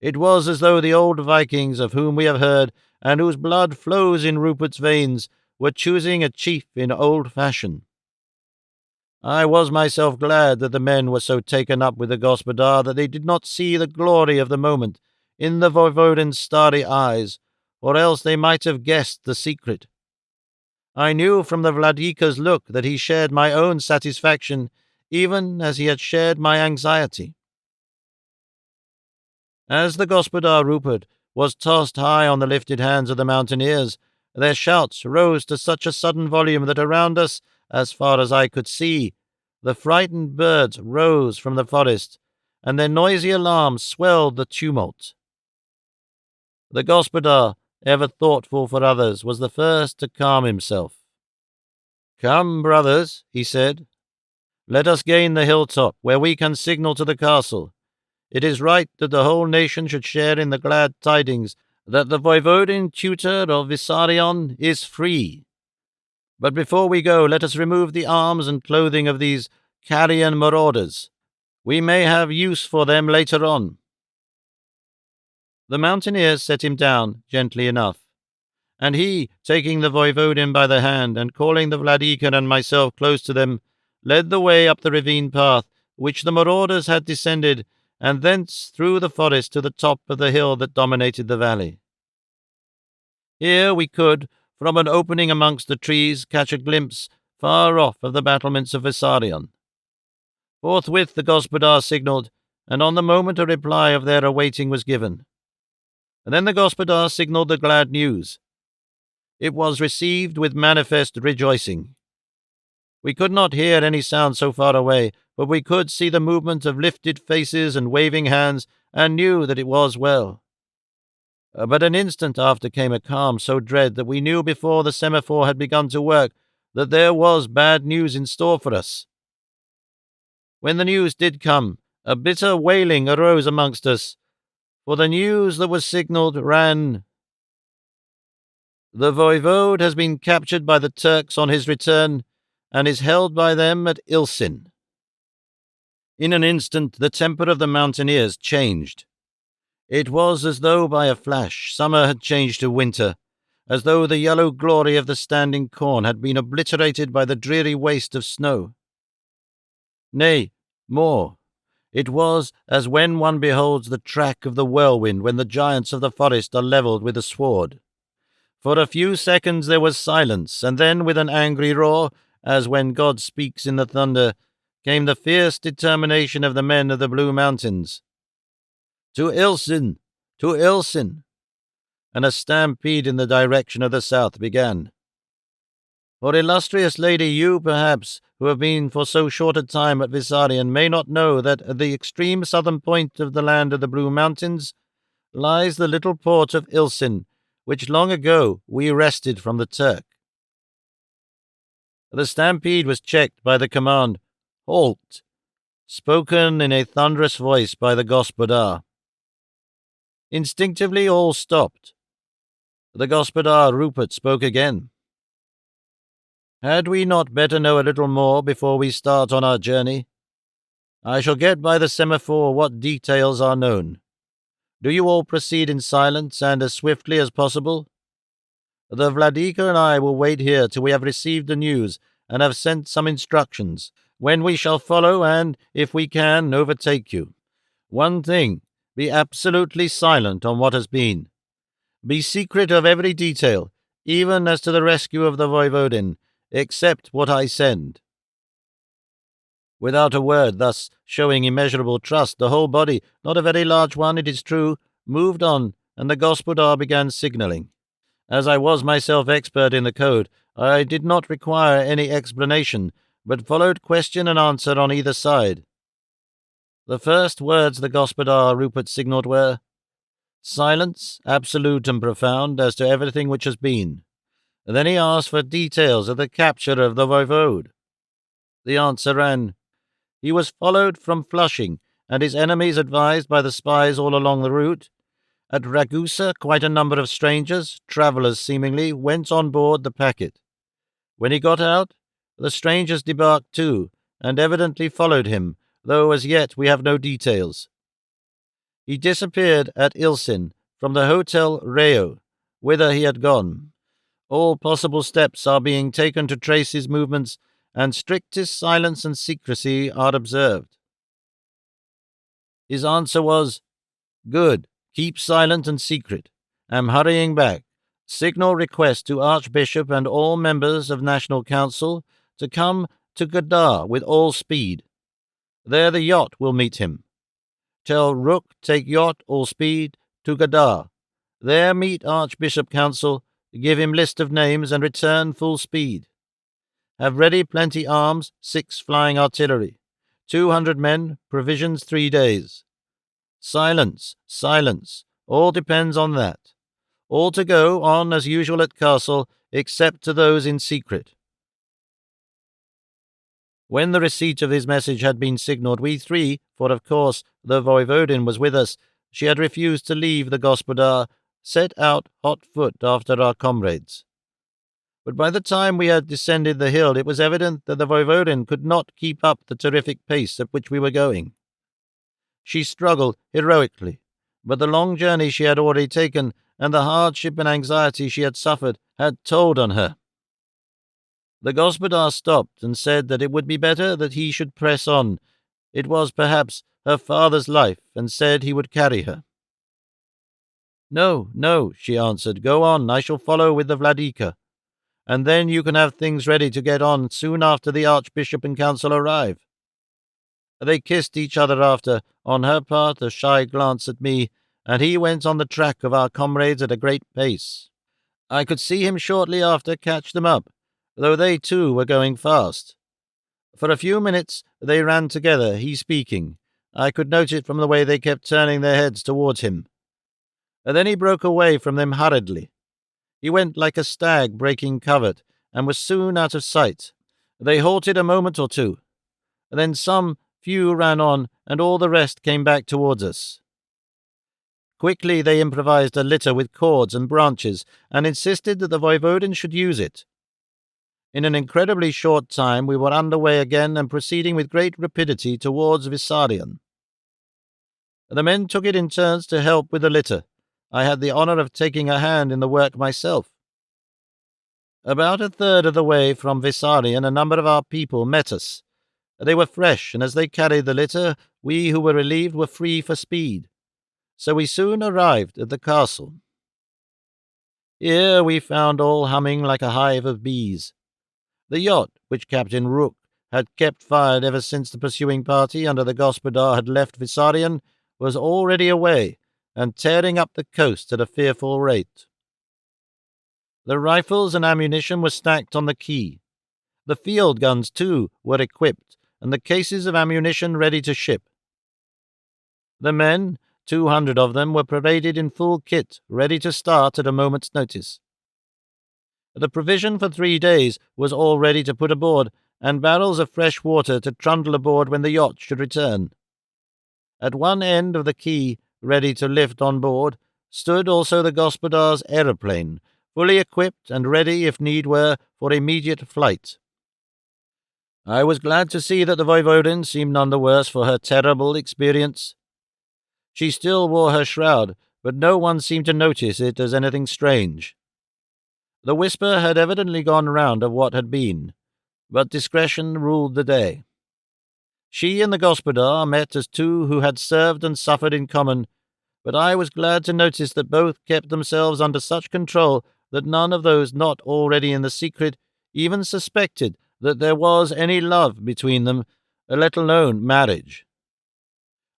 It was as though the old Vikings of whom we have heard, and whose blood flows in Rupert's veins, were choosing a chief in old fashion. I was myself glad that the men were so taken up with the Gospodar that they did not see the glory of the moment in the Voivodin's starry eyes, or else they might have guessed the secret. I knew from the Vladika's look that he shared my own satisfaction, even as he had shared my anxiety. As the Gospodar Rupert was tossed high on the lifted hands of the mountaineers, their shouts rose to such a sudden volume that around us, as far as I could see, the frightened birds rose from the forest, and their noisy alarm swelled the tumult. The Gospodar, ever thoughtful for others, was the first to calm himself. "Come, brothers," he said, "let us gain the hilltop, where we can signal to the castle. It is right that the whole nation should share in the glad tidings that the Voivodin tutor of Vissarion is free. But before we go, let us remove the arms and clothing of these carrion marauders. We may have use for them later on." The mountaineers set him down, gently enough, and he, taking the Voivodin by the hand, and calling the Vladika and myself close to them, led the way up the ravine path which the marauders had descended, and thence through the forest to the top of the hill that dominated the valley. Here we could, from an opening amongst the trees, catch a glimpse far off of the battlements of Vissarion. Forthwith the Gospodar signalled, and on the moment a reply of their awaiting was given. And then the Gospodar signalled the glad news. It was received with manifest rejoicing. We could not hear any sound so far away, but we could see the movement of lifted faces and waving hands, and knew that it was well. But an instant after came a calm so dread that we knew before the semaphore had begun to work that there was bad news in store for us. When the news did come, a bitter wailing arose amongst us, for the news that was signalled ran, "The Voivode has been captured by the Turks on his return, and is held by them at Ilsin." In an instant the temper of the mountaineers changed. It was as though by a flash summer had changed to winter, as though the yellow glory of the standing corn had been obliterated by the dreary waste of snow. Nay, more, it was as when one beholds the track of the whirlwind when the giants of the forest are levelled with a sword. For a few seconds there was silence, and then with an angry roar, as when God speaks in the thunder, came the fierce determination of the men of the Blue Mountains. To Ilsen! To Ilsen! And a stampede in the direction of the south began. For illustrious lady, you, perhaps, who have been for so short a time at Vissarion, may not know that at the extreme southern point of the land of the Blue Mountains lies the little port of Ilsen, which long ago we wrested from the Turk. The stampede was checked by the command, "Halt!" spoken in a thunderous voice by the gospodar. Instinctively all stopped. The gospodar Rupert spoke again. "Had we not better know a little more before we start on our journey? I shall get by the semaphore what details are known. Do you all proceed in silence and as swiftly as possible? The Vladika and I will wait here till we have received the news and have sent some instructions, when we shall follow and, if we can, overtake you. One thing, be absolutely silent on what has been. Be secret of every detail, even as to the rescue of the Voivodin, except what I send." Without a word, thus showing immeasurable trust, the whole body, not a very large one, it is true, moved on, and the gospodar began signalling. As I was myself expert in the code, I did not require any explanation, but followed question and answer on either side. The first words the gospodar Rupert signalled were, "Silence, absolute and profound, as to everything which has been." Then he asked for details of the capture of the voivode. The answer ran, "He was followed from Flushing, and his enemies advised by the spies all along the route. At Ragusa, quite a number of strangers, travellers seemingly, went on board the packet. When he got out, the strangers debarked too, and evidently followed him, though as yet we have no details. He disappeared at Ilsin from the Hotel Rayo, whither he had gone. All possible steps are being taken to trace his movements, and strictest silence and secrecy are observed." His answer was, "Good. Keep silent and secret. Am hurrying back. Signal request to Archbishop and all members of National Council to come to Gadar with all speed. There the yacht will meet him. Tell Rook take yacht all speed to Gadar. There meet Archbishop Council, give him list of names and return full speed. Have ready plenty arms, 6 flying artillery, 200 men, provisions 3 days. Silence, silence, all depends on that. All to go on as usual at castle, except to those in secret." When the receipt of his message had been signalled, we three, for of course the Voivodin was with us, she had refused to leave the gospodar, set out hot foot after our comrades. But by the time we had descended the hill, it was evident that the Voivodin could not keep up the terrific pace at which we were going. She struggled heroically, but the long journey she had already taken and the hardship and anxiety she had suffered had told on her. The gospodar stopped and said that it would be better that he should press on. It was perhaps her father's life, and said he would carry her. "No, no," she answered. "Go on, I shall follow with the Vladika, and then you can have things ready to get on soon after the Archbishop and Council arrive." They kissed each other after, on her part, a shy glance at me, and he went on the track of our comrades at a great pace. I could see him shortly after catch them up, though they too were going fast. For a few minutes they ran together, he speaking. I could note it from the way they kept turning their heads towards him. And then he broke away from them hurriedly. He went like a stag breaking covert, and was soon out of sight. They halted a moment or two. Then some few ran on, and all the rest came back towards us. Quickly they improvised a litter with cords and branches, and insisted that the Voivodin should use it. In an incredibly short time we were under way again and proceeding with great rapidity towards Vissarion. The men took it in turns to help with the litter. I had the honour of taking a hand in the work myself. About a third of the way from Vissarion a number of our people met us. They were fresh, and as they carried the litter, we who were relieved were free for speed. So we soon arrived at the castle. Here we found all humming like a hive of bees. The yacht, which Captain Rook had kept fired ever since the pursuing party under the gospodar had left Vissarion, was already away and tearing up the coast at a fearful rate. The rifles and ammunition were stacked on the quay. The field guns, too, were equipped, and the cases of ammunition ready to ship. The men, 200 of them, were paraded in full kit, ready to start at a moment's notice. The provision for 3 days was all ready to put aboard, and barrels of fresh water to trundle aboard when the yacht should return. At one end of the quay, ready to lift on board, stood also the Gospodar's aeroplane, fully equipped and ready, if need were, for immediate flight. I was glad to see that the Voivodin seemed none the worse for her terrible experience. She still wore her shroud, but no one seemed to notice it as anything strange. The whisper had evidently gone round of what had been, but discretion ruled the day. She and the Gospodar met as two who had served and suffered in common, but I was glad to notice that both kept themselves under such control that none of those not already in the secret even suspected that there was any love between them, let alone marriage.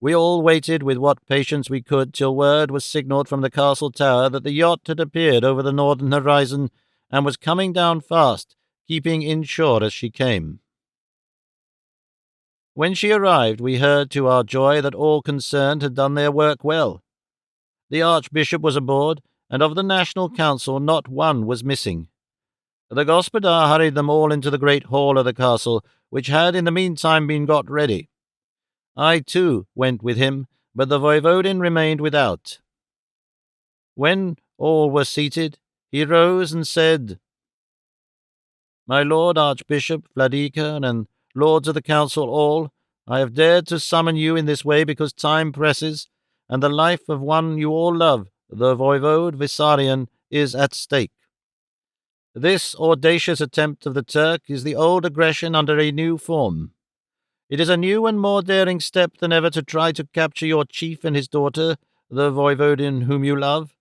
We all waited with what patience we could till word was signalled from the castle tower that the yacht had appeared over the northern horizon and was coming down fast, keeping inshore as she came. When she arrived, we heard to our joy that all concerned had done their work well. The Archbishop was aboard, and of the National Council not one was missing. The Gospodar hurried them all into the great hall of the castle, which had in the meantime been got ready. I, too, went with him, but the Voivodin remained without. When all were seated, he rose and said, "My Lord Archbishop, Vladika, and Lords of the Council all, I have dared to summon you in this way because time presses, and the life of one you all love, the Voivode Vissarion, is at stake. This audacious attempt of the Turk is the old aggression under a new form. It is a new and more daring step than ever to try to capture your chief and his daughter, the Voivodin whom you love.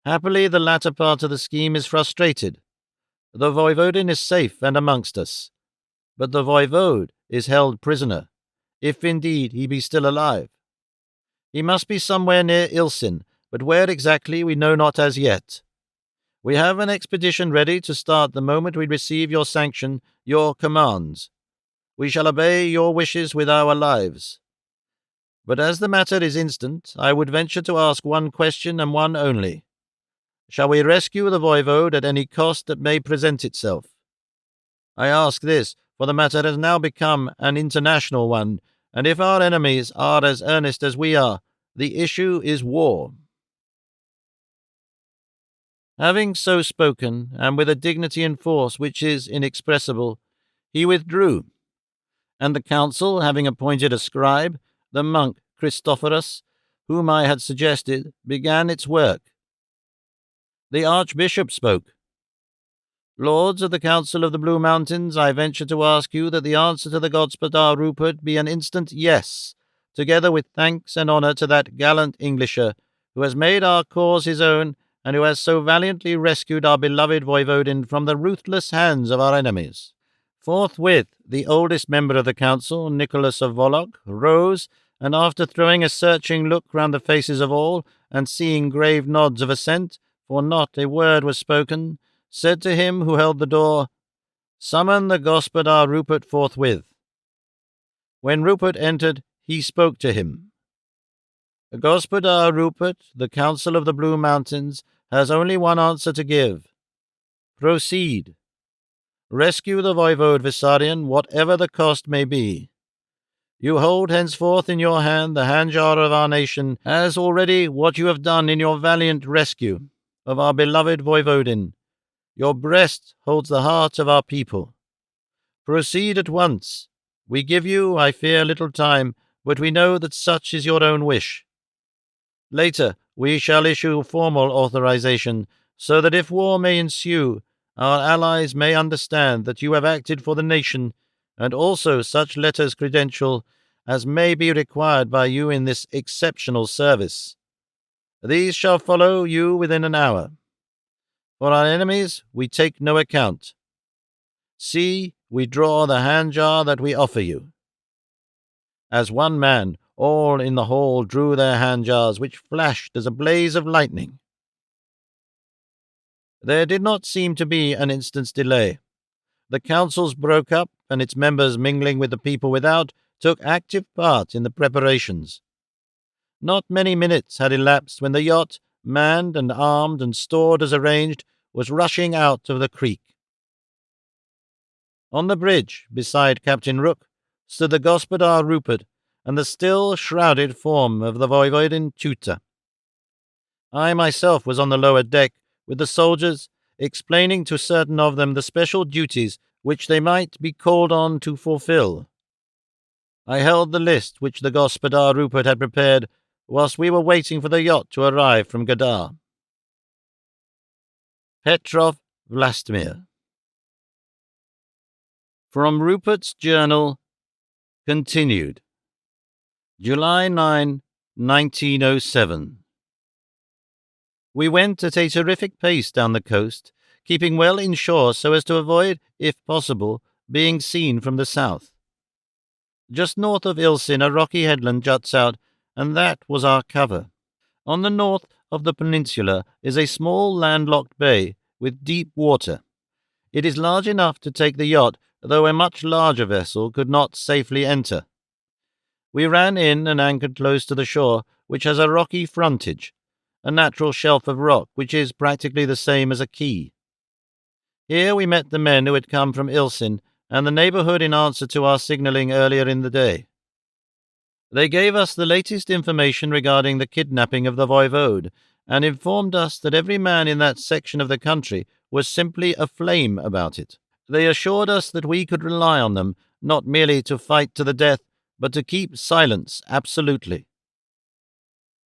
Happily, the latter part of the scheme is frustrated. The Voivodin is safe and amongst us, but the Voivode is held prisoner, if indeed he be still alive. He must be somewhere near Ilsin, but where exactly we know not as yet. We have an expedition ready to start the moment we receive your sanction, your commands. We shall obey your wishes with our lives. But as the matter is instant, I would venture to ask one question and one only. Shall we rescue the Voivode at any cost that may present itself? I ask this, for the matter has now become an international one, and if our enemies are as earnest as we are, the issue is war." Having so spoken, and with a dignity and force which is inexpressible, he withdrew, and the council, having appointed a scribe, the monk Christophorus, whom I had suggested, began its work. The Archbishop spoke. "Lords of the Council of the Blue Mountains, I venture to ask you that the answer to the Gospodar Rupert be an instant yes, together with thanks and honour to that gallant Englisher, who has made our cause his own, and who has so valiantly rescued our beloved Voivodin from the ruthless hands of our enemies." Forthwith, the oldest member of the council, Nicholas of Volok, rose, and after throwing a searching look round the faces of all, and seeing grave nods of assent, for not a word was spoken, said to him who held the door, "Summon the Gospodar Rupert forthwith." When Rupert entered, he spoke to him. "Gospodar Rupert, the Council of the Blue Mountains, has only one answer to give. Proceed. Rescue the Voivode Vissarion, whatever the cost may be. You hold henceforth in your hand the handjar of our nation, as already what you have done in your valiant rescue of our beloved Voivodin. Your breast holds the heart of our people. Proceed at once. We give you, I fear, little time, but we know that such is your own wish. Later, we shall issue formal authorization, so that if war may ensue, our allies may understand that you have acted for the nation, and also such letters credential as may be required by you in this exceptional service. These shall follow you within an hour. For our enemies we take no account. See, we draw the handjar that we offer you." As one man, All in the hall drew their hand-jars, which flashed as a blaze of lightning. There did not seem to be an instant's delay. The councils broke up, and its members, mingling with the people without, took active part in the preparations. Not many minutes had elapsed when the yacht, manned and armed and stored as arranged, was rushing out of the creek. On the bridge, beside Captain Rook, stood the Gospodar Rupert and the still shrouded form of the Voivodin tutor. I myself was on the lower deck with the soldiers, explaining to certain of them the special duties which they might be called on to fulfill. I held the list which the Gospodar Rupert had prepared whilst we were waiting for the yacht to arrive from Gadar. Petrov Vlastimir. From Rupert's Journal, continued. July 9, 1907. We went at a terrific pace down the coast, keeping well inshore so as to avoid, if possible, being seen from the south. Just north of Ilsin a rocky headland juts out, and that was our cover. On the north of the peninsula is a small landlocked bay with deep water. It is large enough to take the yacht, though a much larger vessel could not safely enter. We ran in and anchored close to the shore, which has a rocky frontage, a natural shelf of rock which is practically the same as a quay. Here we met the men who had come from Ilsin and the neighbourhood in answer to our signalling earlier in the day. They gave us the latest information regarding the kidnapping of the voivode, and informed us that every man in that section of the country was simply aflame about it. They assured us that we could rely on them, not merely to fight to the death, but to keep silence absolutely.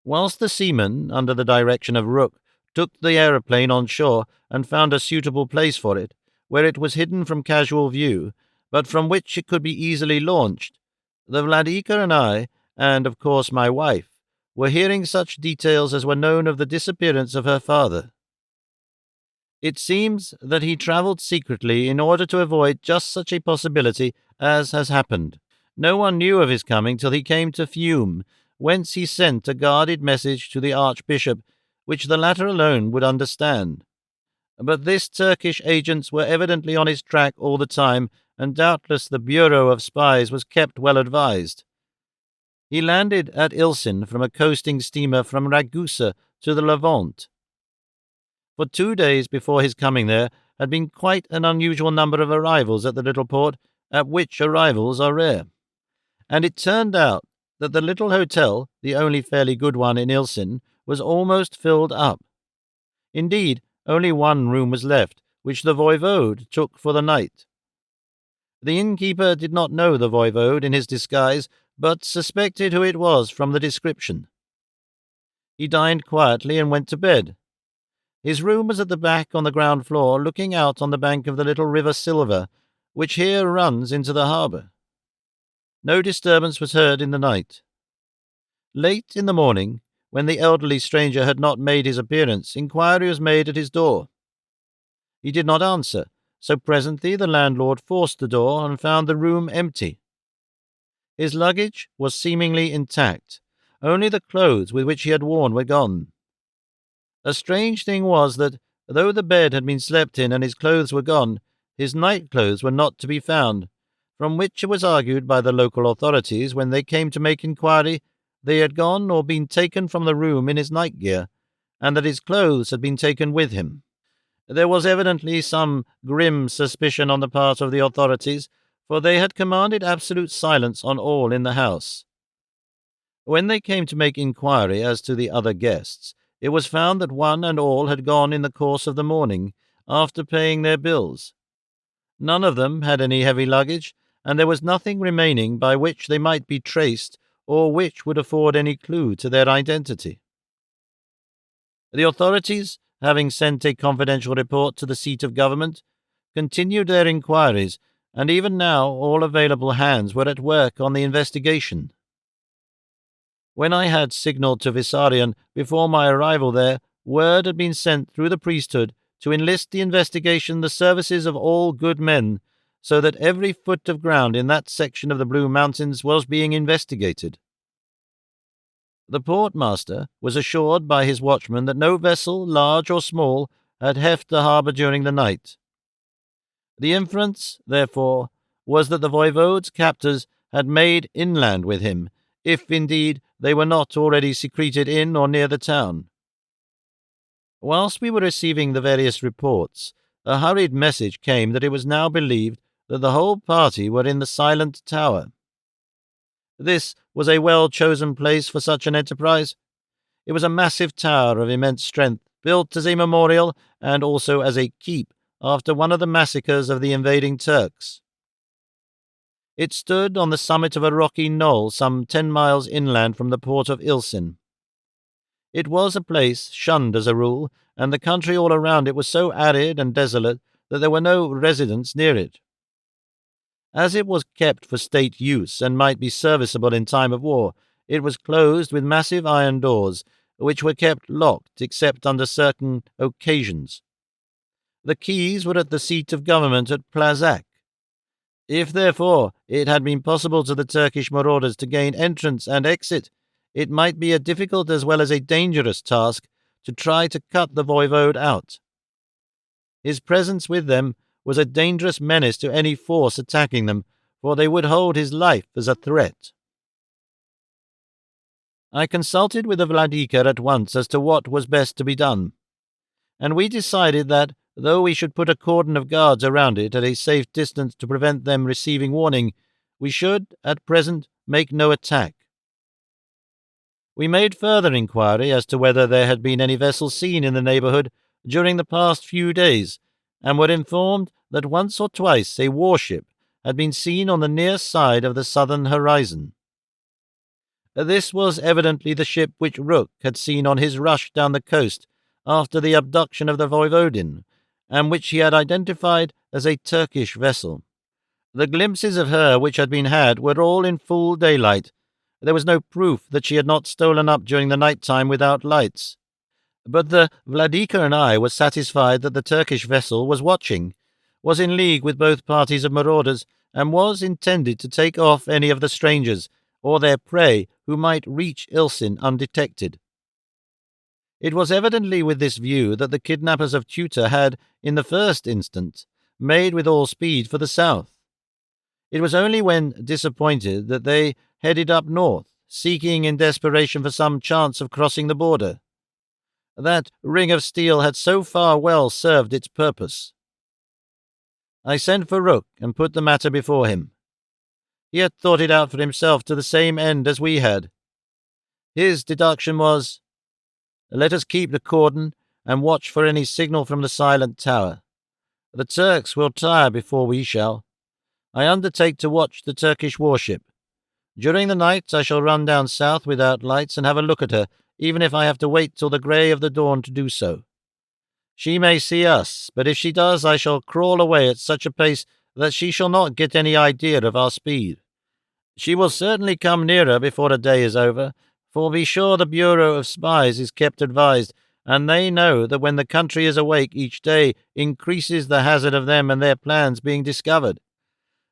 Whilst the seamen, under the direction of Rook, took the aeroplane on shore and found a suitable place for it, where it was hidden from casual view, but from which it could be easily launched, the Vladika and I, and of course my wife, were hearing such details as were known of the disappearance of her father. It seems that he travelled secretly in order to avoid just such a possibility as has happened. No one knew of his coming till he came to Fiume, whence he sent a guarded message to the Archbishop, which the latter alone would understand. But this Turkish agents were evidently on his track all the time, and doubtless the Bureau of Spies was kept well advised. He landed at Ilsin from a coasting steamer from Ragusa to the Levant. For 2 days before his coming there had been quite an unusual number of arrivals at the little port, at which arrivals are rare. And it turned out that the little hotel, the only fairly good one in Ilsin, was almost filled up. Indeed, only one room was left, which the voivode took for the night. The innkeeper did not know the voivode in his disguise, but suspected who it was from the description. He dined quietly and went to bed. His room was at the back on the ground floor, looking out on the bank of the little river Silver, which here runs into the harbour. No disturbance was heard in the night. Late in the morning, when the elderly stranger had not made his appearance, inquiry was made at his door. He did not answer, so presently the landlord forced the door and found the room empty. His luggage was seemingly intact. Only the clothes with which he had worn were gone. A strange thing was that, though the bed had been slept in and his clothes were gone, his night-clothes were not to be found, from which it was argued by the local authorities when they came to make inquiry they had gone or been taken from the room in his night-gear, and that his clothes had been taken with him. There was evidently some grim suspicion on the part of the authorities, for they had commanded absolute silence on all in the house. When they came to make inquiry as to the other guests, it was found that one and all had gone in the course of the morning, after paying their bills. None of them had any heavy luggage, and there was nothing remaining by which they might be traced or which would afford any clue to their identity. The authorities, having sent a confidential report to the seat of government, continued their inquiries, and even now all available hands were at work on the investigation. When I had signalled to Vissarion before my arrival there, word had been sent through the priesthood to enlist the investigation the services of all good men, so that every foot of ground in that section of the Blue Mountains was being investigated. The port-master was assured by his watchman that no vessel, large or small, had left the harbour during the night. The inference, therefore, was that the voivode's captors had made inland with him, if indeed they were not already secreted in or near the town. Whilst we were receiving the various reports, a hurried message came that it was now believed that the whole party were in the Silent Tower. This was a well-chosen place for such an enterprise. It was a massive tower of immense strength, built as a memorial and also as a keep after one of the massacres of the invading Turks. It stood on the summit of a rocky knoll some 10 miles inland from the port of Ilsin. It was a place shunned as a rule, and the country all around it was so arid and desolate that there were no residents near it. As it was kept for state use and might be serviceable in time of war, it was closed with massive iron doors, which were kept locked except under certain occasions. The keys were at the seat of government at Plazak. If, therefore, it had been possible to the Turkish marauders to gain entrance and exit, it might be a difficult as well as a dangerous task to try to cut the voivode out. His presence with them was a dangerous menace to any force attacking them, for they would hold his life as a threat. I consulted with the Vladika at once as to what was best to be done, and we decided that, though we should put a cordon of guards around it at a safe distance to prevent them receiving warning, we should, at present, make no attack. We made further inquiry as to whether there had been any vessels seen in the neighbourhood during the past few days, and were informed that once or twice a warship had been seen on the near side of the southern horizon. This was evidently the ship which Rook had seen on his rush down the coast after the abduction of the Voivodin, and which he had identified as a Turkish vessel. The glimpses of her which had been had were all in full daylight. There was no proof that she had not stolen up during the night time without lights. But the Vladika and I were satisfied that the Turkish vessel was watching, was in league with both parties of marauders, and was intended to take off any of the strangers, or their prey, who might reach Ilsin undetected. It was evidently with this view that the kidnappers of Tutor had, in the first instance, made with all speed for the south. It was only when disappointed that they headed up north, seeking in desperation for some chance of crossing the border. That ring of steel had so far well served its purpose. I sent for Rook and put the matter before him. He had thought it out for himself to the same end as we had. His deduction was, "Let us keep the cordon and watch for any signal from the Silent Tower. The Turks will tire before we shall. I undertake to watch the Turkish warship. During the night I shall run down south without lights and have a look at her, even if I have to wait till the grey of the dawn to do so. She may see us, but if she does I shall crawl away at such a pace that she shall not get any idea of our speed. She will certainly come nearer before the day is over, for be sure the Bureau of Spies is kept advised, and they know that when the country is awake each day increases the hazard of them and their plans being discovered.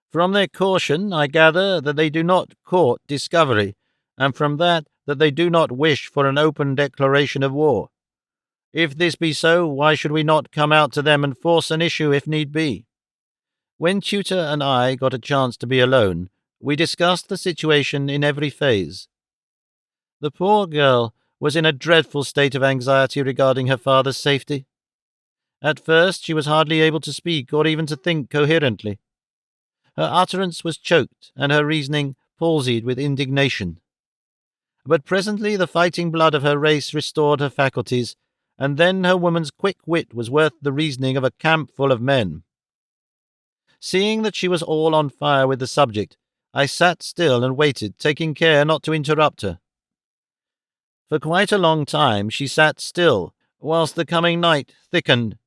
From their caution I gather that they do not court discovery, and from that they do not wish for an open declaration of war. If this be so, why should we not come out to them and force an issue if need be?" When Tutor and I got a chance to be alone, we discussed the situation in every phase. The poor girl was in a dreadful state of anxiety regarding her father's safety. At first she was hardly able to speak or even to think coherently. Her utterance was choked and her reasoning palsied with indignation. But presently the fighting blood of her race restored her faculties, and then her woman's quick wit was worth the reasoning of a camp full of men. Seeing that she was all on fire with the subject, I sat still and waited, taking care not to interrupt her. For quite a long time she sat still, whilst the coming night thickened.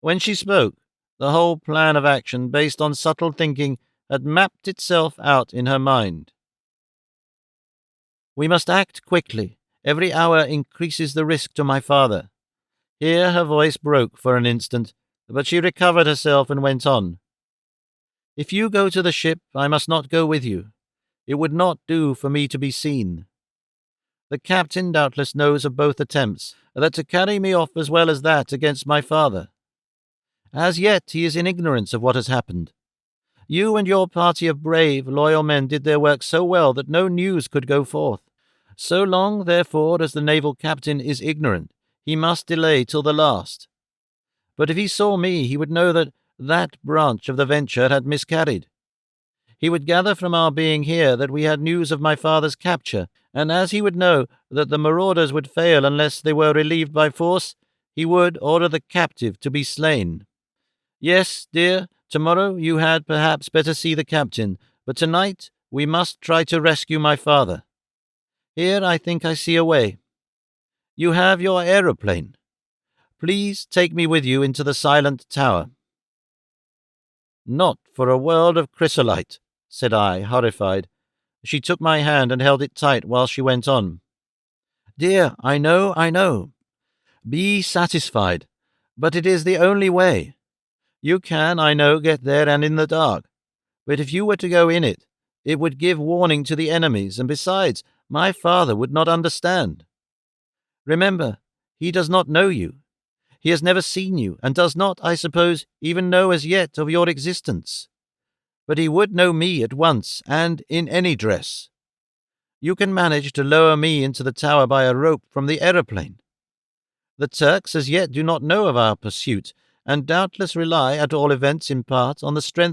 When she spoke, the whole plan of action, based on subtle thinking, had mapped itself out in her mind. "We must act quickly. Every hour increases the risk to my father." Here her voice broke for an instant, but she recovered herself and went on. "If you go to the ship, I must not go with you. It would not do for me to be seen. The captain doubtless knows of both attempts, that to carry me off as well as that against my father. As yet he is in ignorance of what has happened. You and your party of brave, loyal men did their work so well that no news could go forth. So long, therefore, as the naval captain is ignorant, he must delay till the last. But if he saw me, he would know that branch of the venture had miscarried. He would gather from our being here that we had news of my father's capture, and as he would know that the marauders would fail unless they were relieved by force, he would order the captive to be slain. Yes, dear, tomorrow you had perhaps better see the captain, but tonight we must try to rescue my father. Here I think I see a way. You have your aeroplane. Please take me with you into the silent tower." "Not for a world of chrysolite," said I, horrified. She took my hand and held it tight while she went on. "Dear, I know. Be satisfied. But it is the only way. You can, I know, get there and in the dark. But if you were to go in it, it would give warning to the enemies, and besides, my father would not understand. Remember, he does not know you. He has never seen you, and does not, I suppose, even know as yet of your existence. But he would know me at once, and in any dress. You can manage to lower me into the tower by a rope from the aeroplane. The Turks as yet do not know of our pursuit, and doubtless rely, at all events in part, on the strength